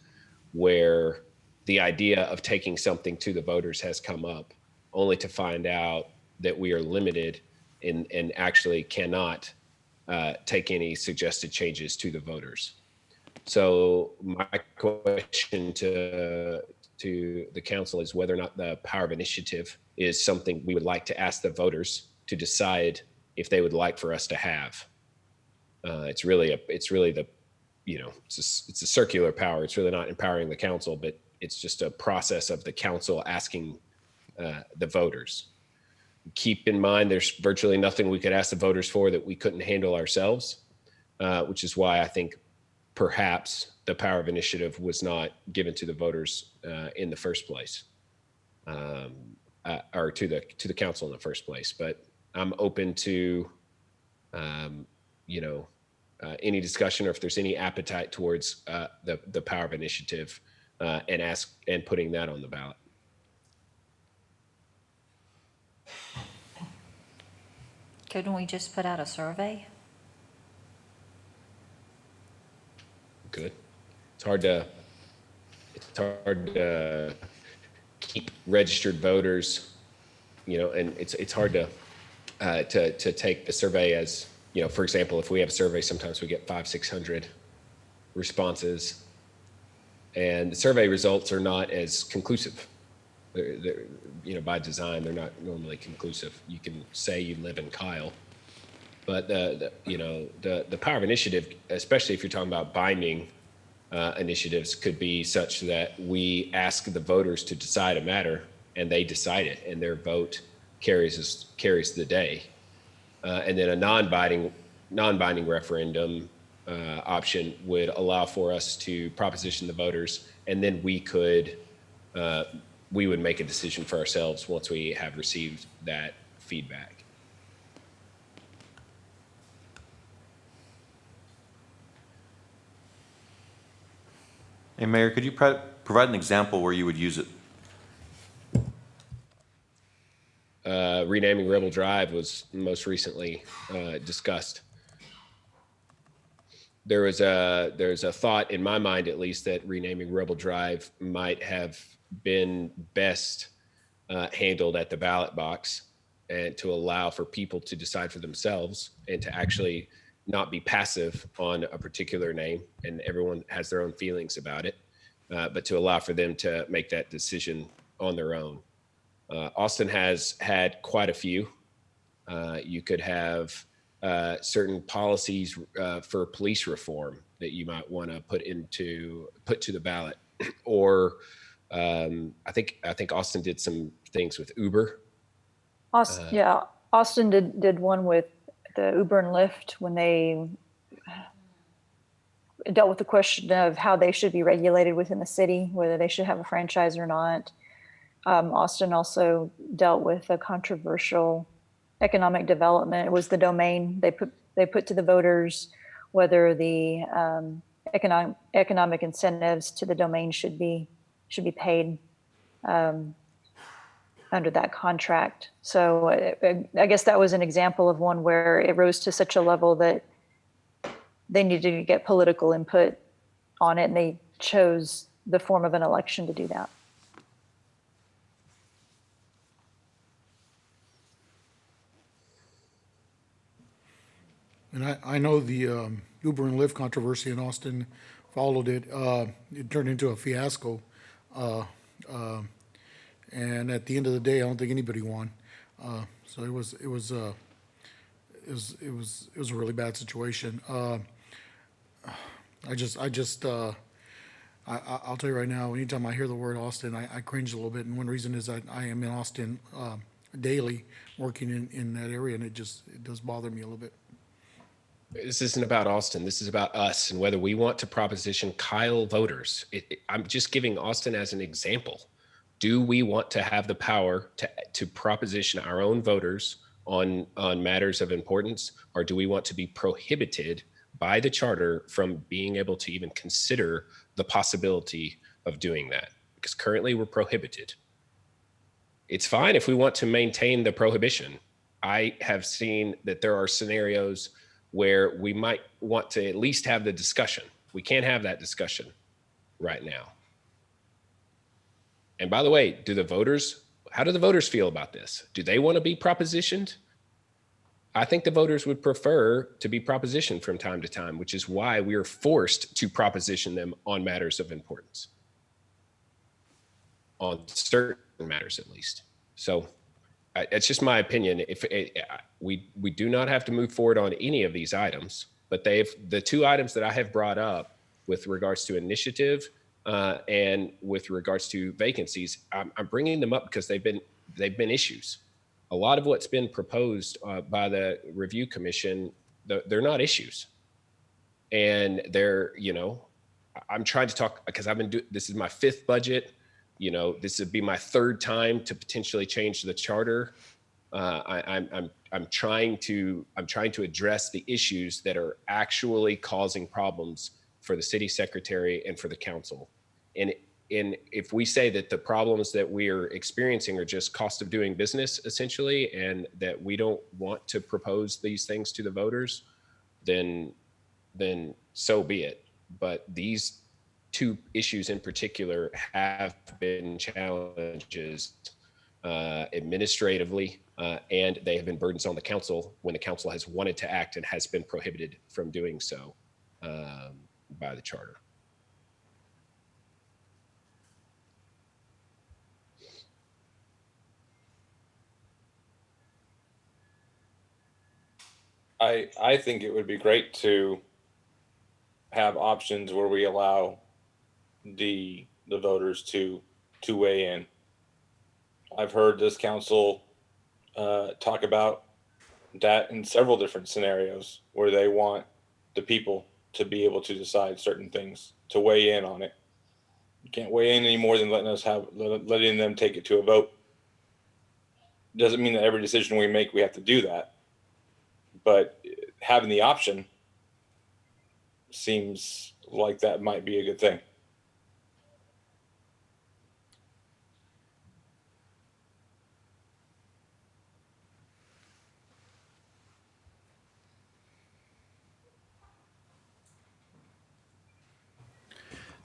where the idea of taking something to the voters has come up only to find out that we are limited and actually cannot take any suggested changes to the voters. So my question to the council is whether or not the power of initiative is something we would like to ask the voters to decide if they would like for us to have. It's a circular power. It's really not empowering the council, but it's just a process of the council asking the voters. Keep in mind, there's virtually nothing we could ask the voters for that we couldn't handle ourselves, which is why I think perhaps the power of initiative was not given to the voters in the first place, or to the council in the first place. But I'm open to, any discussion, or if there's any appetite towards the power of initiative, and putting that on the ballot. Couldn't we just put out a survey? Good. It's hard to keep registered voters, and it's hard to take the survey as, for example, if we have a survey, sometimes we get 500-600 responses, and the survey results are not as conclusive. They're by design, they're not normally conclusive. You can say you live in Kyle, but the power of initiative, especially if you're talking about binding initiatives, could be such that we ask the voters to decide a matter, and they decide it, and their vote carries the day. And then a non-binding referendum option would allow for us to proposition the voters, and then we would make a decision for ourselves once we have received that feedback. Hey, Mayor, could you provide an example where you would use it? Renaming Rebel Drive was most recently discussed. there's a thought in my mind, at least, that renaming Rebel Drive might have been best handled at the ballot box, and to allow for people to decide for themselves and to actually not be passive on a particular name, and everyone has their own feelings about it, but to allow for them to make that decision on their own. Austin has had quite a few. You could have certain policies for police reform that you might want to put to the ballot, or I think Austin did some things with Uber. Austin did one with the Uber and Lyft when they dealt with the question of how they should be regulated within the city, whether they should have a franchise or not. Austin also dealt with a controversial economic development. It was the domain they put to the voters, whether the economic incentives to the domain should be paid under that contract. So I guess that was an example of one where it rose to such a level that they needed to get political input on it, and they chose the form of an election to do that. And I know the Uber and Lyft controversy in Austin, followed it. It turned into a fiasco. And at the end of the day, I don't think anybody won. So it was a really bad situation. I'll tell you right now, anytime I hear the word Austin, I cringe a little bit. And one reason is I am in Austin daily, working in that area, and it does bother me a little bit. This isn't about Austin. This is about us and whether we want to proposition Kyle voters. I'm just giving Austin as an example. Do we want to have the power to proposition our own voters on matters of importance, or do we want to be prohibited by the charter from being able to even consider the possibility of doing that? Because currently we're prohibited. It's fine if we want to maintain the prohibition. I have seen that there are scenarios where we might want to at least have the discussion. We can't have that discussion right now. And by the way, how do the voters feel about this? Do they want to be propositioned? I think the voters would prefer to be propositioned from time to time, which is why we are forced to proposition them on matters of importance, on certain matters at least. So it's just my opinion. We do not have to move forward on any of these items, but the two items that I have brought up with regards to initiative and with regards to vacancies, I'm bringing them up because they've been issues. A lot of what's been proposed by the review commission, they're not issues, and I'm trying to talk because this is my fifth budget. This would be my third time to potentially change the charter. I'm trying to address the issues that are actually causing problems for the city secretary and for the council. And if we say that the problems that we are experiencing are just cost of doing business, essentially, and that we don't want to propose these things to the voters, then so be it. But these two issues in particular have been challenges administratively, and they have been burdens on the council when the council has wanted to act and has been prohibited from doing so by the charter. I think it would be great to have options where we allow the voters to weigh in. I've heard this council talk about that in several different scenarios where they want the people to be able to decide certain things, to weigh in on it. You can't weigh in any more than letting them take it to a vote. Doesn't mean that every decision we make, we have to do that. But having the option seems like that might be a good thing.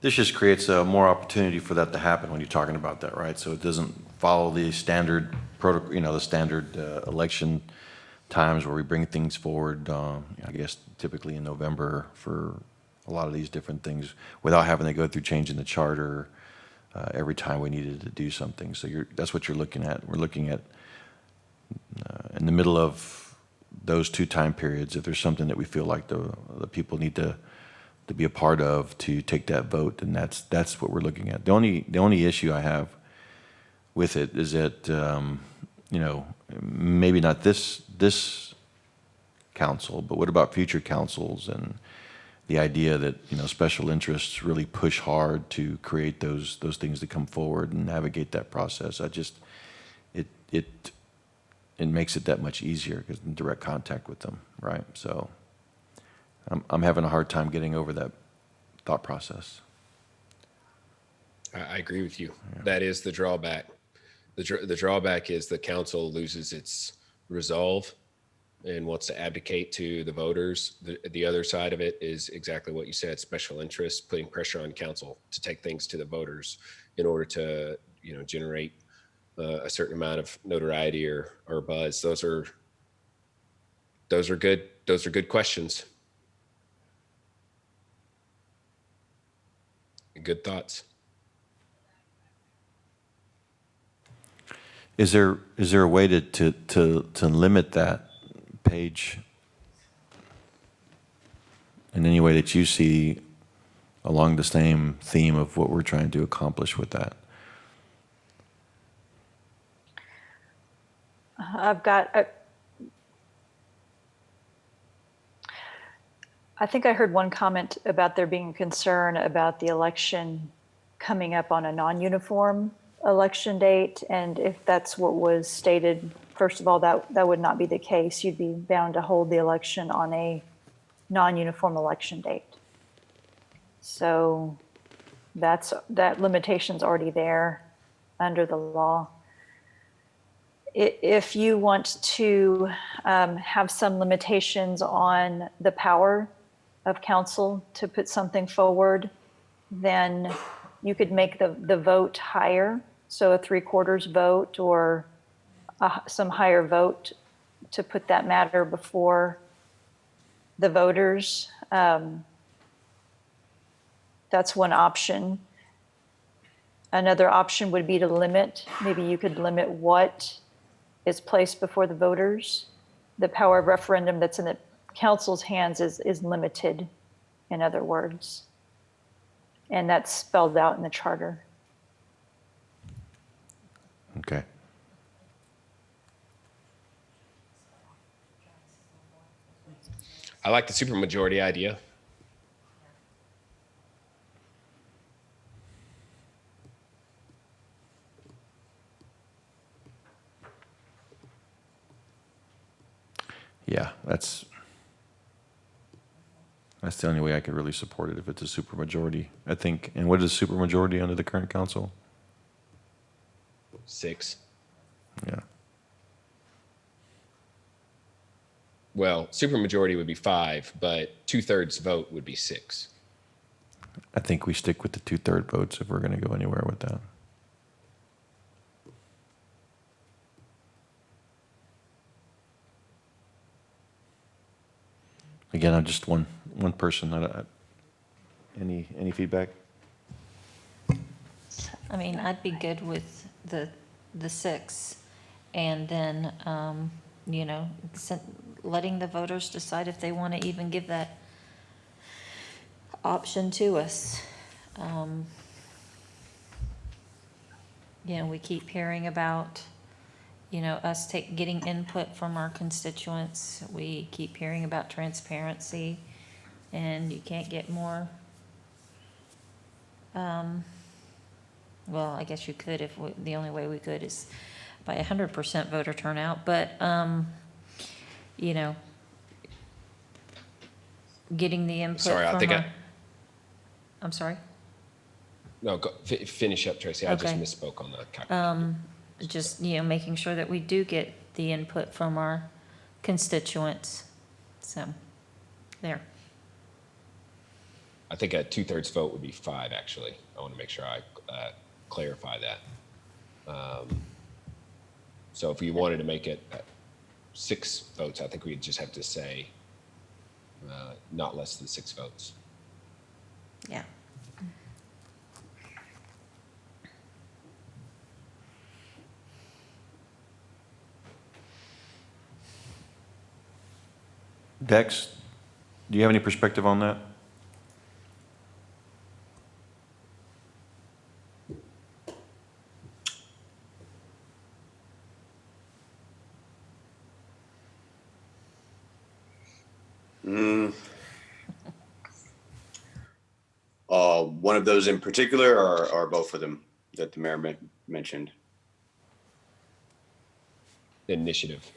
This just creates a more opportunity for that to happen when you're talking about that, right? So it doesn't follow the standard protocol, you know, the standard election times where we bring things forward, I guess typically in November for a lot of these different things without having to go through changing the charter every time we needed to do something. So that's what you're looking at. We're looking at in the middle of those two time periods, if there's something that we feel like the people need to be a part of to take that vote, and that's what we're looking at. The only issue I have with it is that you know, maybe not this council, but what about future councils and the idea that, you know, special interests really push hard to create those things to come forward and navigate that process. It makes it that much easier because in direct contact with them, right? So I'm having a hard time getting over that thought process. I agree with you. Yeah. That is the drawback. The drawback is the council loses its resolve and wants to abdicate to the voters. The other side of it is exactly what you said, special interests, putting pressure on council to take things to the voters in order to, you know, generate a certain amount of notoriety or buzz. Those are good questions. Good thoughts. Is there a way to limit that page in any way that you see along the same theme of what we're trying to accomplish with that? I think I heard one comment about there being concern about the election coming up on a non-uniform election date. And if that's what was stated, first of all, that would not be the case. You'd be bound to hold the election on a non-uniform election date. So that limitation's already there under the law. If you want to have some limitations on the power of council to put something forward, then you could make the vote higher. So a 3/4 vote or some higher vote to put that matter before the voters. That's one option. Another option would be to limit, maybe you could limit what is placed before the voters. The power of referendum that's in the council's hands is limited, in other words. And that's spelled out in the charter. Okay. I like the supermajority idea. Yeah, that's the only way I could really support it if it's a supermajority, I think. And what is supermajority under the current council? 6. Yeah. Well, supermajority would be 5, but 2/3 vote would be 6. I think we stick with the 2/3 votes if we're going to go anywhere with that. Again, I'm just one person. Any feedback? I mean, I'd be good with the 6, and then, you know, letting the voters decide if they want to even give that option to us. You know, we keep hearing about, you know, us getting input from our constituents. We keep hearing about transparency, and you can't get more. Well, I guess you could if the only way we could is by 100% voter turnout. But, you know, getting the input Sorry, I from think our, I'm sorry? No, finish up, Tracy. I Okay. just misspoke on that. Just, you know, making sure that we do get the input from our constituents. So, there. I think a 2/3 vote would be 5, actually. I want to make sure I clarify that. So if you wanted to make it 6 votes, I think we'd just have to say not less than 6 votes. Yeah. Dex, do you have any perspective on that? One of those in particular, or both of them that the mayor mentioned? Initiative.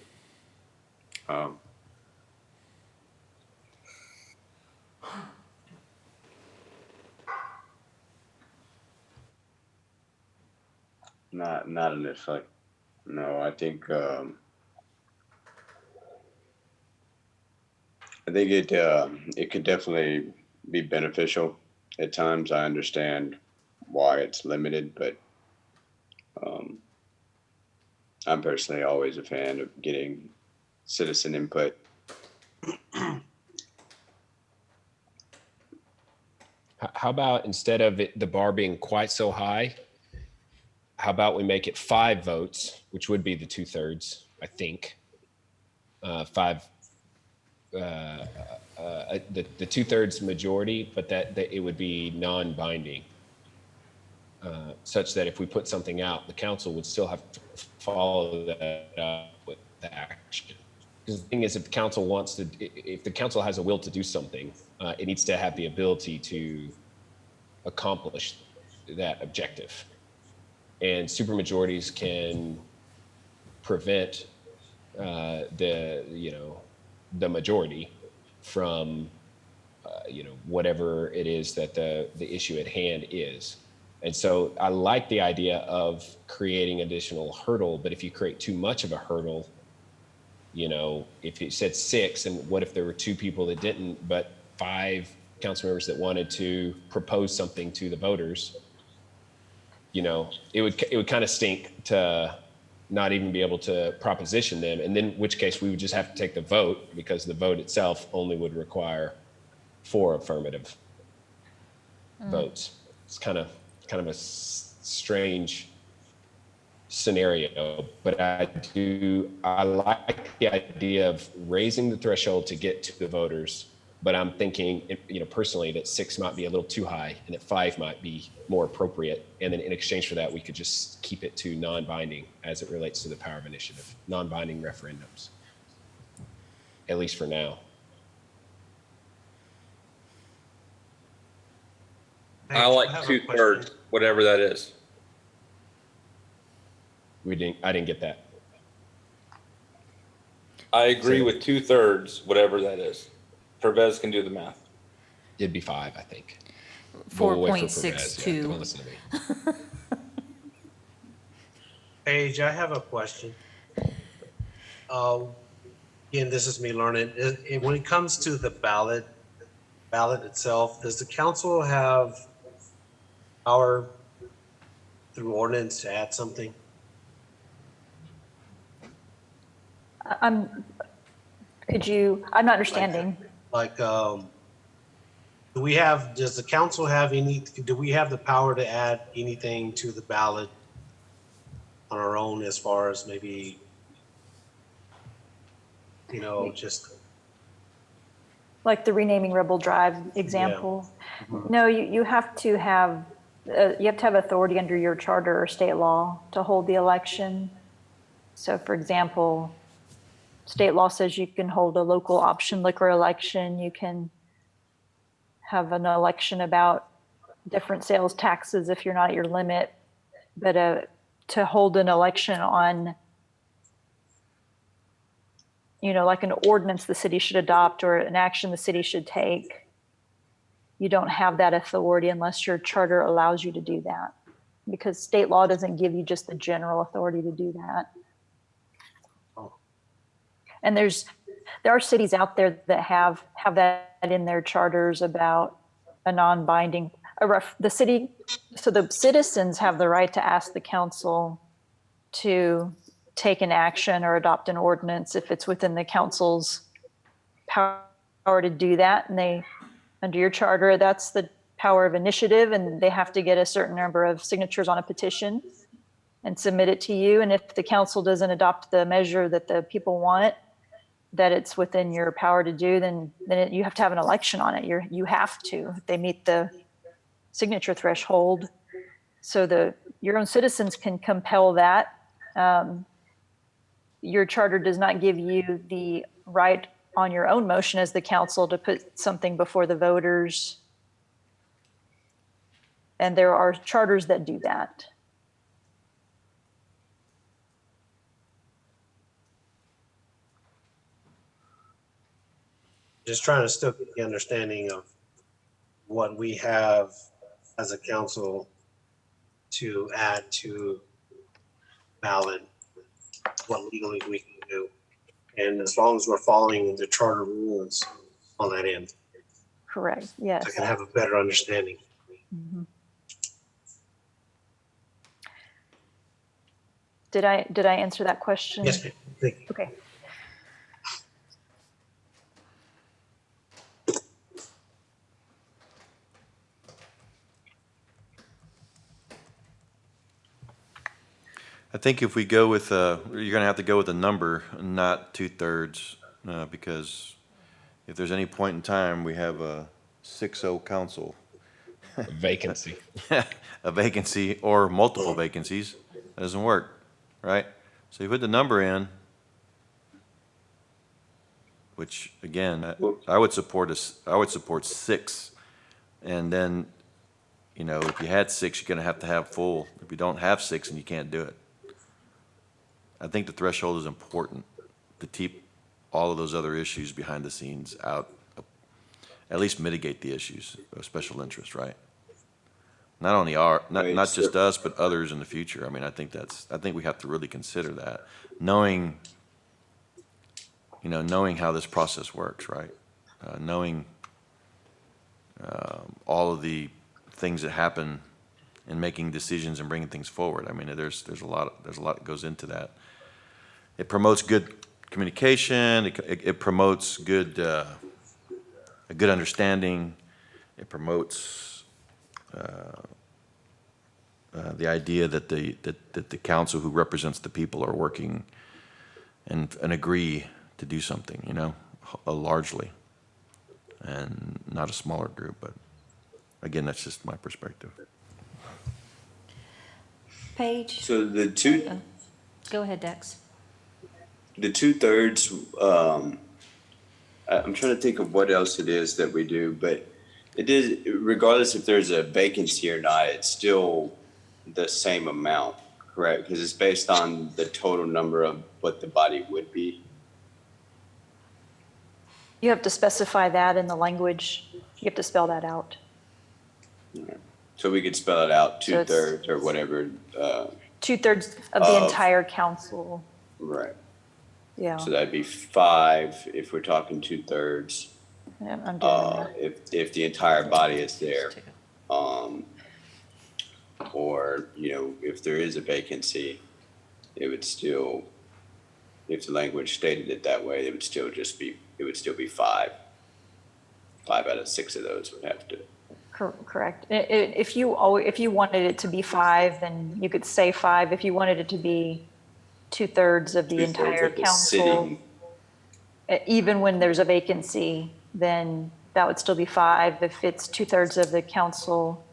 Not initially. No, I think it could definitely be beneficial at times. I understand why it's limited, but I'm personally always a fan of getting citizen input. How about instead of the bar being quite so high, how about we make it 5 votes, which would be the 2/3, I think. 5, the 2/3 majority, but that it would be non-binding, such that if we put something out, the council would still have to follow that up with the action. Because the thing is, if the council has a will to do something, it needs to have the ability to accomplish that objective. And supermajorities can prevent the majority from whatever it is that the issue at hand is. And so I like the idea of creating additional hurdle, but if you create too much of a hurdle, if you said 6, and what if there were 2 people that didn't, but 5 council members that wanted to propose something to the voters, it would kind of stink to not even be able to proposition them. And then in which case we would just have to take the vote, because the vote itself only would require 4 affirmative votes. It's kind of a strange scenario, but I like the idea of raising the threshold to get to the voters. But I'm thinking, personally, that 6 might be a little too high, and that 5 might be more appropriate. And then in exchange for that, we could just keep it to non-binding as it relates to the power of initiative, non-binding referendums, at least for now. I like 2/3, whatever that is. I didn't get that. I agree with 2/3, whatever that is. Pervez can do the math. It'd be 5, I think. 4.62. Don't listen to me. Paige, I have a question. Again, this is me learning. When it comes to the ballot itself, does the council have power through ordinance to add something? I'm not understanding. Does the council do we have the power to add anything to the ballot on our own, as far as maybe, just. Like the renaming Rebel Drive example? Yeah. No, you have to have authority under your charter or state law to hold the election. So for example, state law says you can hold a local option liquor election. You can have an election about different sales taxes if you're not at your limit. But to hold an election on, like an ordinance the city should adopt or an action the city should take, you don't have that authority unless your charter allows you to do that, because state law doesn't give you just the general authority to do that. And there are cities out there that have that in their charters about a non-binding, the city, so the citizens have the right to ask the council to take an action or adopt an ordinance if it's within the council's power to do that. And they, under your charter, that's the power of initiative, and they have to get a certain number of signatures on a petition and submit it to you. And if the council doesn't adopt the measure that the people want, that it's within your power to do, then you have to have an election on it. You have to, if they meet the signature threshold. So your own citizens can compel that. Your charter does not give you the right on your own motion as the council to put something before the voters. And there are charters that do that. Just trying to still get the understanding of what we have as a council to add to ballot, what legally we can do. And as long as we're following the charter rules on that end. Correct, yes. I can have a better understanding. Mhm. Did I answer that question? Yes, ma'am. Thank you. Okay. I think if we go with, you're going to have to go with a number, not 2/3, because if there's any point in time we have a 6-0 council. Vacancy. A vacancy or multiple vacancies, that doesn't work, right? So you put the number in, which again, I would support I would support 6. And then, you know, if you had 6, you're going to have full. If you don't have 6, and you can't do it. I think the threshold is important to keep all of those other issues behind the scenes out, at least mitigate the issues of special interest, right? Not only not just us, but others in the future. I mean, I think we have to really consider that, knowing how this process works, right? Knowing all of the things that happen in making decisions and bringing things forward. I mean, there's a lot that goes into that. It promotes good communication. It promotes a good understanding. It promotes the idea that the council who represents the people are working and agree to do something, you know, largely, and not a smaller group. But again, that's just my perspective. Paige? So Go ahead, Dex. the 2/3, I'm trying to think of what else it is that we do, but it is, regardless if there's a vacancy or not, it's still the same amount, correct? Because it's based on the total number of what the body would be. You have to specify that in the language. You have to spell that out. So we could spell it out, So it's 2/3 or whatever. 2/3 of the entire council. Right. Yeah. So that'd be 5 if we're talking 2/3. Yeah, I'm doing that. If the entire body is there, or if there is a vacancy, it would still, if the language stated it that way, it would still be 5. 5 out of 6 of those would have to. Correct. If you wanted it to be 5, then you could say 5. If you wanted it to be 2/3 of the entire council, even when there's a vacancy, then that would still be 5. If it's 2/3 of the council,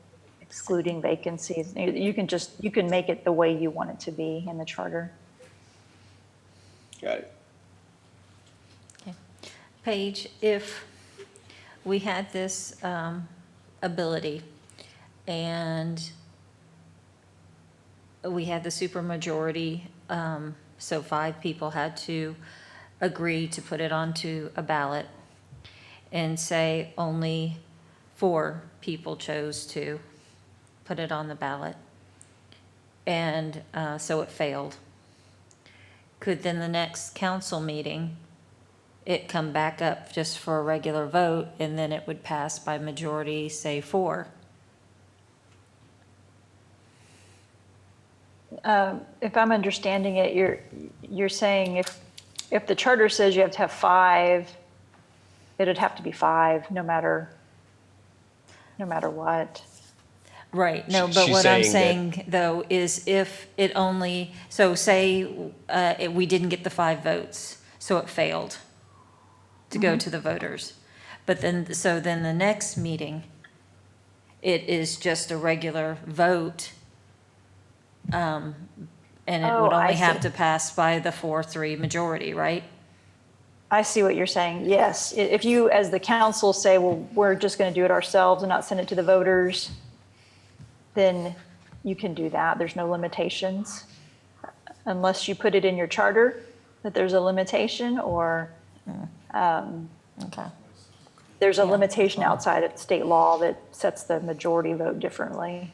excluding vacancies, you can make it the way you want it to be in the charter. Got it. Okay. Paige, if we had this ability and we had the supermajority, so 5 people had to agree to put it onto a ballot, and say only 4 people chose to put it on the ballot, and so it failed. Could then the next council meeting it come back up just for a regular vote, and then it would pass by majority, say 4. If I'm understanding it, you're saying if the charter says you have to have 5, it'd have to be 5, no matter what. Right, no, but She's what I'm saying saying, though, is if it only, so say we didn't get the 5 votes, so it failed to go to the voters. But then, so then the next meeting, it is just a regular vote, and it Oh, would I only have see. to pass by the 4-3 majority, right? I see what you're saying. Yes. If you, as the council, say, well, we're just going to do it ourselves and not send it to the voters, then you can do that. There's no limitations. Unless you put it in your charter that there's a limitation, or Okay. there's a limitation outside of state law that sets the majority vote differently.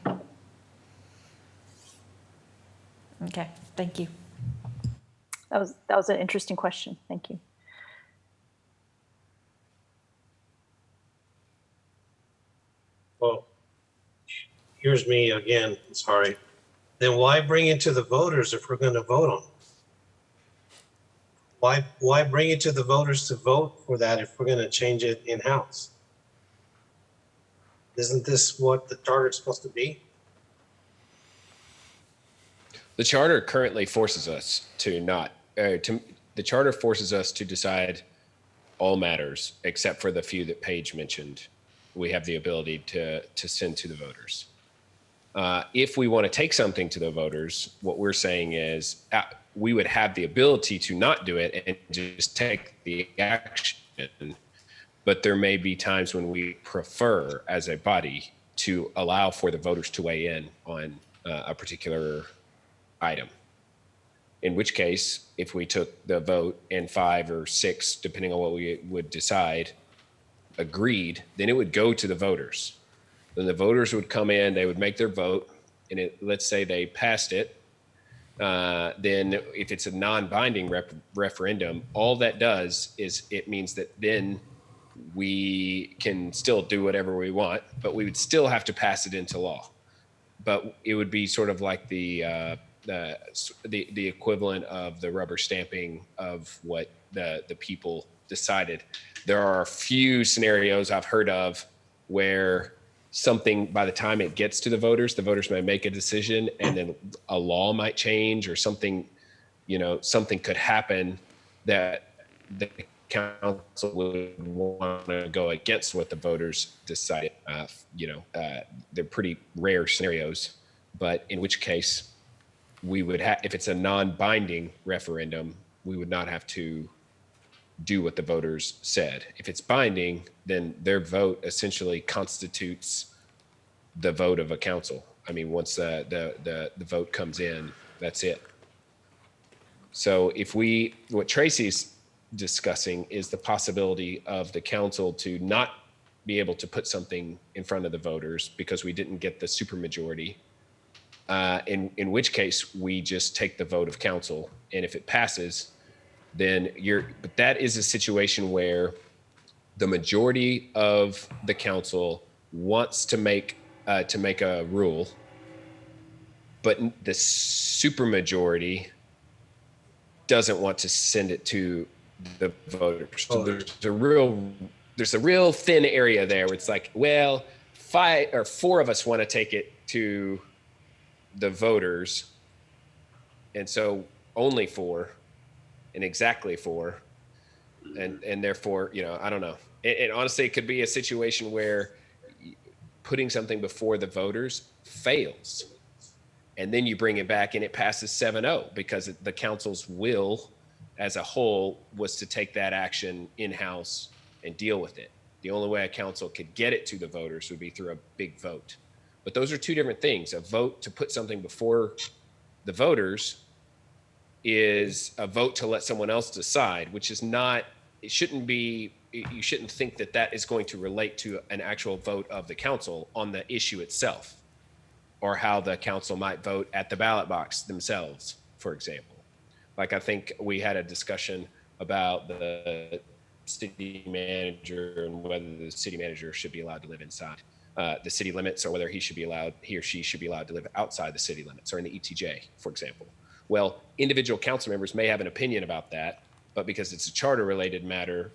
Okay, thank you. That was an interesting question. Thank you. Well, here's me again, sorry. Then why bring it to the voters if we're gonna vote on it? Why bring it to the voters to vote for that if we're gonna change it in-house? Isn't this what the charter is supposed to be? The charter currently forces us to not, the charter forces us to decide all matters except for the few that Paige mentioned. We have the ability to send to the voters. If we want to take something to the voters, what we're saying is we would have the ability to not do it and just take the action. But there may be times when we prefer as a body to allow for the voters to weigh in on a particular item. In which case, if we took the vote and 5 or 6, depending on what we would decide, agreed, then it would go to the voters. Then the voters would come in, they would make their vote, and let's say they passed it. Then if it's a non-binding referendum, all that does is it means that then we can still do whatever we want, but we would still have to pass it into law. But it would be sort of like the equivalent of the rubber stamping of what the people decided. There are a few scenarios I've heard of where something, by the time it gets to the voters may make a decision, and then a law might change or something, something could happen that the council would want to go against what the voters decided. They're pretty rare scenarios, but in which case we would have, if it's a non-binding referendum, we would not have to do what the voters said. If it's binding, then their vote essentially constitutes the vote of a council. I mean, once the vote comes in, that's it. So what Tracy's discussing is the possibility of the council to not be able to put something in front of the voters because we didn't get the supermajority. In which case we just take the vote of council, and if it passes, then but that is a situation where the majority of the council wants to make a rule, but the supermajority doesn't want to send it to the voters. So there's a real thin area there where it's like, well, 5 or 4 of us want to take it to the voters, and so only 4 and exactly 4, and therefore, I don't know. And honestly, it could be a situation where putting something before the voters fails, and then you bring it back and it passes 7-0 because the council's will as a whole was to take that action in-house and deal with it. The only way a council could get it to the voters would be through a big vote. But those are 2 different things. A vote to put something before the voters is a vote to let someone else decide, which is not, you shouldn't think that is going to relate to an actual vote of the council on the issue itself, or how the council might vote at the ballot box themselves, for example. Like, I think we had a discussion about the city manager and whether the city manager should be allowed to live inside the city limits, or whether he or she should be allowed to live outside the city limits or in the ETJ, for example. Well, individual council members may have an opinion about that, but because it's a charter related matter,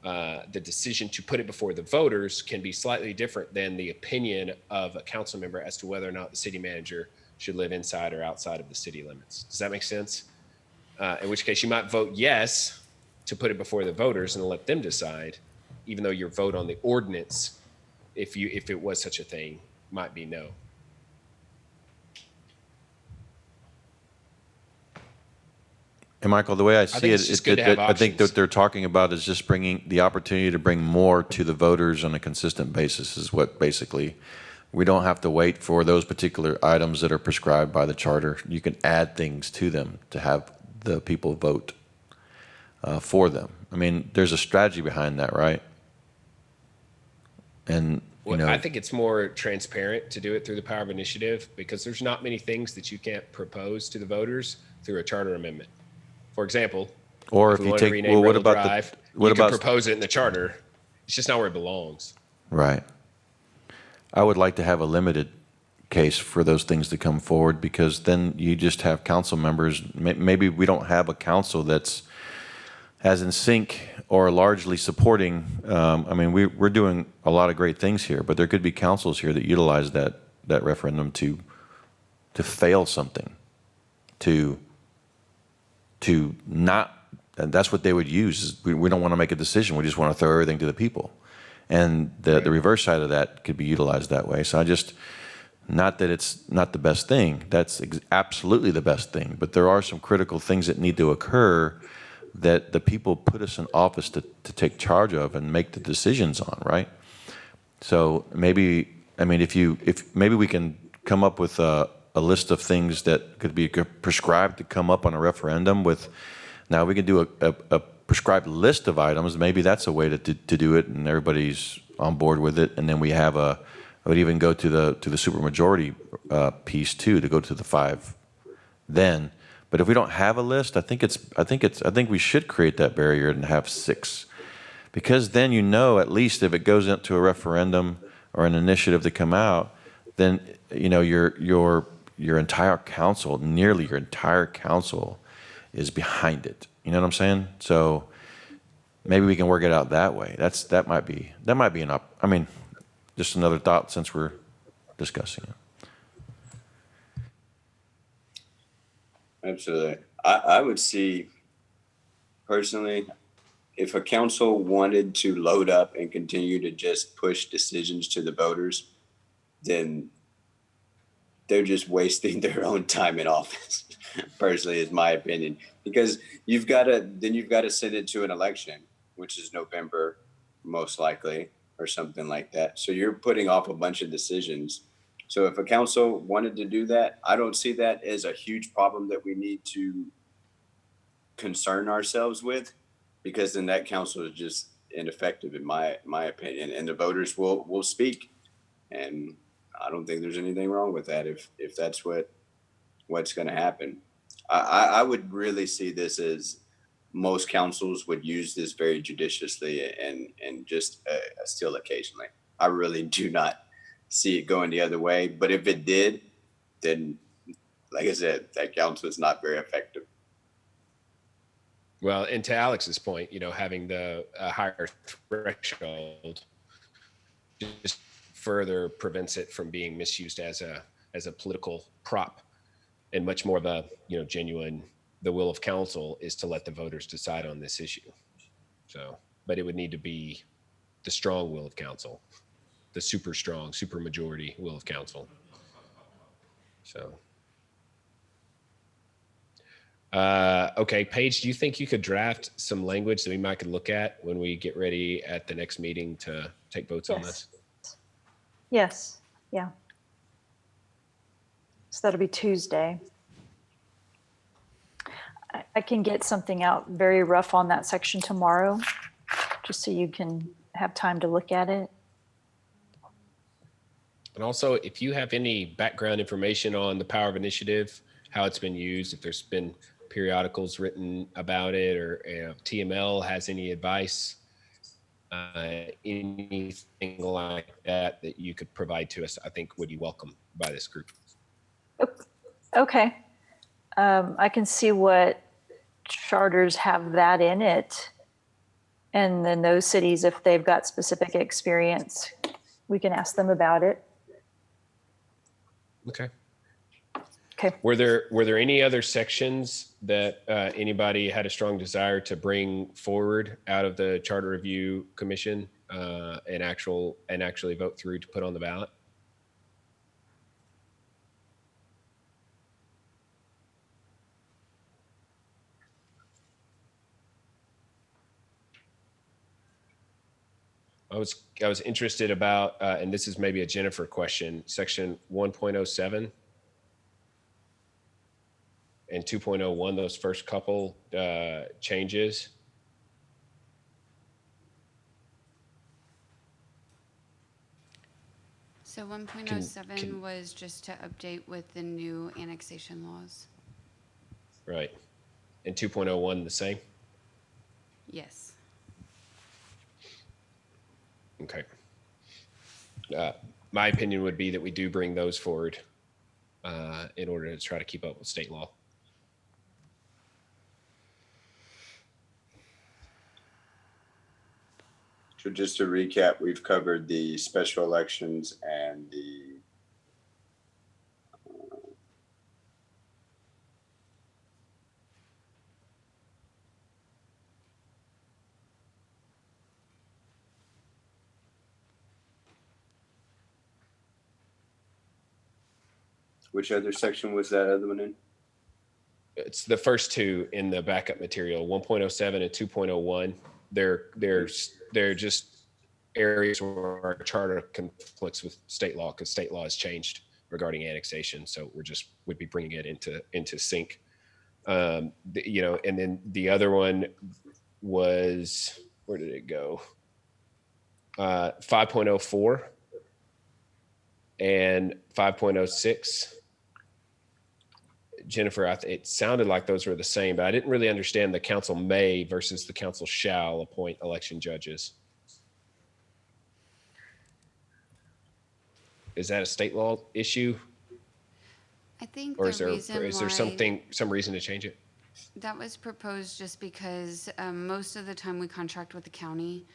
the decision to put it before the voters can be slightly different than the opinion of a council member as to whether or not the city manager should live inside or outside of the city limits. Does that make sense? In which case you might vote yes to put it before the voters and let them decide, even though your vote on the ordinance, if it was such a thing, might be no. And Michael, the way I think see it's just good it, to have I think options. what they're talking about is just bringing the opportunity to bring more to the voters on a consistent basis is what basically, we don't have to wait for those particular items that are prescribed by the charter. You can add things to them to have the people vote for them. I mean, there's a strategy behind that, right? And, Well, I think it's more transparent to do it through the power of initiative because there's not many things that you can't propose to the voters through a charter amendment. For example, or if if we you wanted to take, rename well, what Rebel about Drive, the, what you about, can propose it in the charter. It's just not where it belongs. right. I would like to have a limited case for those things to come forward because then you just have council members. Maybe we don't have a council that's as in sync or largely supporting. I mean, we're doing a lot of great things here, but there could be councils here that utilize that referendum to fail something, to not, and that's what they would use. Is we don't want to make a decision. We just want to throw everything to the people. And the reverse side of that could be utilized that way. So I just, not that it's not the best thing. That's absolutely the best thing. But there are some critical things that need to occur that the people put us in office to take charge of and make the decisions on, right? So maybe, I mean, if maybe we can come up with a list of things that could be prescribed to come up on a referendum with, now we can do a prescribed list of items. Maybe that's a way to do it and everybody's on board with it. And then we have I would even go to the supermajority piece too, to go to the 5 then. But if we don't have a list, I think we should create that barrier and have 6. Because then at least if it goes into a referendum or an initiative to come out, then your entire council, nearly your entire council is behind it. You know what I'm saying? So maybe we can work it out that way. That might be I mean, just another thought since we're discussing it. Absolutely. I would see, personally, if a council wanted to load up and continue to just push decisions to the voters, then they're just wasting their own time in office, personally, is my opinion. Because you've got to send it to an election, which is November, most likely, or something like that. So you're putting off a bunch of decisions. So if a council wanted to do that, I don't see that as a huge problem that we need to concern ourselves with, because then that council is just ineffective in my opinion, and the voters will speak. And I don't think there's anything wrong with that if that's what's going to happen. I would really see this as most councils would use this very judiciously and just still occasionally. I really do not see it going the other way. But if it did, then, like I said, that council is not very effective. Well, and to Alex's point, having the higher threshold just further prevents it from being misused as a political prop, and much more of a genuine. The will of council is to let the voters decide on this issue. So, but it would need to be the strong will of council, the super strong, super majority will of council. So, okay, Paige, do you think you could draft some language that we might could look at when we get ready at the next meeting to take votes on this? Yes, yeah. So that'll be Tuesday. I can get something out very rough on that section tomorrow, just so you can have time to look at it. And also, if you have any background information on the Power of Initiative, how it's been used, if there's been periodicals written about it, or TML has any advice anything like that that you could provide to us, I think would be welcome by this group. Okay. I can see what charters have that in it. And then those cities, if they've got specific experience, we can ask them about it. Okay. Okay. Were there any other sections that anybody had a strong desire to bring forward out of the Charter Review Commission and actually vote through to put on the ballot? I was interested about, and this is maybe a Jennifer question, section 1.07 and 2.01, those first couple changes. So 1.07 was just to update with the new annexation laws. Right. And 2.01 the same? Yes. Okay. My opinion would be that we do bring those forward in order to try to keep up with state law. So just to recap, we've covered the special elections and the which other section was that other one in? It's the first two in the backup material, 1.07 and 2.01. They're just areas where our charter conflicts with state law because state law has changed regarding annexation. So we'd be bringing it into sync. And then the other one was, where did it go? 5.04 and 5.06. Jennifer, it sounded like those were the same, but I didn't really understand the council may versus the council shall appoint election judges. Is that a state law issue? I think Or the is there reason some reason to change it? that was proposed just because most of the time we contract with the county,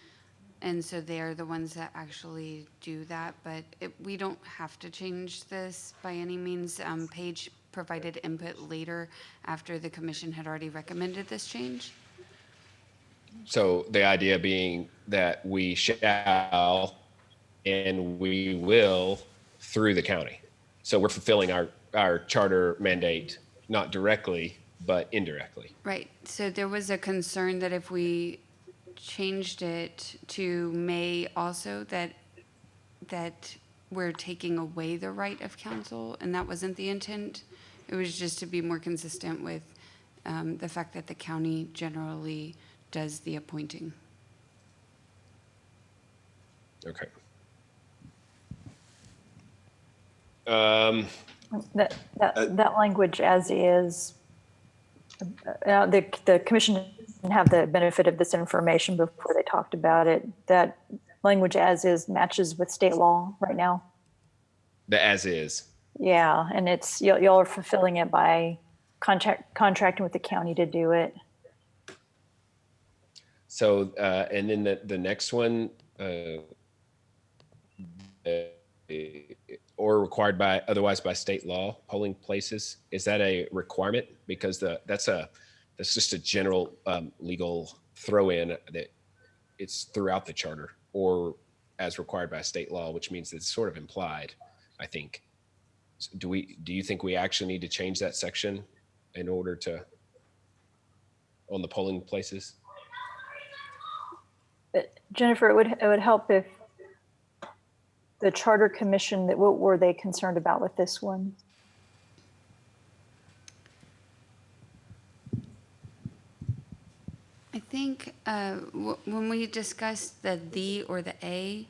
and so they're the ones that actually do that. But we don't have to change this by any means. Paige provided input later after the commission had already recommended this change. So the idea being that we shall and we will through the county. So we're fulfilling our charter mandate, not directly, but indirectly. Right. So there was a concern that if we changed it to may also, that we're taking away the right of council, and that wasn't the intent. It was just to be more consistent with the fact that the county generally does the appointing. Okay. That language as is, the commission didn't have the benefit of this information before they talked about it. That language as is matches with state law right now. The as is. Yeah, and it's y'all are fulfilling it by contracting with the county to do it. So and then the next one, or required by otherwise by state law, polling places, is that a requirement? Because that's just a general legal throw in that it's throughout the charter, or as required by state law, which means it's sort of implied, I think. So do you think we actually need to change that section in order to, on the polling places? But Jennifer, it would help if the Charter Commission, what were they concerned about with this one? I think when we discussed the or the A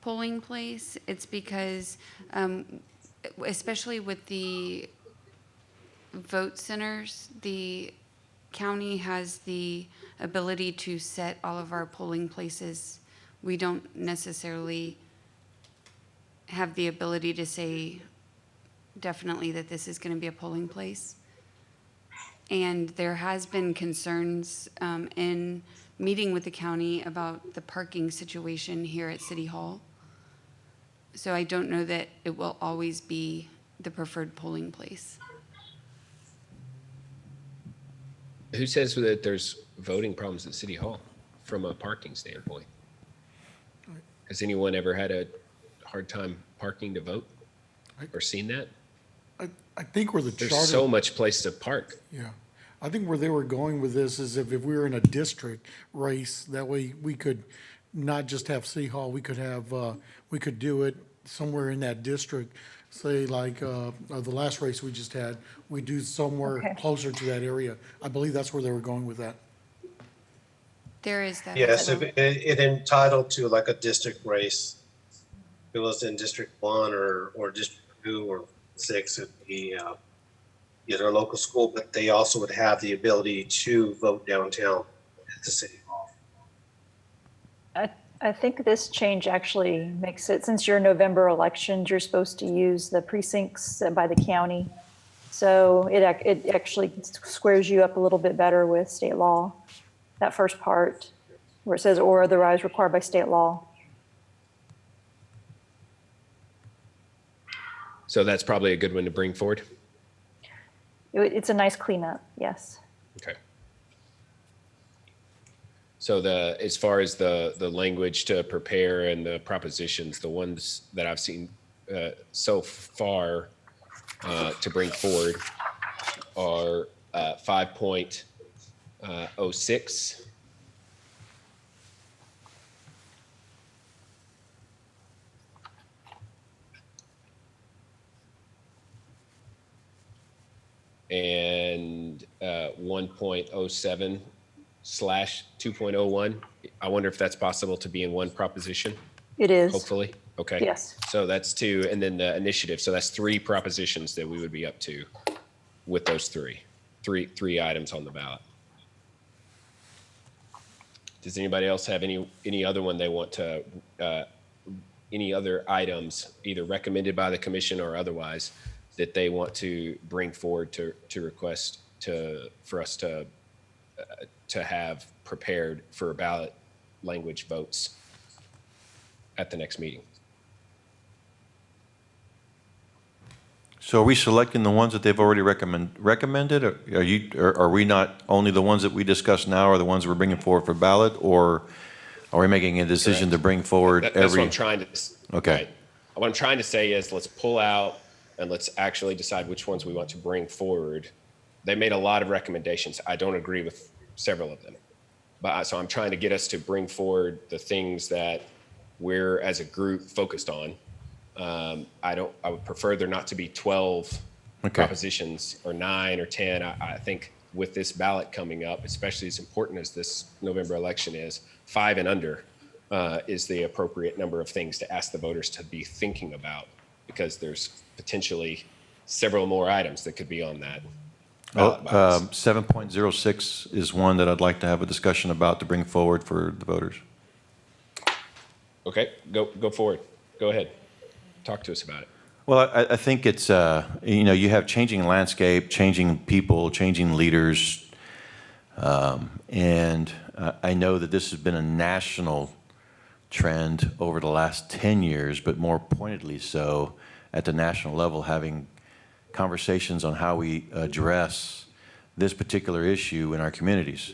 polling place, it's because especially with the vote centers, the county has the ability to set all of our polling places we don't necessarily have the ability to say definitely that this is going to be a polling place. And there has been concerns in meeting with the county about the parking situation here at City Hall. So I don't know that it will always be the preferred polling place. Who says that there's voting problems at City Hall from a parking standpoint? Has anyone ever had a hard time parking to vote or seen that? I think where the There's charter. so much place to park. Yeah. I think where they were going with this is if we were in a district race, that way we could not just have City Hall, we could have, we could do it somewhere in that district. Say like, the last race we just had, we do somewhere Okay. closer to that area. I believe that's where they were going with that. There is that. Yes, if it entitled to like a district race. If it was in District 1 or District 2 or 6, it'd be either a local school, but they also would have the ability to vote downtown at the City Hall. I think this change actually makes it, since your November elections, you're supposed to use the precincts by the county. So it actually squares you up a little bit better with state law. That first part where it says or otherwise required by state law. So that's probably a good one to bring forward. It's a nice cleanup, yes. Okay. So as far as the language to prepare and the propositions, the ones that I've seen so far to bring forward are 5.06. And 1.07/2.01. I wonder if that's possible to be in one proposition. It is. Hopefully. Okay. Yes. So that's 2, and then the initiative. So that's 3 propositions that we would be up to with those three items on the ballot. Does anybody else have any other one they want to, any other items either recommended by the commission or otherwise that they want to bring forward to request for us to have prepared for ballot language votes at the next meeting? So are we selecting the ones that they've already recommended? Or are we not only the ones that we discussed now are the ones we're bringing forward for ballot, or are we making a decision to bring forward That's every? what I'm trying to. Okay. Right. What I'm trying to say is let's pull out and let's actually decide which ones we want to bring forward. They made a lot of recommendations. I don't agree with several of them. So I'm trying to get us to bring forward the things that we're as a group focused on. I would prefer there not to be 12 propositions or 9 or 10. I think with this ballot coming up, especially as important as this November election is, 5 and under is the appropriate number of things to ask the voters to be thinking about, because there's potentially several more items that could be on that ballot box. 7.06 is one that I'd like to have a discussion about to bring forward for the voters. Okay, go forward. Go ahead. Talk to us about it. Well, I think it's, you have changing landscape, changing people, changing leaders. And I know that this has been a national trend over the last 10 years, but more pointedly so at the national level, having conversations on how we address this particular issue in our communities.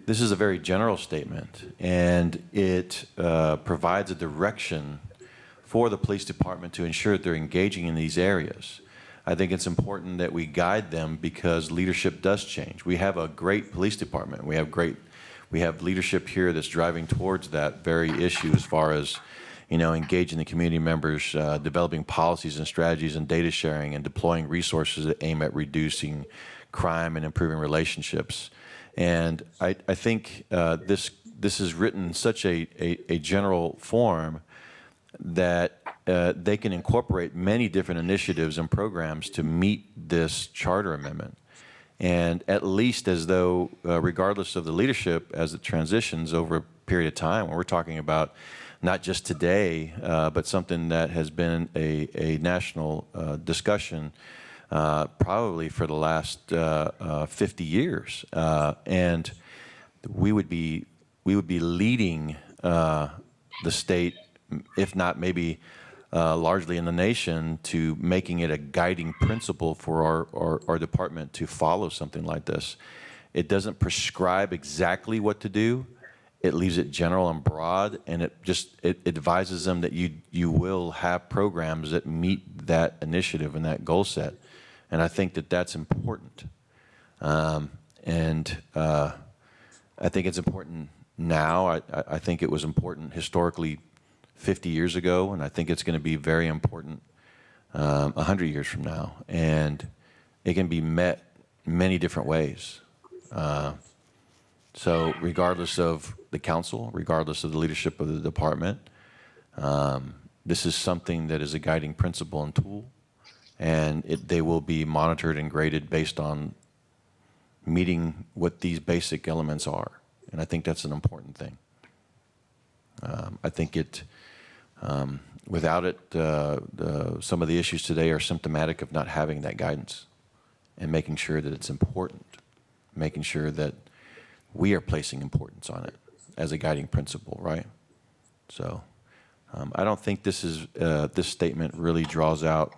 This is a very general statement, and it provides a direction for the police department to ensure that they're engaging in these areas. I think it's important that we guide them because leadership does change. We have a great police department. We have leadership here that's driving towards that very issue as far as, engaging the community members, developing policies and strategies and data sharing and deploying resources that aim at reducing crime and improving relationships. And I think this is written in such a general form that they can incorporate many different initiatives and programs to meet this charter amendment. And at least as though, regardless of the leadership, as it transitions over a period of time. We're talking about not just today, but something that has been a national discussion probably for the last 50 years. And we would be leading the state, if not maybe largely in the nation, to making it a guiding principle for our department to follow something like this. It doesn't prescribe exactly what to do. It leaves it general and broad, and it advises them that you will have programs that meet that initiative and that goal set. And I think that that's important. I think it's important now. I think it was important historically 50 years ago, and I think it's going to be very important 100 years from now. And it can be met many different ways. So regardless of the council, regardless of the leadership of the department, this is something that is a guiding principle and tool, and they will be monitored and graded based on meeting what these basic elements are. And I think that's an important thing. I think without it, some of the issues today are symptomatic of not having that guidance and making sure that it's important, making sure that we are placing importance on it as a guiding principle, right? So I don't think this statement really draws out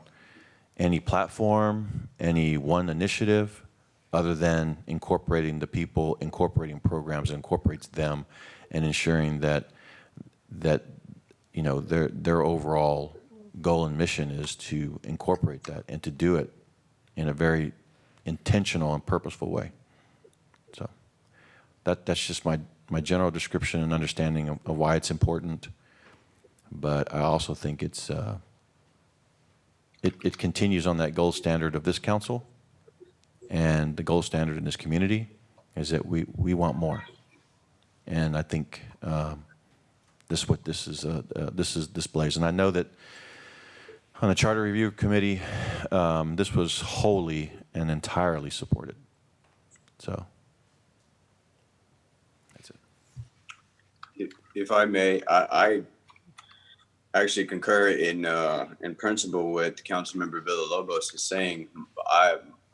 any platform, any one initiative, other than incorporating the people, incorporating programs, incorporates them, and ensuring that their overall goal and mission is to incorporate that and to do it in a very intentional and purposeful way. So that's just my general description and understanding of why it's important. But I also think it continues on that gold standard of this council, and the gold standard in this community is that we want more. And I think this displays. And I know that on the Charter Review Committee, this was wholly and entirely supported. So that's it. If I may, I actually concur in principle with Councilmember Villalobos is saying.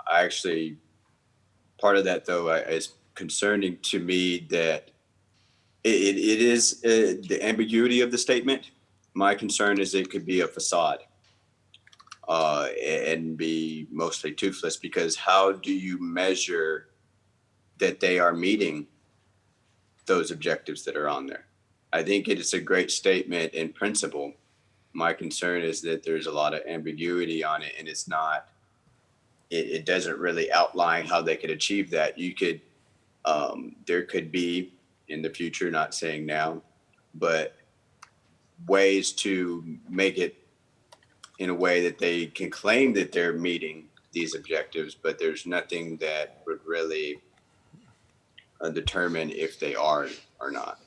I actually, part of that though is concerning to me that it is the ambiguity of the statement. My concern is it could be a facade and be mostly toothless, because how do you measure that they are meeting those objectives that are on there? I think it is a great statement in principle. My concern is that there's a lot of ambiguity on it, and it's not, it doesn't really outline how they could achieve that. You could, there could be in the future, not saying now, but ways to make it in a way that they can claim that they're meeting these objectives, but there's nothing that would really determine if they are or not.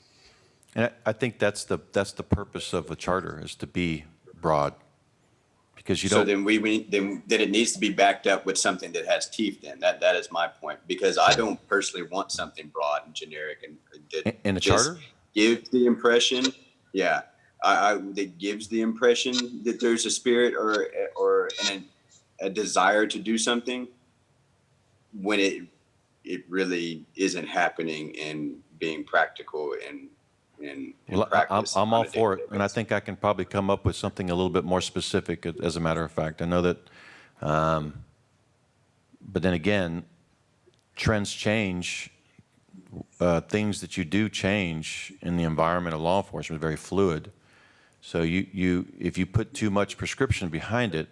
And I think that's the purpose of a charter, is to be broad, because you don't. So then then it needs to be backed up with something that has teeth. Then that is my point, because I don't personally want something broad and generic and that in a just charter gives the impression, yeah, that gives the impression that there's a spirit or a desire to do something when it really isn't happening and being practical and well, practice. I'm all for it, and I think I can probably come up with something a little bit more specific. As a matter of fact, I know that, but then again, trends change. Things that you do change in the environment of law enforcement is very fluid. So if you put too much prescription behind it,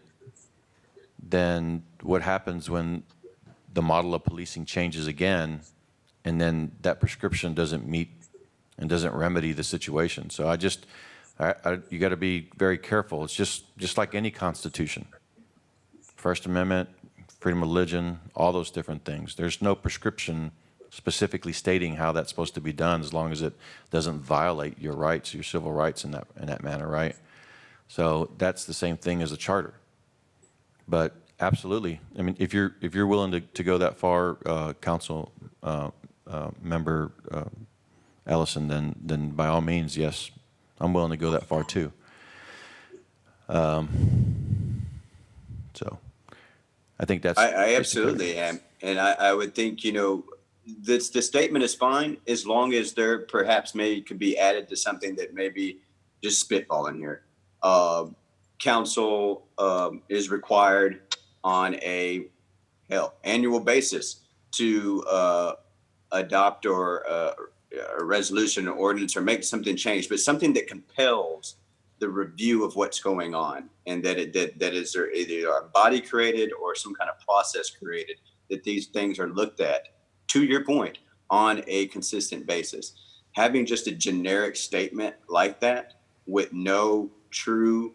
then what happens when the model of policing changes again, and then that prescription doesn't meet and doesn't remedy the situation? So you got to be very careful. It's just like any constitution. First Amendment, freedom of religion, all those different things. There's no prescription specifically stating how that's supposed to be done, as long as it doesn't violate your rights, your civil rights in that manner, right? So that's the same thing as a charter. But absolutely, I mean, if you're willing to go that far, council member Ellison, then by all means, yes, I'm willing to go that far too. So I think that's. I absolutely am. And I would think, the statement is fine as long as there perhaps could be added to something that maybe just spitballing here. Council is required on a annual basis to adopt or a resolution or ordinance or make something change, but something that compels the review of what's going on, and that is either a body created or some kind of process created, that these things are looked at, to your point, on a consistent basis. Having just a generic statement like that with no true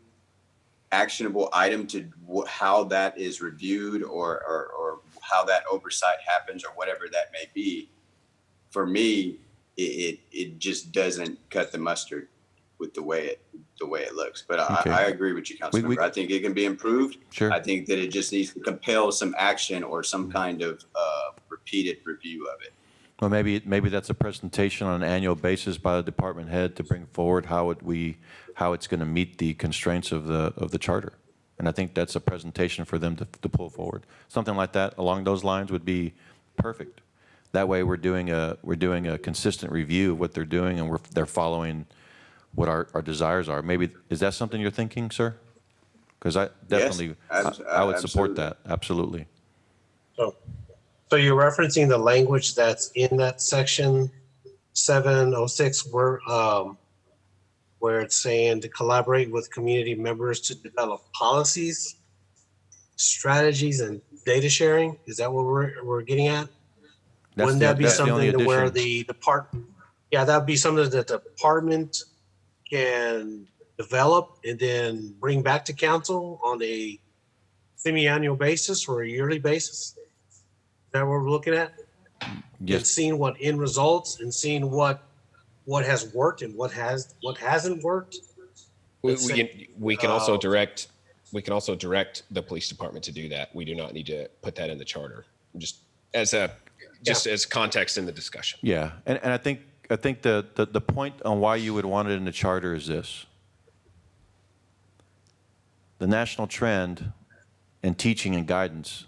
actionable item to how that is reviewed or how that oversight happens or whatever that may be, for me, it just doesn't cut the mustard with the way it looks. But Okay. I agree with you, Councilmember. I think it can be improved. Sure. I think that it just needs to compel some action or some kind of repeated review of it. Well, maybe that's a presentation on an annual basis by the department head to bring forward how it's going to meet the constraints of the charter. And I think that's a presentation for them to pull forward. Something like that along those lines would be perfect. That way we're doing a consistent review of what they're doing, and they're following what our desires are. Maybe, is that something you're thinking, sir? Because I definitely, Yes, I would support absolutely. that, absolutely. So you're referencing the language that's in that section 706 where it's saying to collaborate with community members to develop policies, strategies, and data sharing. Is that what we're getting at? Wouldn't that be that's the only something to where addition. the department, that'd be something that the department can develop and then bring back to council on a semi-annual basis or a yearly basis? Is that what we're looking at? And Yes, seeing what end results and seeing what has worked and what hasn't worked? We can also direct the police department to do that. We do not need to put that in the charter. Just as context in the discussion. yeah. And I think the point on why you would want it in the charter is this. The national trend in teaching and guidance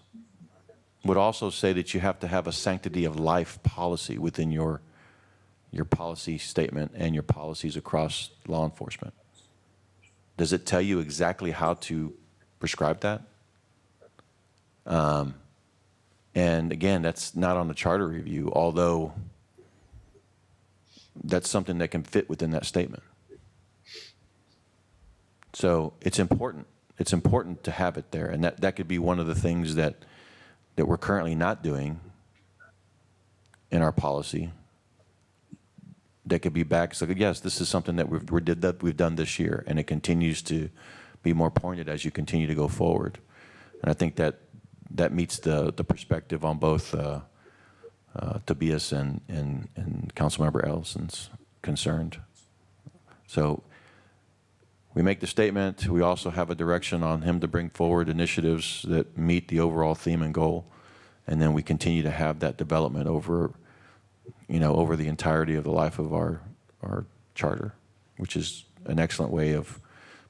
would also say that you have to have a sanctity of life policy within your policy statement and your policies across law enforcement. Does it tell you exactly how to prescribe that? And again, that's not on the charter review, although that's something that can fit within that statement. So it's important. It's important to have it there, and that could be one of the things that we're currently not doing in our policy. That could be back. So yes, this is something that we've done this year, and it continues to be more pointed as you continue to go forward. And I think that meets the perspective on both Tobias and Councilmember Ellison's concerned. So we make the statement. We also have a direction on him to bring forward initiatives that meet the overall theme and goal, and then we continue to have that development over the entirety of the life of our charter, which is an excellent way of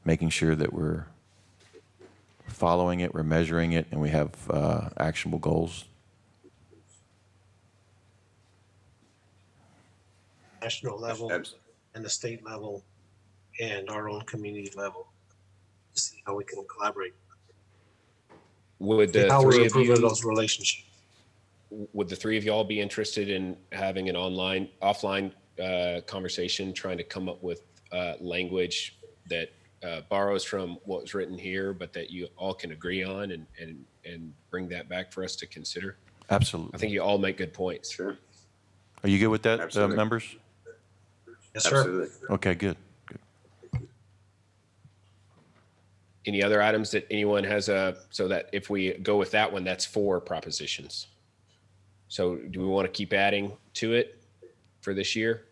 making sure that we're following it, we're measuring it, and we have actionable goals. National level and the state level and our own community level to see how we can collaborate. Would See the how we're three of improving you, those relationships. would the three of y'all be interested in having an offline conversation, trying to come up with language that borrows from what was written here, but that you all can agree on and bring that back for us to consider? Absolutely. I think you all make good points. Sure. Are you good with that, Absolutely. members? Yes, sir. Absolutely. Okay, good. Any other items that anyone has so that if we go with that one, that's 4 propositions. So do we want to keep adding to it for this year?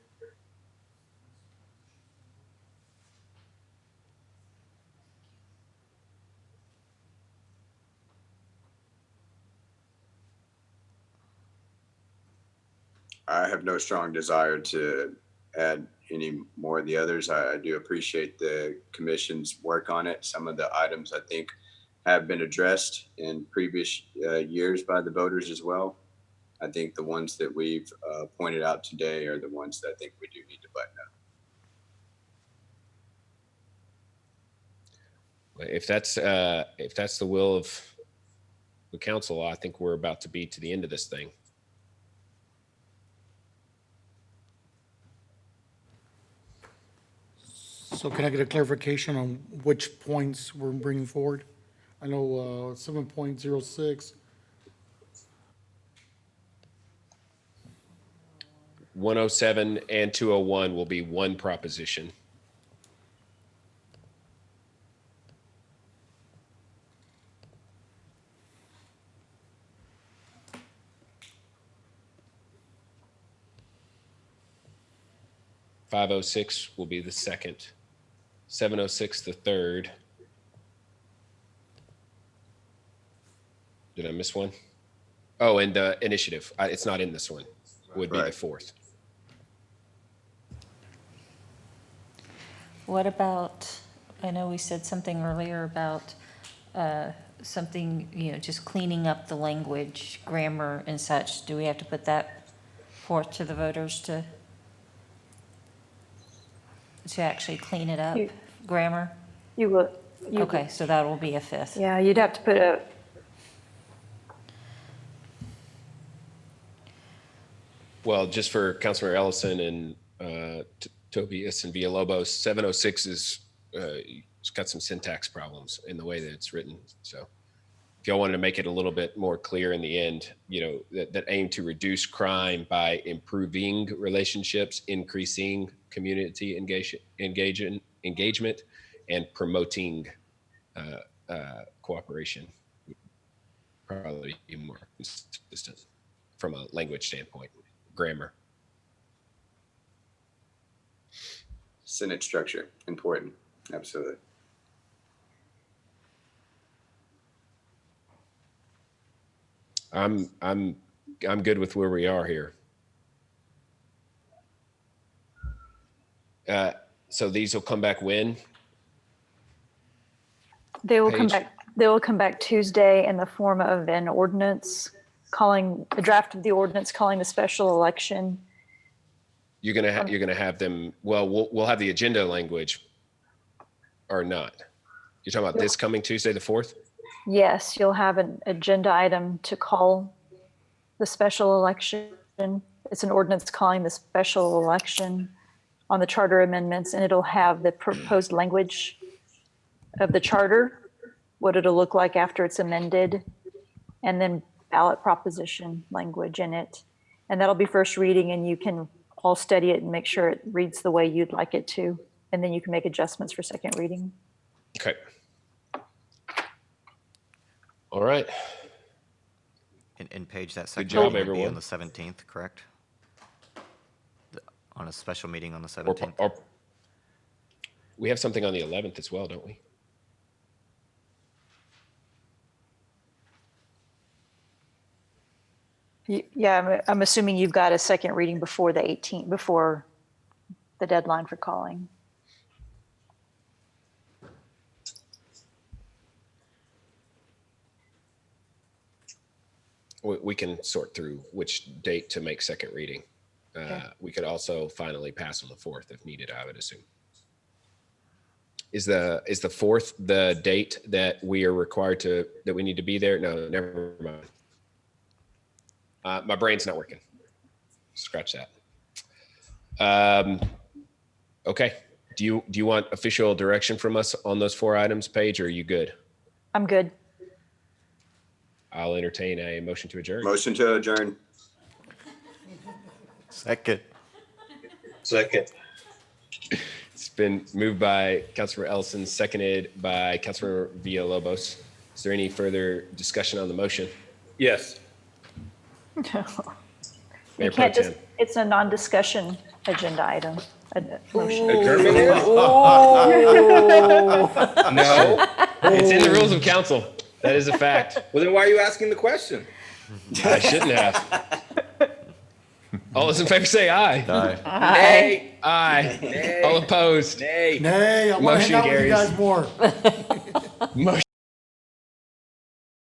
I have no strong desire to add any more of the others. I do appreciate the commission's work on it. Some of the items I think have been addressed in previous years by the voters as well. I think the ones that we've pointed out today are the ones that I think we do need to button up. If that's the will of the council, I think we're about to be to the end of this thing. So can I get a clarification on which points we're bringing forward? I know 7.06. 107 and 201 will be one proposition. .506 will be the second. 706 the third. Did I miss one? Oh, and initiative. It's not in this one. Would be the fourth. What about, I know we said something earlier about something, just cleaning up the language, grammar and such. Do we have to put that forth to the voters to actually clean it up? Grammar? You would. Okay, so that will be a fifth. Yeah, you'd have to put a, Well, just for Councilmember Ellison and Tobias and Villalobos, 706 is it's got some syntax problems in the way that it's written. So if y'all wanted to make it a little bit more clear in the end, that aim to reduce crime by improving relationships, increasing community engagement, and promoting cooperation, probably be more consistent from a language standpoint. Grammar. Sentence structure, important. Absolutely. I'm good with where we are here. So these will come back when? they will come Paige? back, they will come back Tuesday in the form of an ordinance calling, a draft of the ordinance calling the special election. You're gonna have them. Well, we'll have the agenda language, or not. You're talking about this coming Tuesday, the 4th? Yes, you'll have an agenda item to call the special election. It's an ordinance calling the special election on the charter amendments, and it'll have the proposed language of the charter, what it'll look like after it's amended, and then ballot proposition language in it. And that'll be first reading, and you can all study it and make sure it reads the way you'd like it to. And then you can make adjustments for second reading. Okay. All right. And Paige, that Good second job, reading would be everyone. on the 17th, correct? On a special meeting on the 17th? Or we have something on the 11th as well, don't we? Yeah, I'm assuming you've got a second reading before the 18th, before the deadline for calling. We can sort through which date to make second reading. We could also finally pass on the 4th if needed, I would assume. Is the 4th the date that we are required to, that we need to be there? No, never mind. My brain's not working. Scratch that. Okay. Do you want official direction from us on those 4 items, Paige, or are you good? I'm good. I'll entertain a motion to adjourn. Motion to adjourn. Second. Second. It's been moved by Councilmember Ellison, seconded by Councilmember Villalobos. Is there any further discussion on the motion? Yes. Mayor You Pro can't just, Tem. it's a non-discussion agenda item. Motion. Adjournment is? No. It's in the rules of council. That is a fact. Well, then why are you asking the question? I shouldn't have. All those in favor say aye. Aye. Aye. All opposed. Nay. Nay, I want to Motion hang out with you carries. guys more. Motion